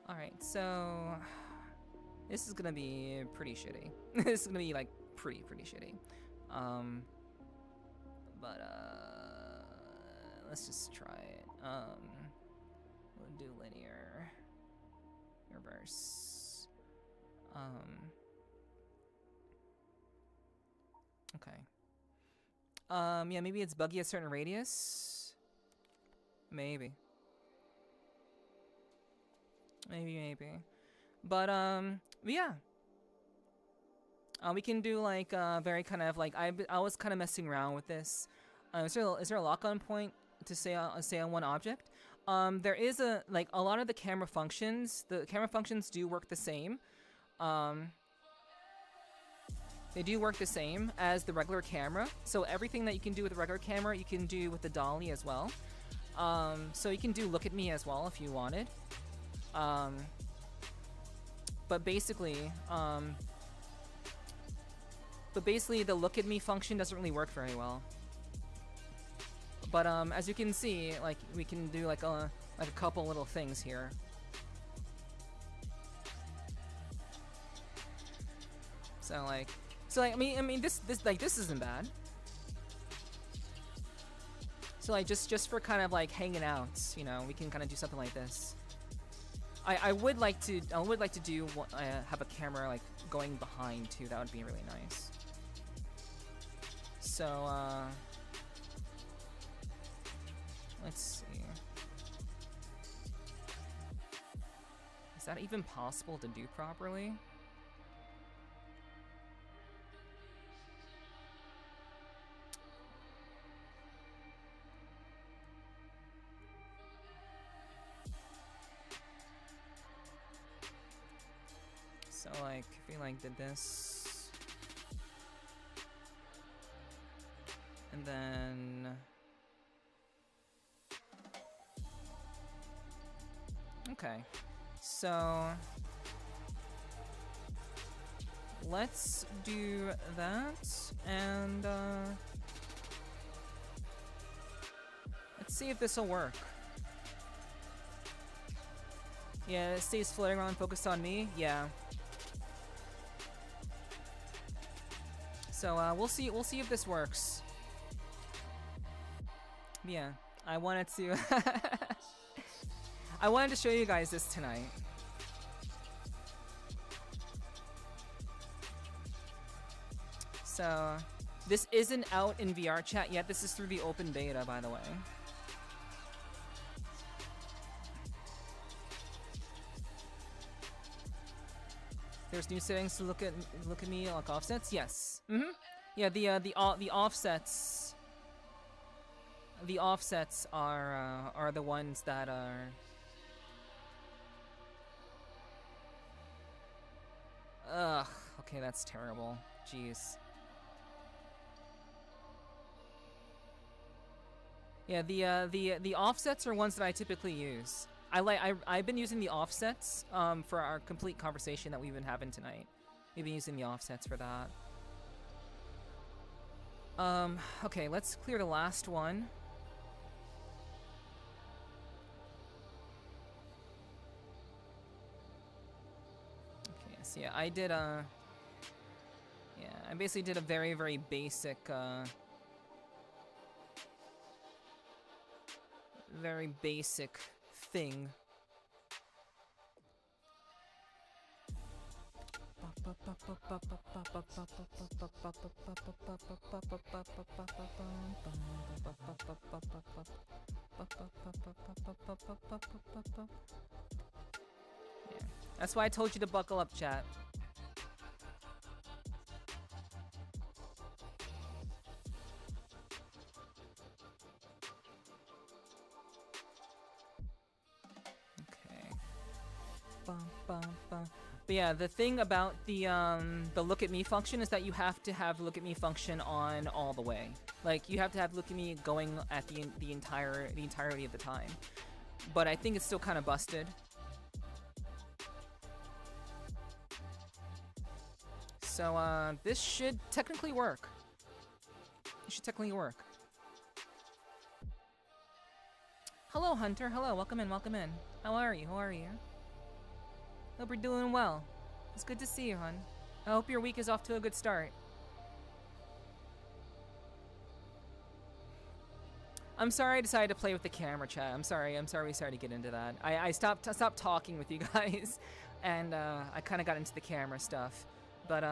Alright, so this is gonna be pretty shitty. This is gonna be like pretty shitty. But let's just try it. We'll do linear, reverse. Okay. Yeah, maybe it's buggy at a certain radius. Maybe. But yeah. We can do like very kind of like I was kind of messing around with this. Is there a lock-on point to say on one object? There is a lot of the camera functions. The camera functions do work the same. They do work the same as the regular camera. So everything that you can do with the regular camera, you can do with the dolly as well. So you can do look at me as well if you wanted. but basically, the look at me function doesn't really work very well. But as you can see, like we can do like a couple little things here. So I mean this isn't bad. So like just for kind of like hanging out, you know, we can kind of do something like this. I would like to do have a camera like going behind too. That would be really nice. So let's see. Is that even possible to do properly? So like, if we like did this, and then okay, so let's do that, and let's see if this will work. Yeah, it stays floating around, focused on me. Yeah. So we'll see if this works. Yeah, I wanted to I wanted to show you guys this tonight. So this isn't out in VRCHAT yet. This is through the open beta, by the way. There's new settings to look at me like offsets. Yes. Yeah. The offsets. The offsets are the ones that are. Ugh. Okay, that's terrible. Jeez. Yeah. The offsets are ones that I typically use. I've been using the offsets for our complete conversation that we've been having tonight. We've been using the offsets for that. Okay, let's clear the last one. Okay, so yeah, I basically did a very, very basic, thing. Yeah. That's why I told you to buckle up, chat. But yeah, the thing about the look at me function is that you have to have look at me function on all the way. Like you have to have look at me going at the entirety of the time. But I think it's still kind of busted. So this should technically work. It should technically work. Hello, Hunter. Hello, welcome in, welcome in. How are you? How are you? Hope you're doing well. It's good to see you, hon. I hope your week is off to a good start. I'm sorry I decided to play with the camera, chat. I'm sorry we started to get into that. I stopped talking with you guys, and I kind of got into the camera stuff. But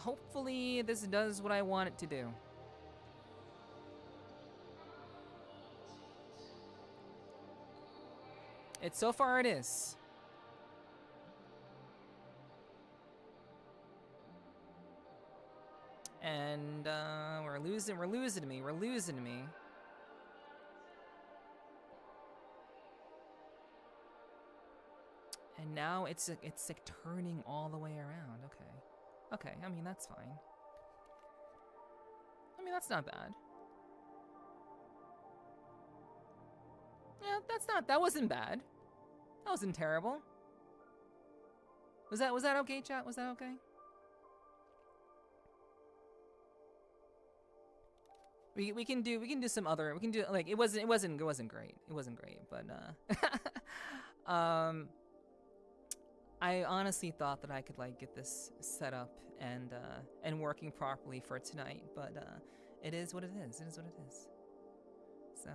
hopefully this does what I want it to do. So far it is. And we're losing me. And now it's like turning all the way around. Okay, I mean that's fine. I mean that's not bad. Yeah, that wasn't bad. That wasn't terrible. Was that okay, chat? Was that okay? We can do some other, we can do like it wasn't great. It wasn't great, but I honestly thought that I could like get this set up and working properly for tonight, but it is what it is. It is what it is. So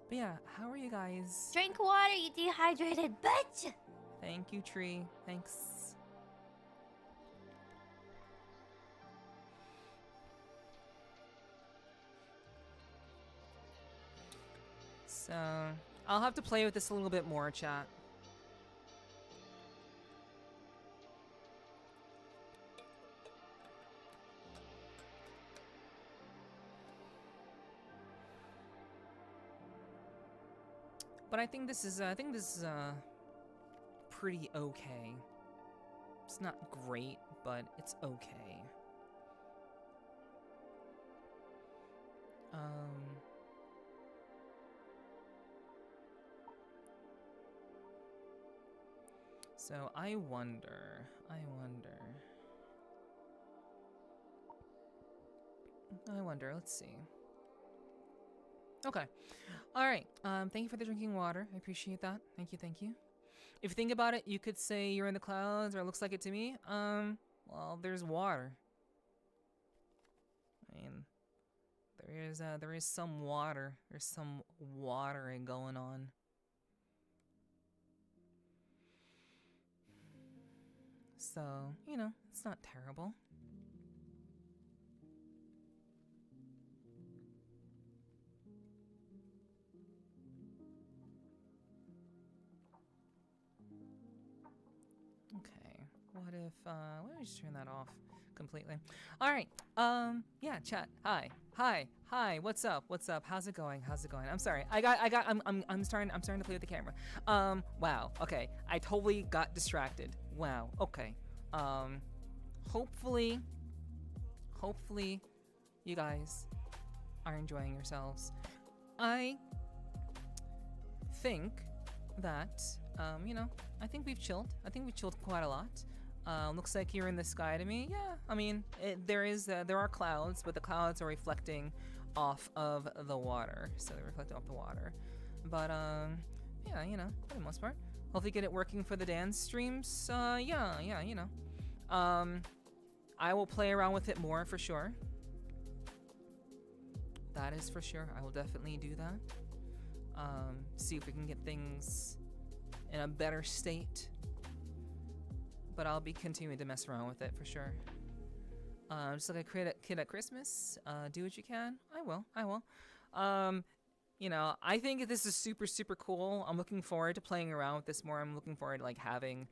but yeah, how are you guys? Drink water, you dehydrated bitch! Thank you, Tree. Thanks. So, I'll have to play with this a little bit more, chat. But I think this is pretty okay. It's not great, but it's okay. So I wonder. Let's see. Okay. All right. Thank you for the drinking water. I appreciate that. Thank you. If you think about it, you could say you're in the clouds, or it looks like it to me. Well, there's water. I mean, there is some water. There's some watering going on. So, you know, it's not terrible. Okay, what if me just turn that off completely. All right, yeah, chat. Hi, what's up? How's it going? I'm sorry, I'm starting to play with the camera. Wow, okay, I totally got distracted. Wow, okay. Hopefully you guys are enjoying yourselves. I think that, you know, I think we've chilled quite a lot. Looks like you're in the sky to me. Yeah, I mean, there are clouds, but the clouds are reflecting off of the water. So they're reflecting off the water. But, yeah, you know, for the most part. Hopefully get it working for the dance streams. Yeah, you know. I will play around with it more for sure. That is for sure. I will definitely do that. See if we can get things in a better state. But I'll be continuing to mess around with it for sure. Just like a kid at Christmas. Do what you can. I will. You know, I think this is super, super cool. I'm looking forward to playing around with this more. I'm looking forward to like having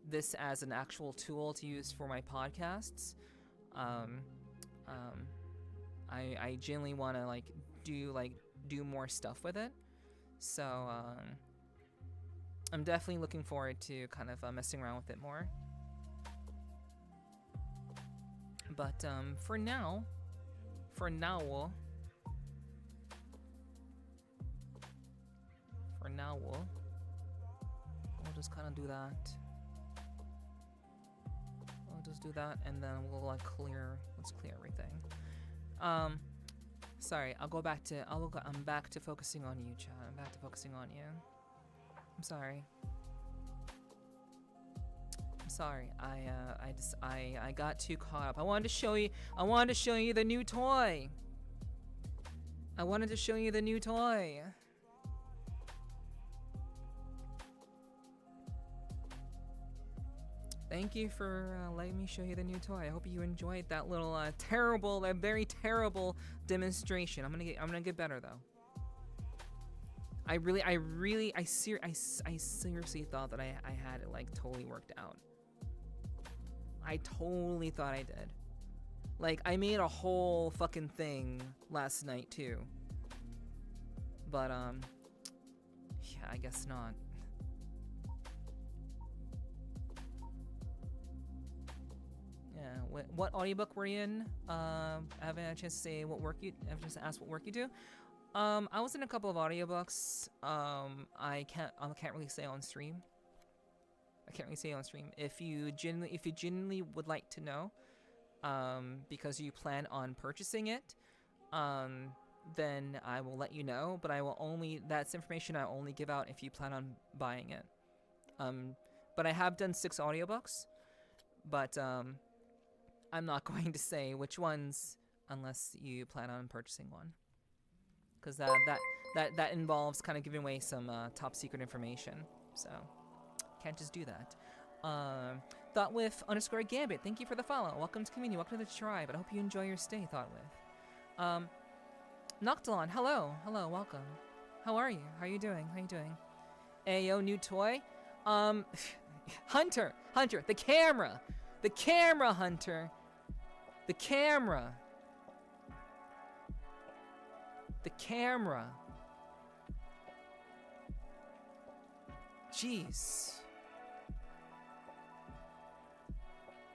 this as an actual tool to use for my podcasts. I genuinely want to like do more stuff with it. So I'm definitely looking forward to kind of messing around with it more. But for now, we'll just kind of do that. We'll just do that, and then we'll like let's clear everything. Sorry, I'm back to focusing on you, chat. I'm back to focusing on you. I'm sorry. I got too caught up. I wanted to show you the new toy. Thank you for letting me show you the new toy. I hope you enjoyed that little very terrible demonstration. I'm gonna get better though. I seriously thought that I had it like totally worked out. I totally thought I did. Like, I made a whole fucking thing last night too. But yeah, I guess not. Yeah. What audiobook were you in? I haven't had a chance to say what work you. I've just asked what work you do. I was in a couple of audiobooks. I can't really say on stream. I can't really say on stream. If you genuinely would like to know, because you plan on purchasing it, then I will let you know. But that's information I only give out if you plan on buying it. But I have done 6 audiobooks, but I'm not going to say which ones unless you plan on purchasing one, because that involves kind of giving away some top secret information. So can't just do that. Thought with _ Gambit, thank you for the follow. Welcome to community, welcome to the tribe. I hope you enjoy your stay. Thought with Noctilon, hello, welcome. How are you? How are you doing? Ayo, new toy. Hunter, the camera, Hunter, the camera. Jeez.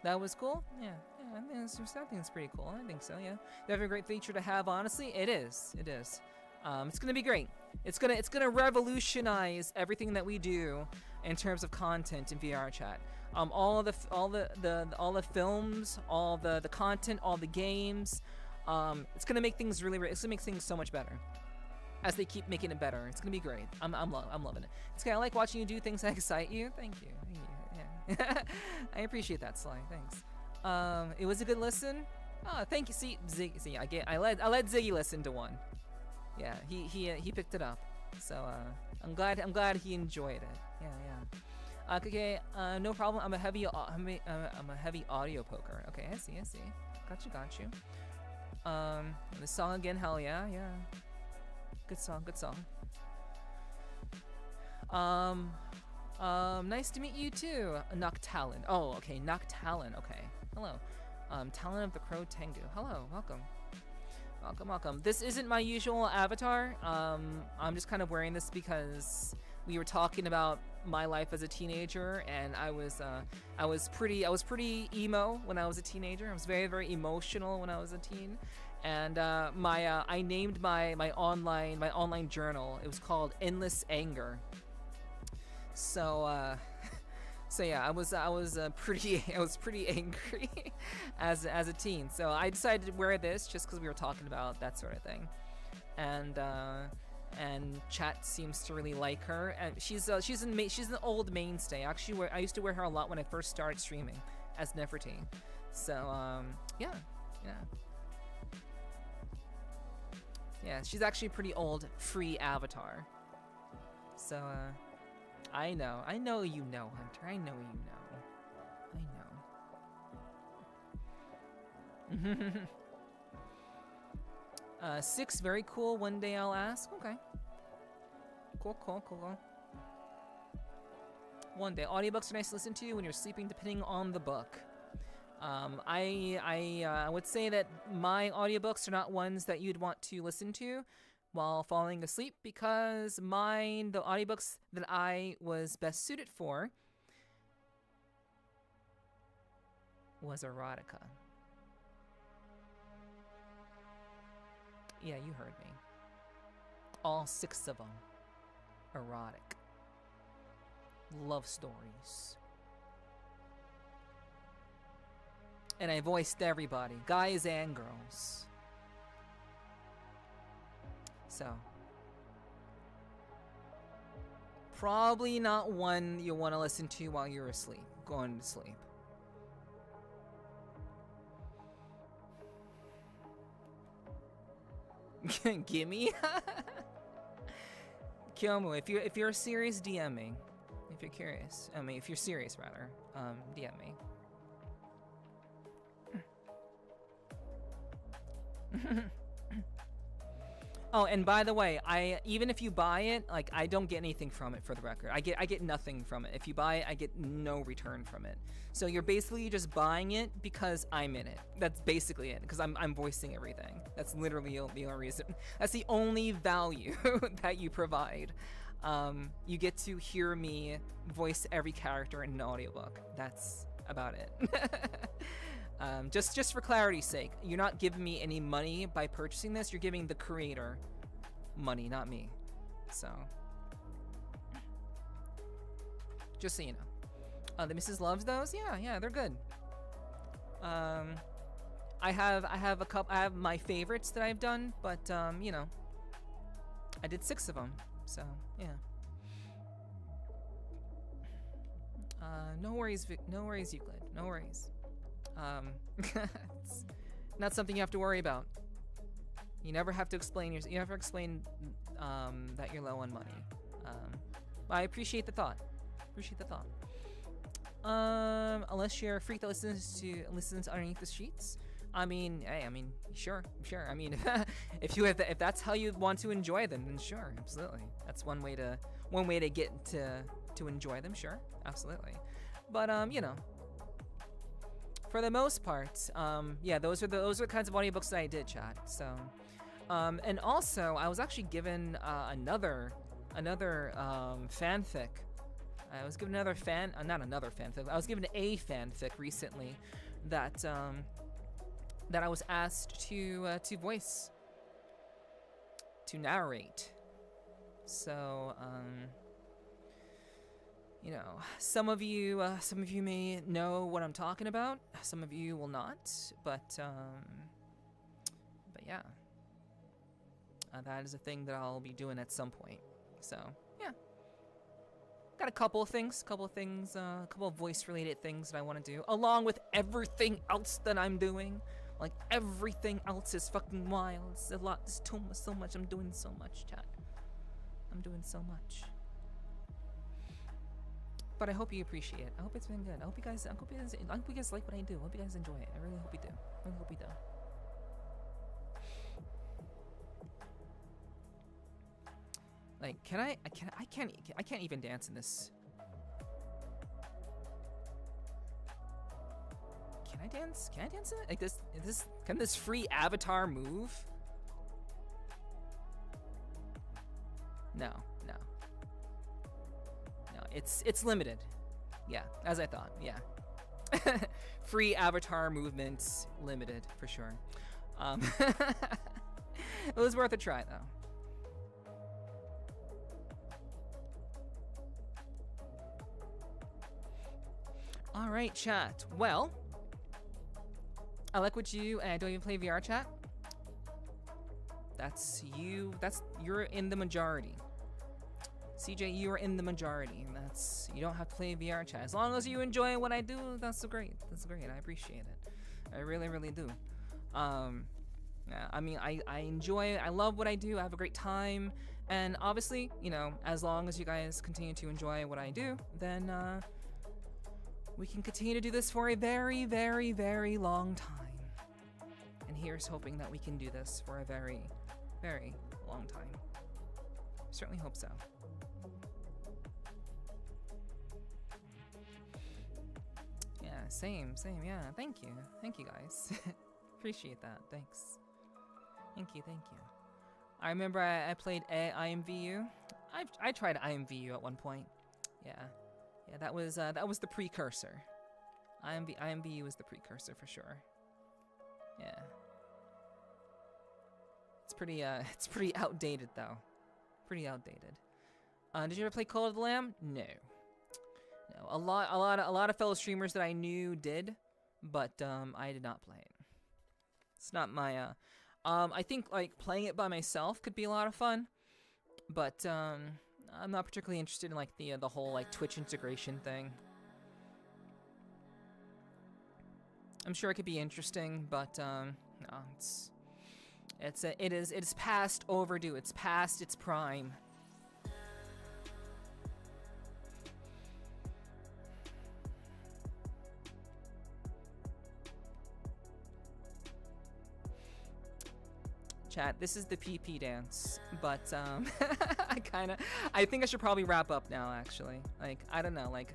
That was cool? Yeah, I think it's pretty cool. I think so, yeah. They have a great feature to have, honestly. It is. It's gonna be great. It's gonna revolutionize everything that we do in terms of content in VRCHAT. All the films, all the content, all the games. It's gonna make things it's gonna make things so much better as they keep making it better. It's gonna be great. I'm loving it. It's kind of like watching you do things that excite you. Thank you. Yeah. I appreciate that, Sly. Thanks. It was a good listen. Oh, thank you. See, I let Ziggy listen to one. Yeah, he picked it up. So I'm glad he enjoyed it. Yeah. Okay, no problem. I'm a heavy audio poker. Okay, I see. Got you. The song again, hell yeah. Good song. Nice to meet you too, Noctalon. Oh, okay, Noctalon. Okay, hello. Talon of the Crow Tengu. Hello, welcome. This isn't my usual avatar. I'm just kind of wearing this because we were talking about my life as a teenager, and I was pretty emo when I was a teenager. I was very, very emotional when I was a teen, and I named my online journal. It was called Endless Anger. So yeah, I was pretty angry as a teen. So I decided to wear this just because we were talking about that sort of thing, and chat seems to really like her. And she's an old mainstay. Actually, I used to wear her a lot when I first started streaming as Nepherti. So yeah. She's actually a pretty old free avatar. So I know you know, Hunter. I know you know. 6, very cool. One day I'll ask. Okay. Cool. One day. Audiobooks are nice to listen to when you're sleeping, depending on the book. I would say that my audiobooks are not ones that you'd want to listen to while falling asleep, because the audiobooks that I was best suited for was erotica. Yeah, you heard me. All 6 of them. Erotic. Love stories. And I voiced everybody, guys and girls. So, probably not one you'll want to listen to while you're asleep, going to sleep. Gimme? Kyomu, if you're serious, DM me. If you're curious. If you're serious, rather. DM me. Oh, and by the way, even if you buy it, like, I don't get anything from it, for the record. I get nothing from it. If you buy it, I get no return from it. So you're basically just buying it because I'm in it. That's basically it, because I'm voicing everything. That's literally the only reason. That's the only value that you provide. You get to hear me voice every character in an audiobook. That's about it. Just for clarity's sake, you're not giving me any money by purchasing this. You're giving the creator money, not me. So, just so you know. The Mrs. loves those. Yeah, they're good. I have a couple. I have my favorites that I've done, but you know, I did 6 of them. So yeah. No worries, no worries, Euclid. No worries. It's not something you have to worry about. You never have to explain you never explain that you're low on money. I appreciate the thought. Unless you're a freak that listens underneath the sheets. I mean, hey, sure. I mean, if that's how you want to enjoy them, then sure, absolutely. That's one way to get to enjoy them. Sure, absolutely. But you know, for the most part, yeah, those are the kinds of audiobooks that I did, chat. So, and also I was actually given another fanfic. I was given not another fanfic. I was given a fanfic recently that that I was asked to voice, to narrate. So, you know, some of you may know what I'm talking about. Some of you will not. But yeah, that is a thing that I'll be doing at some point. So yeah, got a couple of voice-related things that I want to do, along with everything else that I'm doing. Like, everything else is fucking wild. It's a lot. It's so much. I'm doing so much, chat. I'm doing so much. But I hope you appreciate it. I hope it's been good. I hope you guys like what I do. I hope you guys enjoy it. I really hope you do. I really hope you do. Like, I can't even dance in this. Can I dance? Can I dance in it? Like this? Can this free avatar move? No. It's limited. Yeah, as I thought. Yeah. Free avatar movements limited for sure. It was worth a try though. All right, chat. Well, I like what you. I don't even play VRCHAT. That's you. You're in the majority. CJ, you are in the majority. You don't have to play VRCHAT. As long as you enjoy what I do, that's great. I appreciate it. I really, really do. Yeah, I mean, I love what I do. I have a great time. And obviously, you know, as long as you guys continue to enjoy what I do, then we can continue to do this for a very, very, very long time. And here's hoping that we can do this for a very, very long time. Certainly hope so. Yeah, same, yeah. Thank you guys. Appreciate that. Thanks. Thank you. I remember I played IMVU. I tried IMVU at one point. Yeah, that was the precursor. IMVU was the precursor for sure. Yeah. It's pretty outdated though. Pretty outdated. Did you ever play Call of the Lamb? No. A lot of fellow streamers that I knew did, but I did not play it. It's not my I think like playing it by myself could be a lot of fun, but I'm not particularly interested in like the whole like Twitch integration thing. I'm sure it could be interesting, but no, it is past overdue. It's past its prime. Chat, this is the PP dance, but I think I should probably wrap up now. Actually, like I don't know, like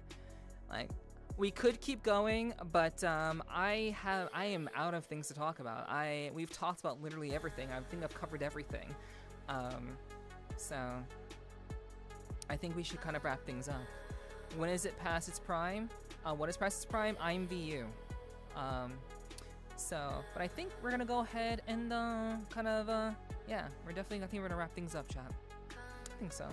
we could keep going, but I am out of things to talk about. We've talked about literally everything. I think I've covered everything, so I think we should kind of wrap things up. When is it past its prime? What is past its prime? IMVU. So, but I think we're gonna go ahead and kind of yeah, I think we're gonna wrap things up, chat. I think so.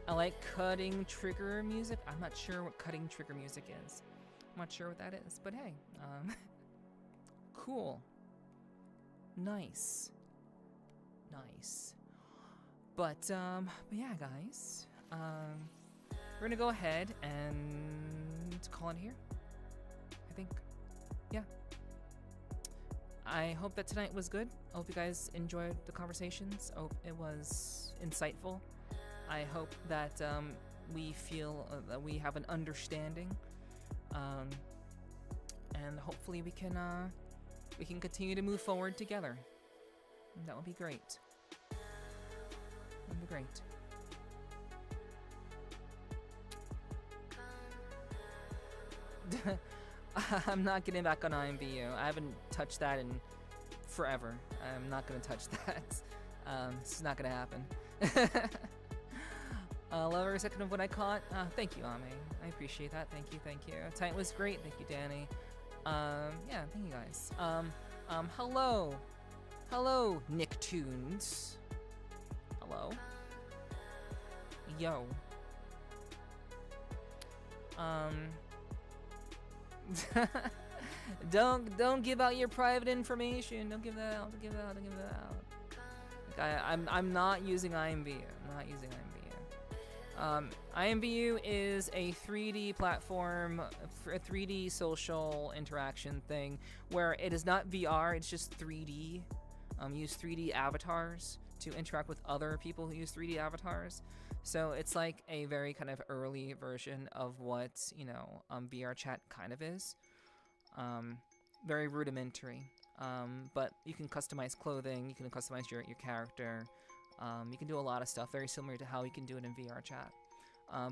I like cutting trigger music. I'm not sure what cutting trigger music is. I'm not sure what that is, but hey, cool. Nice. But yeah, guys, we're gonna go ahead and call it here. I think, yeah. I hope that tonight was good. I hope you guys enjoyed the conversations. I hope it was insightful. I hope that we feel that we have an understanding, and hopefully we can continue to move forward together. That would be great. That would be great. I'm not getting back on IMVU. I haven't touched that in forever. I'm not gonna touch that. It's not gonna happen. Love every second of what I caught. Thank you, Ame. I appreciate that. Thank you. Tonight was great. Thank you, Danny. Yeah, thank you guys. Hello, Nicktoons. Hello. Yo. Don't give out your private information. Don't give that out. Like I'm not using IMVU. I'm not using IMVU. IMVU is a 3D platform, a 3D social interaction thing where it is not VR. It's just 3D. Use 3D avatars to interact with other people who use 3D avatars. So it's like a very kind of early version of what, VRCHAT kind of is. Very rudimentary. But you can customize clothing, you can customize your character. You can do a lot of stuff very similar to how you can do it in VRCHAT.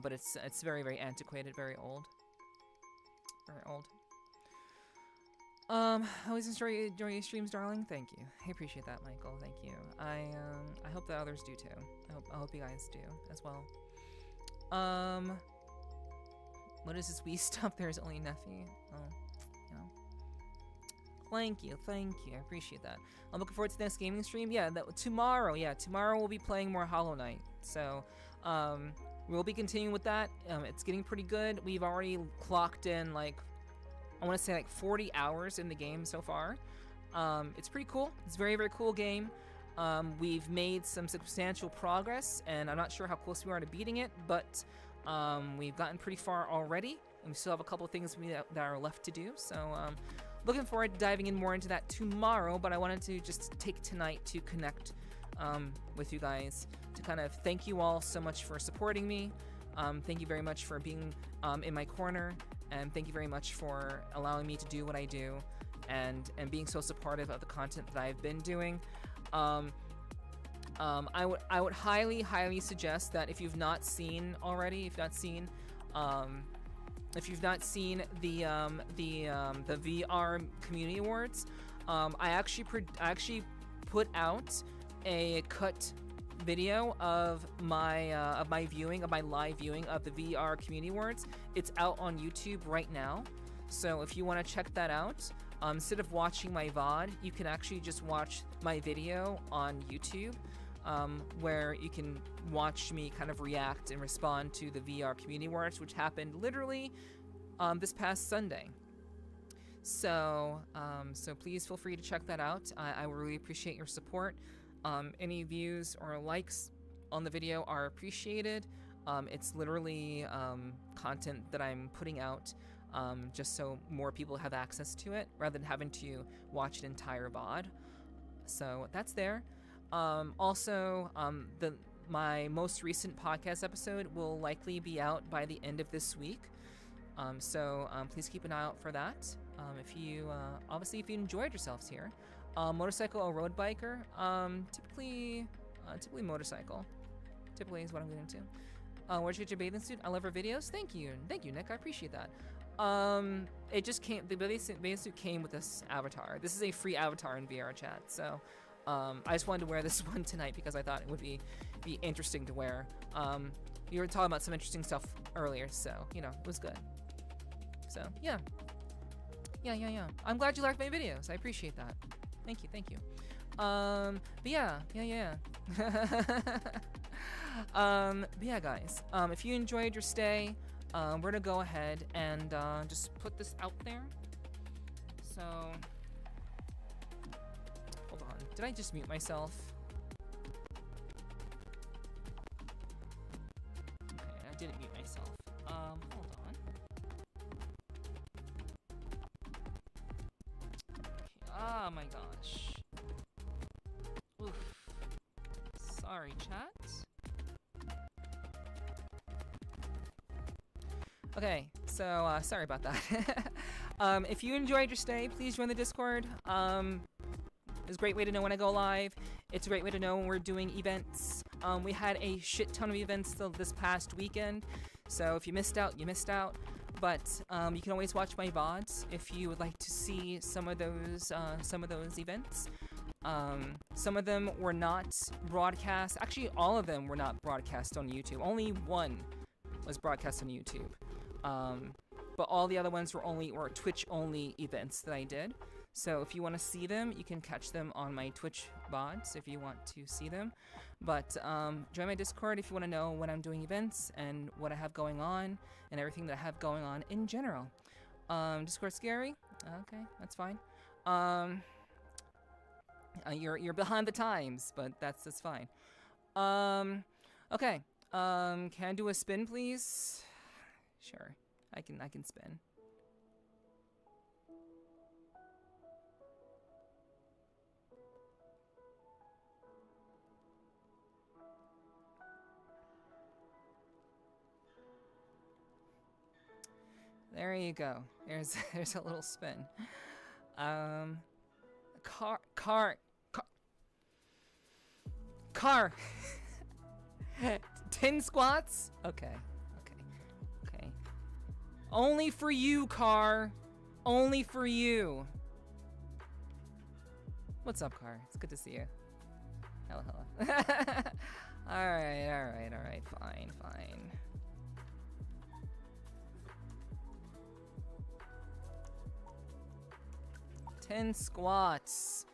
But it's very, very antiquated, very old. Very old. Always enjoy your streams, darling. Thank you. I appreciate that, Michael. Thank you. I hope that others do too. I hope you guys do as well. What is this wee stuff? There's only Nephi. Thank you. I appreciate that. I'm looking forward to the next gaming stream. Yeah, tomorrow. Yeah, tomorrow we'll be playing more Hollow Knight. So, we'll be continuing with that. It's getting pretty good. We've already clocked in I want to say 40 hours in the game so far. It's pretty cool. It's a very, very cool game. We've made some substantial progress, and I'm not sure how close we are to beating it, but we've gotten pretty far already, and we still have a couple of things that are left to do. So looking forward to diving in more into that tomorrow, but I wanted to just take tonight to connect with you guys to kind of thank you all so much for supporting me. Thank you very much for being in my corner. And thank you very much for allowing me to do what I do and being so supportive of the content that I've been doing. I would highly suggest that if you've not seen already, if you've not seen the VR Community Awards, I actually put out a cut video of my live viewing of the VR Community Awards. It's out on YouTube right now, so if you want to check that out, instead of watching my VOD, you can actually just watch my video on YouTube, where you can watch me kind of react and respond to the VR Community Awards, which happened literally this past Sunday. So please feel free to check that out. I would really appreciate your support. Any views or likes on the video are appreciated. It's literally content that I'm putting out just so more people have access to it rather than having to watch an entire VOD. So that's there. Also, my most recent podcast episode will likely be out by the end of this week. So please keep an eye out for that. If you enjoyed yourselves here. Motorcycle or road biker? Typically motorcycle. Typically is what I'm getting into. Where'd you get your bathing suit? I love her videos. Thank you, Nick. I appreciate that. It just came. The bathing suit came with this avatar. This is a free avatar in VRCHAT. So, I just wanted to wear this one tonight because I thought it would be interesting to wear. You were talking about some interesting stuff earlier, so it was good. So yeah. Yeah. I'm glad you liked my videos. I appreciate that. Thank you. But yeah. But yeah, guys. If you enjoyed your stay, we're gonna go ahead and just put this out there. So, hold on. Did I just mute myself? Okay, I didn't mute myself. Hold on. Okay. Oh my gosh. Oof. Sorry, chat. Okay, so sorry about that. If you enjoyed your stay, please join the Discord. It's a great way to know when I go live. It's a great way to know when we're doing events. We had a shit ton of events this past weekend, so if you missed out, you missed out. But you can always watch my VODs if you would like to see some of those events. Some of them were not broadcast. Actually, all of them were not broadcast on YouTube. Only one was broadcast on YouTube. But all the other ones were Twitch-only events that I did. So if you want to see them, you can catch them on my Twitch VODs if you want to see them. But join my Discord if you want to know when I'm doing events and what I have going on and everything that I have going on in general. Discord scary? Okay, that's fine. You're behind the times, but that's fine. Okay. Can I do a spin, please? Sure. I can spin. There you go. There's a little spin. Car. 10 squats? Okay. Only for you, Car. Only for you. What's up, Car? It's good to see you. Hello. Alright. Fine. 10 squats.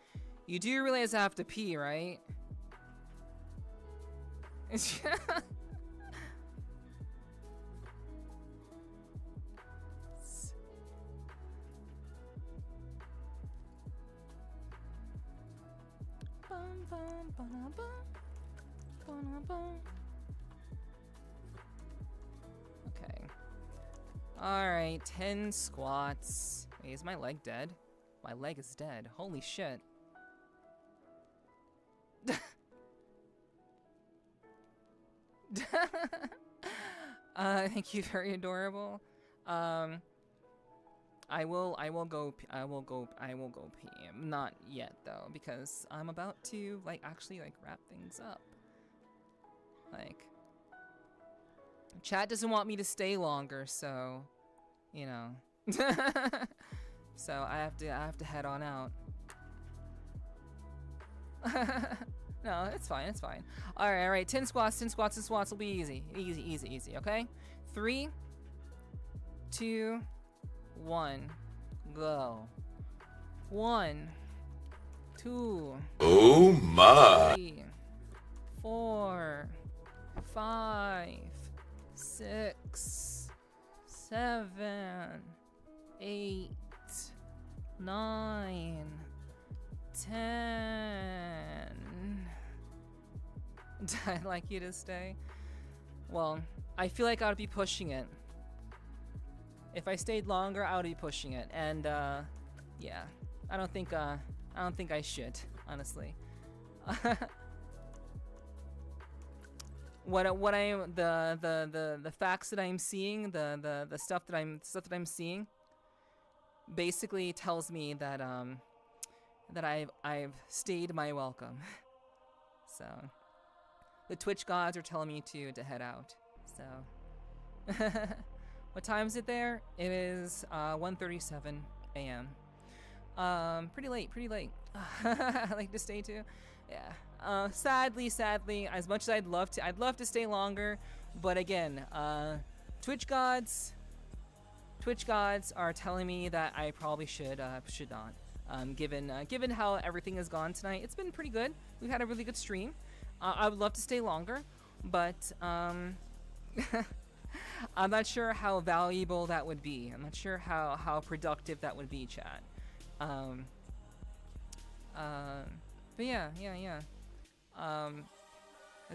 You do realize I have to pee, right? Okay. Alright, 10 squats. Wait, is my leg dead? My leg is dead. Holy shit. Thank you, very adorable. I will go pee. Not yet though, because I'm about to actually wrap things up. Chat doesn't want me to stay longer, so you know. So I have to head on out. No, it's fine. All right. 10 squats will be easy, okay? 3, 2, 1, go. 1, 2. Oh my. 3, 4, 5, 6, 7, 8, 9, 10. I'd like you to stay. Well, I feel like I would be pushing it. If I stayed longer, I would be pushing it, and yeah, I don't think I should, honestly. The facts that I'm seeing, the stuff that I'm seeing, basically tells me that that I've stayed my welcome. So the Twitch gods are telling me to head out. So what time is it there? It is 1:37 a.m. Pretty late. I like to stay too. Yeah. Sadly, as much as I'd love to stay longer, but again, Twitch gods Twitch gods are telling me that I probably should not. Given how everything has gone tonight, it's been pretty good. We've had a really good stream. I would love to stay longer, but I'm not sure how valuable that would be. I'm not sure how productive that would be, chat. But yeah. As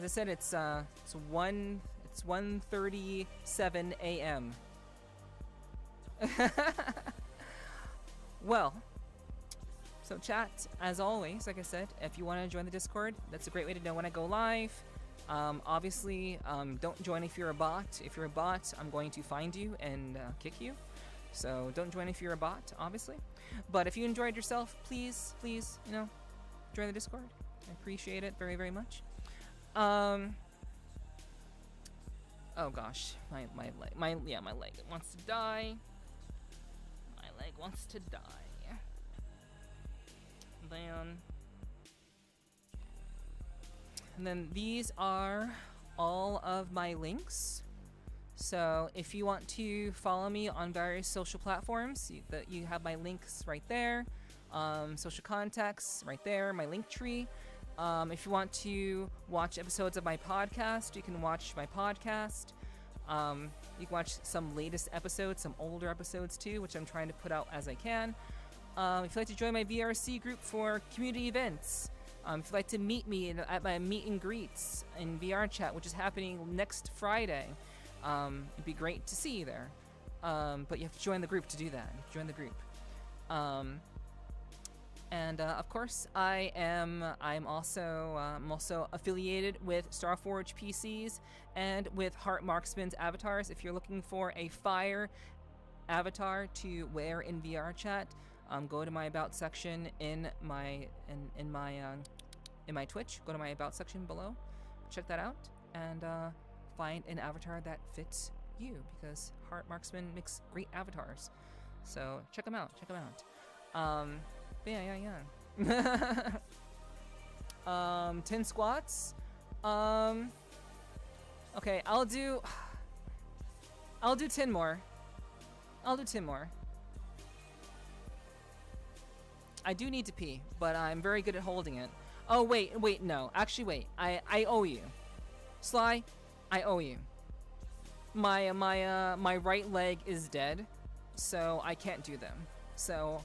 I said, it's 1:37 a.m. Well, so chat, as always, like I said, if you want to join the Discord, that's a great way to know when I go live. Obviously, don't join if you're a bot. If you're a bot, I'm going to find you and kick you. So don't join if you're a bot, obviously. But if you enjoyed yourself, please, join the Discord. I appreciate it very, very much. Oh gosh, my leg wants to die. My leg wants to die. And then these are all of my links. So if you want to follow me on various social platforms, you have my links right there. Social contacts right there, my link tree. If you want to watch episodes of my podcast, you can watch my podcast. You can watch some latest episodes, some older episodes too, which I'm trying to put out as I can. If you'd like to join my VRC group for community events, if you'd like to meet me at my meet and greets in VRCHAT, which is happening next Friday, it'd be great to see you there. But you have to join the group to do that. Join the group. And of course, I'm also affiliated with Starforge PCs and with Heart Marksman's avatars. If you're looking for a fire avatar to wear in VRCHAT, go to my about section in my Twitch. Go to my about section below, check that out, and find an avatar that fits you, because Heart Marksman makes great avatars. So check them out. But yeah. 10 squats. Okay, I'll do 10 more. I do need to pee, but I'm very good at holding it. Oh, wait, no. Actually, wait. I owe you. Sly, I owe you. My right leg is dead, so I can't do them. So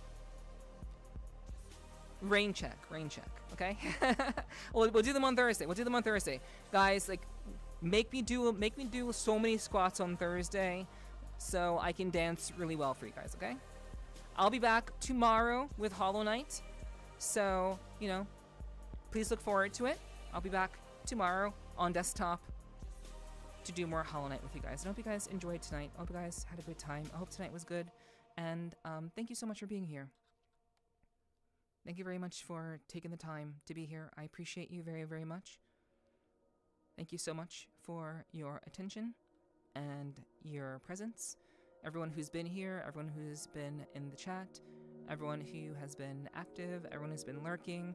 rain check, okay? we'll do them on Thursday. Guys, like, make me do so many squats on Thursday so I can dance really well for you guys, okay? I'll be back tomorrow with Hollow Knight, so, please look forward to it. I'll be back tomorrow on desktop to do more Hollow Knight with you guys. I hope you guys enjoyed tonight. I hope you guys had a good time. I hope tonight was good. And thank you so much for being here. Thank you very much for taking the time to be here. I appreciate you very, very much. Thank you so much for your attention and your presence. Everyone who's been here, everyone who's been in the chat, everyone who has been active, everyone who's been lurking.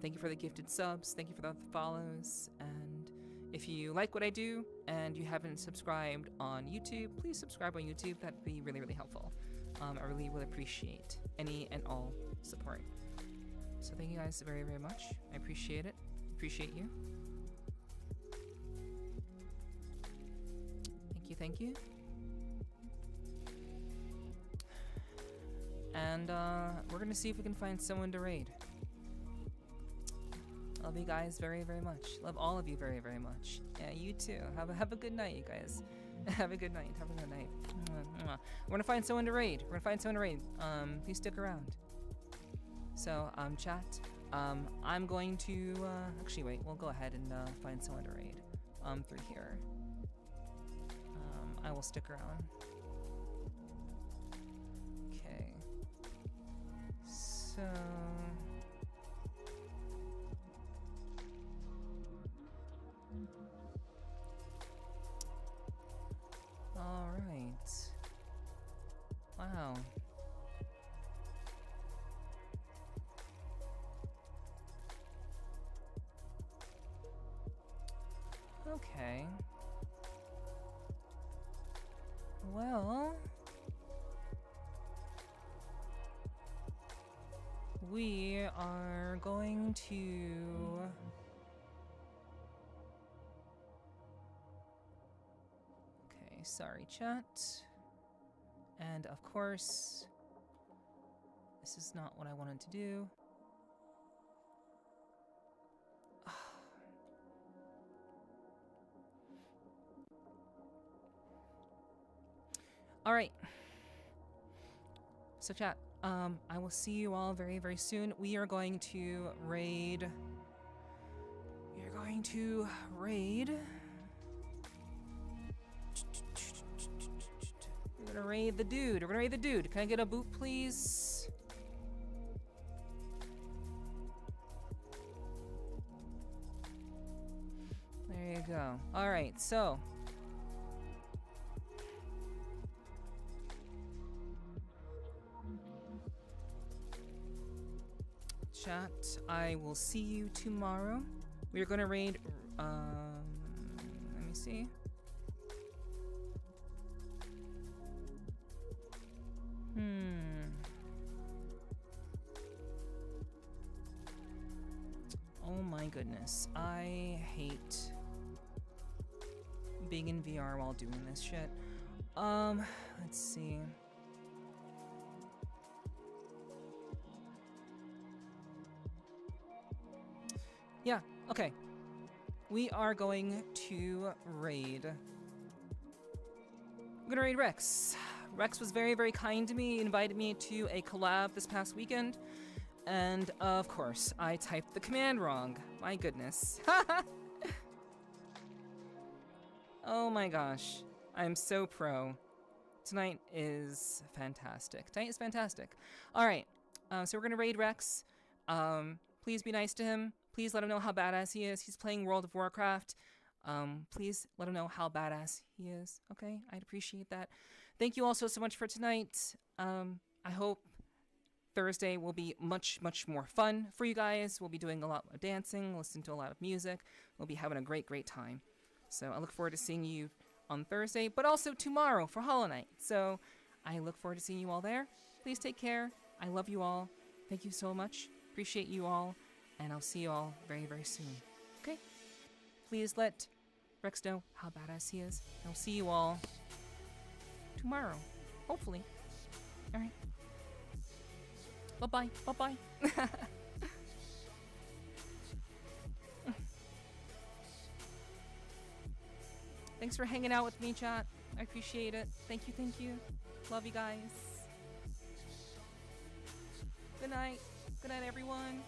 Thank you for the gifted subs. Thank you for the follows. And if you like what I do and you haven't subscribed on YouTube, please subscribe on YouTube. That'd be really, really helpful. I really would appreciate any and all support. So thank you guys very, very much. I appreciate it. Appreciate you. Thank you. And we're gonna see if we can find someone to raid. Love you guys very, very much. Love all of you very, very much. Yeah, you too. Have a good night, you guys. Have a good night. We're gonna find someone to raid. Please stick around. So, chat. I'm going to actually wait. We'll go ahead and find someone to raid. Through here. I will stick around. Okay. So. All right. Wow. Okay. Well, we are going to... Okay, sorry, chat. And of course, this is not what I wanted to do. All right. So chat, I will see you all very, very soon. We are going to raid. We are going to raid. We're gonna raid the dude. We're gonna raid the dude. Can I get a boot, please? There you go. All right, so. Chat, I will see you tomorrow. We are gonna raid, let me see. Oh my goodness, I hate being in VR while doing this shit. Let's see. Yeah, okay. We are going to raid. I'm gonna raid Rex. Rex was very, very kind to me, invited me to a collab this past weekend. And of course, I typed the command wrong. My goodness. Oh my gosh. I'm so pro. Tonight is fantastic. Tonight is fantastic. All right. So we're gonna raid Rex. Please be nice to him. Please let him know how badass he is. He's playing World of Warcraft. Please let him know how badass he is. Okay, I'd appreciate that. Thank you all so much for tonight. I hope Thursday will be much, much more fun for you guys. We'll be doing a lot of dancing, listening to a lot of music. We'll be having a great, great time. So I look forward to seeing you on Thursday, but also tomorrow for Hollow Night. So I look forward to seeing you all there. Please take care. I love you all. Thank you so much. Appreciate you all. And I'll see you all very, very soon. Okay? Please let Rex know how badass he is. I'll see you all tomorrow. Hopefully. Alright. Bye-bye. Bye-bye. Thanks for hanging out with me, chat. I appreciate it. Thank you, thank you. Love you guys. Good night. Good night, everyone.